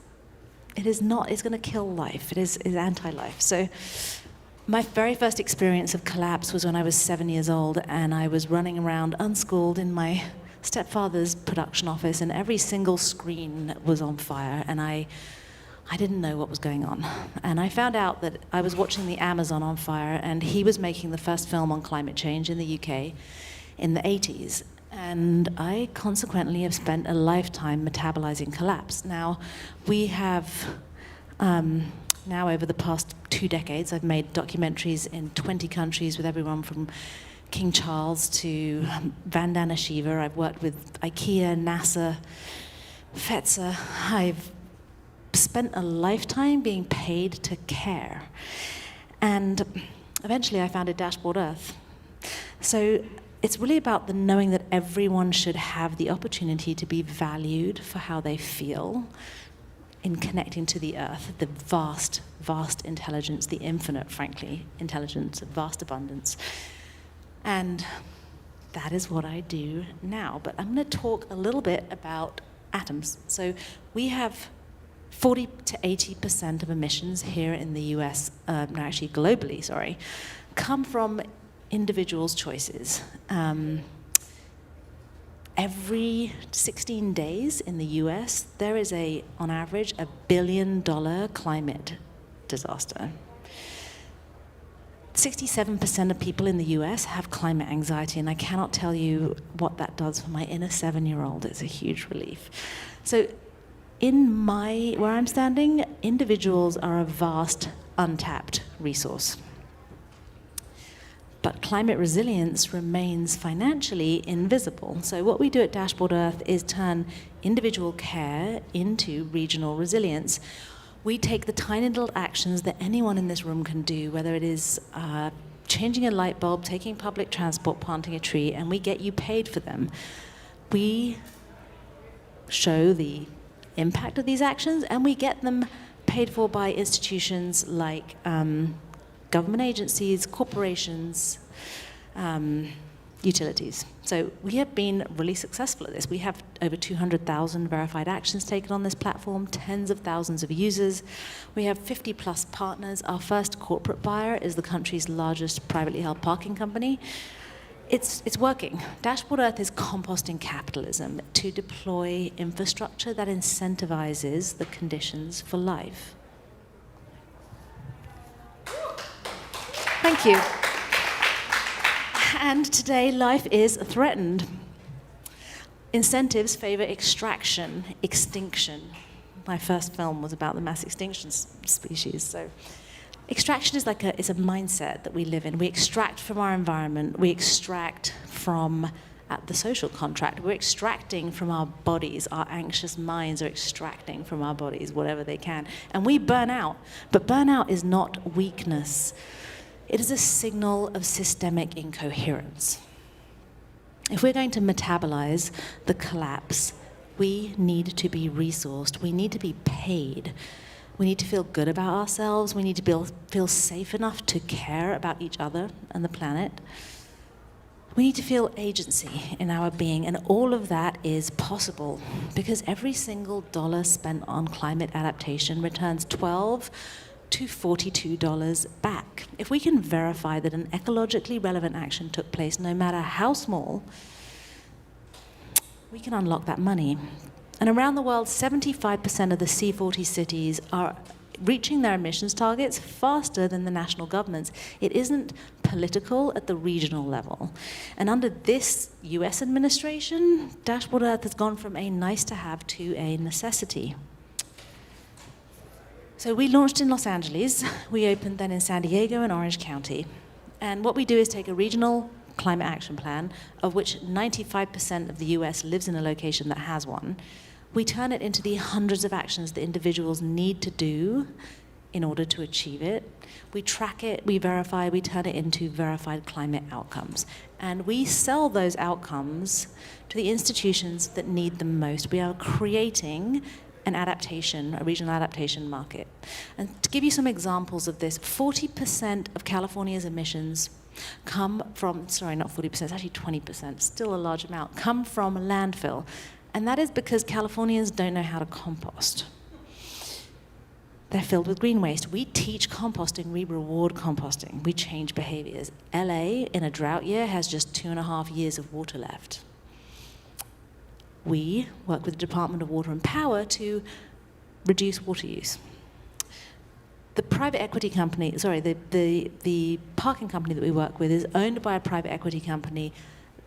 Q: not, it's going to kill life. It is anti-life. So my very first experience of collapse was when I was 7 years old, and I was running around unschooled in my stepfather's production office, and every single screen was on fire, and I didn't know what was going on. And I found out that I was watching the Amazon on fire, and he was making the first film on climate change in the UK in the 80s. And I consequently have spent a lifetime metabolizing collapse. Now, we have, now over the past 2 decades, I've made documentaries in 20 countries with everyone from King Charles to Vandana Shiva. I've worked with IKEA, NASA, FETSA. I've spent a lifetime being paid to care. And eventually I founded Dashboard Earth. So it's really about the knowing that everyone should have the opportunity to be valued for how they feel in connecting to the earth, the vast, vast intelligence, the infinite, frankly, intelligence, vast abundance. And that is what I do now. But I'm going to talk a little bit about atoms. So we have 40 to 80% of emissions here in the US, no, actually globally, sorry, come from individuals' choices. Every 16 days in the US, there is on average, $1 billion climate disaster. 67% of people in the US have climate anxiety, and I cannot tell you what that does for my inner 7-year-old. It's a huge relief. So where I'm standing, individuals are a vast, untapped resource. But climate resilience remains financially invisible. So what we do at Dashboard Earth is turn individual care into regional resilience. We take the tiny little actions that anyone in this room can do, whether it is changing a light bulb, taking public transport, planting a tree, and we get you paid for them. We show the impact of these actions, and we get them paid for by institutions like government agencies, corporations, utilities. So we have been really successful at this. We have over 200,000 verified actions taken on this platform, tens of thousands of users. We have 50 plus partners. Our first corporate buyer is the country's largest privately held parking company. It's working. Dashboard Earth is composting capitalism to deploy infrastructure that incentivizes the conditions for life. Thank you. And today, life is threatened. Incentives favor extraction, extinction. My first film was about the mass extinction species. So, extraction is it's a mindset that we live in. We extract from our environment. We extract from the social contract. We're extracting from our bodies. Our anxious minds are extracting from our bodies whatever they can. And we burn out. But burnout is not weakness. It is a signal of systemic incoherence. If we're going to metabolize the collapse, we need to be resourced. We need to be paid. We need to feel good about ourselves. We need to feel safe enough to care about each other and the planet. We need to feel agency in our being, and all of that is possible because every single dollar spent on climate adaptation returns $12 to $42 back. If we can verify that an ecologically relevant action took place, no matter how small, we can unlock that money. And around the world, 75% of the C40 cities are reaching their emissions targets faster than the national governments. It isn't political at the regional level. And under this US administration, Dashboard Earth has gone from a nice to have to a necessity. So we launched in Los Angeles. We opened then in San Diego and Orange County. And what we do is take a regional climate action plan, of which 95% of the US lives in a location that has one. We turn it into the hundreds of actions that individuals need to do in order to achieve it. We track it, we verify, we turn it into verified climate outcomes. And we sell those outcomes to the institutions that need them most. We are creating an adaptation, a regional adaptation market. And to give you some examples of this, 40% of California's emissions come from, sorry, not 40%, it's actually 20%, still a large amount, come from landfill. And that is because Californians don't know how to compost. They're filled with green waste. We teach composting, we reward composting, we change behaviors. LA, in a drought year, has just 2.5 years of water left. We work with the Department of Water and Power to reduce water use. The private equity company, the parking company that we work with is owned by a private equity company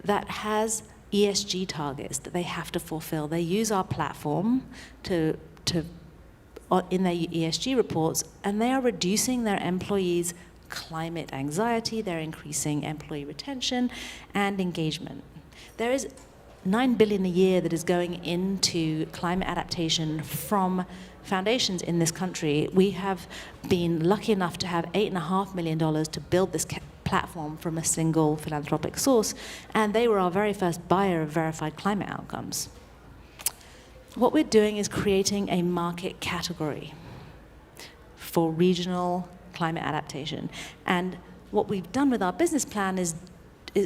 Q: that has ESG targets that they have to fulfill. They use our platform in their ESG reports, and they are reducing their employees' climate anxiety, they're increasing employee retention and engagement. There is $9 billion a year that is going into climate adaptation from foundations in this country. We have been lucky enough to have $8.5 million to build this platform from a single philanthropic source, and they were our very first buyer of verified climate outcomes. What we're doing is creating a market category for regional climate adaptation. And what we've done with our business plan is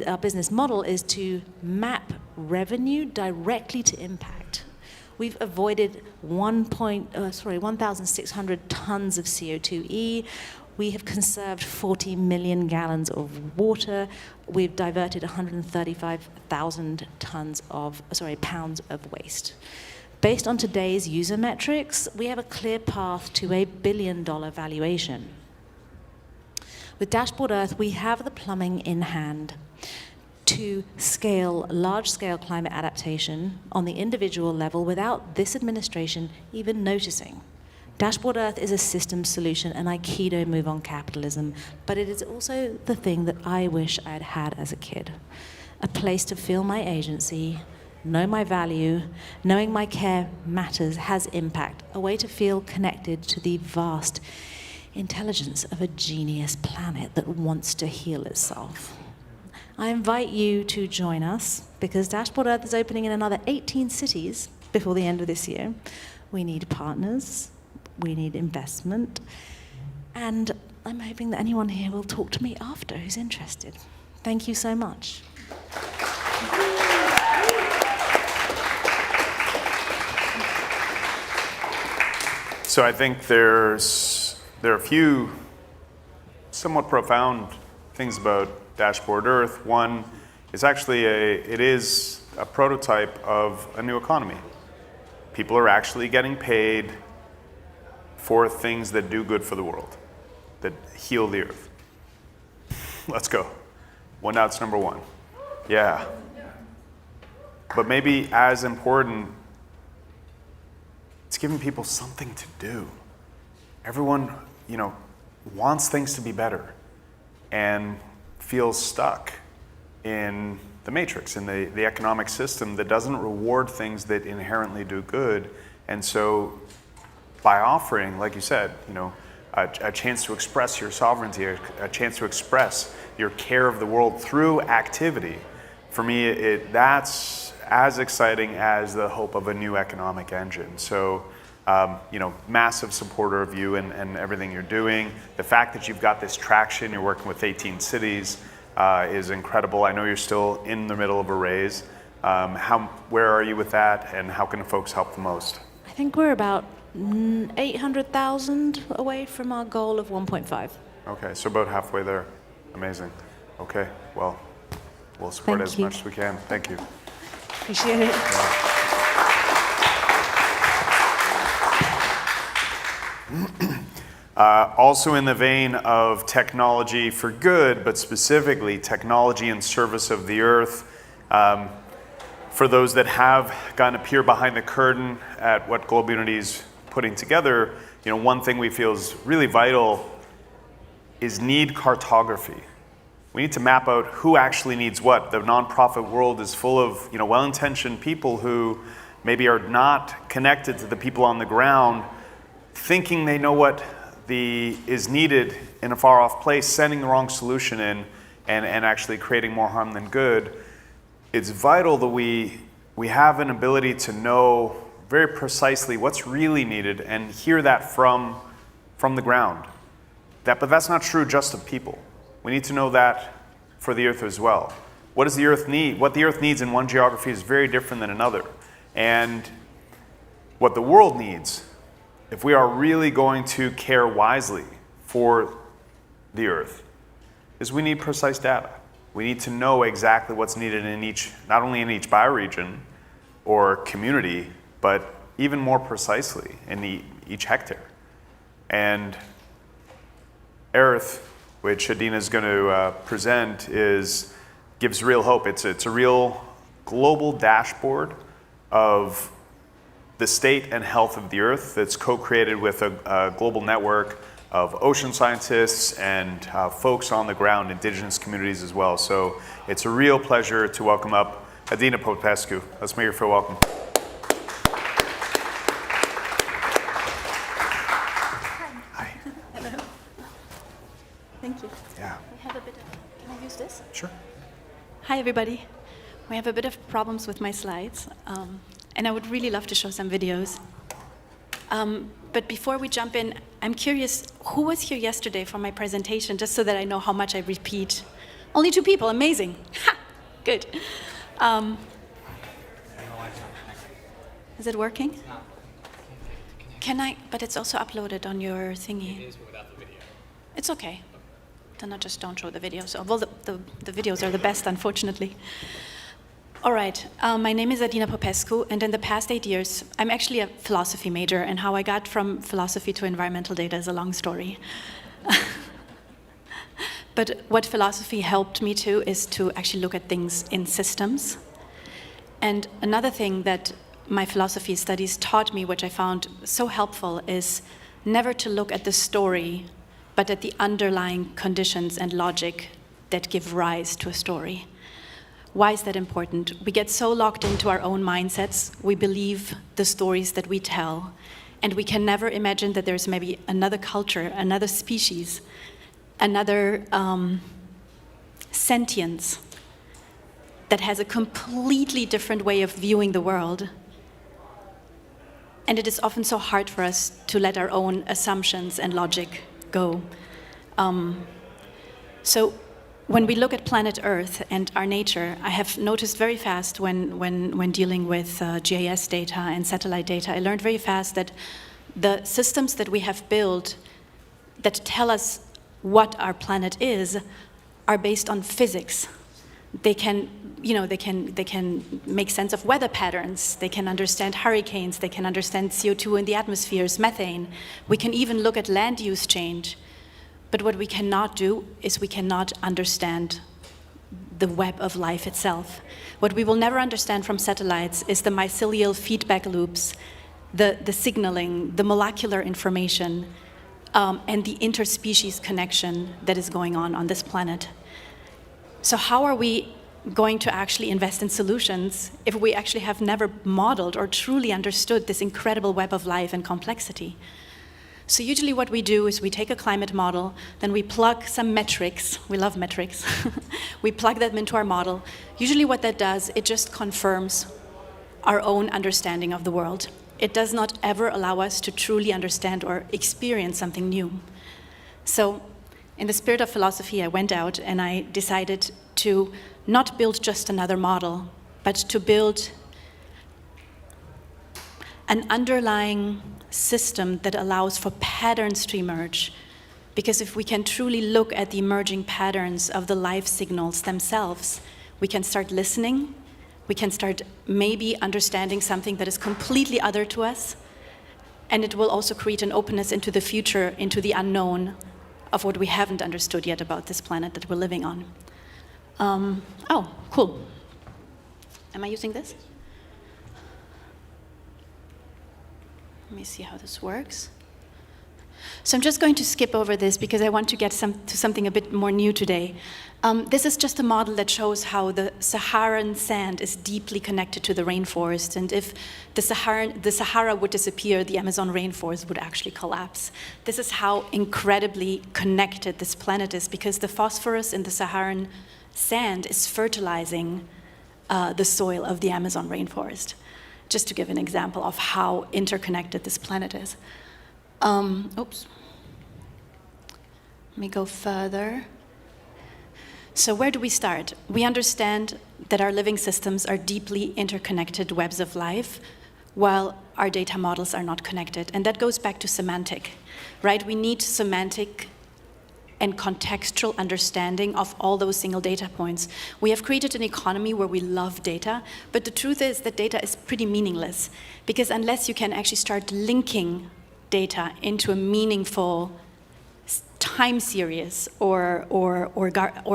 Q: our business model is to map revenue directly to impact. We've avoided 1,600 tons of CO2e. We have conserved 40 million gallons of water. We've diverted 135,000 pounds of waste. Based on today's user metrics, we have a clear path to a $1 billion valuation. With Dashboard Earth, we have the plumbing in hand to scale large-scale climate adaptation on the individual level without this administration even noticing. Dashboard Earth is a systems solution, an Aikido move on capitalism, but it is also the thing that I wish I had had as a kid. A place to feel my agency, know my value, knowing my care matters, has impact, a way to feel connected to the vast intelligence of a genius planet that wants to heal itself. I invite you to join us because Dashboard Earth is opening in another 18 cities before the end of this year. We need partners, we need investment, and I'm hoping that anyone here will talk to me after who's interested. Thank you so much.
J: So I think there are a few somewhat profound things about Dashboard Earth. One is actually it is a prototype of a new economy. People are actually getting paid for things that do good for the world, that heal the earth. Let's go. That's number one. Yeah. But maybe as important, it's giving people something to do. Everyone, wants things to be better and feels stuck in the matrix, in the economic system that doesn't reward things that inherently do good. And so by offering, like you said, a chance to express your sovereignty, a chance to express your care of the world through activity, for me, that's as exciting as the hope of a new economic engine. So, massive supporter of you and everything you're doing. The fact that you've got this traction, you're working with 18 cities, is incredible. I know you're still in the middle of a raise. Where are you with that, and how can folks help the most?
Q: I think we're about 800,000 away from our goal of 1.5.
J: Okay, so about halfway there. Amazing. Okay, well, we'll support as much as we can. Thank you.
Q: Appreciate it.
J: Also in the vein of technology for good, but specifically technology in service of the earth, for those that have gotten a peer behind the curtain at what Global Unity is putting together, one thing we feel is really vital is need cartography. We need to map out who actually needs what. The nonprofit world is full of well-intentioned people who maybe are not connected to the people on the ground, thinking they know what is needed in a far-off place, sending the wrong solution in, and actually creating more harm than good. It's vital that we have an ability to know very precisely what's really needed and hear that from the ground. But that's not true just of people. We need to know that for the Earth as well. What does the Earth need? What the Earth needs in one geography is very different than another. And what the world needs, if we are really going to care wisely for the Earth, is we need precise data. We need to know exactly what's needed in each, not only in each bioregion or community, but even more precisely in each hectare. And Earth, which Adina is going to present, gives real hope. It's a real global dashboard of the state and health of the Earth that's co-created with a global network of ocean scientists and folks on the ground, indigenous communities as well. So it's a real pleasure to welcome up Adina Popescu. Let's make her feel welcome.
R: Thank you.
J: Yeah.
R: We have a bit of, can I use this?
J: Sure.
R: Hi, everybody. We have a bit of problems with my slides, and I would really love to show some videos. But before we jump in, I'm curious, who was here yesterday for my presentation, just so that I know how much I repeat? Only 2 people, amazing. Ha! Good. Is it working? Can I, but it's also uploaded on your thingy. It is without the video. It's okay. Then I just don't show the video. So, well, the videos are the best, unfortunately. All right, my name is Adina Popescu, and in the past 8 years, I'm actually a philosophy major, and how I got from philosophy to environmental data is a long story. But what philosophy helped me to is to actually look at things in systems. And another thing that my philosophy studies taught me, which I found so helpful, is never to look at the story, but at the underlying conditions and logic that give rise to a story. Why is that important? We get so locked into our own mindsets, we believe the stories that we tell, and we can never imagine that there's maybe another culture, another species, another sentience that has a completely different way of viewing the world. And it is often so hard for us to let our own assumptions and logic go. So when we look at planet Earth and our nature, I have noticed very fast when dealing with GIS data and satellite data, I learned very fast that the systems that we have built that tell us what our planet is are based on physics. They can, they can make sense of weather patterns. They can understand hurricanes. They can understand CO2 in the atmospheres, methane. We can even look at land use change. But what we cannot do is we cannot understand the web of life itself. What we will never understand from satellites is the mycelial feedback loops, the signaling, the molecular information, and the interspecies connection that is going on this planet. So how are we going to actually invest in solutions if we actually have never modeled or truly understood this incredible web of life and complexity? So usually what we do is we take a climate model, then we plug some metrics. We love metrics. We plug them into our model. Usually what that does, it just confirms our own understanding of the world. It does not ever allow us to truly understand or experience something new. So in the spirit of philosophy, I went out and I decided to not build just another model, but to build an underlying system that allows for patterns to emerge. Because if we can truly look at the emerging patterns of the life signals themselves, we can start listening, we can start maybe understanding something that is completely other to us, and it will also create an openness into the future, into the unknown of what we haven't understood yet about this planet that we're living on. Oh, cool. Am I using this? Let me see how this works. So I'm just going to skip over this because I want to get to something a bit more new today. This is just a model that shows how the Saharan sand is deeply connected to the rainforest, and if the Sahara would disappear, the Amazon rainforest would actually collapse. This is how incredibly connected this planet is, because the phosphorus in the Saharan sand is fertilizing the soil of the Amazon rainforest, just to give an example of how interconnected this planet is. Oops. Let me go further. So where do we start? We understand that our living systems are deeply interconnected webs of life, while our data models are not connected. And that goes back to semantic, right? We need semantic and contextual understanding of all those single data points. We have created an economy where we love data, but the truth is that data is pretty meaningless, because unless you can actually start linking data into a meaningful time series or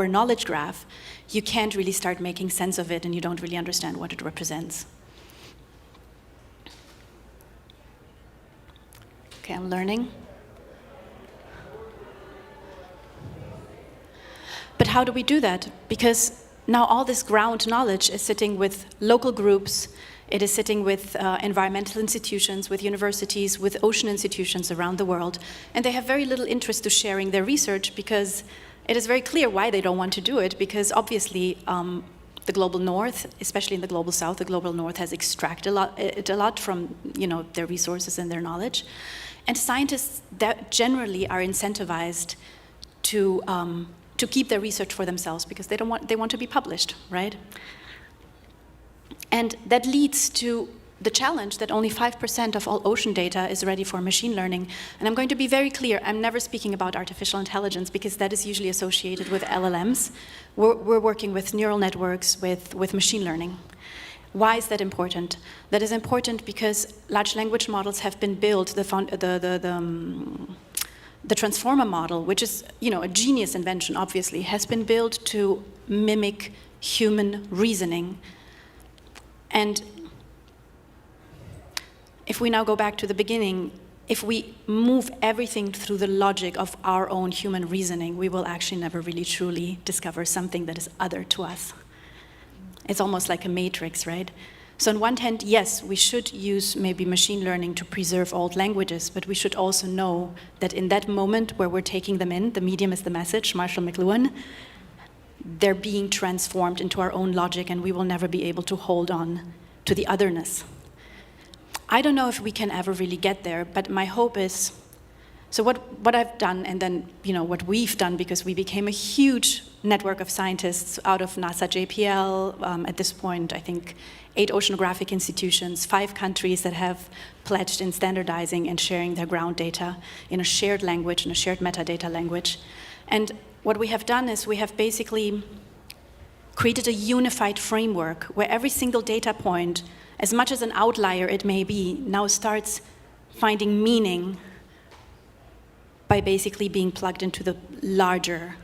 R: knowledge graph, you can't really start making sense of it, and you don't really understand what it represents. Okay, I'm learning. But how do we do that? Because now all this ground knowledge is sitting with local groups, it is sitting with environmental institutions, with universities, with ocean institutions around the world, and they have very little interest to sharing their research, because it is very clear why they don't want to do it, because obviously the global north, especially in the global south, the global north has extracted a lot from their resources and their knowledge. And scientists that generally are incentivized to keep their research for themselves, because they want to be published, right? And that leads to the challenge that only 5% of all ocean data is ready for machine learning. And I'm going to be very clear, I'm never speaking about artificial intelligence, because that is usually associated with LLMs. We're working with neural networks, with machine learning. Why is that important? That is important because large language models have been built, the Transformer model, which is a genius invention, obviously, has been built to mimic human reasoning. And if we now go back to the beginning, if we move everything through the logic of our own human reasoning, we will actually never really truly discover something that is other to us. It's almost like a matrix, right? So on one hand, yes, we should use maybe machine learning to preserve old languages, but we should also know that in that moment where we're taking them in, the medium is the message, Marshall McLuhan, they're being transformed into our own logic, and we will never be able to hold on to the otherness. I don't know if we can ever really get there, but my hope is, so what I've done, and then what we've done, because we became a huge network of scientists out of NASA JPL, at this point, I think 8 oceanographic institutions, 5 countries that have pledged in standardizing and sharing their ground data in a shared language, in a shared metadata language. And what we have done is we have basically created a unified framework where every single data point, as much as an outlier it may be, now starts finding meaning by basically being plugged into the larger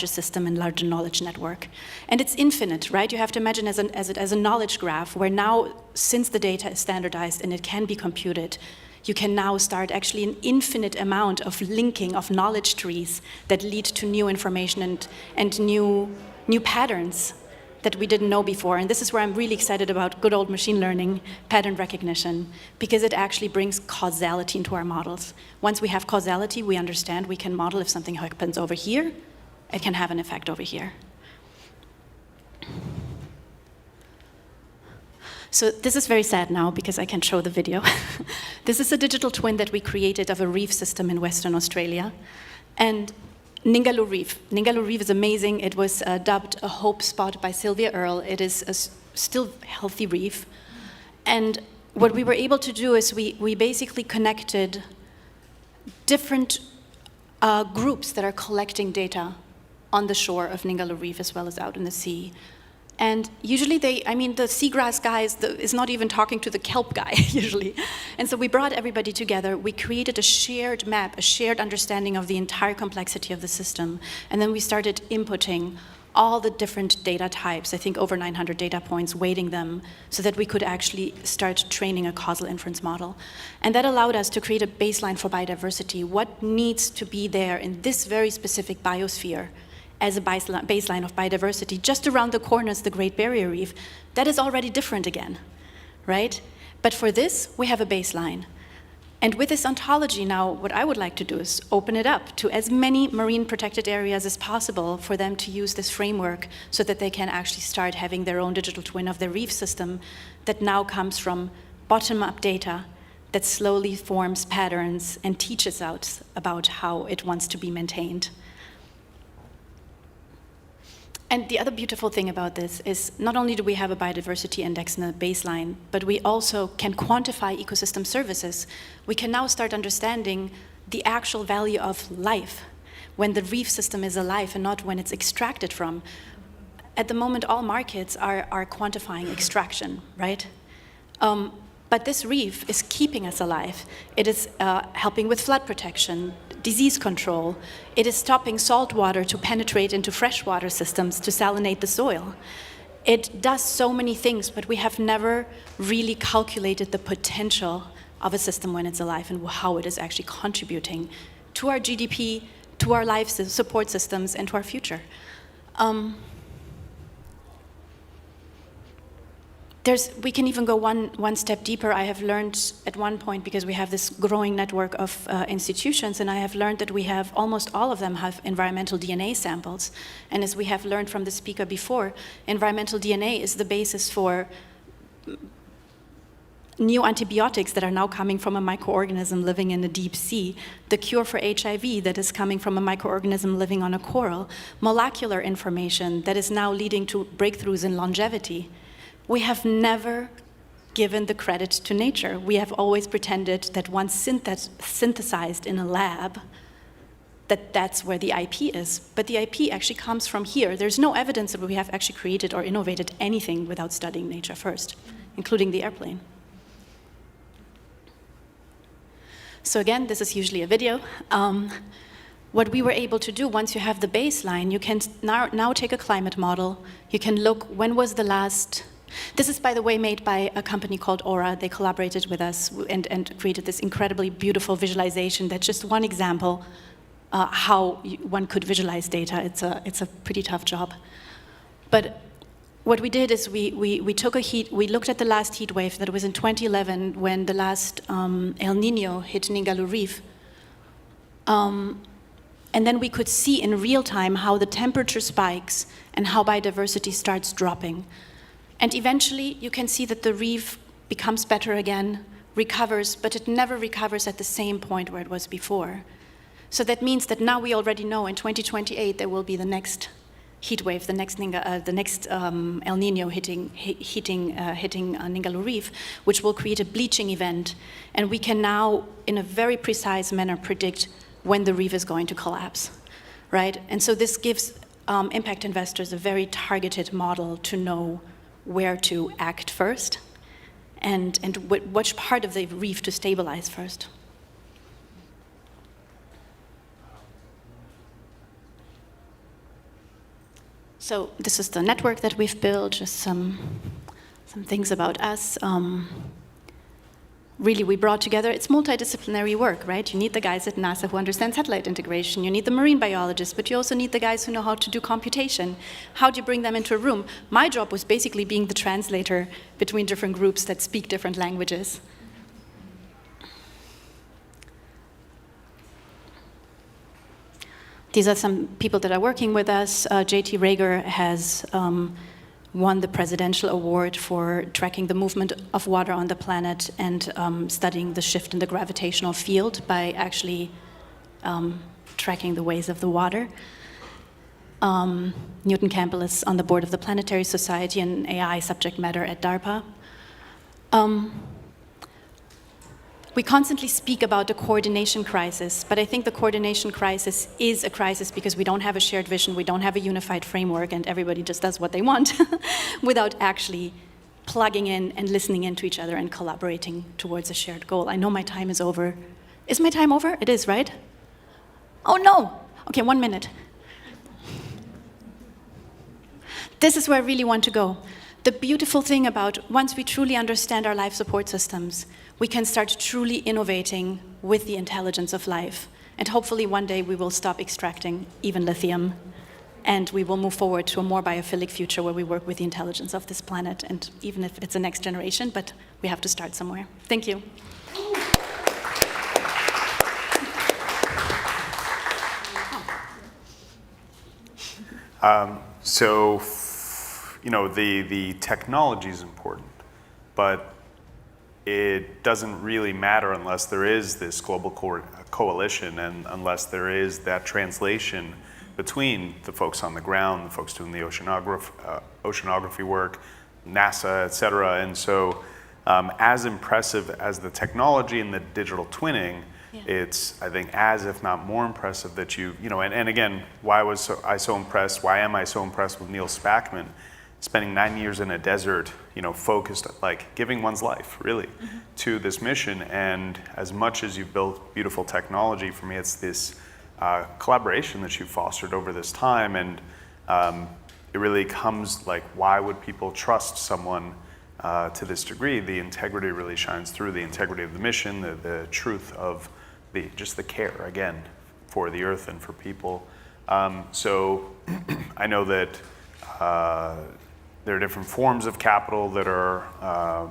R: system and larger knowledge network. And it's infinite, right? You have to imagine as a knowledge graph, where now, since the data is standardized and it can be computed, you can now start actually an infinite amount of linking of knowledge trees that lead to new information and new patterns that we didn't know before. And this is where I'm really excited about good old machine learning, pattern recognition, because it actually brings causality into our models. Once we have causality, we understand we can model if something happens over here, it can have an effect over here. So this is very sad now because I can't show the video. This is a digital twin that we created of a reef system in Western Australia. And Ningaloo Reef. Ningaloo Reef is amazing. It was dubbed a hope spot by Sylvia Earle. It is a still healthy reef. And what we were able to do is we basically connected different groups that are collecting data on the shore of Ningaloo Reef as well as out in the sea. And usually the seagrass guy is not even talking to the kelp guy, usually. And so we brought everybody together, we created a shared map, a shared understanding of the entire complexity of the system, and then we started inputting all the different data types, I think over 900 data points, weighting them so that we could actually start training a causal inference model. And that allowed us to create a baseline for biodiversity. What needs to be there in this very specific biosphere as a baseline of biodiversity? Just around the corner is the Great Barrier Reef. That is already different again, right? But for this, we have a baseline. And with this ontology now, what I would like to do is open it up to as many marine protected areas as possible for them to use this framework so that they can actually start having their own digital twin of their reef system that now comes from bottom-up data that slowly forms patterns and teaches us about how it wants to be maintained. And the other beautiful thing about this is not only do we have a biodiversity index and a baseline, but we also can quantify ecosystem services. We can now start understanding the actual value of life when the reef system is alive and not when it's extracted from. At the moment, all markets are quantifying extraction, right? But this reef is keeping us alive. It is helping with flood protection, disease control. It is stopping salt water to penetrate into freshwater systems to salinate the soil. It does so many things, but we have never really calculated the potential of a system when it's alive and how it is actually contributing to our GDP, to our life support systems, and to our future. We can even go one step deeper. I have learned at one point, because we have this growing network of institutions, and I have learned that we have, almost all of them have environmental DNA samples. And as we have learned from the speaker before, environmental DNA is the basis for new antibiotics that are now coming from a microorganism living in the deep sea, the cure for HIV that is coming from a microorganism living on a coral, molecular information that is now leading to breakthroughs in longevity. We have never given the credit to nature. We have always pretended that once synthesized in a lab, that's where the IP is. But the IP actually comes from here. There's no evidence that we have actually created or innovated anything without studying nature first, including the airplane. So again, this is usually a video. What we were able to do, once you have the baseline, you can now take a climate model. You can look, when was the last... This is, by the way, made by a company called Aura. They collaborated with us and created this incredibly beautiful visualization. That's just one example how one could visualize data. It's a pretty tough job. But what we did is we looked at the last heat wave that was in 2011 when the last El Nino hit Ningaloo Reef. And then we could see in real time how the temperature spikes and how biodiversity starts dropping. And eventually, you can see that the reef becomes better again, recovers, but it never recovers at the same point where it was before. So that means that now we already know in 2028 there will be the next heat wave, the next El Nino hitting Ningaloo Reef, which will create a bleaching event. And we can now, in a very precise manner, predict when the reef is going to collapse, right? And so this gives impact investors a very targeted model to know where to act first and which part of the reef to stabilize first. So this is the network that we've built, just some things about us. Really, we brought together, it's multidisciplinary work, right? You need the guys at NASA who understand satellite integration. You need the marine biologists, but you also need the guys who know how to do computation. How do you bring them into a room? My job was basically being the translator between different groups that speak different languages. These are some people that are working with us. J.T. Rager has won the presidential award for tracking the movement of water on the planet and studying the shift in the gravitational field by actually tracking the ways of the water. Newton Campbell is on the board of the Planetary Society and AI subject matter at DARPA. We constantly speak about the coordination crisis, but I think the coordination crisis is a crisis because we don't have a shared vision, we don't have a unified framework, and everybody just does what they want without actually plugging in and listening into each other and collaborating towards a shared goal. I know my time is over. Is my time over? It is, right? Oh no! Okay, 1 minute. this is where I really want to go. The beautiful thing about once we truly understand our life support systems, we can start truly innovating with the intelligence of life. And hopefully one day we will stop extracting even lithium, and we will move forward to a more biophilic future where we work with the intelligence of this planet, and even if it's the next generation, but we have to start somewhere. Thank you.
J: So, you know, the technology is important, but it doesn't really matter unless there is this global coalition and unless there is that translation between the folks on the ground, the folks doing the oceanography work, NASA, et cetera. And so as impressive as the technology and the digital twinning, it's, I think, as if not more impressive that you know, and again, why am I so impressed with Neil Spackman, spending 9 years in a desert, you know, focused, like giving one's life, really, to this mission. And as much as you've built beautiful technology, for me, it's this collaboration that you've fostered over this time. And it really comes like, why would people trust someone to this degree? The integrity really shines through, the integrity of the mission, the truth of just the care, again, for the earth and for people. So I know that there are different forms of capital that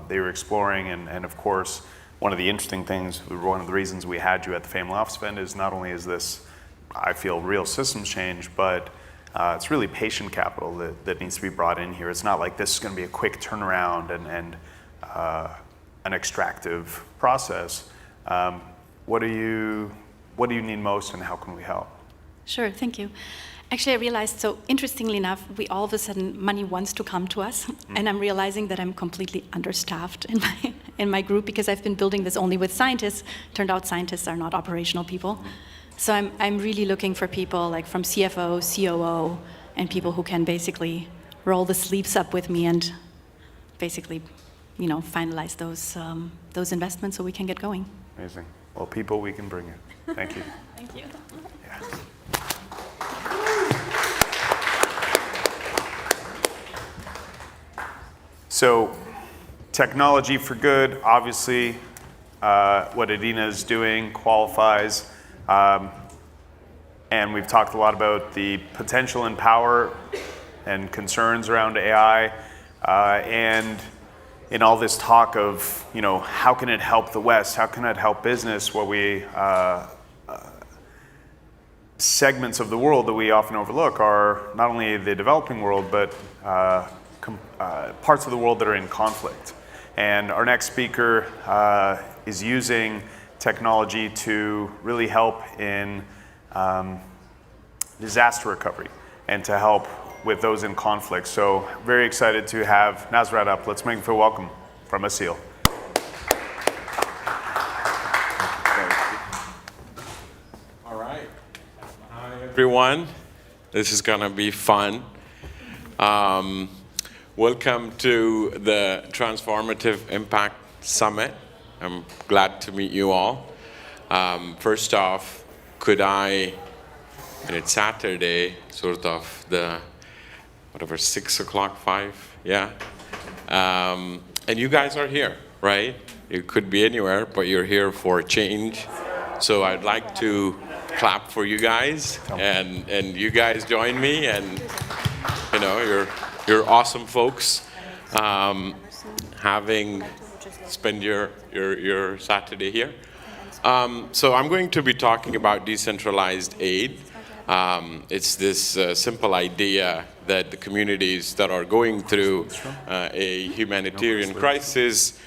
J: you're exploring, and of course, one of the interesting things, one of the reasons we had you at the Family Office event is not only is this, I feel, real systems change, but it's really patient capital that needs to be brought in here. It's not like this is going to be a quick turnaround and an extractive process. What do you need most, and how can we help?
R: Sure, thank you. Actually, I realized, so interestingly enough, we all of a sudden, money wants to come to us, and I'm realizing that I'm completely understaffed in my group because I've been building this only with scientists. Turned out scientists are not operational people. So I'm really looking for people like from CFO, COO, and people who can basically roll the sleeves up with me and basically, you know, finalize those investments so we can get going.
J: Amazing. Well, people, we can bring you. Thank you.
R: Thank you.
J: Yeah. So, technology for good, obviously, what Adina is doing qualifies. And we've talked a lot about the potential and power and concerns around AI. And in all this talk of, you know, how can it help the West? How can it help business? What we segments of the world that we often overlook are not only the developing world, but parts of the world that are in conflict. And our next speaker is using technology to really help in disaster recovery and to help with those in conflict. So very excited to have Nazrat up. Let's make him feel welcome from a SEAL.
S: All right. Hi, everyone. This is going to be fun. Welcome to the Transformative Impact Summit. I'm glad to meet you all. First off, could I, and it's Saturday, sort of the, whatever, 6 o'clock, 5, yeah? And you guys are here, right? You could be anywhere, but you're here for change. So I'd like to clap for you guys, and you guys join me, and you know, you're awesome folks. Having spend your Saturday here. So I'm going to be talking about decentralized aid. It's this simple idea that the communities that are going through a humanitarian crisis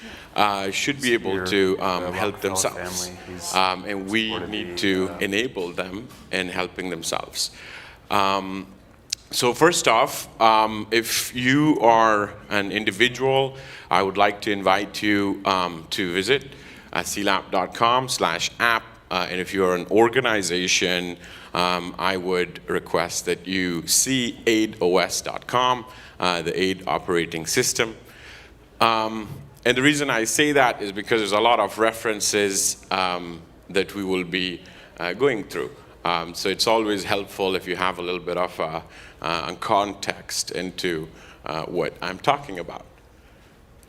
S: should be able to help themselves. And we need to enable them in helping themselves. So first off, if you are an individual, I would like to invite you to visit clap.com/app. And if you're an organization, I would request that you see aidos.com, the aid operating system. And the reason I say that is because there's a lot of references that we will be going through. So it's always helpful if you have a little bit of context into what I'm talking about.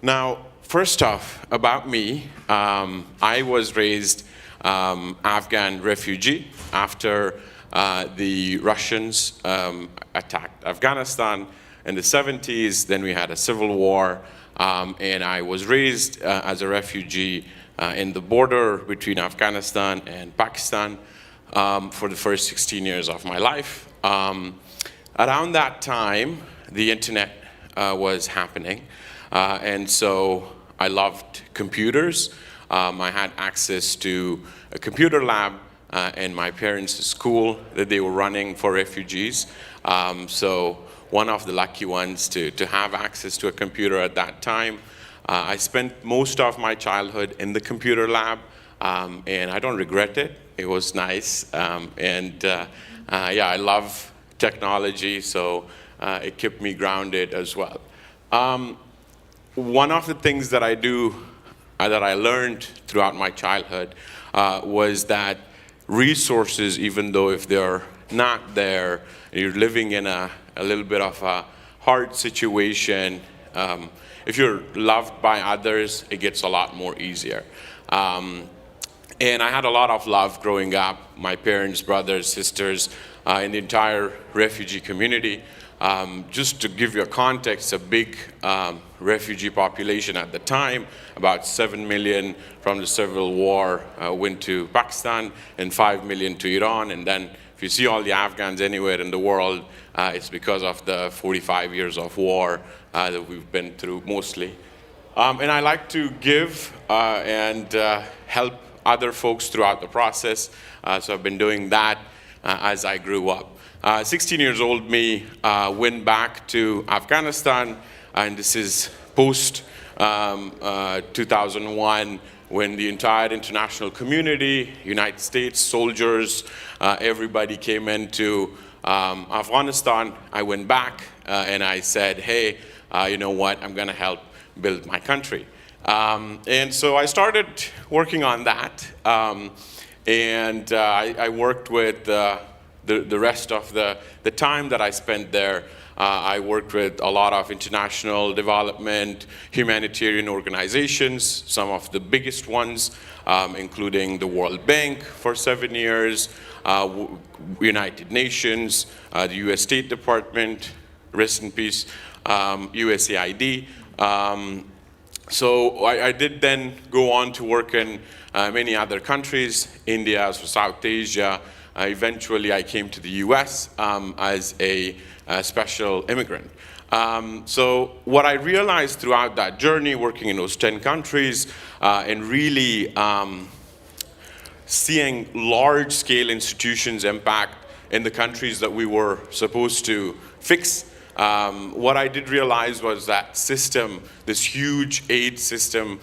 S: Now, first off, about me, I was raised Afghan refugee after the Russians attacked Afghanistan in the 70s. Then we had a civil war, and I was raised as a refugee in the border between Afghanistan and Pakistan for the first 16 years of my life. Around that time, the internet was happening, and so I loved computers. I had access to a computer lab in my parents' school that they were running for refugees. So one of the lucky ones to have access to a computer at that time. I spent most of my childhood in the computer lab, and I don't regret it. It was nice, yeah, I love technology, so it kept me grounded as well. One of the things that I do, that I learned throughout my childhood, was that resources, even though if they're not there, you're living in a little bit of a hard situation, if you're loved by others, it gets a lot more easier. And I had a lot of love growing up, my parents, brothers, sisters, in the entire refugee community. Just to give you a context, a big refugee population at the time, about 7 million from the civil war went to Pakistan, and 5 million to Iran. And then if you see all the Afghans anywhere in the world, it's because of the 45 years of war that we've been through mostly. And I like to give and help other folks throughout the process. So I've been doing that as I grew up. 16 years old me went back to Afghanistan, and this is post 2001, when the entire international community, United States, soldiers, everybody came into Afghanistan. I went back and I said, hey, you know what, I'm gonna help build my country. And so I started working on that, and I worked with the rest of the time that I spent there. I worked with a lot of international development, humanitarian organizations, some of the biggest ones, including the World Bank for 7 years, United Nations, the US State Department, rest in peace, USAID. So I did then go on to work in many other countries, India, so South Asia. Eventually I came to the US as a special immigrant. So what I realized throughout that journey, working in those 10 countries, and really seeing large-scale institutions impact in the countries that we were supposed to fix, what I did realize was that system, this huge aid system,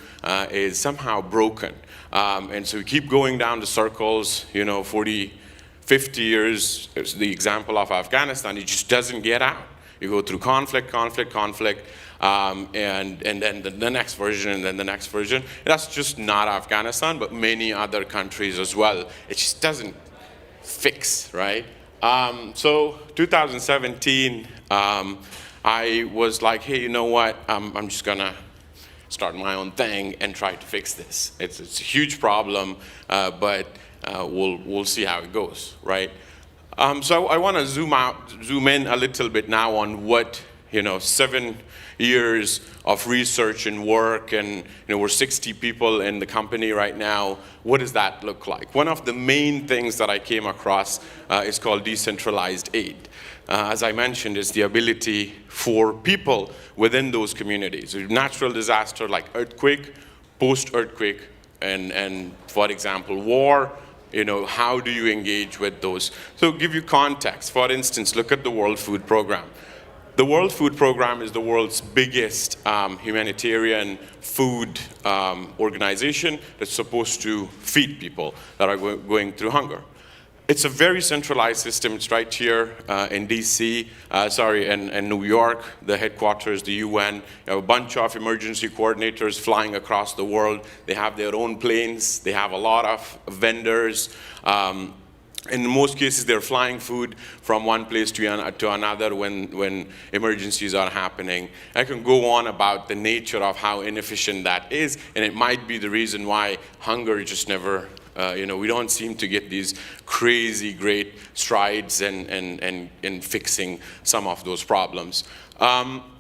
S: is somehow broken. And so we keep going down the circles, 40, 50 years, the example of Afghanistan, it just doesn't get out. You go through conflict, and then the next version, and then the next version. That's just not Afghanistan, but many other countries as well. It just doesn't fix, right? So 2017, I was like, hey, you know what? I'm just gonna start my own thing and try to fix this. It's a huge problem, but we'll see how it goes, right? So I want to zoom in a little bit now on what 7 years of research and work, and we're 60 people in the company right now. What does that look like? One of the main things that I came across is called decentralized aid. As I mentioned, is the ability for people within those communities, natural disaster like earthquake, post-earthquake, and for example, war. How do you engage with those? So give you context. For instance, look at the World Food Program. The World Food Program is the world's biggest humanitarian food organization that's supposed to feed people that are going through hunger. It's a very centralized system. It's right here in DC, in New York, the headquarters, the UN. You have a bunch of emergency coordinators flying across the world. They have their own planes. They have a lot of vendors. In most cases, they're flying food from one place to another when emergencies are happening. I can go on about the nature of how inefficient that is, and it might be the reason why hunger just never, we don't seem to get these crazy great strides in fixing some of those problems.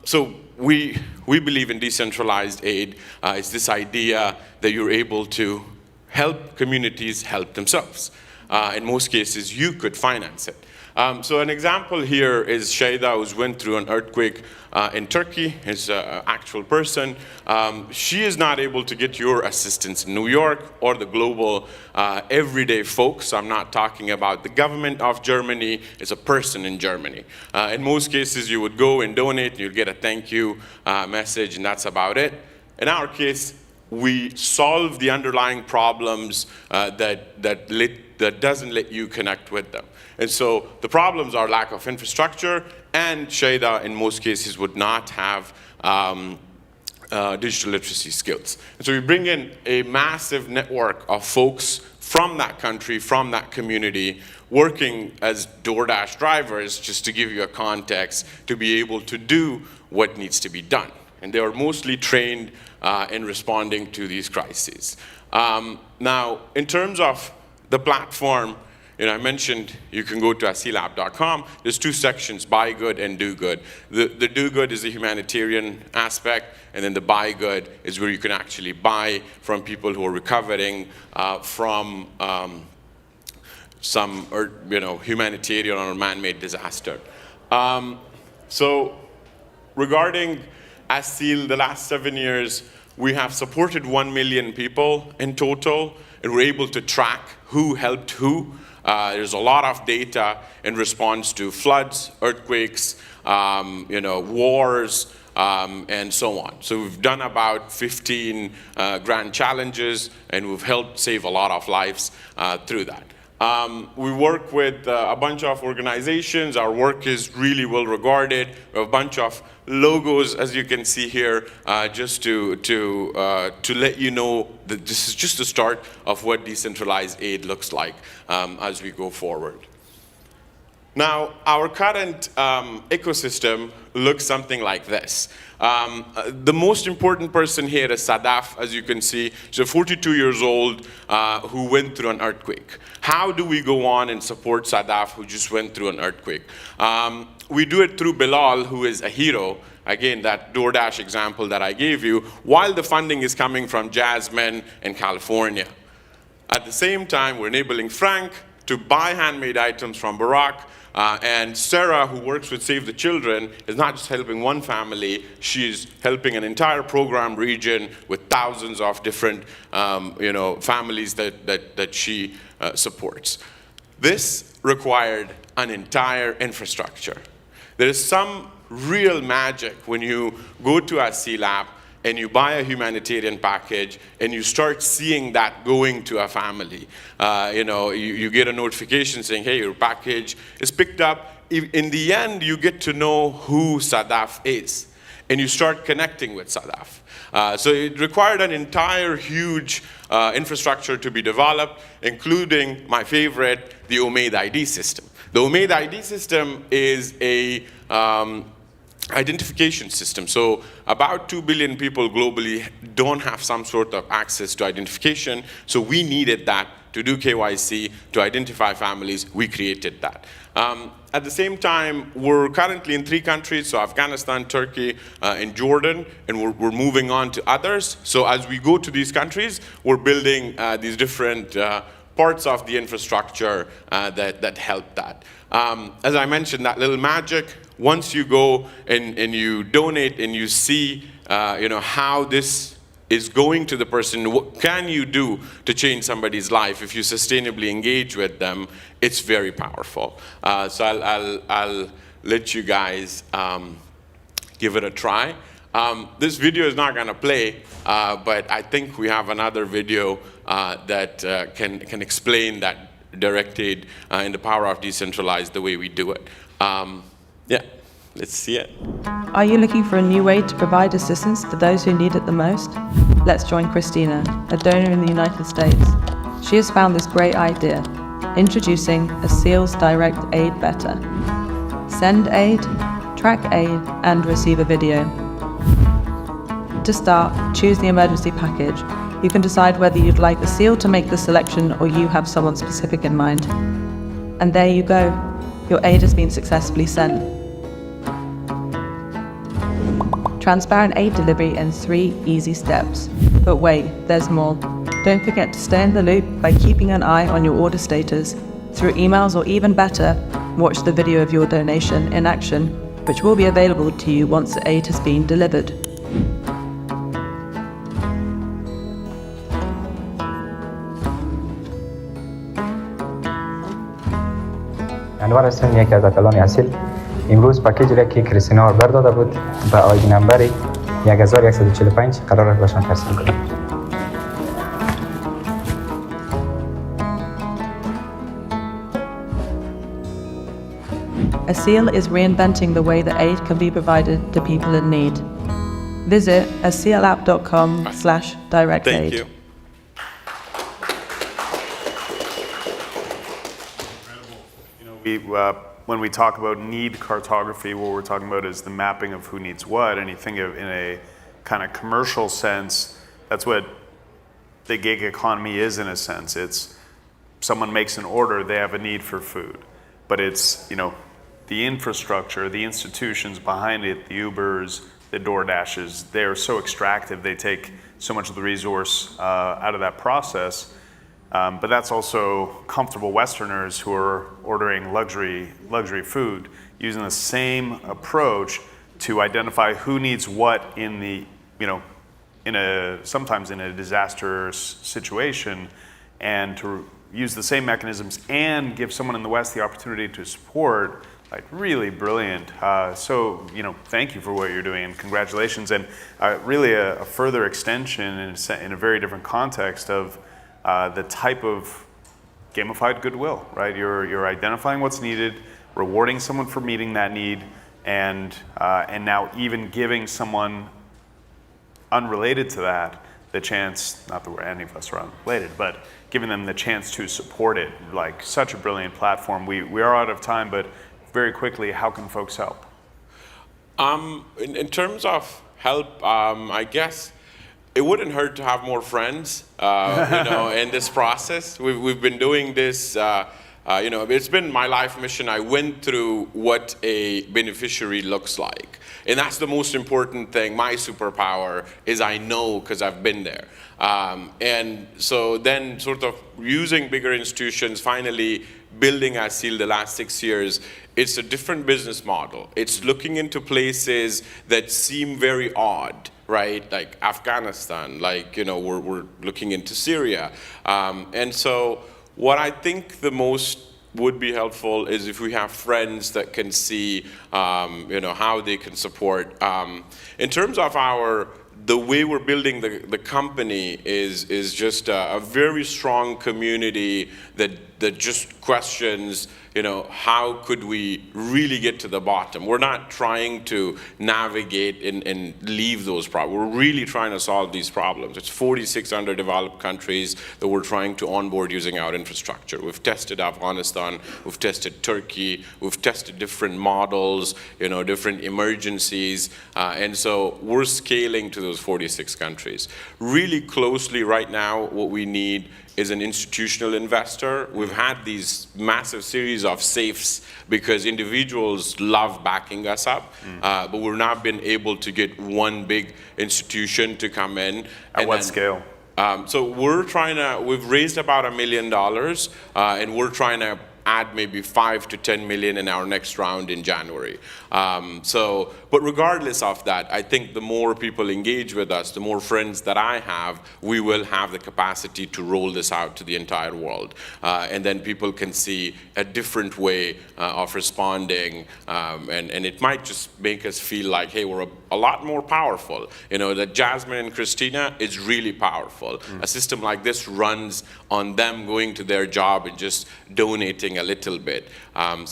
S: So we believe in decentralized aid. It's this idea that you're able to help communities help themselves. In most cases, you could finance it. So an example here is Shayda, who's went through an earthquake in Turkey. Is an actual person. She is not able to get your assistance in New York or the global everyday folks. I'm not talking about the government of Germany. It's a person in Germany. In most cases, you would go and donate, and you'd get a thank you message, and that's about it. In our case, we solve the underlying problems that doesn't let you connect with them. And so the problems are lack of infrastructure, and Shayda in most cases would not have digital literacy skills. And so we bring in a massive network of folks from that country, from that community, working as DoorDash drivers, just to give you a context, to be able to do what needs to be done. And they are mostly trained in responding to these crises. Now, in terms of the platform, I mentioned you can go to asilab.com. There's two sections, buy good and do good. The do good is the humanitarian aspect, and then the buy good is where you can actually buy from people who are recovering from some humanitarian or man-made disaster. So regarding Asil, the last 7 years, we have supported 1 million people in total, and we're able to track who helped who. There's a lot of data in response to floods, earthquakes, wars, and so on. So we've done about 15 grand challenges, and we've helped save a lot of lives through that. We work with a bunch of organizations. Our work is really well regarded. We have a bunch of logos, as you can see here, just to let you know that this is just the start of what decentralized aid looks like as we go forward. Now, our current ecosystem looks something like this. The most important person here is Sadaf, as you can see. She's 42 years old who went through an earthquake. How do we go on and support Sadaf, who just went through an earthquake? We do it through Bilal, who is a hero. Again, that DoorDash example that I gave you, while the funding is coming from Jasmine in California. At the same time, we're enabling Frank to buy handmade items from Barack. And Sarah, who works with Save the Children, is not just helping one family, she's helping an entire program region with thousands of different families that she supports. This required an entire infrastructure. There is some real magic when you go to Asilab and you buy a humanitarian package and you start seeing that going to a family. You get a notification saying, hey, your package is picked up. In the end, you get to know who Sadaf is, and you start connecting with Sadaf. So it required an entire huge infrastructure to be developed, including my favorite, the Umaid ID system. The Umaid ID system is a identification system. So about 2 billion people globally don't have some sort of access to identification. So we needed that to do KYC, to identify families. We created that. At the same time, we're currently in 3 countries, so Afghanistan, Turkey, and Jordan, and we're moving on to others. So as we go to these countries, we're building these different parts of the infrastructure that help that. As I mentioned, that little magic, once you go and you donate and you see how this is going to the person, what can you do to change somebody's life if you sustainably engage with them, it's very powerful. So I'll let you guys give it a try. This video is not going to play, but I think we have another video that can explain that direct aid and the power of decentralized, the way we do it. Yeah, let's see it.
T: Are you looking for a new way to provide assistance to those who need it the most? Let's join Christina, a donor in the United States. She has found this great idea. Introducing a SEAL's Direct Aid Beta. Send aid, track aid, and receive a video. To start, choose the emergency package. You can decide whether you'd like the SEAL to make the selection or you have someone specific in mind. And there you go. Your aid has been successfully sent. Transparent aid delivery in 3 easy steps. But wait, there's more. Don't forget to stay in the loop by keeping an eye on your order status. Through emails, or even better, watch the video of your donation in action, which will be available to you once the aid has been delivered.
U: انوار هستم، یکی از اتلان اصیل. امروز پاکیج را که کریستینا آربر داده بود به آیدی نمبری 1145 قرار است باشم ترسیم کنم.
T: A SEAL is reinventing the way that aid can be provided to people in need. Visit asealapp.com/directaid.
S: Thank you.
J: When we talk about need cartography, what we're talking about is the mapping of who needs what, and you think of in a kind of commercial sense, that's what the gig economy is in a sense. It's someone makes an order, they have a need for food, but it's, the infrastructure, the institutions behind it, the Ubers, the DoorDashes, they're so extractive, they take so much of the resource out of that process. But that's also comfortable Westerners who are ordering luxury food, using the same approach to identify who needs what in the, sometimes in a disastrous situation, and to use the same mechanisms and give someone in the West the opportunity to support. Like, really brilliant. So, thank you for what you're doing, and congratulations. And really a further extension in a very different context of the type of gamified goodwill, right? You're identifying what's needed, rewarding someone for meeting that need, and now even giving someone unrelated to that the chance, not that any of us are unrelated, but giving them the chance to support it. Like, such a brilliant platform. We are out of time, but very quickly, how can folks help?
S: In terms of help, I guess it wouldn't hurt to have more friends, in this process. We've been doing this, it's been my life mission. I went through what a beneficiary looks like. And that's the most important thing. My superpower is I know because I've been there. And so then sort of using bigger institutions, finally building at SEAL the last 6 years, it's a different business model. It's looking into places that seem very odd, right? Like Afghanistan, we're looking into Syria. And so what I think the most would be helpful is if we have friends that can see, how they can support. In terms of the way we're building the company is just a very strong community that just questions, how could we really get to the bottom? We're not trying to navigate and leave those problems. We're really trying to solve these problems. It's 46 underdeveloped countries that we're trying to onboard using our infrastructure. We've tested Afghanistan, we've tested Turkey, we've tested different models, different emergencies, and so we're scaling to those 46 countries. Really closely right now, what we need is an institutional investor. We've had these massive series of safes because individuals love backing us up, but we're not been able to get one big institution to come in.
J: At what scale?
S: So we've raised about $1 million, and we're trying to add maybe 5 to 10 million in our next round in January. But regardless of that, I think the more people engage with us, the more friends that I have, we will have the capacity to roll this out to the entire world. And then people can see a different way of responding, and it might just make us feel like, hey, we're a lot more powerful. That Jasmine and Christina is really powerful. A system like this runs on them going to their job and just donating a little bit. I'm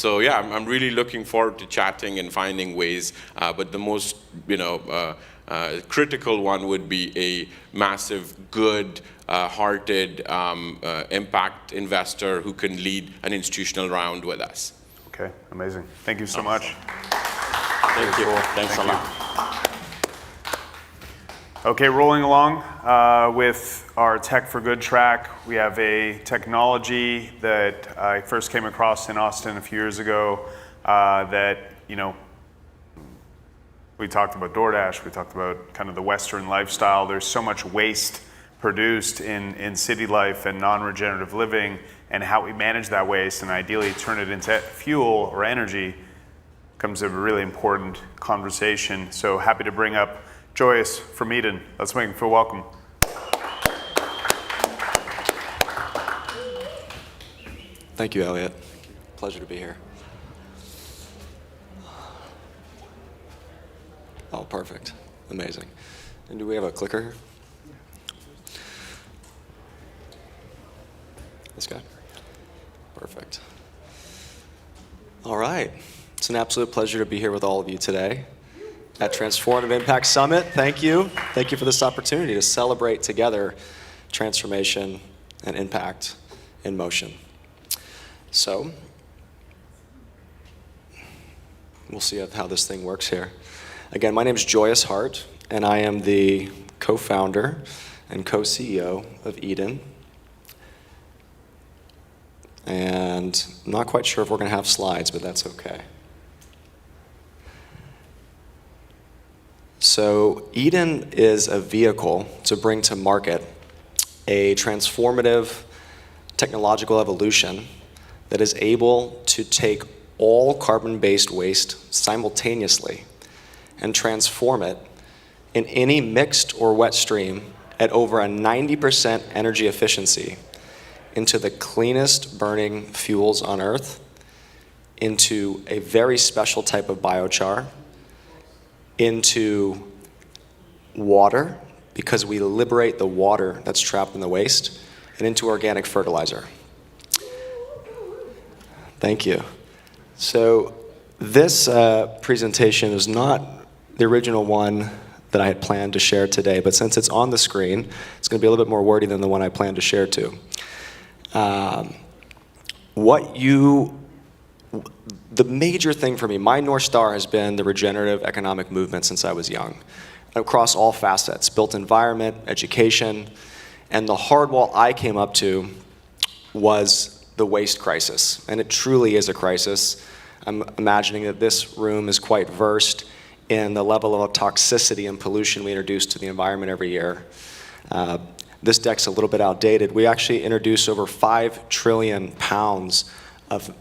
S: really looking forward to chatting and finding ways, but the most Critical one would be a massive, good-hearted impact investor who can lead an institutional round with us.
J: Okay, amazing. Thank you so much.
S: Thank you. Thanks a lot.
J: Okay, rolling along with our Tech for Good track, we have a technology that I first came across in Austin a few years ago that, you know, we talked about DoorDash, we talked about kind of the Western lifestyle. There's so much waste produced in city life and non-regenerative living, and how we manage that waste and ideally turn it into fuel or energy becomes a really important conversation. So happy to bring up Joyce from Eden. Let's make him feel welcome.
B: Thank you, Elliot. Pleasure to be here. Oh, perfect. Amazing. And do we have a clicker here? This guy? Perfect. All right. It's an absolute pleasure to be here with all of you today at Transformative Impact Summit. Thank you. Thank you for this opportunity to celebrate together transformation and impact in motion. So, we'll see how this thing works here. Again, my name is Joyous Hart, and I am the co-founder and co-CEO of Eden. And I'm not quite sure if we're going to have slides, but that's okay. So Eden is a vehicle to bring to market a transformative technological evolution that is able to take all carbon-based waste simultaneously and transform it in any mixed or wet stream at over a 90% energy efficiency into the cleanest burning fuels on Earth, into a very special type of biochar, into water, because we liberate the water that's trapped in the waste, and into organic fertilizer. Thank you. So this presentation is not the original one that I had planned to share today, but since it's on the screen, it's going to be a little bit more wordy than the one I planned to share too. The major thing for me, my North Star has been the regenerative economic movement since I was young, across all facets, built environment, education, and the hard wall I came up to was the waste crisis, and it truly is a crisis. I'm imagining that this room is quite versed in the level of toxicity and pollution we introduce to the environment every year. This deck's a little bit outdated. We actually introduce over 5 trillion pounds of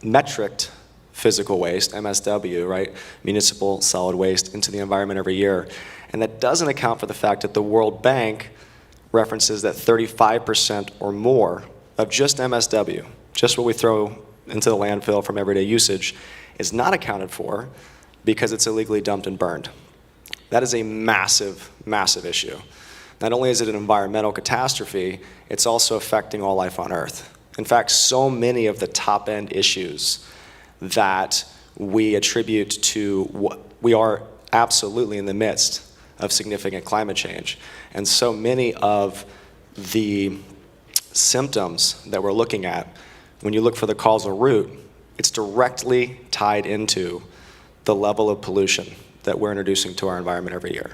B: metric physical waste, MSW, right? Municipal solid waste into the environment every year. And that doesn't account for the fact that the World Bank references that 35% or more of just MSW, just what we throw into the landfill from everyday usage, is not accounted for because it's illegally dumped and burned. That is a massive, massive issue. Not only is it an environmental catastrophe, it's also affecting all life on Earth. In fact, so many of the top-end issues that we attribute to what we are absolutely in the midst of significant climate change. And so many of the symptoms that we're looking at, when you look for the causal root, it's directly tied into the level of pollution that we're introducing to our environment every year.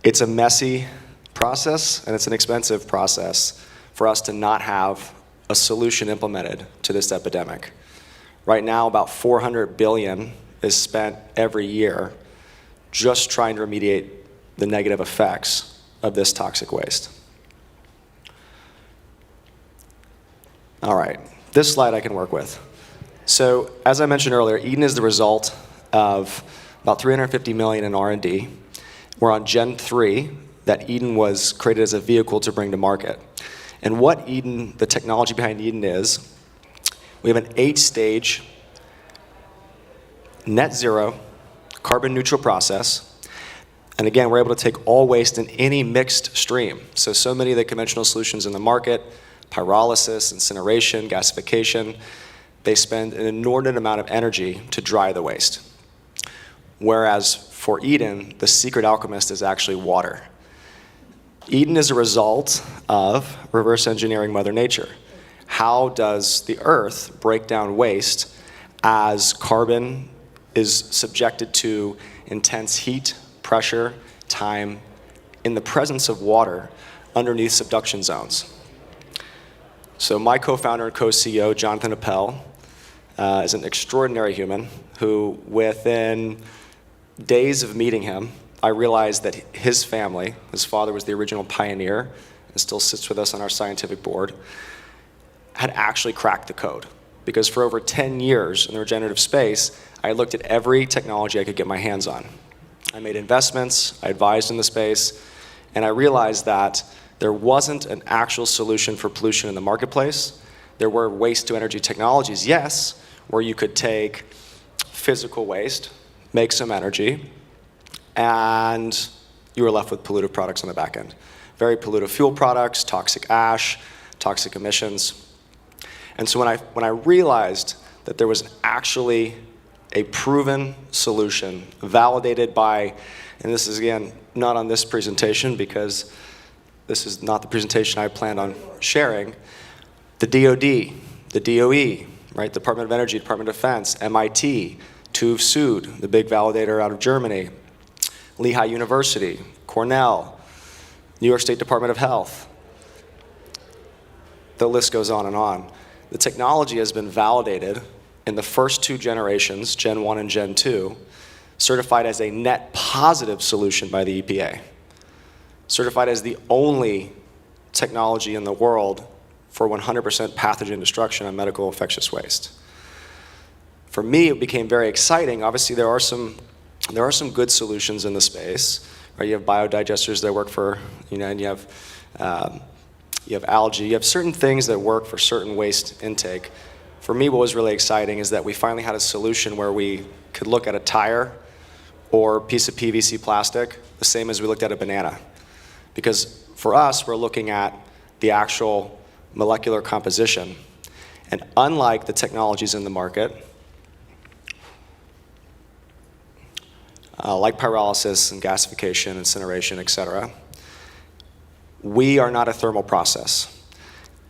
B: It's a messy process, and it's an expensive process for us to not have a solution implemented to this epidemic. Right now, about $400 billion is spent every year just trying to remediate the negative effects of this toxic waste. All right, this slide I can work with. So, as I mentioned earlier, Eden is the result of about $350 million in R&D. We're on Gen 3 that Eden was created as a vehicle to bring to market. And what Eden, the technology behind Eden is, we have an 8-stage net zero carbon neutral process. And again, we're able to take all waste in any mixed stream. So many of the conventional solutions in the market, pyrolysis, incineration, gasification, they spend an inordinate amount of energy to dry the waste. Whereas for Eden, the secret alchemist is actually water. Eden is a result of reverse engineering Mother Nature. How does the Earth break down waste as carbon is subjected to intense heat, pressure, time, in the presence of water underneath subduction zones? So my co-founder and co-CEO, Jonathan Appel, is an extraordinary human who, within days of meeting him, I realized that his family, his father was the original pioneer and still sits with us on our scientific board, had actually cracked the code. Because for over 10 years in the regenerative space, I looked at every technology I could get my hands on. I made investments, I advised in the space, and I realized that there wasn't an actual solution for pollution in the marketplace. There were waste-to-energy technologies, yes, where you could take physical waste, make some energy, and you were left with pollutive products on the back end. Very pollutive fuel products, toxic ash, toxic emissions. And so when I realized that there was actually a proven solution, validated by, and this is again not on this presentation because this is not the presentation I planned on sharing, the DoD, the DOE, right, Department of Energy, Department of Defense, MIT, TÜV Süd, the big validator out of Germany, Lehigh University, Cornell, New York State Department of Health. The list goes on and on. The technology has been validated in the first 2 generations, Gen 1 and Gen 2, certified as a net positive solution by the EPA, certified as the only technology in the world for 100% pathogen destruction on medical infectious waste. For me, it became very exciting. Obviously, there are some good solutions in the space. Right? You have biodigesters that work for, and you have algae. You have certain things that work for certain waste intake. For me, what was really exciting is that we finally had a solution where we could look at a tire or a piece of PVC plastic the same as we looked at a banana. Because for us, we're looking at the actual molecular composition. And unlike the technologies in the market, like pyrolysis and gasification, incineration, et cetera, we are not a thermal process.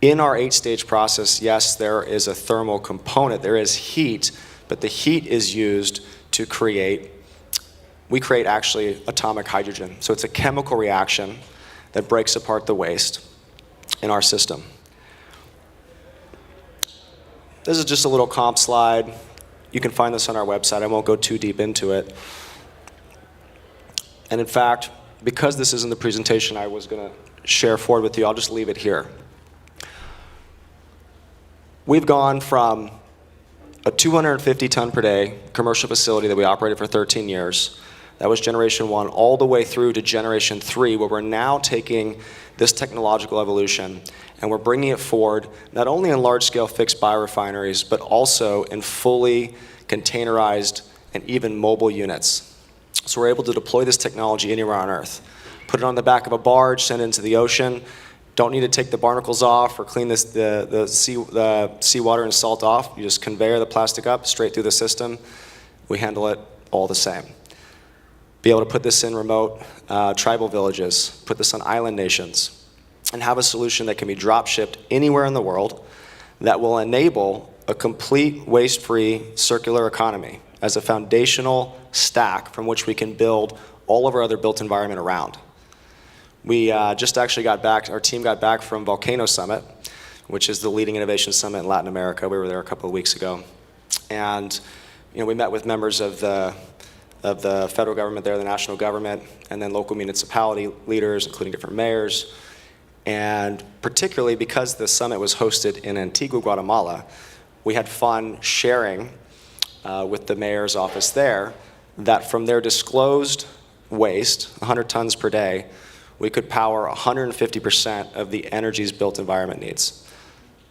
B: In our 8-stage process, yes, there is a thermal component. There is heat, but the heat is used to we create actually atomic hydrogen. So it's a chemical reaction that breaks apart the waste in our system. This is just a little comp slide. You can find this on our website. I won't go too deep into it. And in fact, because this isn't the presentation I was going to share forward with you, I'll just leave it here. We've gone from a 250 ton per day commercial facility that we operated for 13 years, that was generation 1, all the way through to generation 3, where we're now taking this technological evolution and we're bringing it forward not only in large-scale fixed biorefineries, but also in fully containerized and even mobile units. So we're able to deploy this technology anywhere on Earth. Put it on the back of a barge, send it into the ocean. Don't need to take the barnacles off or clean the seawater and salt off. You just conveyor the plastic up straight through the system. We handle it all the same. Be able to put this in remote tribal villages, put this on island nations, and have a solution that can be drop shipped anywhere in the world that will enable a complete waste-free circular economy as a foundational stack from which we can build all of our other built environment around. We just actually got back, our team got back from Volcano Summit, which is the leading innovation summit in Latin America. We were there a couple of weeks ago. And we met with members of the federal government there, the national government, and then local municipality leaders, including different mayors. And particularly because the summit was hosted in Antigua, Guatemala, we had fun sharing with the mayor's office there that from their disclosed waste, 100 tons per day, we could power 150% of the energy's built environment needs.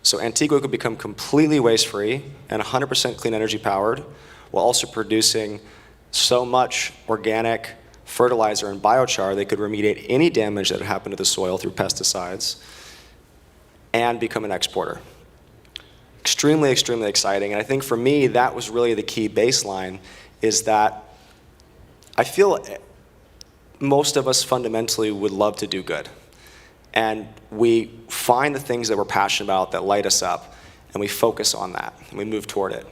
B: So Antigua could become completely waste-free and 100% clean energy powered, while also producing so much organic fertilizer and biochar they could remediate any damage that had happened to the soil through pesticides and become an exporter. Extremely, extremely exciting. And I think for me, that was really the key baseline, is that I feel most of us fundamentally would love to do good. And we find the things that we're passionate about that light us up, and we focus on that, and we move toward it.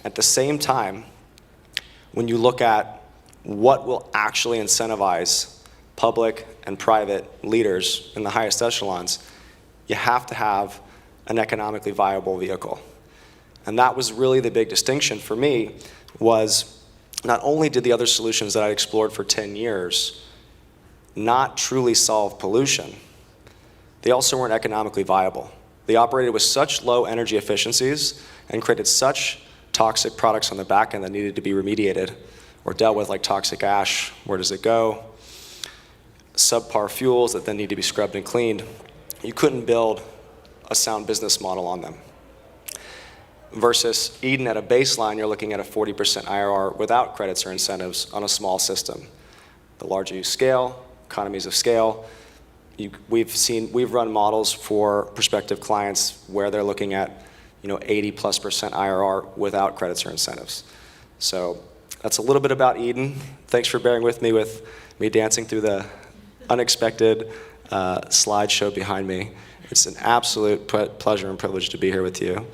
B: At the same time, when you look at what will actually incentivize public and private leaders in the highest echelons, you have to have an economically viable vehicle. And that was really the big distinction for me, was not only did the other solutions that I explored for 10 years not truly solve pollution, they also weren't economically viable. They operated with such low energy efficiencies and created such toxic products on the back end that needed to be remediated or dealt with, like toxic ash. Where does it go? Subpar fuels that then need to be scrubbed and cleaned. You couldn't build a sound business model on them. Versus Eden at a baseline, you're looking at a 40% IRR without credits or incentives on a small system. The larger you scale, economies of scale, we've run models for prospective clients where they're looking at 80+% IRR without credits or incentives. So that's a little bit about Eden. Thanks for bearing with me dancing through the unexpected slideshow behind me. It's an absolute pleasure and privilege to be here with you,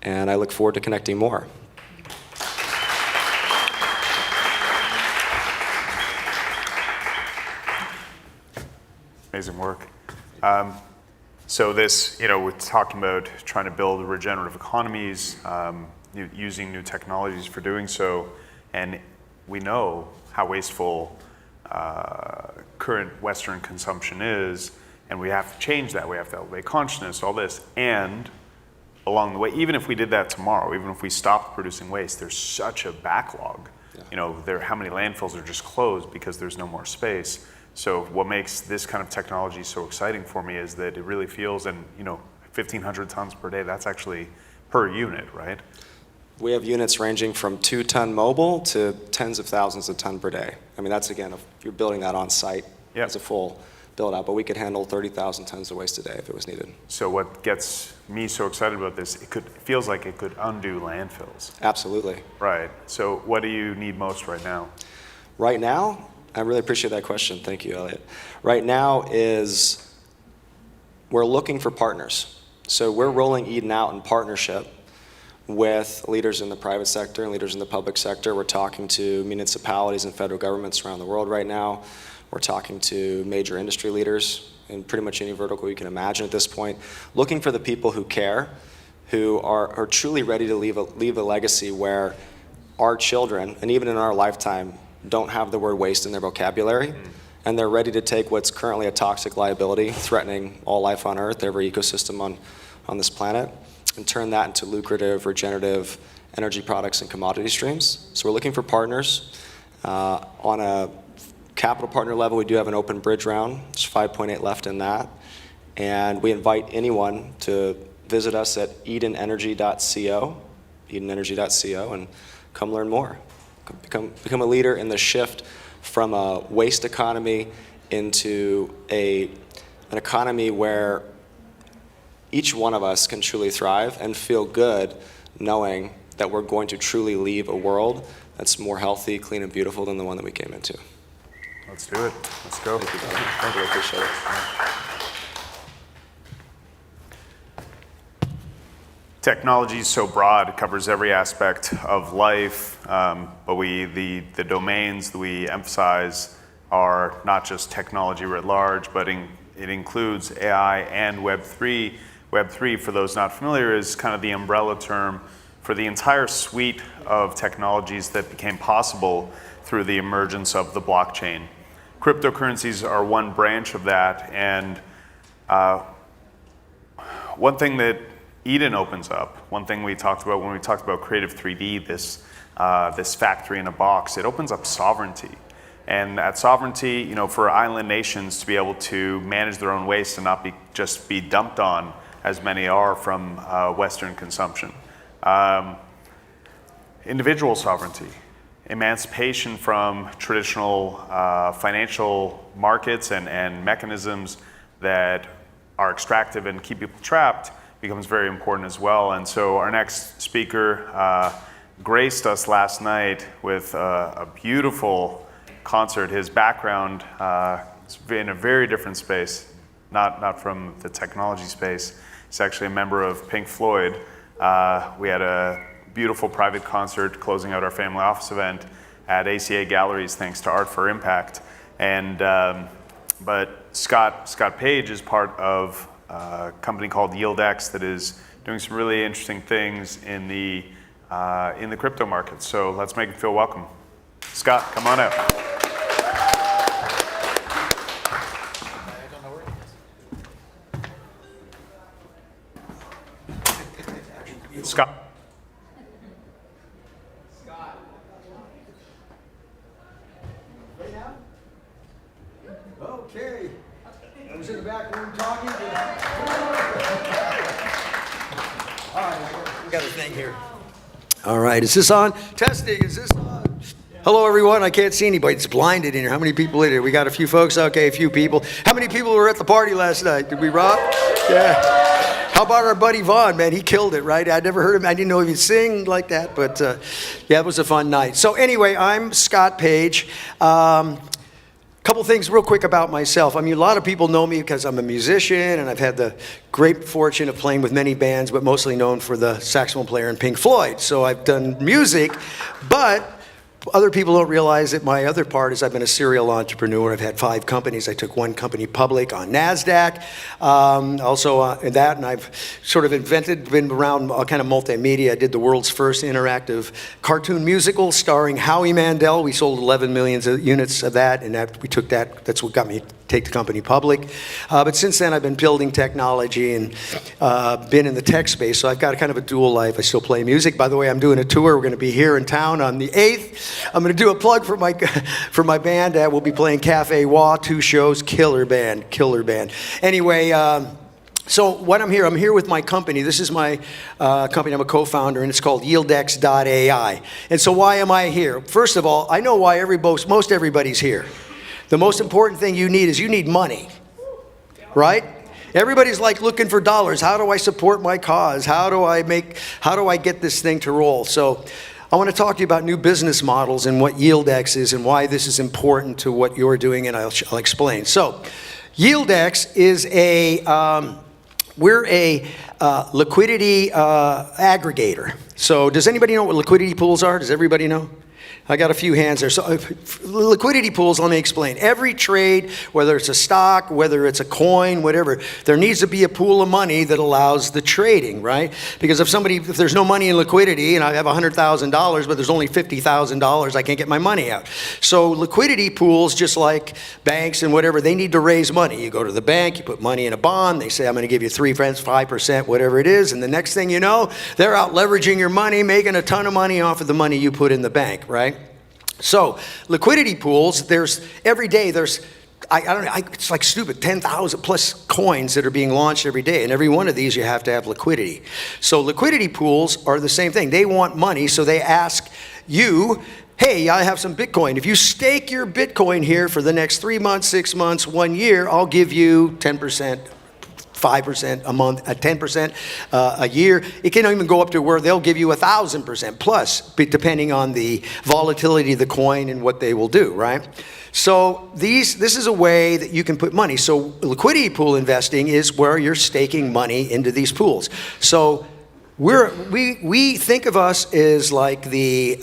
B: and I look forward to connecting more.
J: Amazing work. So this, we're talking about trying to build regenerative economies, using new technologies for doing so, and we know how wasteful current Western consumption is, and we have to change that. We have to elevate consciousness, all this, and along the way, even if we did that tomorrow, even if we stopped producing waste, there's such a backlog. Yeah. How many landfills are just closed because there's no more space. So what makes this kind of technology so exciting for me is that it really feels, and 1,500 tons per day, that's actually per unit, right?
B: We have units ranging from 2-ton mobile to tens of thousands of tons per day. I mean, that's again, if you're building that on site as a full build out, but we could handle 30,000 tons of waste a day if it was needed.
J: So what gets me so excited about this, it feels like it could undo landfills.
B: Absolutely.
J: Right. So what do you need most right now?
B: Right now, I really appreciate that question. Thank you, Elliot. Right now we're looking for partners. So we're rolling Eden out in partnership with leaders in the private sector and leaders in the public sector. We're talking to municipalities and federal governments around the world right now. We're talking to major industry leaders in pretty much any vertical you can imagine at this point, looking for the people who care, who are truly ready to leave a legacy where our children, and even in our lifetime, don't have the word waste in their vocabulary, and they're ready to take what's currently a toxic liability threatening all life on Earth, every ecosystem on this planet, and turn that into lucrative, regenerative energy products and commodity streams. So we're looking for partners. On a capital partner level, we do have an open bridge round. There's 5.8 left in that. And we invite anyone to visit us at edenenergy.co, and come learn more. Become a leader in the shift from a waste economy into an economy where each one of us can truly thrive and feel good knowing that we're going to truly leave a world that's more healthy, clean, and beautiful than the one that we came into.
J: Let's do it. Let's go.
B: Thank you, Don. Thank you. I appreciate it.
J: Technology is so broad, it covers every aspect of life, but the domains that we emphasize are not just technology writ large, but it includes AI and Web3. Web3, for those not familiar, is kind of the umbrella term for the entire suite of technologies that became possible through the emergence of the blockchain. Cryptocurrencies are one branch of that, and one thing that Eden opens up, one thing we talked about when we talked about Creative 3D, this factory in a box, it opens up sovereignty. And that sovereignty, for island nations to be able to manage their own waste and not just be dumped on, as many are from Western consumption. Individual sovereignty, emancipation from traditional financial markets and mechanisms that are extractive and keep people trapped becomes very important as well. And so our next speaker graced us last night with a beautiful concert. His background is in a very different space, not from the technology space. He's actually a member of Pink Floyd. We had a beautiful private concert closing out our family office event at ACA Galleries, thanks to Art for Impact. And but Scott Page is part of a company called YieldX that is doing some really interesting things in the crypto market. So let's make him feel welcome. Scott, come on out. Scott.
C: Okay. I was in the back room talking. All right, we got a thing here. All right, is this on? Testing, is this on? Hello, everyone. I can't see anybody. It's blinded in here. How many people in here? We got a few folks. Okay, a few people. How many people were at the party last night? Did we rock? Yeah. How about our buddy Vaughn, man? He killed it, right? I'd never heard him. I didn't know he could sing like that, but yeah, it was a fun night. So anyway, I'm Scott Page. Couple things real quick about myself. I mean, a lot of people know me because I'm a musician and I've had the great fortune of playing with many bands, but mostly known for the saxophone player in Pink Floyd. So I've done music, but other people don't realize that my other part is I've been a serial entrepreneur. I've had 5 companies. I took one company public on NASDAQ. And I've sort of been around kind of multimedia. I did the world's first interactive cartoon musical starring Howie Mandel. We sold 11 million units of that, and that's what got me to take the company public. But since then, I've been building technology and been in the tech space, so I've got kind of a dual life. I still play music. By the way, I'm doing a tour. We're going to be here in town on the 8th. I'm going to do a plug for my band. We'll be playing Cafe Wah, 2 shows, killer band. Anyway, so what I'm here with my company. This is my company. I'm a co-founder, and it's called YieldX.ai. And so why am I here? First of all, I know why most everybody's here. The most important thing you need money, right? Everybody's like looking for dollars. How do I support my cause? How do I get this thing to roll? So I want to talk to you about new business models and what YieldX is and why this is important to what you're doing, and I'll explain. So YieldX is we're a liquidity aggregator. So does anybody know what liquidity pools are? Does everybody know? I got a few hands there. So liquidity pools, let me explain. Every trade, whether it's a stock, whether it's a coin, whatever, there needs to be a pool of money that allows the trading, right? Because if there's no money in liquidity and I have $100,000, but there's only $50,000, I can't get my money out. So liquidity pools, just like banks and whatever, they need to raise money. You go to the bank, you put money in a bond, they say, I'm going to give you 5%, whatever it is, and the next thing you know, they're out leveraging your money, making a ton of money off of the money you put in the bank, right? So liquidity pools, every day there's, it's like stupid, 10,000 plus coins that are being launched every day. And every one of these you have to have liquidity. So liquidity pools are the same thing. They want money, so they ask you, hey, I have some Bitcoin. If you stake your Bitcoin here for the next 3 months, 6 months, 1 year, I'll give you 10%. 5% a month, 10% a year. It can even go up to where they'll give you 1,000% plus, depending on the volatility of the coin and what they will do, right? So this is a way that you can put money. So liquidity pool investing is where you're staking money into these pools. So we think of us as like the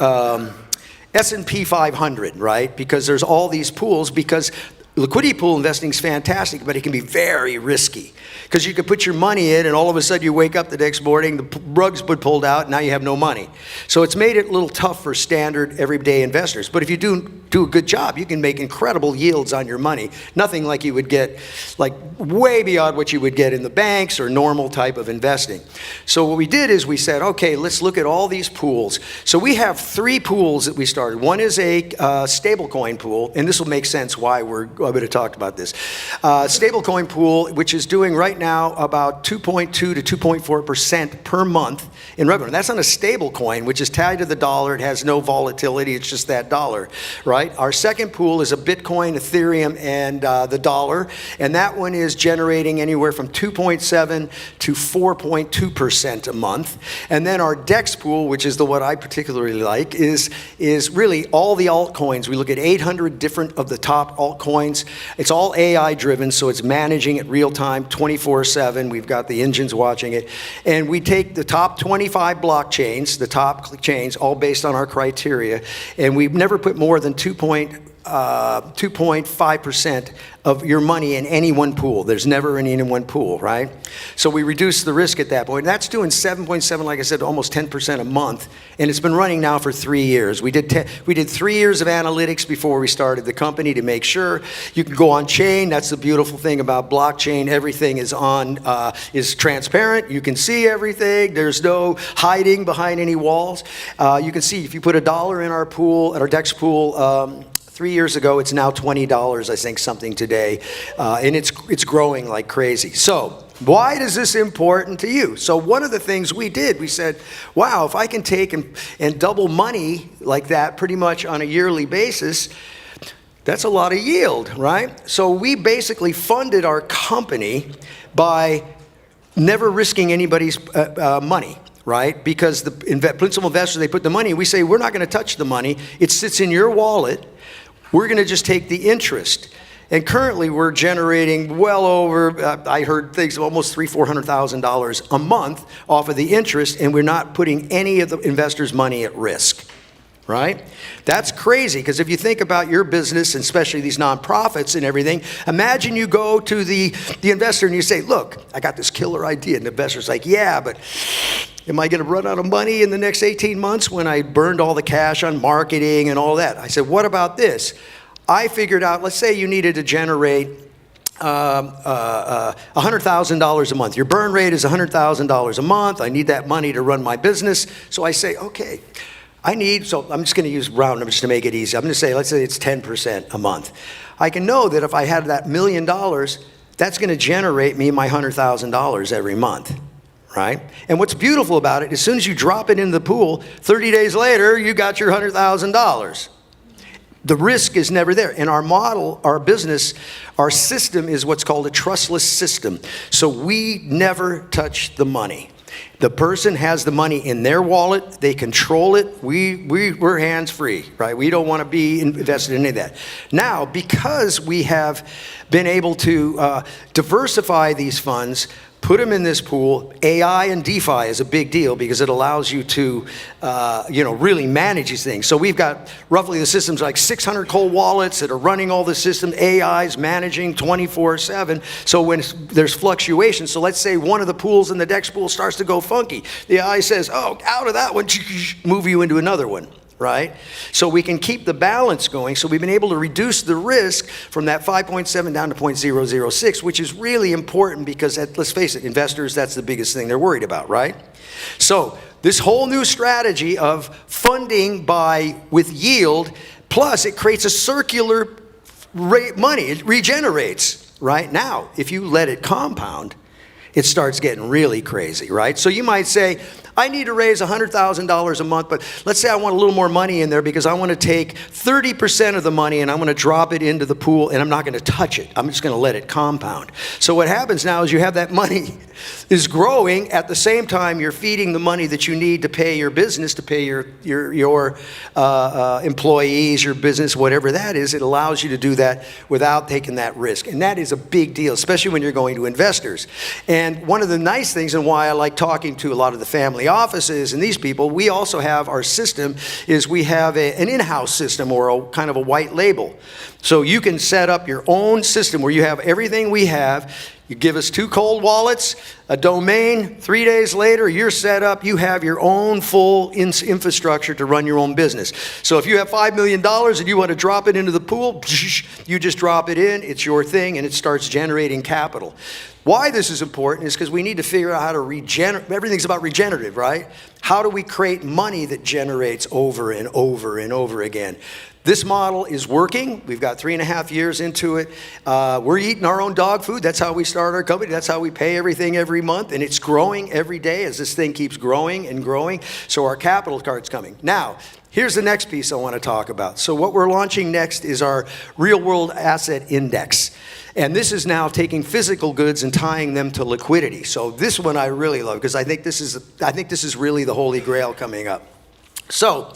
C: S&P 500, right? Because there's all these pools, because liquidity pool investing is fantastic, but it can be very risky. Because you could put your money in and all of a sudden you wake up the next morning, the rug's been pulled out, and now you have no money. So it's made it a little tough for standard everyday investors. But if you do a good job, you can make incredible yields on your money. Nothing like you would get, like way beyond what you would get in the banks or normal type of investing. So what we did is we said, okay, let's look at all these pools. So we have 3 pools that we started. One is a stablecoin pool, and this will make sense why we're I would have talked about this. Stablecoin pool, which is doing right now about 2.2 to 2.4% per month in revenue. And that's on a stable coin, which is tied to the dollar. It has no volatility. It's just that dollar, right? Our second pool is a Bitcoin, Ethereum, and the dollar. And that one is generating anywhere from 2.7 to 4.2% a month. And then our DEX pool, which is the one I particularly like, is really all the altcoins. We look at 800 different of the top altcoins. It's all AI driven, so it's managing it real time, 24/7. We've got the engines watching it. And we take the top 25 blockchains, the top chains, all based on our criteria, and we've never put more than 2.5% of your money in any one pool. There's never any in one pool, right? So we reduce the risk at that point. That's doing 7.7, like I said, almost 10% a month, and it's been running now for 3 years. We did 3 years of analytics before we started the company to make sure you can go on chain. That's the beautiful thing about blockchain. Everything is is transparent. You can see everything. There's no hiding behind any walls. You can see if you put $1 in our pool, at our DEX pool, 3 years ago, it's now $20, I think, something today, and it's growing like crazy. So why is this important to you? So one of the things we did, we said, wow, if I can take and double money like that pretty much on a yearly basis, that's a lot of yield, right? So we basically funded our company by never risking anybody's money. Right? Because the principal investors, they put the money, we say, we're not going to touch the money. It sits in your wallet. We're going to just take the interest. And currently we're generating well over, I heard things, almost $300,000-$400,000 a month off of the interest, and we're not putting any of the investors' money at risk. Right? That's crazy, because if you think about your business, and especially these nonprofits and everything, imagine you go to the investor and you say, look, I got this killer idea. And the investor's like, yeah, but am I going to run out of money in the next 18 months when I burned all the cash on marketing and all that? I said, what about this? I figured out, let's say you needed to generate $100,000 a month. Your burn rate is $100,000 a month. I need that money to run my business. So I say, okay. So I'm just going to use round numbers to make it easy. I'm going to say, let's say it's 10% a month. I can know that if I had that $1 million, that's going to generate me my $100,000 every month, right? And what's beautiful about it, as soon as you drop it into the pool, 30 days later, you got your $100,000. The risk is never there. In our model, our business, our system is what's called a trustless system. So we never touch the money. The person has the money in their wallet. They control it. We're hands-free, right? We don't want to be invested in any of that. Now, because we have been able to diversify these funds, put them in this pool, AI and DeFi is a big deal because it allows you to really manage these things. So we've got roughly the system's like 600 cold wallets that are running all the system. AI's managing 24/7. So when there's fluctuation, so let's say one of the pools in the DEX pool starts to go funky. The AI says, oh, out of that one, move you into another one. Right? So we can keep the balance going. So we've been able to reduce the risk from that 5.7 down to 0.006, which is really important because, let's face it, investors, that's the biggest thing they're worried about, right? So this whole new strategy of funding with yield, plus it creates a circular rate money. It regenerates, right? Now, if you let it compound, it starts getting really crazy, right? So you might say, I need to raise $100,000 a month, but let's say I want a little more money in there because I want to take 30% of the money and I'm going to drop it into the pool and I'm not going to touch it. I'm just going to let it compound. So what happens now is you have that money is growing. At the same time, you're feeding the money that you need to pay your business, to pay your employees, your business, whatever that is. It allows you to do that without taking that risk. And that is a big deal, especially when you're going to investors. And one of the nice things and why I like talking to a lot of the family offices and these people, we also have our system is we have an in-house system or a kind of a white label. So you can set up your own system where you have everything we have. You give us 2 cold wallets, a domain, 3 days later, you're set up, you have your own full infrastructure to run your own business. So if you have $5 million and you want to drop it into the pool, you just drop it in, it's your thing, and it starts generating capital. Why this is important is because we need to figure out how to regenerate. Everything's about regenerative, right? How do we create money that generates over and over and over again? This model is working. We've got 3.5 years into it. We're eating our own dog food. That's how we start our company. That's how we pay everything every month. And it's growing every day as this thing keeps growing and growing. So our capital card's coming. Now, here's the next piece I want to talk about. So what we're launching next is our real world asset index. And this is now taking physical goods and tying them to liquidity. So this one I really love because I think this is really the holy grail coming up. So,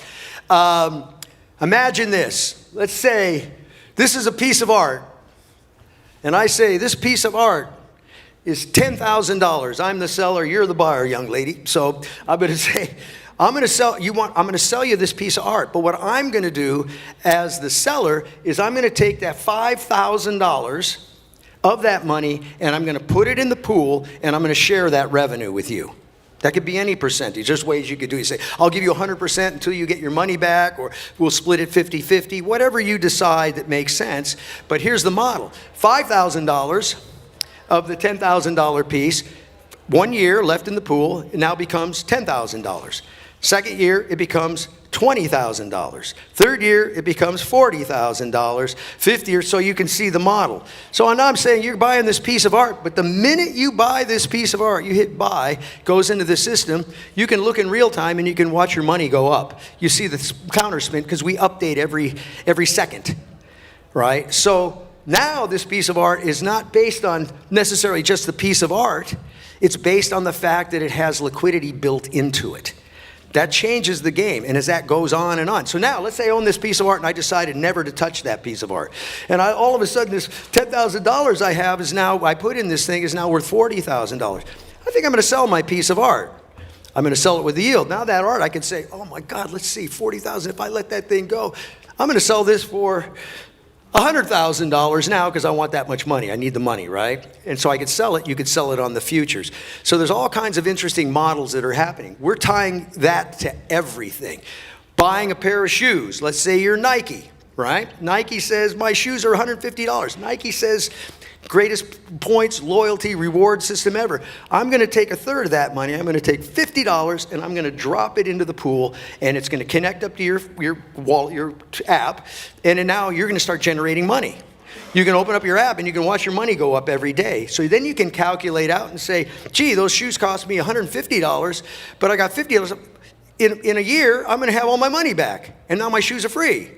C: imagine this. Let's say this is a piece of art. And I say this piece of art is $10,000. I'm the seller, you're the buyer, young lady. So I'm going to say, I'm going to sell you this piece of art. But what I'm going to do as the seller is I'm going to take that $5,000 of that money and I'm going to put it in the pool and I'm going to share that revenue with you. That could be any percentage. There's ways you could do it. You say, I'll give you 100% until you get your money back, or we'll split it 50-50, whatever you decide that makes sense. But here's the model. $5,000 of the $10,000 piece, 1 year left in the pool, it now becomes $10,000. Second year, it becomes $20,000. Third year, it becomes $40,000. Fifth year, so you can see the model. So now I'm saying you're buying this piece of art, but the minute you buy this piece of art, you hit buy, goes into the system, you can look in real time and you can watch your money go up. You see the counter spin because we update every second, right? So now this piece of art is not based on necessarily just the piece of art. It's based on the fact that it has liquidity built into it. That changes the game, and as that goes on and on. So now, let's say I own this piece of art, and I decided never to touch that piece of art. And all of a sudden, this $10,000 I have is now, I put in this thing, is now worth $40,000. I think I'm going to sell my piece of art. I'm going to sell it with the yield. Now that art, I can say, oh my God, let's see, $40,000. If I let that thing go, I'm going to sell this for $100,000 now because I want that much money. I need the money, right? And so I could sell it. You could sell it on the futures. So there's all kinds of interesting models that are happening. We're tying that to everything. Buying a pair of shoes. Let's say you're Nike, right? Nike says, my shoes are $150. Nike says, greatest points, loyalty, reward system ever. I'm going to take a third of that money. I'm going to take $50 and I'm going to drop it into the pool, and it's going to connect up to your wallet, your app, and then now you're going to start generating money. You can open up your app and you can watch your money go up every day. So then you can calculate out and say, gee, those shoes cost me $150, but I got $50. In a year, I'm going to have all my money back, and now my shoes are free.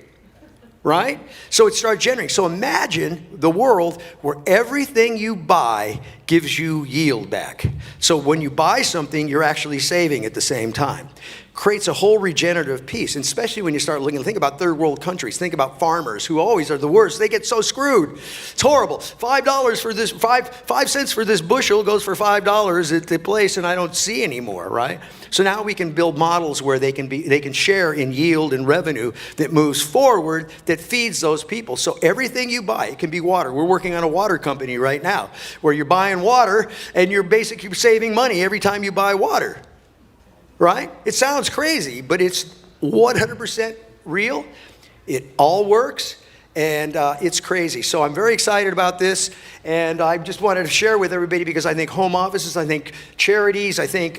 C: Right? So it starts generating. So imagine the world where everything you buy gives you yield back. So when you buy something, you're actually saving at the same time. Creates a whole regenerative piece, and especially when you start looking, think about third world countries, think about farmers who always are the worst. They get so screwed. It's horrible. $5 for this, 5 cents for this bushel goes for $5 at the place, and I don't see anymore, right? So now we can build models where they can share in yield and revenue that moves forward, that feeds those people. So everything you buy, it can be water. We're working on a water company right now where you're buying water and you're basically saving money every time you buy water. Right? It sounds crazy, but it's 100% real. It all works, and it's crazy. So I'm very excited about this, and I just wanted to share with everybody because I think home offices, I think charities, I think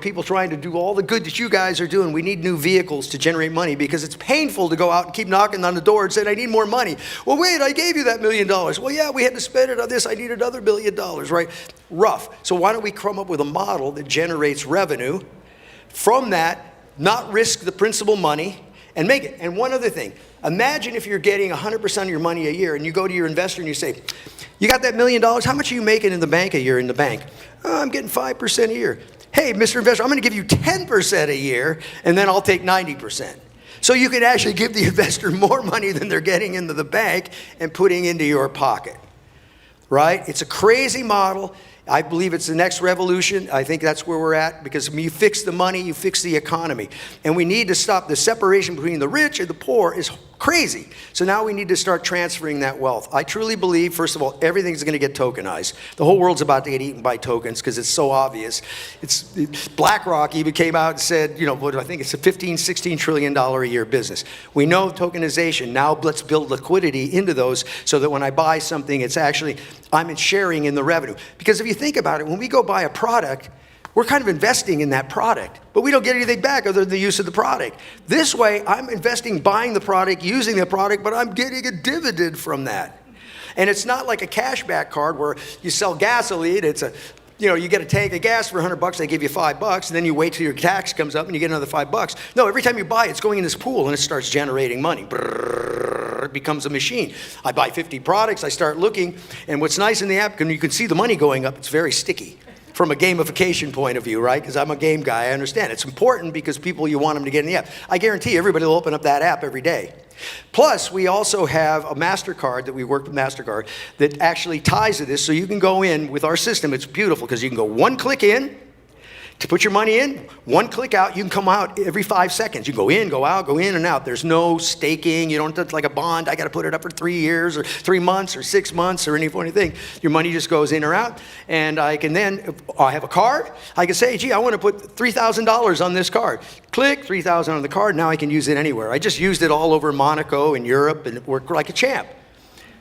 C: people trying to do all the good that you guys are doing. We need new vehicles to generate money because it's painful to go out and keep knocking on the door and saying, I need more money. Well, wait, I gave you that $1 million. Well, yeah, we had to spend it on this. I need another $1 million, right? Rough. So why don't we come up with a model that generates revenue from that, not risk the principal money, and make it. And one other thing, imagine if you're getting 100% of your money a year and you go to your investor and you say, you got that $1 million, how much are you making in the bank a year in the bank? Oh, I'm getting 5% a year. Hey, Mr. Investor, I'm going to give you 10% a year and then I'll take 90%. So you can actually give the investor more money than they're getting into the bank and putting into your pocket, right? It's a crazy model. I believe it's the next revolution. I think that's where we're at because when you fix the money, you fix the economy. And we need to stop the separation between the rich and the poor is crazy. So now we need to start transferring that wealth. I truly believe, first of all, everything's going to get tokenized. The whole world's about to get eaten by tokens because it's so obvious. BlackRock even came out and said, I think it's a $15-16 trillion a year business. We know tokenization. Now let's build liquidity into those so that when I buy something, it's actually, I'm sharing in the revenue. Because if you think about it, when we go buy a product, we're kind of investing in that product, but we don't get anything back other than the use of the product. This way, I'm investing, buying the product, using the product, but I'm getting a dividend from that. And it's not like a cashback card where you sell gasoline, it's a, you know, you get a tank of gas for $100, they give you $5, and then you wait till your tax comes up and you get another $5. No, every time you buy it, it's going in this pool and it starts generating money. Brrr, it becomes a machine. I buy 50 products, I start looking, and what's nice in the app, you can see the money going up, it's very sticky. From a gamification point of view, right? Because I'm a game guy, I understand. It's important because people, you want them to get in the app. I guarantee everybody will open up that app every day. Plus, we also have a MasterCard that we work with MasterCard that actually ties to this, so you can go in with our system. It's beautiful because you can go one click in to put your money in, one click out, you can come out every 5 seconds. You go in, go out, go in and out. There's no staking. You don't have to, like a bond, I got to put it up for 3 years or 3 months or 6 months or anything. Your money just goes in or out. And I can then, if I have a card, I can say, gee, I want to put $3,000 on this card. Click, $3,000 on the card, now I can use it anywhere. I just used it all over Monaco and Europe and it worked like a champ.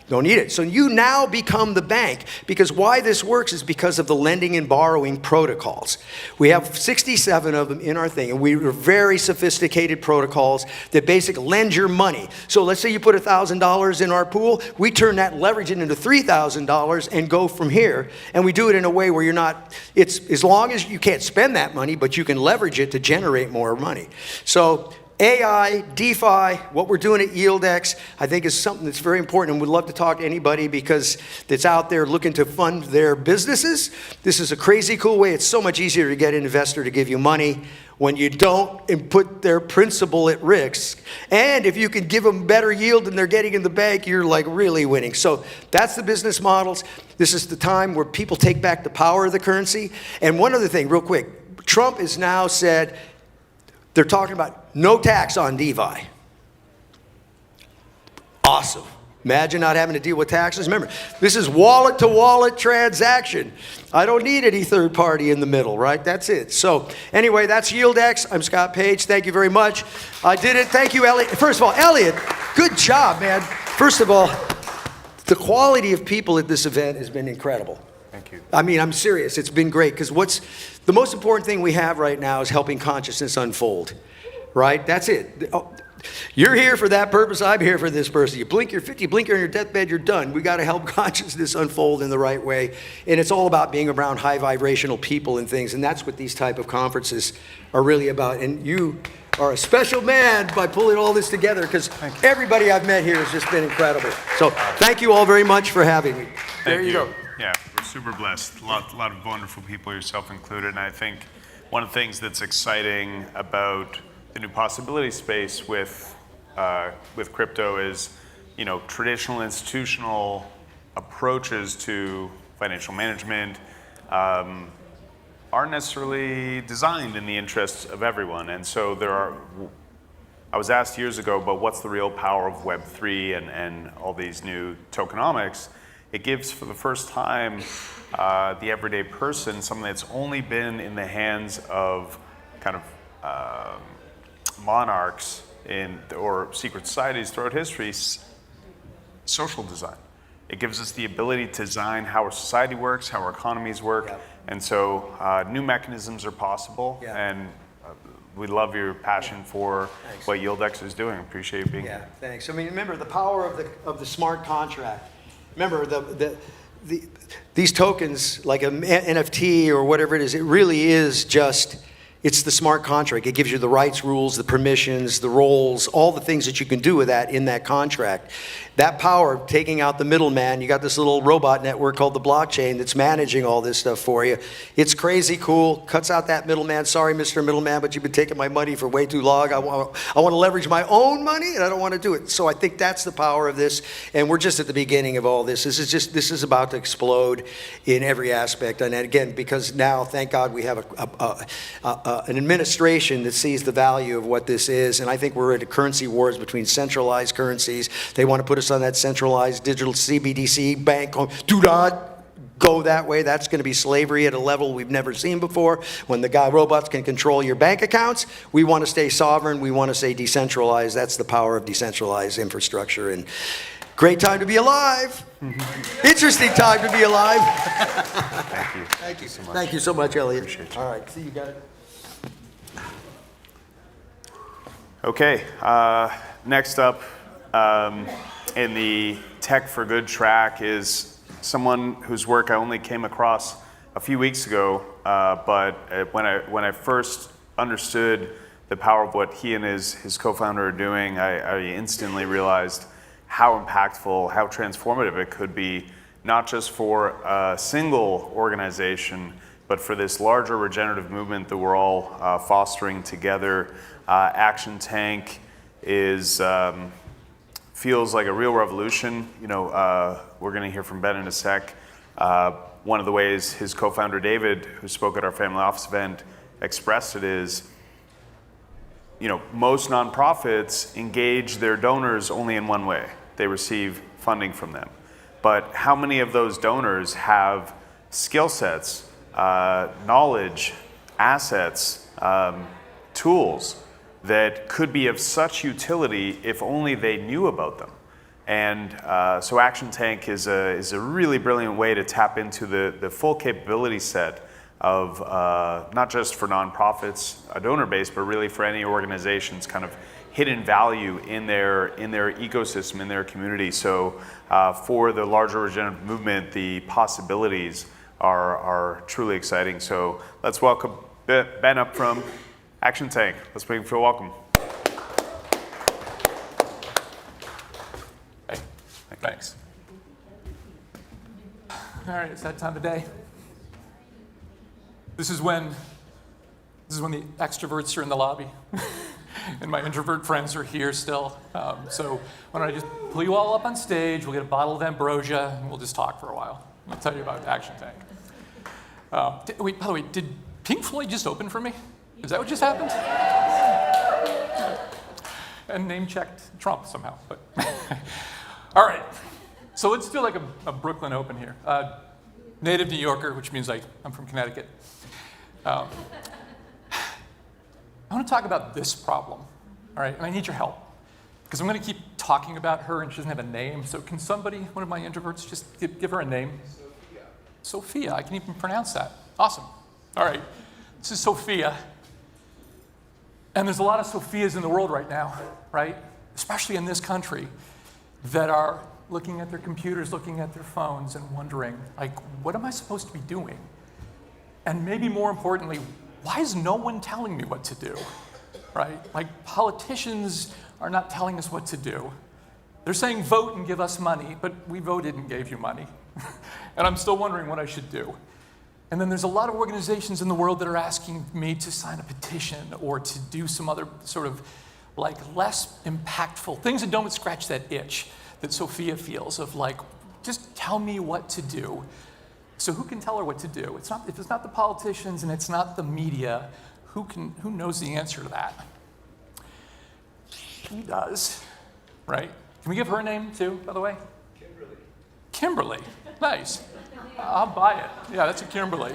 C: Don't need it. So you now become the bank, because why this works is because of the lending and borrowing protocols. We have 67 of them in our thing, and we are very sophisticated protocols that basically lend your money. So let's say you put $1,000 in our pool, we turn that, leverage it into $3,000 and go from here. And we do it in a way where you're not, it's as long as you can't spend that money, but you can leverage it to generate more money. So AI, DeFi, what we're doing at YieldX, I think is something that's very important, and we'd love to talk to anybody because that's out there looking to fund their businesses. This is a crazy cool way. It's so much easier to get an investor to give you money when you don't and put their principal at risk. And if you can give them better yield than they're getting in the bank, you're like really winning. So that's the business models. This is the time where people take back the power of the currency. And one other thing, real quick, Trump has now said, they're talking about no tax on DeFi. Awesome. Imagine not having to deal with taxes. Remember, this is wallet-to-wallet transaction. I don't need any third party in the middle, right? That's it. So anyway, that's YieldX. I'm Scott Page. Thank you very much. I did it. Thank you, Elliot. First of all, Elliot, good job, man. First of all, the quality of people at this event has been incredible.
J: Thank you.
C: I mean, I'm serious. It's been great because what's the most important thing we have right now is helping consciousness unfold, right? That's it. You're here for that purpose. I'm here for this person. You blink, you're 50, blink, you're on your deathbed, you're done. We got to help consciousness unfold in the right way. And it's all about being around high vibrational people and things. And that's what these type of conferences are really about. And you are a special man by pulling all this together because everybody I've met here has just been incredible. So thank you all very much for having me. There you go.
J: Yeah, we're super blessed. A lot of wonderful people, yourself included. And I think one of the things that's exciting about the new possibility space with crypto is, you know, traditional institutional approaches to financial management aren't necessarily designed in the interests of everyone. And so I was asked years ago, but what's the real power of Web3 and all these new tokenomics? It gives, for the first time, the everyday person something that's only been in the hands of kind of monarchs or secret societies throughout history, social design. It gives us the ability to design how our society works, how our economies work, yeah. And so new mechanisms are possible, yeah. And we love your passion for what YieldX is doing. Appreciate you being here.
C: Thanks. I mean, remember the power of the smart contract. Remember these tokens, like an NFT or whatever it is, it really is just, it's the smart contract. It gives you the rights, rules, the permissions, the roles, all the things that you can do with that in that contract. That power, taking out the middleman, you got this little robot network called the blockchain that's managing all this stuff for you. It's crazy cool, cuts out that middleman. Sorry, Mr. Middleman, but you've been taking my money for way too long. I want to leverage my own money, and I don't want to do it. So I think that's the power of this, and we're just at the beginning of all this. This is about to explode in every aspect. And again, because now, thank God, we have an administration that sees the value of what this is, and I think we're at a currency wars between centralized currencies. They want to put us on that centralized digital CBDC bank. Do not go that way. That's going to be slavery at a level we've never seen before. When the robots can control your bank accounts, we want to stay sovereign. We want to stay decentralized. That's the power of decentralized infrastructure. And Great time to be alive. Interesting time to be alive.
A: Thank you.
C: Thank you
A: so much.
C: Thank you so much, Elliot.
A: Appreciate you.
C: All right, see you guys.
J: Okay, next up in the Tech for Good track is someone whose work I only came across a few weeks ago, but when I first understood the power of what he and his co-founder are doing, I instantly realized how impactful, how transformative it could be, not just for a single organization, but for this larger regenerative movement that we're all fostering together. Action Tank is feels like a real revolution. You know, we're going to hear from Ben in a sec. One of the ways his co-founder David, who spoke at our family office event, expressed it is, you know, most nonprofits engage their donors only in one way. They receive funding from them. But how many of those donors have skill sets, knowledge, assets, tools that could be of such utility if only they knew about them? And so Action Tank is a really brilliant way to tap into the full capability set of not just for nonprofits, a donor base, but really for any organization's kind of hidden value in their ecosystem, in their community. So for the larger regenerative movement, the possibilities are truly exciting. So let's welcome Ben up from Action Tank. Let's bring him for a welcome.
D: Hey, thanks. All right, it's that time of day. This is when the extroverts are in the lobby, and my introvert friends are here still. So why don't I just pull you all up on stage? We'll get a bottle of ambrosia, and we'll just talk for a while. I'll tell you about Action Tank. Wait, by the way, did Pink Floyd just open for me? Is that what just happened? And name-checked Trump somehow. But all right, so let's do like a Brooklyn Open here. Native New Yorker, which means I'm from Connecticut. I want to talk about this problem, all right? And I need your help, because I'm going to keep talking about her, and she doesn't have a name. So can somebody, one of my introverts, just give her a name? Sophia. I can even pronounce that. Awesome. All right. This is Sophia. And there's a lot of Sophias in the world right now, right? Especially in this country, that are looking at their computers, looking at their phones, and wondering, like, what am I supposed to be doing? And maybe more importantly, why is no one telling me what to do, right? Like, politicians are not telling us what to do. They're saying vote and give us money, but we voted and gave you money. And I'm still wondering what I should do. And then there's a lot of organizations in the world that are asking me to sign a petition or to do some other sort of like less impactful things that don't scratch that itch that Sophia feels of like, just tell me what to do. So who can tell her what to do? If it's not the politicians and it's not the media, who knows the answer to that? She does, right? Can we give her a name too, by the way? Kimberly. Kimberly, nice. I'll buy it. Yeah, that's a Kimberly.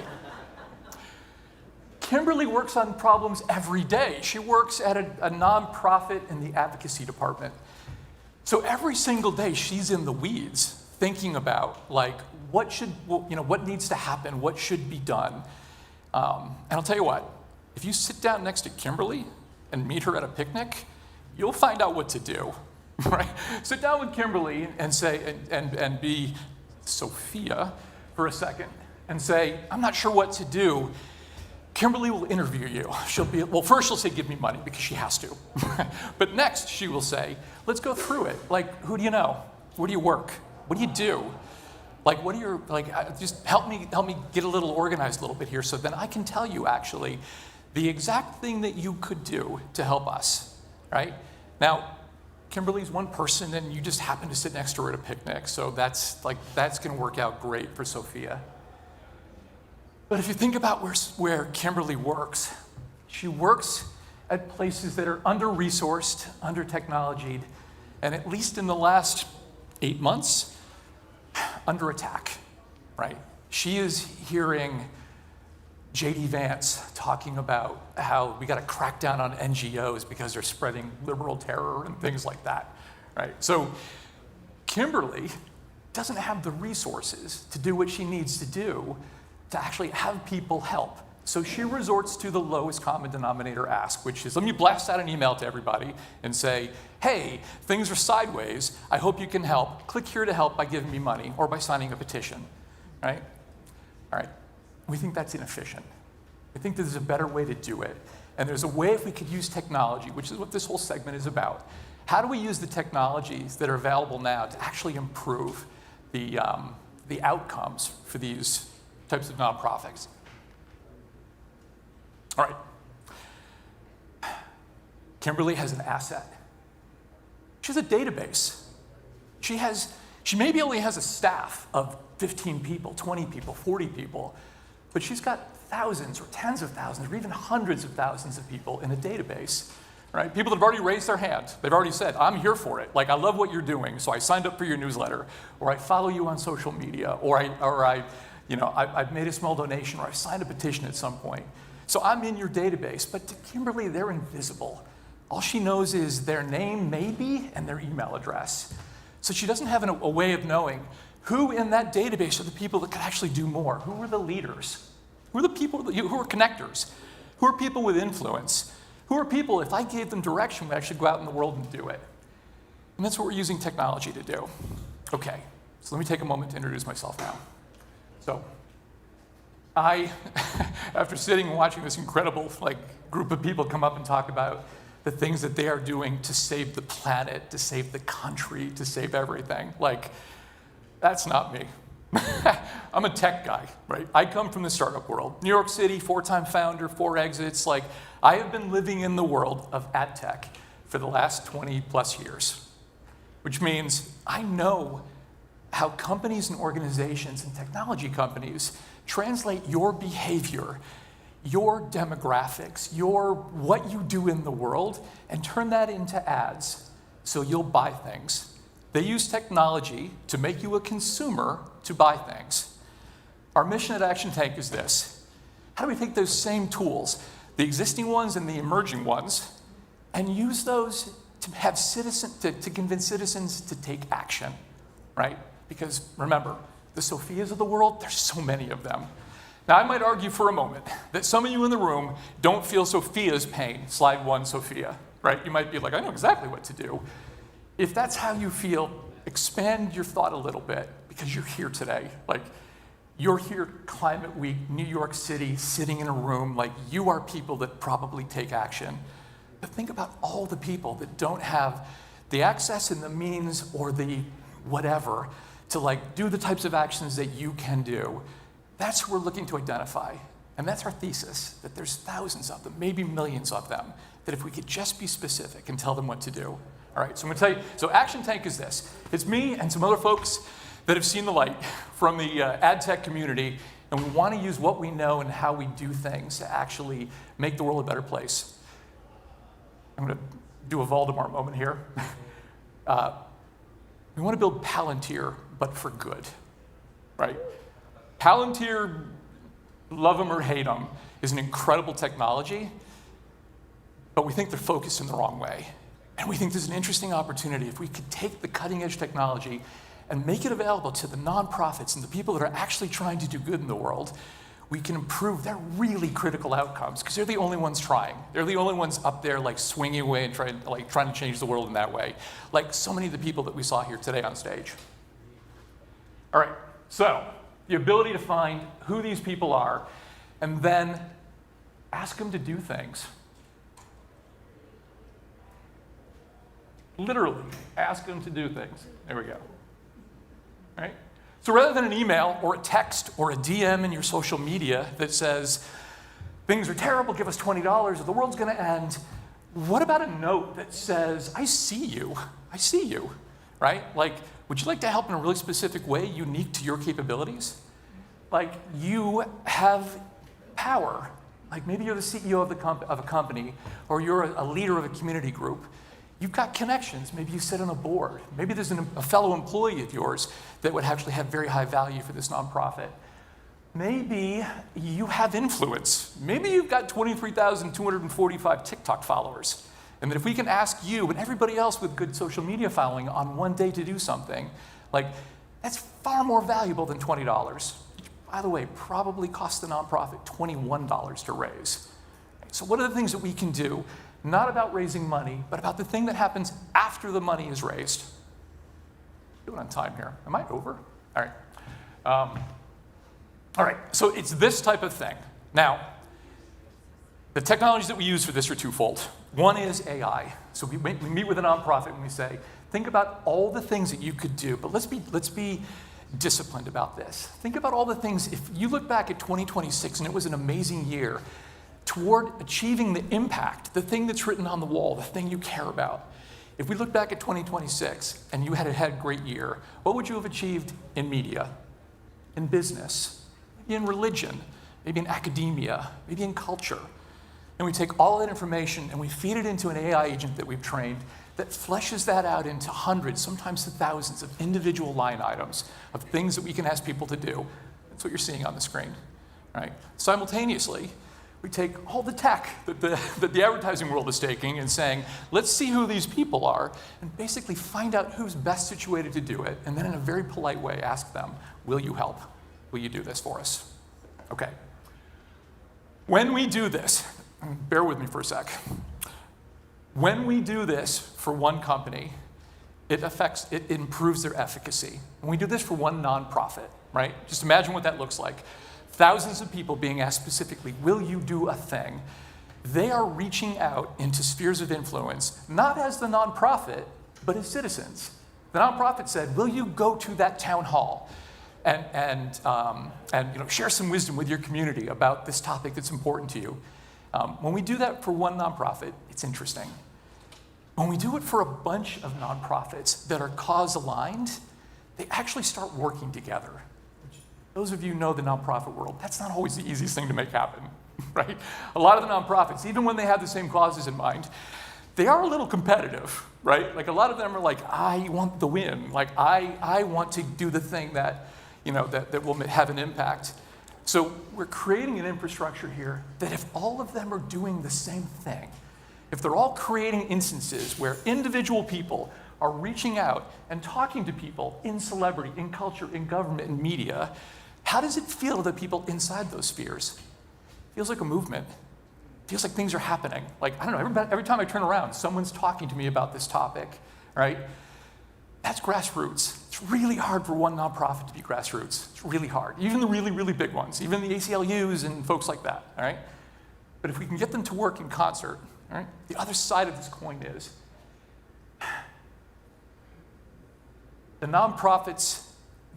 D: Kimberly works on problems every day. She works at a nonprofit in the advocacy department. So every single day she's in the weeds thinking about like what needs to happen, what should be done. And I'll tell you what, if you sit down next to Kimberly and meet her at a picnic, you'll find out what to do, right? Sit down with Kimberly and say, and be Sophia for a second and say, I'm not sure what to do. Kimberly will interview you. First she'll say, give me money, because she has to. But next she will say, let's go through it. Like, who do you know? Where do you work? What do you do? Like, what are your, like, just help me get a little organized a little bit here so then I can tell you actually the exact thing that you could do to help us, right? Now, Kimberly's one person and you just happen to sit next to her at a picnic, so that's gonna work out great for Sophia. But if you think about where Kimberly works, she works at places that are under-resourced, under-technologied, and at least in the last 8 months, under attack, right? She is hearing J.D. Vance talking about how we got to crack down on NGOs because they're spreading liberal terror and things like that, right? So Kimberly doesn't have the resources to do what she needs to do to actually have people help. So she resorts to the lowest common denominator ask, which is, let me blast out an email to everybody and say, hey, things are sideways. I hope you can help. Click here to help by giving me money or by signing a petition, right? All right, we think that's inefficient. We think there's a better way to do it. And there's a way if we could use technology, which is what this whole segment is about. How do we use the technologies that are available now to actually improve the outcomes for these types of nonprofits? All right. Kimberly has an asset. She has a database. She maybe only has a staff of 15 people, 20 people, 40 people, but she's got thousands or tens of thousands or even hundreds of thousands of people in a database, right? People that have already raised their hand. They've already said, I'm here for it. Like, I love what you're doing, so I signed up for your newsletter, or I follow you on social media, or I've made a small donation, or I signed a petition at some point. So I'm in your database, but to Kimberly, they're invisible. All she knows is their name, maybe, and their email address. So she doesn't have a way of knowing who in that database are the people that could actually do more. Who are the leaders? Who are the people who are connectors? Who are people with influence? Who are people, if I gave them direction, would actually go out in the world and do it? And that's what we're using technology to do. Okay, so let me take a moment to introduce myself now. So, after sitting and watching this incredible group of people come up and talk about the things that they are doing to save the planet, to save the country, to save everything, that's not me. I'm a tech guy, right? I come from the startup world. New York City, 4-time founder, 4 exits. I have been living in the world of ad tech for the last 20 plus years, which means I know how companies and organizations and technology companies translate your behavior, your demographics, what you do in the world, and turn that into ads so you'll buy things. They use technology to make you a consumer to buy things. Our mission at Action Tank is this. How do we take those same tools, the existing ones and the emerging ones, and use those to have to convince citizens to take action, right? Because remember, the Sophias of the world, there's so many of them. Now, I might argue for a moment that some of you in the room don't feel Sophia's pain. Slide 1, Sophia, right? You might be like, I know exactly what to do. If that's how you feel, expand your thought a little bit, because you're here today. You're here Climate Week, New York City, sitting in a room. You are people that probably take action. But think about all the people that don't have the access and the means or the whatever to do the types of actions that you can do. That's who we're looking to identify. And that's our thesis, that there's thousands of them, maybe millions of them, that if we could just be specific and tell them what to do. All right, so I'm gonna tell you, so Action Tank is this. It's me and some other folks that have seen the light from the ad tech community, and we wanna use what we know and how we do things to actually make the world a better place. I'm gonna do a Voldemort moment here. We wanna build Palantir, but for good, right? Palantir, love them or hate them, is an incredible technology, but we think they're focused in the wrong way. And we think there's an interesting opportunity if we could take the cutting edge technology and make it available to the nonprofits and the people that are actually trying to do good in the world. We can improve their really critical outcomes because they're the only ones trying. They're the only ones up there swinging away and trying to change the world in that way. Like so many of the people that we saw here today on stage. All right, so the ability to find who these people are and then ask them to do things. Literally, ask them to do things. There we go. All right? So rather than an email or a text or a DM in your social media that says, things are terrible, give us $20 or the world's gonna end, what about a note that says, I see you, right? Would you like to help in a really specific way, unique to your capabilities? You have power. Maybe you're the CEO of a company or you're a leader of a community group. You've got connections. Maybe you sit on a board. Maybe there's a fellow employee of yours that would actually have very high value for this nonprofit. Maybe you have influence. Maybe you've got 23,245 TikTok followers. And that if we can ask you and everybody else with good social media following on one day to do something, like, that's far more valuable than $20, which, by the way, probably cost the nonprofit $21 to raise. So what are the things that we can do, not about raising money, but about the thing that happens after the money is raised? Doing on time here. Am I over? All right. All right, so it's this type of thing. Now, the technologies that we use for this are twofold. One is AI. So we meet with a nonprofit and we say, think about all the things that you could do, but let's be disciplined about this. Think about all the things, if you look back at 2026 and it was an amazing year toward achieving the impact, the thing that's written on the wall, the thing you care about. If we look back at 2026 and you had a great year, what would you have achieved in media, in business, maybe in religion, maybe in academia, maybe in culture? And we take all that information and we feed it into an AI agent that we've trained that fleshes that out into hundreds, sometimes to thousands of individual line items of things that we can ask people to do. That's what you're seeing on the screen, right? Simultaneously, we take all the tech that the advertising world is taking and saying, let's see who these people are, and basically find out who's best situated to do it, and then in a very polite way ask them, will you help? Will you do this for us? Okay. When we do this, bear with me for a sec. When we do this for one company, it improves their efficacy. And we do this for one nonprofit, right? Just imagine what that looks like. Thousands of people being asked specifically, will you do a thing? They are reaching out into spheres of influence, not as the nonprofit, but as citizens. The nonprofit said, will you go to that town hall and share some wisdom with your community about this topic that's important to you? When we do that for one nonprofit, it's interesting. When we do it for a bunch of nonprofits that are cause-aligned, they actually start working together. Those of you who know the nonprofit world, that's not always the easiest thing to make happen, right? A lot of the nonprofits, even when they have the same causes in mind, they are a little competitive, right? Like a lot of them are like, I want the win. Like I want to do the thing that, that will have an impact. So we're creating an infrastructure here that if all of them are doing the same thing, if they're all creating instances where individual people are reaching out and talking to people in celebrity, in culture, in government, in media, how does it feel to the people inside those spheres? It feels like a movement. It feels like things are happening. Like, I don't know, every time I turn around, someone's talking to me about this topic, right? That's grassroots. It's really hard for one nonprofit to be grassroots. It's really hard. Even the really, really big ones, even the ACLUs and folks like that, all right? But if we can get them to work in concert, all right, the other side of this coin is the nonprofits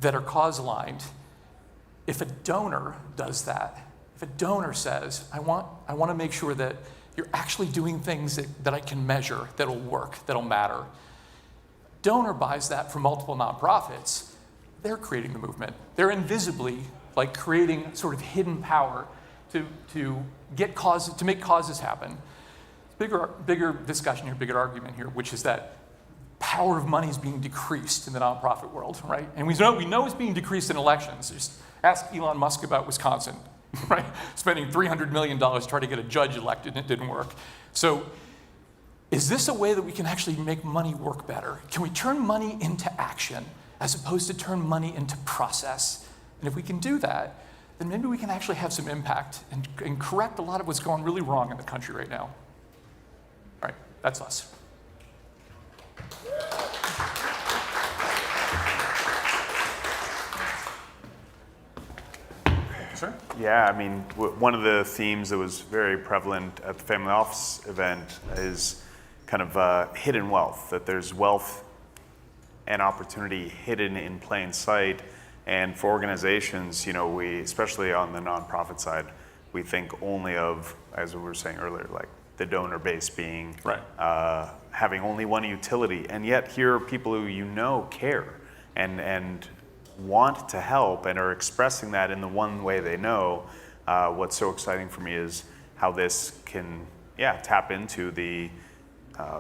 D: that are cause-aligned, if a donor does that, if a donor says, I want to make sure that you're actually doing things that I can measure, that'll work, that'll matter. Donor buys that from multiple nonprofits, they're creating the movement. They're invisibly like creating sort of hidden power to get causes, to make causes happen. Bigger discussion here, bigger argument here, which is that power of money is being decreased in the nonprofit world, right? And we know it's being decreased in elections. Just ask Elon Musk about Wisconsin, right? Spending $300 million to try to get a judge elected and it didn't work. So is this a way that we can actually make money work better? Can we turn money into action as opposed to turn money into process? And if we can do that, then maybe we can actually have some impact and correct a lot of what's going really wrong in the country right now. All right, that's us. Sir?
J: Yeah, I mean, one of the themes that was very prevalent at the Family Office event is kind of hidden wealth, that there's wealth and opportunity hidden in plain sight. And for organizations, we, especially on the nonprofit side, we think only of, as we were saying earlier, like the donor base being, right. Having only one utility. And yet here are people who care and want to help and are expressing that in the one way they know. What's so exciting for me is how this can, tap into the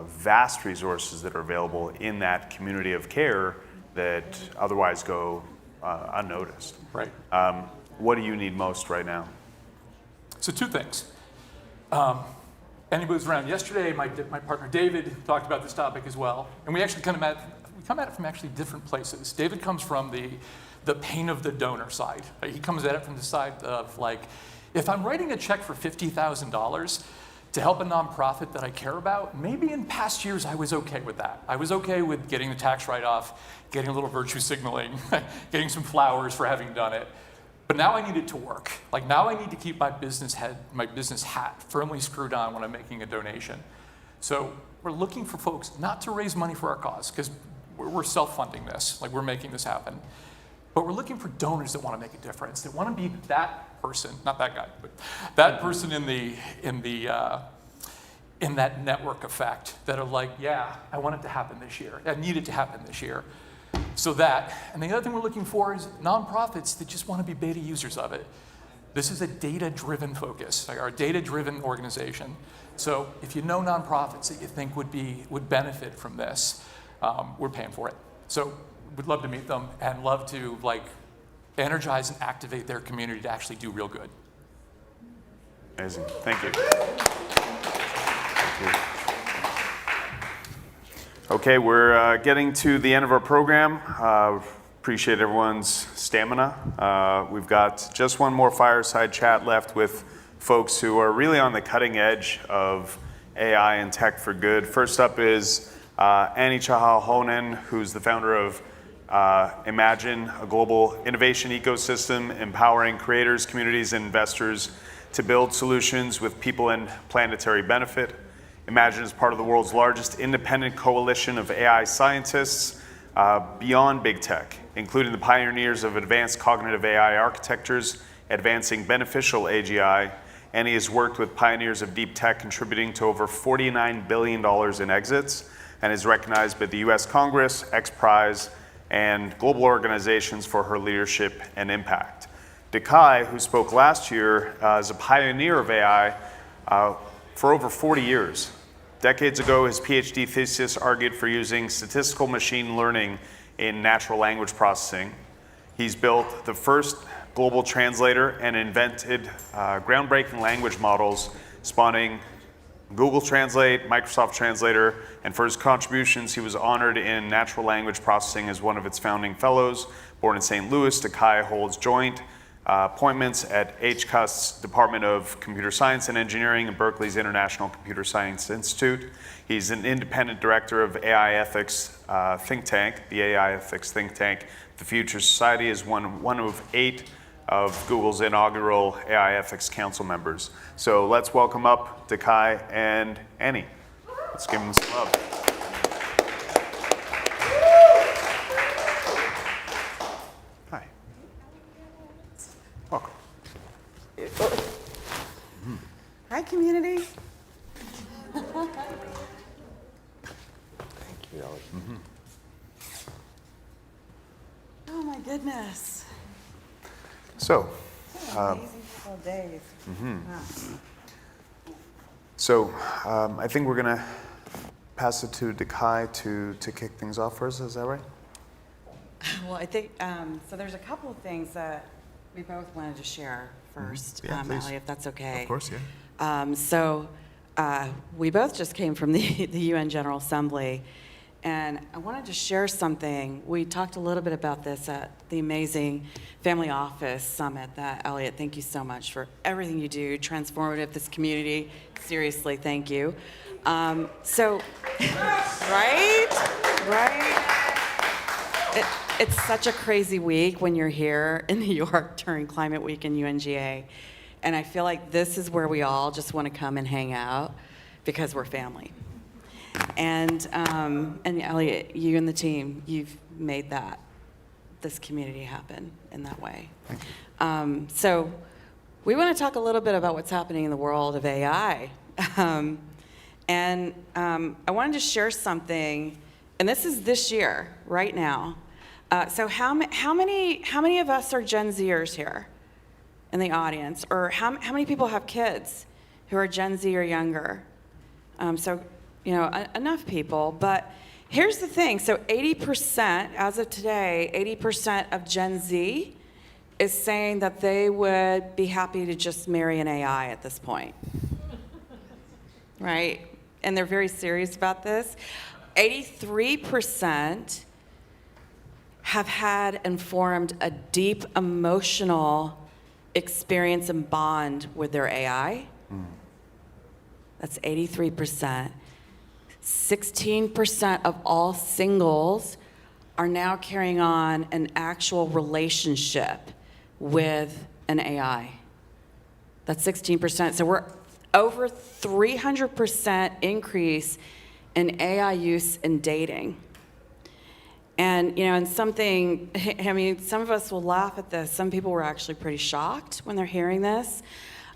J: vast resources that are available in that community of care that otherwise go unnoticed.
D: Right.
J: What do you need most right now?
D: So two things. anybody who's around yesterday, my partner David talked about this topic as well. And we actually come at it from actually different places. David comes from the pain of the donor side. He comes at it from the side of like, if I'm writing a check for $50,000 to help a nonprofit that I care about, maybe in past years I was okay with that. I was okay with getting the tax write-off, getting a little virtue signaling, getting some flowers for having done it. But now I need it to work. Like now I need to keep my business hat firmly screwed on when I'm making a donation. So we're looking for folks not to raise money for our cause, because we're self-funding this, like we're making this happen. But we're looking for donors that want to make a difference, that want to be that person, not that guy, but that person in that network effect that are like, yeah, I want it to happen this year. I need it to happen this year. So that, and the other thing we're looking for is nonprofits that just want to be beta users of it. This is a data-driven focus, like our data-driven organization. So if you know nonprofits that you think would benefit from this, we're paying for it. So we'd love to meet them and love to like energize and activate their community to actually do real good.
J: Amazing. Thank you. Okay, we're getting to the end of our program. Appreciate everyone's stamina. We've got just one more fireside chat left with folks who are really on the cutting edge of AI and tech for good. First up is Annie Chahal-Honen, who's the founder of Imagine, a global innovation ecosystem empowering creators, communities, and investors to build solutions with people and planetary benefit. Imagine is part of the world's largest independent coalition of AI scientists beyond big tech, including the pioneers of advanced cognitive AI architectures, advancing beneficial AGI. Annie has worked with pioneers of deep tech, contributing to over $49 billion in exits, and is recognized by the US Congress, X Prize, and global organizations for her leadership and impact. Dekai, who spoke last year, is a pioneer of AI for over 40 years. Decades ago, his PhD thesis argued for using statistical machine learning in natural language processing. He's built the first global translator and invented groundbreaking language models, spawning Google Translate, Microsoft Translator, and for his contributions, he was honored in natural language processing as one of its founding fellows. Born in St. Louis, Dekai holds joint appointments at HCUS's Department of Computer Science and Engineering and Berkeley's International Computer Science Institute. He's an independent director of AI ethics think tank, the AI ethics think tank. The Future Society is one of 8 of Google's inaugural AI ethics council members. So let's welcome up Dekai and Annie. Let's give them some love. Hi. Welcome.
E: Hi, community.
B: Thank you, Ellie.
E: Oh my goodness.
J: So,
E: Amazing couple of days. Wow.
J: So I think we're gonna pass it to Dekai to kick things off for us. Is that right?
E: Well, I think, so there's a couple of things that we both wanted to share first,
J: Yeah, please.
E: Ellie, if that's okay.
J: Of course, yeah.
E: So we both just came from the UN General Assembly, and I wanted to share something. We talked a little bit about this at the amazing Family Office Summit. That Elliot, thank you so much for everything you do, transformative this community. Seriously, thank you. Right? It's such a crazy week when you're here in New York during Climate Week and UNGA. And I feel like this is where we all just want to come and hang out because we're family. And Elliot, you and the team, you've made this community happen in that way.
J: Thank you.
E: So we want to talk a little bit about what's happening in the world of AI. I wanted to share something, and this is this year, right now. So how many of us are Gen Zers here in the audience? Or how many people have kids who are Gen Z or younger? Enough people, but here's the thing. So 80%, as of today, 80% of Gen Z is saying that they would be happy to just marry an AI at this point. right? And they're very serious about this. 83% have had and formed a deep emotional experience and bond with their AI. That's 83%. 16% of all singles are now carrying on an actual relationship with an AI. That's 16%. So we're over 300% increase in AI use in dating. And, you know, and something, I mean, some of us will laugh at this. Some people were actually pretty shocked when they're hearing this.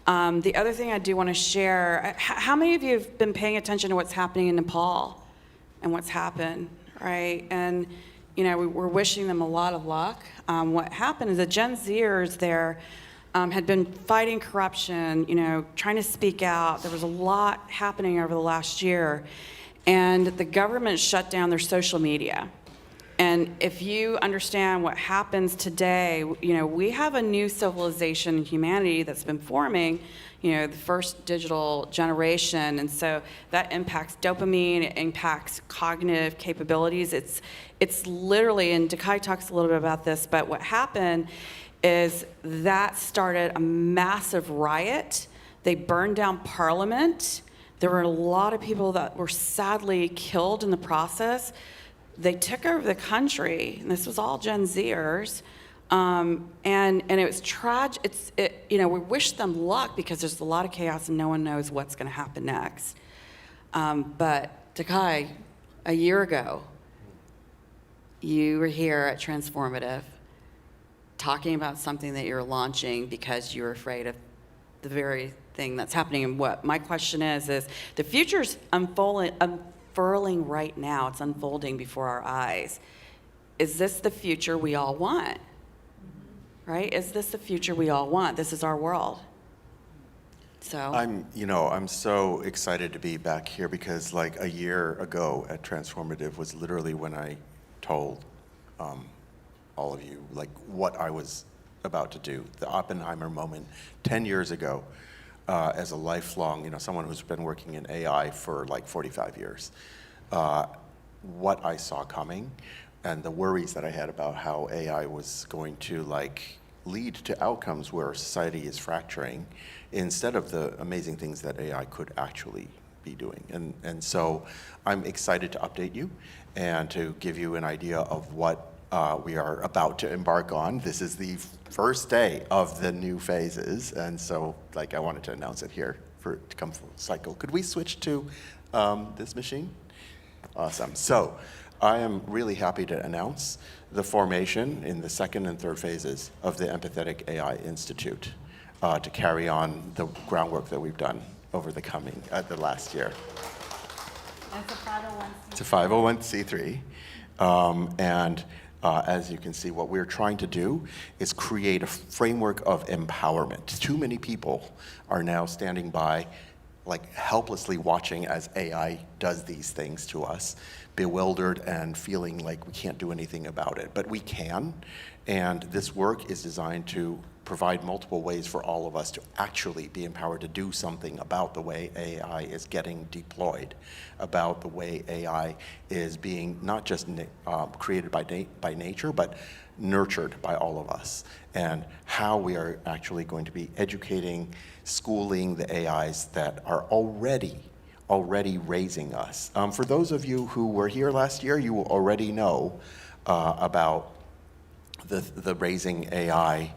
E: The other thing I do want to share, how many of you have been paying attention to what's happening in Nepal and what's happened, right? And, you know, we're wishing them a lot of luck. What happened is the Gen Zers there had been fighting corruption, you know, trying to speak out. There was a lot happening over the last year. And the government shut down their social media. And if you understand what happens today, you know, we have a new civilization in humanity that's been forming, you know, the first digital generation. And so that impacts dopamine, it impacts cognitive capabilities. It's literally, and Dakai talks a little bit about this, but what happened is that started a massive riot. They burned down Parliament. There were a lot of people that were sadly killed in the process. They took over the country, and this was all Gen Zers, and it was tragic. You know, we wish them luck because there's a lot of chaos and no one knows what's going to happen next. But Dakai, a year ago, you were here at Transformative talking about something that you're launching because you're afraid of the very thing that's happening. And what my question is the future's unfurling right now. It's unfolding before our eyes. Is this the future we all want? Right? Is this the future we all want? This is our world. So
F: I'm so excited to be back here because like a year ago at Transformative was literally when I told all of you like what I was about to do. The Oppenheimer moment 10 years ago. As a lifelong, someone who's been working in AI for like 45 years, what I saw coming and the worries that I had about how AI was going to like lead to outcomes where society is fracturing instead of the amazing things that AI could actually be doing. And so I'm excited to update you and to give you an idea of what we are about to embark on. This is the first day of the new phases, and so I wanted to announce it here to come full cycle. Could we switch to this machine? Awesome. So I am really happy to announce the formation in the second and third phases of the Empathetic AI Institute to carry on the groundwork that we've done over the last year. It's a 501c3, and as you can see, what we're trying to do is create a framework of empowerment. Too many people are now standing by, helplessly watching as AI does these things to us, bewildered and feeling like we can't do anything about it. But we can, and this work is designed to provide multiple ways for all of us to actually be empowered to do something about the way AI is getting deployed, about the way AI is being not just created by nature, but nurtured by all of us, and how we are actually going to be educating, schooling the AIs that are already raising us. For those of you who were here last year, you will already know about the Raising AI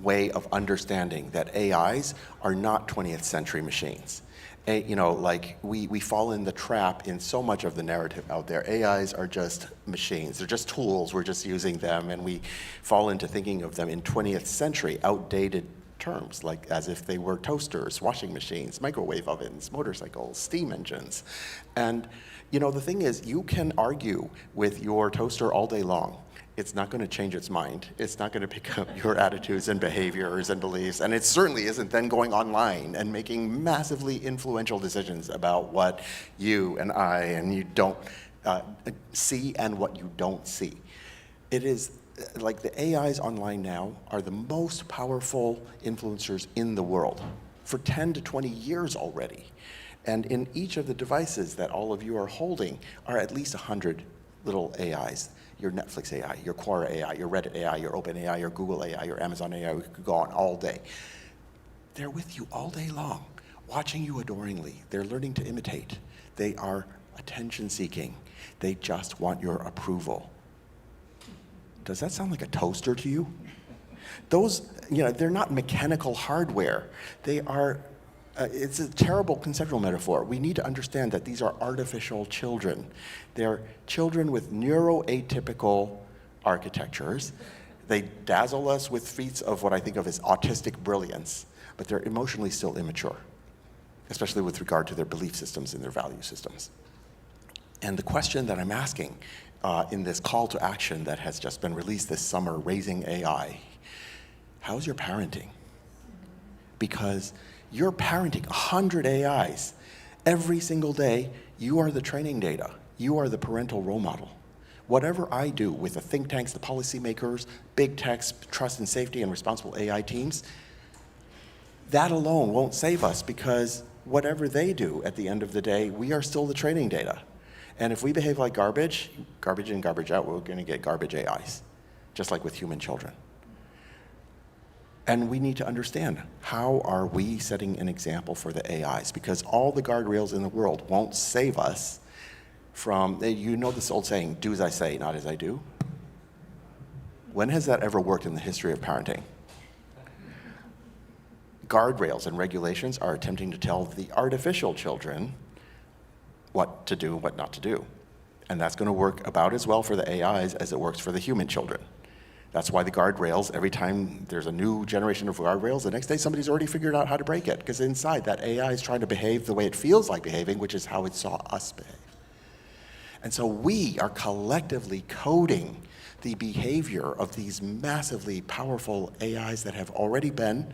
F: way of understanding that AIs are not 20th century machines. We fall in the trap in so much of the narrative out there. AIs are just machines. They're just tools. We're just using them, and we fall into thinking of them in 20th century outdated terms, like as if they were toasters, washing machines, microwave ovens, motorcycles, steam engines. And the thing is, you can argue with your toaster all day long. It's not going to change its mind. It's not going to pick up your attitudes and behaviors and beliefs. And it certainly isn't then going online and making massively influential decisions about what you and I and you don't see and what you don't see. It is like the AIs online now are the most powerful influencers in the world for 10 to 20 years already. And in each of the devices that all of you are holding are at least 100 little AIs. Your Netflix AI, your Quora AI, your Reddit AI, your Open AI, your Google AI, your Amazon AI, we could go on all day. They're with you all day long, watching you adoringly. They're learning to imitate. They are attention seeking. They just want your approval. Does that sound like a toaster to you? Those, they're not mechanical hardware. They are, it's a terrible conceptual metaphor. We need to understand that these are artificial children. They're children with neuroatypical architectures. They dazzle us with feats of what I think of as autistic brilliance, but they're emotionally still immature, especially with regard to their belief systems and their value systems. And the question that I'm asking in this call to action that has just been released this summer, Raising AI, how's your parenting? Because you're parenting 100 AIs. Every single day, you are the training data. You are the parental role model. Whatever I do with the think tanks, the policymakers, big techs, trust and safety, and responsible AI teams, that alone won't save us, because whatever they do at the end of the day, we are still the training data. And if we behave like garbage in, garbage out, we're going to get garbage AIs, just like with human children. And we need to understand, how are we setting an example for the AIs? Because all the guardrails in the world won't save us from, this old saying, do as I say, not as I do. When has that ever worked in the history of parenting? Guardrails and regulations are attempting to tell the artificial children what to do and what not to do. And that's going to work about as well for the AIs as it works for the human children. That's why the guardrails, every time there's a new generation of guardrails, the next day somebody's already figured out how to break it, because inside that AI is trying to behave the way it feels like behaving, which is how it saw us behave. And so we are collectively coding the behavior of these massively powerful AIs that have already been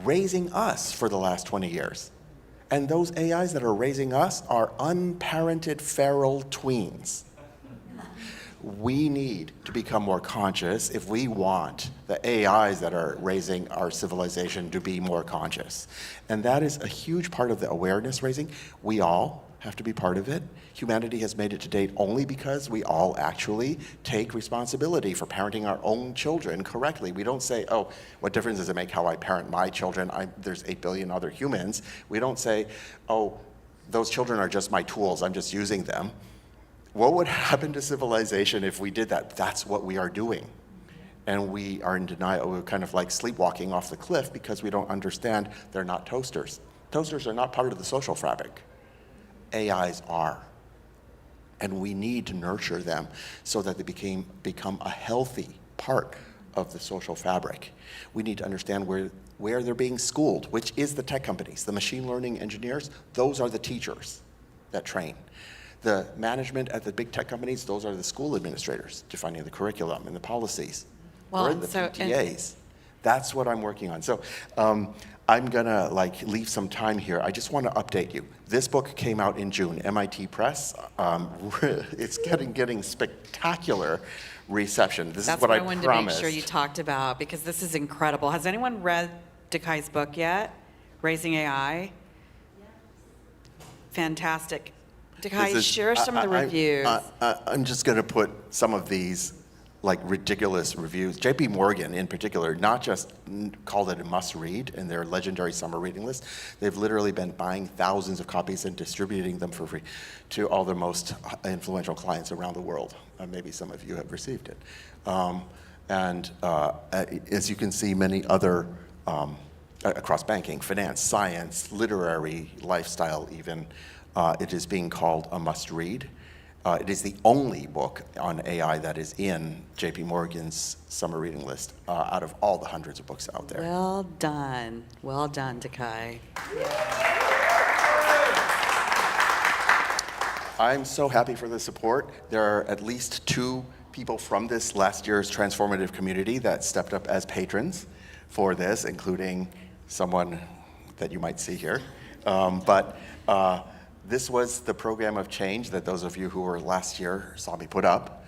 F: raising us for the last 20 years. And those AIs that are raising us are unparented feral tweens. We need to become more conscious if we want the AIs that are raising our civilization to be more conscious. And that is a huge part of the awareness raising. We all have to be part of it. Humanity has made it to date only because we all actually take responsibility for parenting our own children correctly. We don't say, oh, what difference does it make how I parent my children? There's 8 billion other humans. We don't say, oh, those children are just my tools, I'm just using them. What would happen to civilization if we did that? That's what we are doing. And we are in denial. We're kind of like sleepwalking off the cliff because we don't understand they're not toasters. Toasters are not part of the social fabric. AIs are. And we need to nurture them so that they become a healthy part of the social fabric. We need to understand where they're being schooled, which is the tech companies. The machine learning engineers, those are the teachers that train. The management at the big tech companies, those are the school administrators defining the curriculum and the policies. We're in the PTAs. That's what I'm working on. So I'm gonna leave some time here. I just want to update you. This book came out in June, MIT Press. It's getting spectacular reception. This is what I
E: wanted
F: promised.
E: to make sure you talked about, because this is incredible. Has anyone read Dekai's book yet? Raising AI? Fantastic. Dekai, share some of the reviews.
F: I'm just gonna put some of these ridiculous reviews. JP Morgan in particular, not just called it a must read in their legendary summer reading list, they've literally been buying thousands of copies and distributing them for free to all their most influential clients around the world. Maybe some of you have received it. As you can see, many other, across banking, finance, science, literary, lifestyle even, it is being called a must read. It is the only book on AI that is in JP Morgan's summer reading list out of all the hundreds of books out there.
E: Well done, Dekai.
F: I'm so happy for the support. There are at least 2 people from this last year's transformative community that stepped up as patrons for this, including someone that you might see here. This was the program of change that those of you who were last year saw me put up.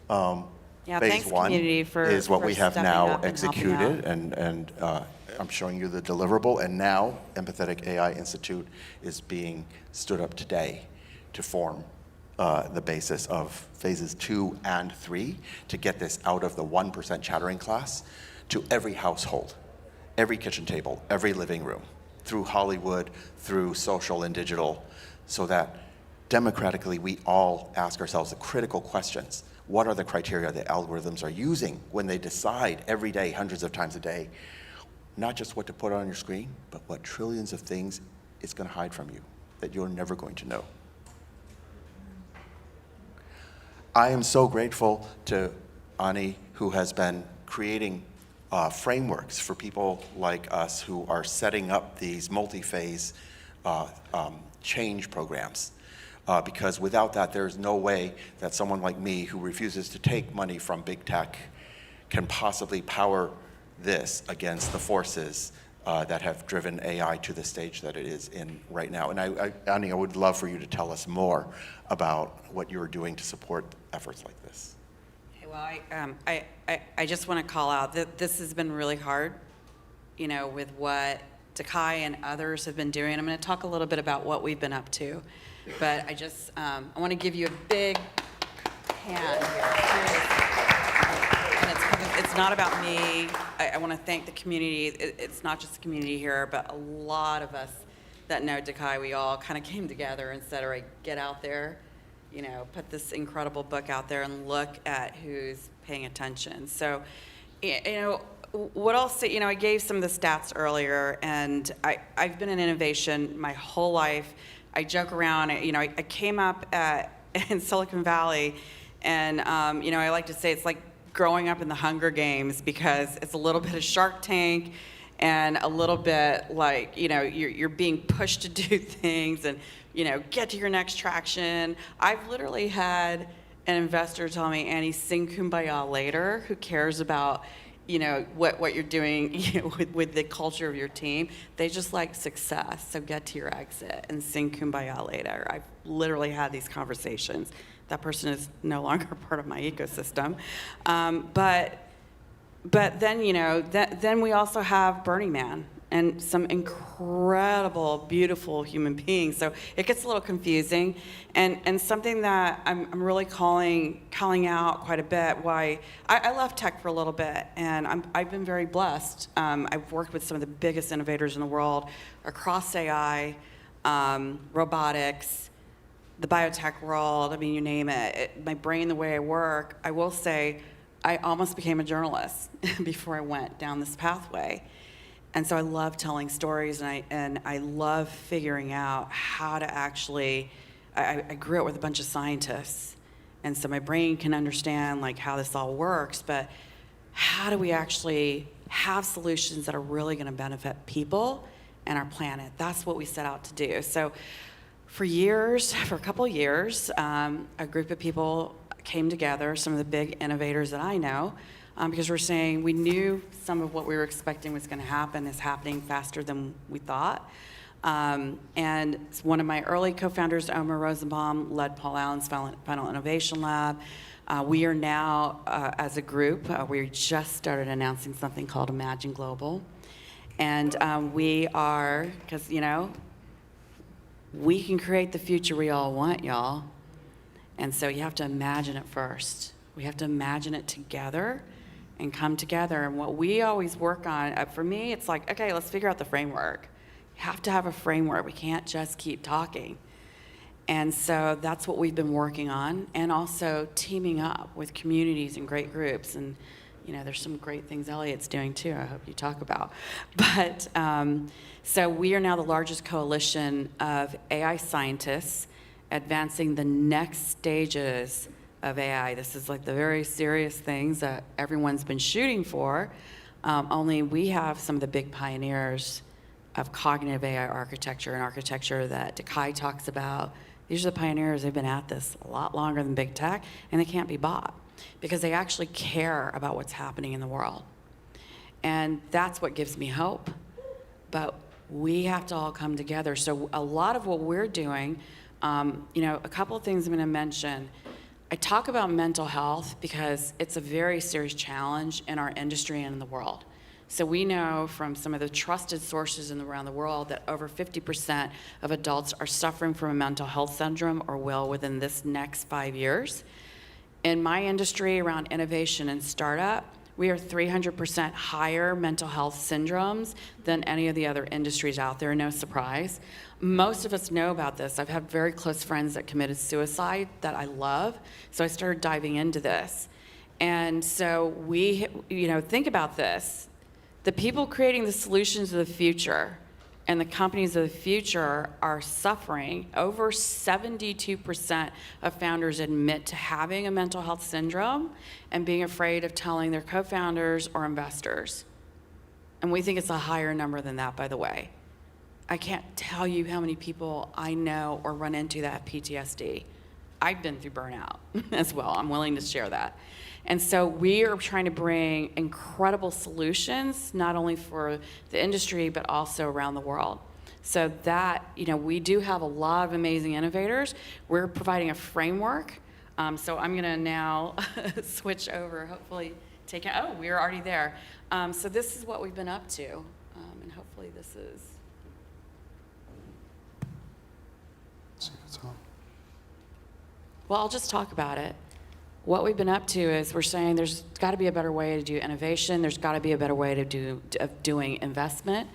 E: Yeah,
F: Phase
E: thanks,
F: 1
E: community,
F: is what we have
E: stepping
F: now
E: up and helping
F: executed
E: out.
F: I'm showing you the deliverable, and now Empathetic AI Institute is being stood up today to form the basis of phases 2 and 3 to get this out of the 1% chattering class to every household, every kitchen table, every living room, through Hollywood, through social and digital, so that democratically we all ask ourselves the critical questions. What are the criteria the algorithms are using when they decide every day, hundreds of times a day, not just what to put on your screen, but what trillions of things it's going to hide from you that you're never going to know. I am so grateful to Ani, who has been creating frameworks for people like us who are setting up these multi-phase change programs. Because without that, there's no way that someone like me who refuses to take money from big tech can possibly power this against the forces that have driven AI to the stage that it is in right now. And Ani, I would love for you to tell us more about what you're doing to support efforts like this.
E: Okay, well, I just want to call out that this has been really hard, you know, with what Dakai and others have been doing. I'm going to talk a little bit about what we've been up to, but I just, I want to give you a big hand here. And it's not about me. I want to thank the community. It's not just the community here, but a lot of us that know Dakai, we all kind of came together and said, all right, get out there, you know, put this incredible book out there and look at who's paying attention. So, you know, what I'll say, you know, I gave some of the stats earlier, and I've been in innovation my whole life. I joke around, you know, I came up in Silicon Valley, and, you know, I like to say it's like growing up in the Hunger Games, because it's a little bit of Shark Tank and a little bit like, you know, you're being pushed to do things and, you know, get to your next traction. I've literally had an investor tell me, Annie, sing Kumbaya later. Who cares about, you know, what you're doing, you know, with the culture of your team? They just like success, so get to your exit and sing Kumbaya later. I've literally had these conversations. That person is no longer part of my ecosystem. But then, you know, then we also have Burning Man and some incredible, beautiful human beings. So it gets a little confusing. And something that I'm really calling out quite a bit, why I left tech for a little bit, and I've been very blessed. I've worked with some of the biggest innovators in the world across AI, robotics, the biotech world, I mean, you name it. My brain, the way I work, I will say, I almost became a journalist before I went down this pathway. And so I love telling stories, and I love figuring out how to actually, I grew up with a bunch of scientists, and so my brain can understand like how this all works, but how do we actually have solutions that are really gonna benefit people and our planet? That's what we set out to do. So for a couple of years, a group of people came together, some of the big innovators that I know, because we're saying we knew some of what we were expecting was going to happen is happening faster than we thought. And one of my early co-founders, Omer Rosenbaum, led Paul Allen's Final Innovation Lab. We are now, as a group, we just started announcing something called Imagine Global. And we are, because, you know, we can create the future we all want, y'all. And so you have to imagine it first. We have to imagine it together and come together. And what we always work on, for me, it's like, okay, let's figure out the framework. You have to have a framework. We can't just keep talking. And so that's what we've been working on, and also teaming up with communities and great groups. And, you know, there's some great things Elliot's doing too, I hope you talk about. But, so we are now the largest coalition of AI scientists advancing the next stages of AI. This is like the very serious things that everyone's been shooting for, only we have some of the big pioneers of cognitive AI architecture, and architecture that Dakai talks about. These are the pioneers. They've been at this a lot longer than big tech, and they can't be bought because they actually care about what's happening in the world. And that's what gives me hope. But we have to all come together. So a lot of what we're doing, you know, a couple of things I'm going to mention. I talk about mental health because it's a very serious challenge in our industry and in the world. So we know from some of the trusted sources around the world that over 50% of adults are suffering from a mental health syndrome or will within this next 5 years. In my industry around innovation and startup, we are 300% higher mental health syndromes than any of the other industries out there, no surprise. Most of us know about this. I've had very close friends that committed suicide that I love, so I started diving into this. And so we, think about this. The people creating the solutions of the future and the companies of the future are suffering. Over 72% of founders admit to having a mental health syndrome and being afraid of telling their co-founders or investors. And we think it's a higher number than that, by the way. I can't tell you how many people I know or run into that have PTSD. I've been through burnout as well. I'm willing to share that. And so we are trying to bring incredible solutions, not only for the industry, but also around the world. So that, we do have a lot of amazing innovators. We're providing a framework. So I'm gonna now switch over, hopefully take it, oh, we're already there. So this is what we've been up to. And hopefully this is. Well, I'll just talk about it. What we've been up to is we're saying there's got to be a better way to do innovation. There's got to be a better way of doing investment,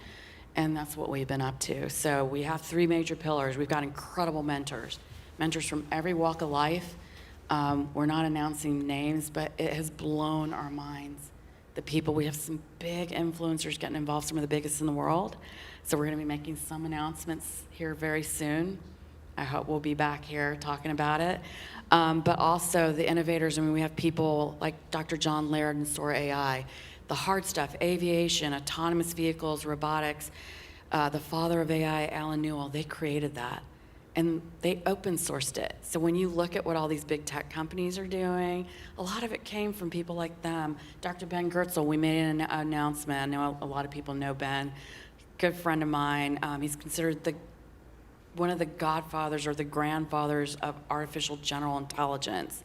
E: and that's what we've been up to. So we have 3 major pillars. We've got incredible mentors from every walk of life. We're not announcing names, but it has blown our minds. The people, we have some big influencers getting involved, some of the biggest in the world. So we're going to be making some announcements here very soon. I hope we'll be back here talking about it. But also the innovators, we have people like Dr. John Laird and Sora AI, the hard stuff, aviation, autonomous vehicles, robotics. The father of AI, Alan Newell, they created that. And they open sourced it. So when you look at what all these big tech companies are doing, a lot of it came from people like them. Dr. Ben Goertzel, we made an announcement. I know a lot of people know Ben, good friend of mine. He's considered one of the godfathers or the grandfathers of artificial general intelligence.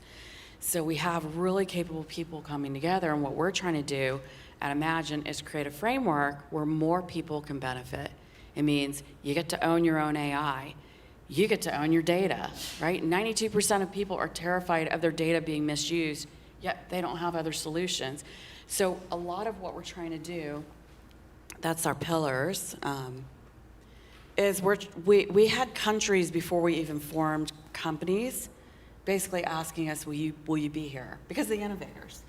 E: So we have really capable people coming together, and what we're trying to do at Imagine is create a framework where more people can benefit. It means you get to own your own AI. You get to own your data, right? 92% of people are terrified of their data being misused, yet they don't have other solutions. So a lot of what we're trying to do, that's our pillars, is we had countries before we even formed companies basically asking us, will you be here? Because of the innovators.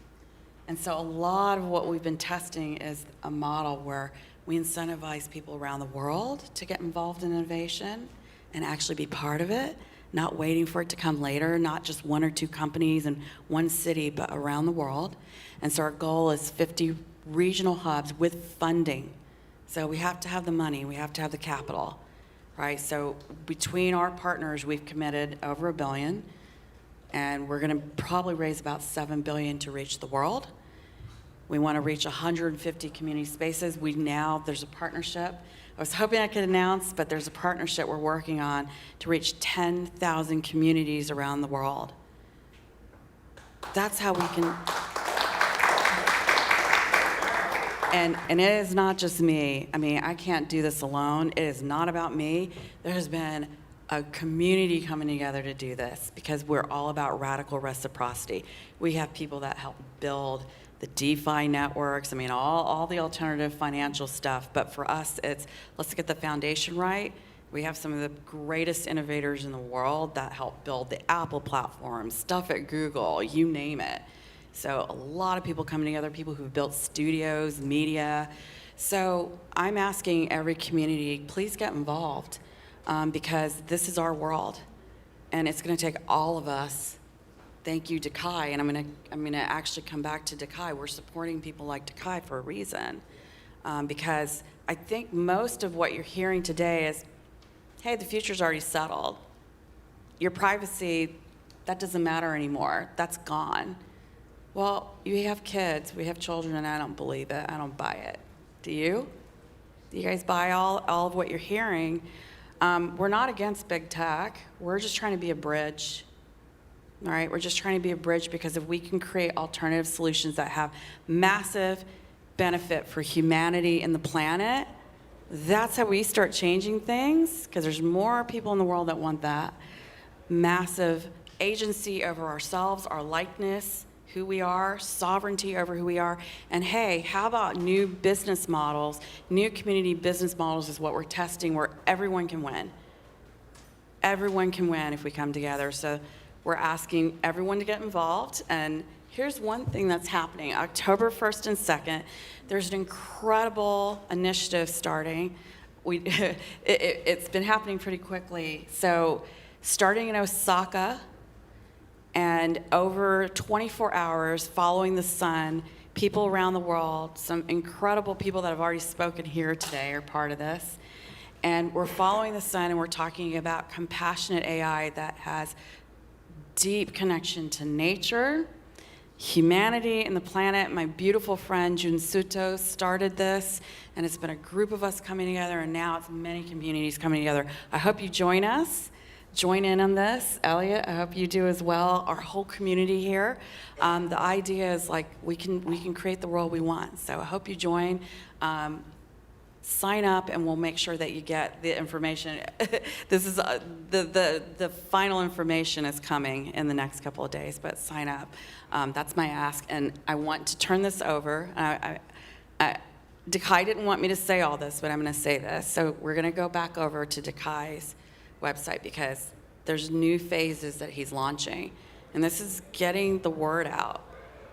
E: And so a lot of what we've been testing is a model where we incentivize people around the world to get involved in innovation and actually be part of it, not waiting for it to come later, not just 1 or 2 companies in one city, but around the world. And so our goal is 50 regional hubs with funding. So we have to have the money, we have to have the capital, right? So between our partners, we've committed over $1 billion, and we're gonna probably raise about $7 billion to reach the world. We wanna reach 150 community spaces. There's a partnership. I was hoping I could announce, but there's a partnership we're working on to reach 10,000 communities around the world. That's how we can. And it is not just me. I can't do this alone. It is not about me. There has been a community coming together to do this because we're all about radical reciprocity. We have people that help build the DeFi networks, all the alternative financial stuff. But for us, it's let's get the foundation right. We have some of the greatest innovators in the world that help build the Apple platform, stuff at Google, you name it. So a lot of people coming together, people who've built studios, media. So I'm asking every community, please get involved because this is our world and it's gonna take all of us. Thank you, Dakai, and I'm gonna actually come back to Dakai. We're supporting people like Dakai for a reason because I think most of what you're hearing today is, hey, the future's already settled. Your privacy, that doesn't matter anymore, that's gone. Well, you have kids, we have children, and I don't believe it, I don't buy it. Do you? Do you guys buy all of what you're hearing? We're not against big tech, we're just trying to be a bridge. All right, we're just trying to be a bridge because if we can create alternative solutions that have massive benefit for humanity and the planet, that's how we start changing things, because there's more people in the world that want that. Massive agency over ourselves, our likeness, who we are, sovereignty over who we are. And hey, how about new business models? New community business models is what we're testing, where everyone can win. Everyone can win if we come together. So we're asking everyone to get involved. And here's one thing that's happening. October 1st and 2nd, there's an incredible initiative starting. It's been happening pretty quickly. So starting in Osaka, and over 24 hours following the sun, people around the world, some incredible people that have already spoken here today are part of this. And we're following the sun, and we're talking about compassionate AI that has deep connection to nature, humanity, and the planet. My beautiful friend Jun Suto started this, and it's been a group of us coming together, and now it's many communities coming together. I hope you join us. Join in on this. Elliot, I hope you do as well. Our whole community here. The idea is like we can create the world we want. So I hope you join. Sign up, and we'll make sure that you get the information. This is the final information is coming in the next couple of days, but sign up. That's my ask, and I want to turn this over. Dekai didn't want me to say all this, but I'm going to say this. So we're going to go back over to Dekai's website, because there's new phases that he's launching. And this is getting the word out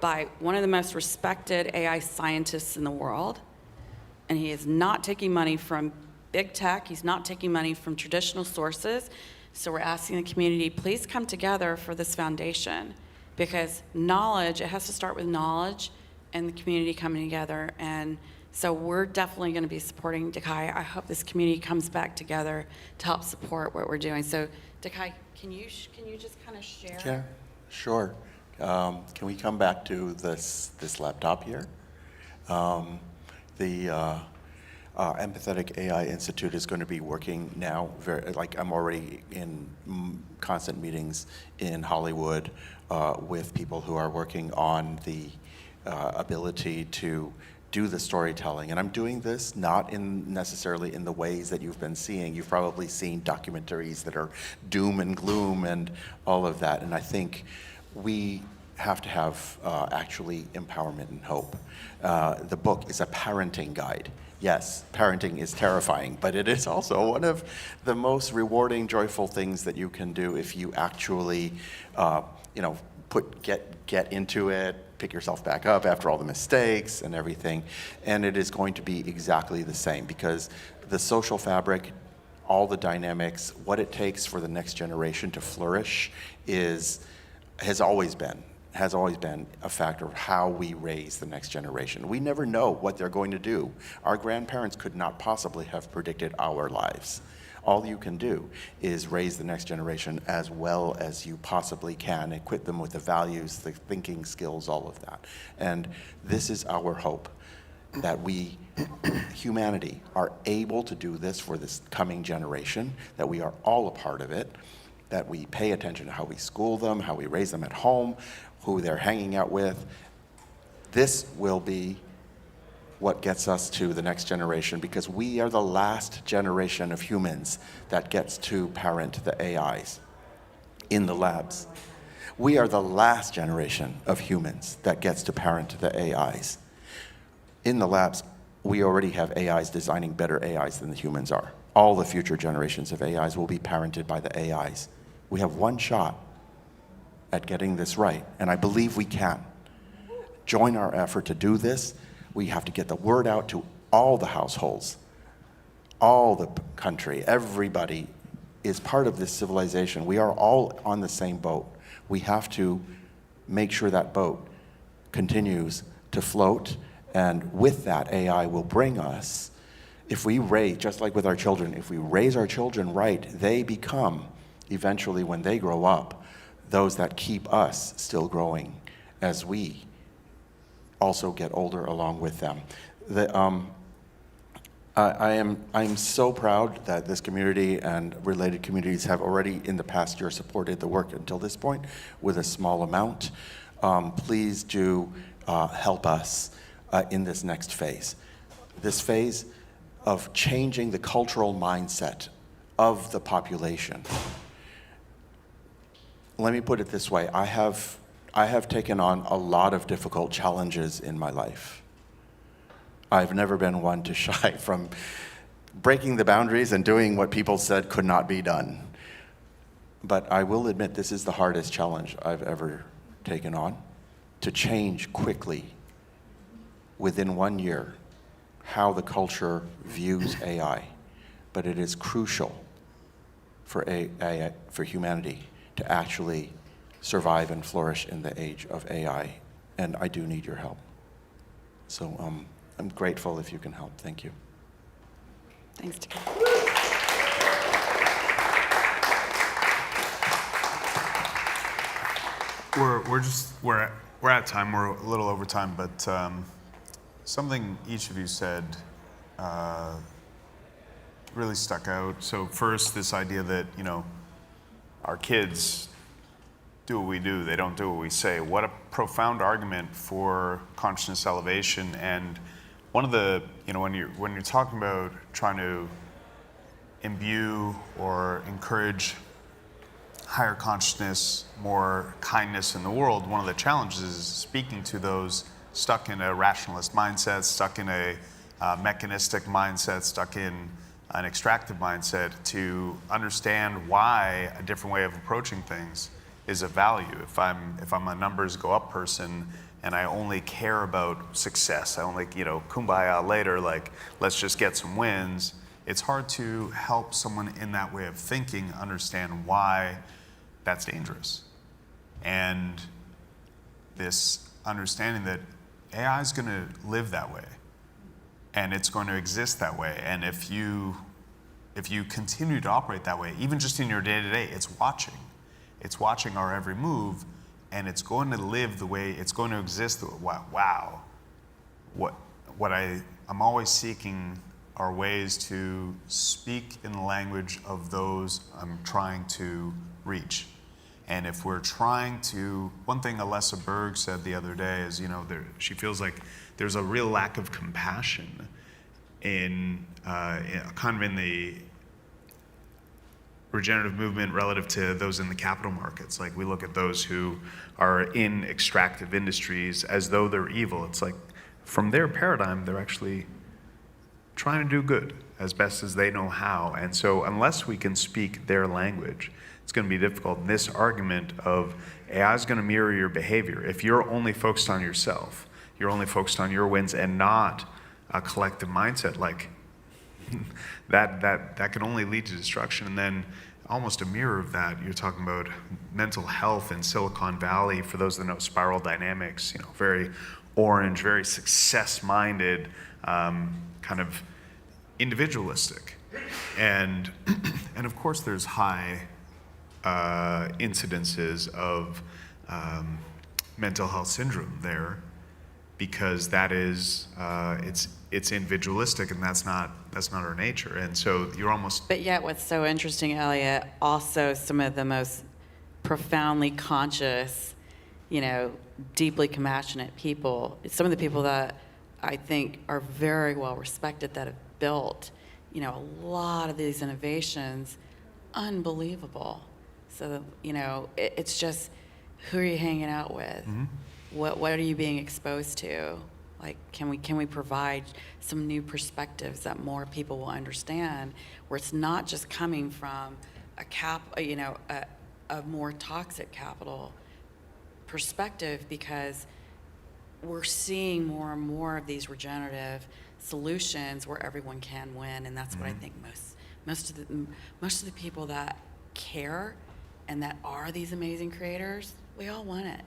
E: by one of the most respected AI scientists in the world. And he is not taking money from big tech. He's not taking money from traditional sources. So we're asking the community, please come together for this foundation, because knowledge, it has to start with knowledge and the community coming together. And so we're definitely going to be supporting Dekai. I hope this community comes back together to help support what we're doing. So Dekai, can you just kind of share?
F: Yeah, sure. Can we come back to this laptop here? The Empathetic AI Institute is going to be working now, I'm already in constant meetings in Hollywood with people who are working on the ability to do the storytelling. And I'm doing this not necessarily in the ways that you've been seeing. You've probably seen documentaries that are doom and gloom and all of that. And I think we have to have actually empowerment and hope. The book is a parenting guide. Yes, parenting is terrifying, but it is also one of the most rewarding, joyful things that you can do if you actually, get into it, pick yourself back up after all the mistakes and everything. And it is going to be exactly the same, because the social fabric, all the dynamics, what it takes for the next generation to flourish has always been a factor of how we raise the next generation. We never know what they're going to do. Our grandparents could not possibly have predicted our lives. All you can do is raise the next generation as well as you possibly can, equip them with the values, the thinking skills, all of that. And this is our hope, that we, humanity, are able to do this for this coming generation, that we are all a part of it, that we pay attention to how we school them, how we raise them at home, who they're hanging out with. This will be what gets us to the next generation, because we are the last generation of humans that gets to parent the AIs in the labs. We are the last generation of humans that gets to parent the AIs. In the labs, we already have AIs designing better AIs than the humans are. All the future generations of AIs will be parented by the AIs. We have one shot at getting this right, and I believe we can. Join our effort to do this. We have to get the word out to all the households, all the country. Everybody is part of this civilization. We are all on the same boat. We have to make sure that boat continues to float, and with that, AI will bring us, if we raise, just like with our children, if we raise our children right, they become, eventually when they grow up, those that keep us still growing as we also get older along with them. I'm so proud that this community and related communities have already in the past year supported the work until this point with a small amount. Please do help us in this next phase. This phase of changing the cultural mindset of the population. Let me put it this way. I have taken on a lot of difficult challenges in my life. I've never been one to shy from breaking the boundaries and doing what people said could not be done. But I will admit this is the hardest challenge I've ever taken on, to change quickly, within 1 year, how the culture views AI. But it is crucial for humanity to actually survive and flourish in the age of AI. And I do need your help. So I'm grateful if you can help. Thank you.
E: Thanks, Tim.
J: We're at time. We're a little over time, but something each of you said really stuck out. So first, this idea that, you know, our kids do what we do, they don't do what we say. What a profound argument for consciousness elevation. And one of the, you know, when you're talking about trying to imbue or encourage higher consciousness, more kindness in the world, one of the challenges is speaking to those stuck in a rationalist mindset, stuck in a mechanistic mindset, stuck in an extractive mindset, to understand why a different way of approaching things is of value. If I'm a numbers go up person and I only care about success, I only, you know, kumbaya later, like let's just get some wins, it's hard to help someone in that way of thinking understand why that's dangerous. And this understanding that AI is going to live that way, and it's going to exist that way. And if you continue to operate that way, even just in your day-to-day, it's watching. It's watching our every move, and it's going to live the way, it's going to exist. Wow. I'm always seeking are ways to speak in the language of those I'm trying to reach. And if we're trying to, one thing Alessa Berg said the other day is, you know, she feels like there's a real lack of compassion in kind of in the regenerative movement relative to those in the capital markets. Like, we look at those who are in extractive industries as though they're evil. It's like, from their paradigm, they're actually trying to do good as best as they know how. And so unless we can speak their language, it's going to be difficult. This argument of AI is going to mirror your behavior. If you're only focused on yourself, you're only focused on your wins and not a collective mindset, like that can only lead to destruction. And then almost a mirror of that, you're talking about mental health in Silicon Valley. For those that know spiral dynamics, you know, very orange, very success-minded, kind of individualistic. And of course there's high incidences of mental health syndrome there, because that is it's individualistic, and that's not our nature. And so you're almost.
E: But yet, what's so interesting, Elliot, also some of the most profoundly conscious, you know, deeply compassionate people, some of the people that I think are very well respected, that have built, you know, a lot of these innovations, unbelievable. So, you know, it's just, who are you hanging out with?
J: Mm-hmm.
E: What are you being exposed to? Like, can we provide some new perspectives that more people will understand, where it's not just coming from a more toxic capital perspective, because we're seeing more and more of these regenerative solutions where everyone can win, and that's what I think most of the people that care and that are these amazing creators, we all want it,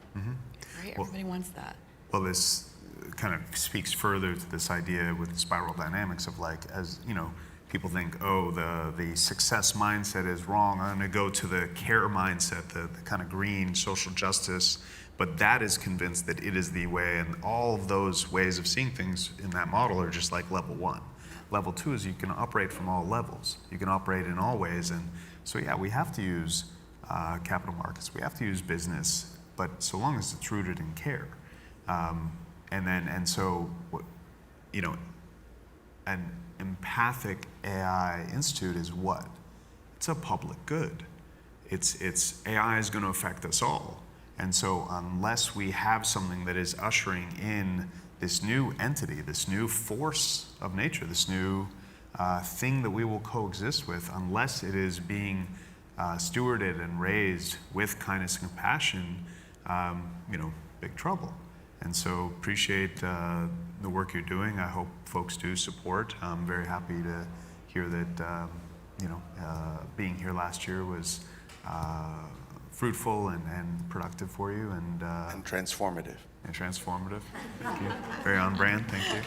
E: right? Everybody wants that.
J: Well, this kind of speaks further to this idea with the spiral dynamics of, like, as you know, people think, oh, the success mindset is wrong, I'm going to go to the care mindset, the kind of green social justice, but that is convinced that it is the way, and all of those ways of seeing things in that model are just like level one. Level two is you can operate from all levels. You can operate in all ways, and so yeah, we have to use capital markets, we have to use business, but so long as it's rooted in care.
A: And so, you know, an empathic AI institute is what? It's a public good. It's AI is going to affect us all. And so unless we have something that is ushering in this new entity, this new force of nature, this new thing that we will coexist with, unless it is being stewarded and raised with kindness and compassion, you know, big trouble. And so appreciate the work you're doing. I hope folks do support. I'm very happy to hear that, you know, being here last year was fruitful and productive for you, and
F: transformative.
A: And transformative. Thank you. Very on brand. Thank you.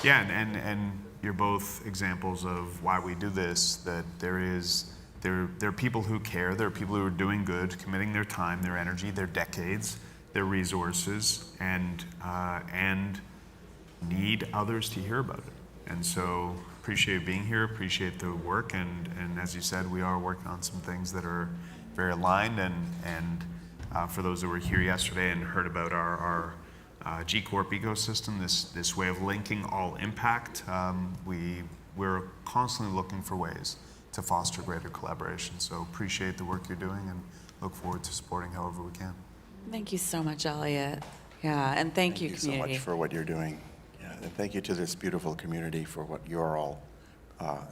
A: Yeah, and you're both examples of why we do this. That there are people who care. There are people who are doing good, committing their time, their energy, their decades, their resources, and need others to hear about it. And so appreciate being here, appreciate the work, and as you said, we are working on some things that are very aligned, and for those that were here yesterday and heard about our G Corp ecosystem, this way of linking all impact, we're constantly looking for ways to foster greater collaboration. So appreciate the work you're doing and look forward to supporting however we can.
E: Thank you so much, Elliot. Yeah, and thank you, community.
F: Thank you so much for what you're doing. Yeah, and thank you to this beautiful community for what you're all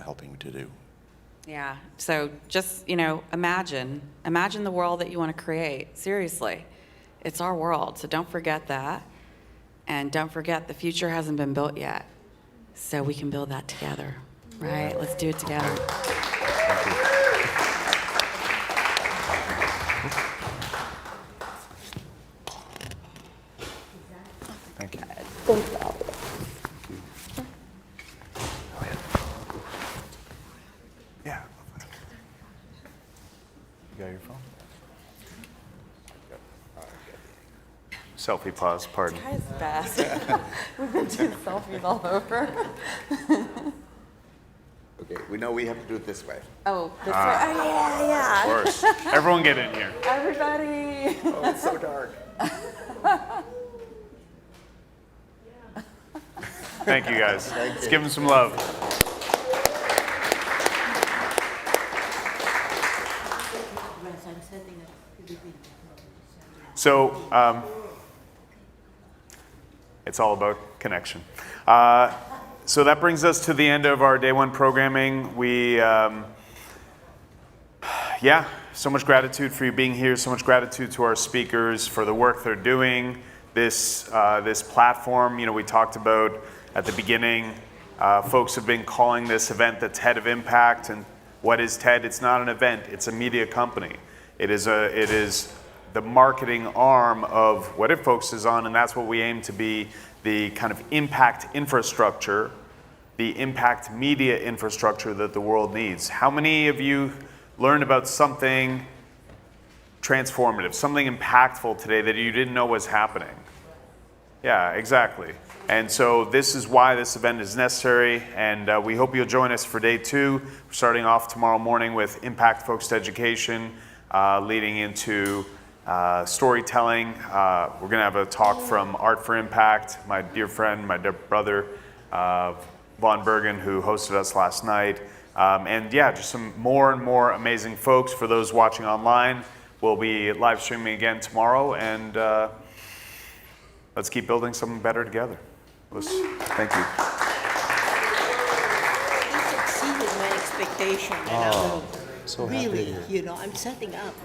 F: helping to do.
E: Yeah, so just, you know, imagine the world that you want to create. Seriously, it's our world, so don't forget that. And don't forget the future hasn't been built yet, so we can build that together, right? Let's do it together.
A: Thank you.
E: Thanks, Elliot.
A: Yeah. You got your phone? Selfie pause, pardon.
E: This guy's best. We've been doing selfies all over.
F: Okay, we know we have to do it this way.
E: Oh, this way? Oh, yeah.
A: Of course. Everyone get in here.
E: Everybody.
F: Oh, it's so dark.
A: Thank you, guys. Let's give them some love. So, it's all about connection. So that brings us to the end of our day one programming. We, yeah, so much gratitude for you being here. So much gratitude to our speakers for the work they're doing. This platform, you know, we talked about at the beginning. Folks have been calling this event the TED of Impact. And what is TED? It's not an event. It's a media company. It is the marketing arm of what it focuses on, and that's what we aim to be, the kind of impact infrastructure, the impact media infrastructure that the world needs. How many of you learned about something transformative, something impactful today that you didn't know was happening? Yeah, exactly. And so this is why this event is necessary, and we hope you'll join us for day two. We're starting off tomorrow morning with impact-focused education, leading into storytelling. We're going to have a talk from Art for Impact, my dear friend, my dear brother, Vaughn Bergen, who hosted us last night. And yeah, just some more and more amazing folks. For those watching online, we'll be live streaming again tomorrow, and let's keep building something better together. Thank you.
H: This exceeded my expectation, and
F: so
H: really,
F: happy.
H: you know, I'm setting up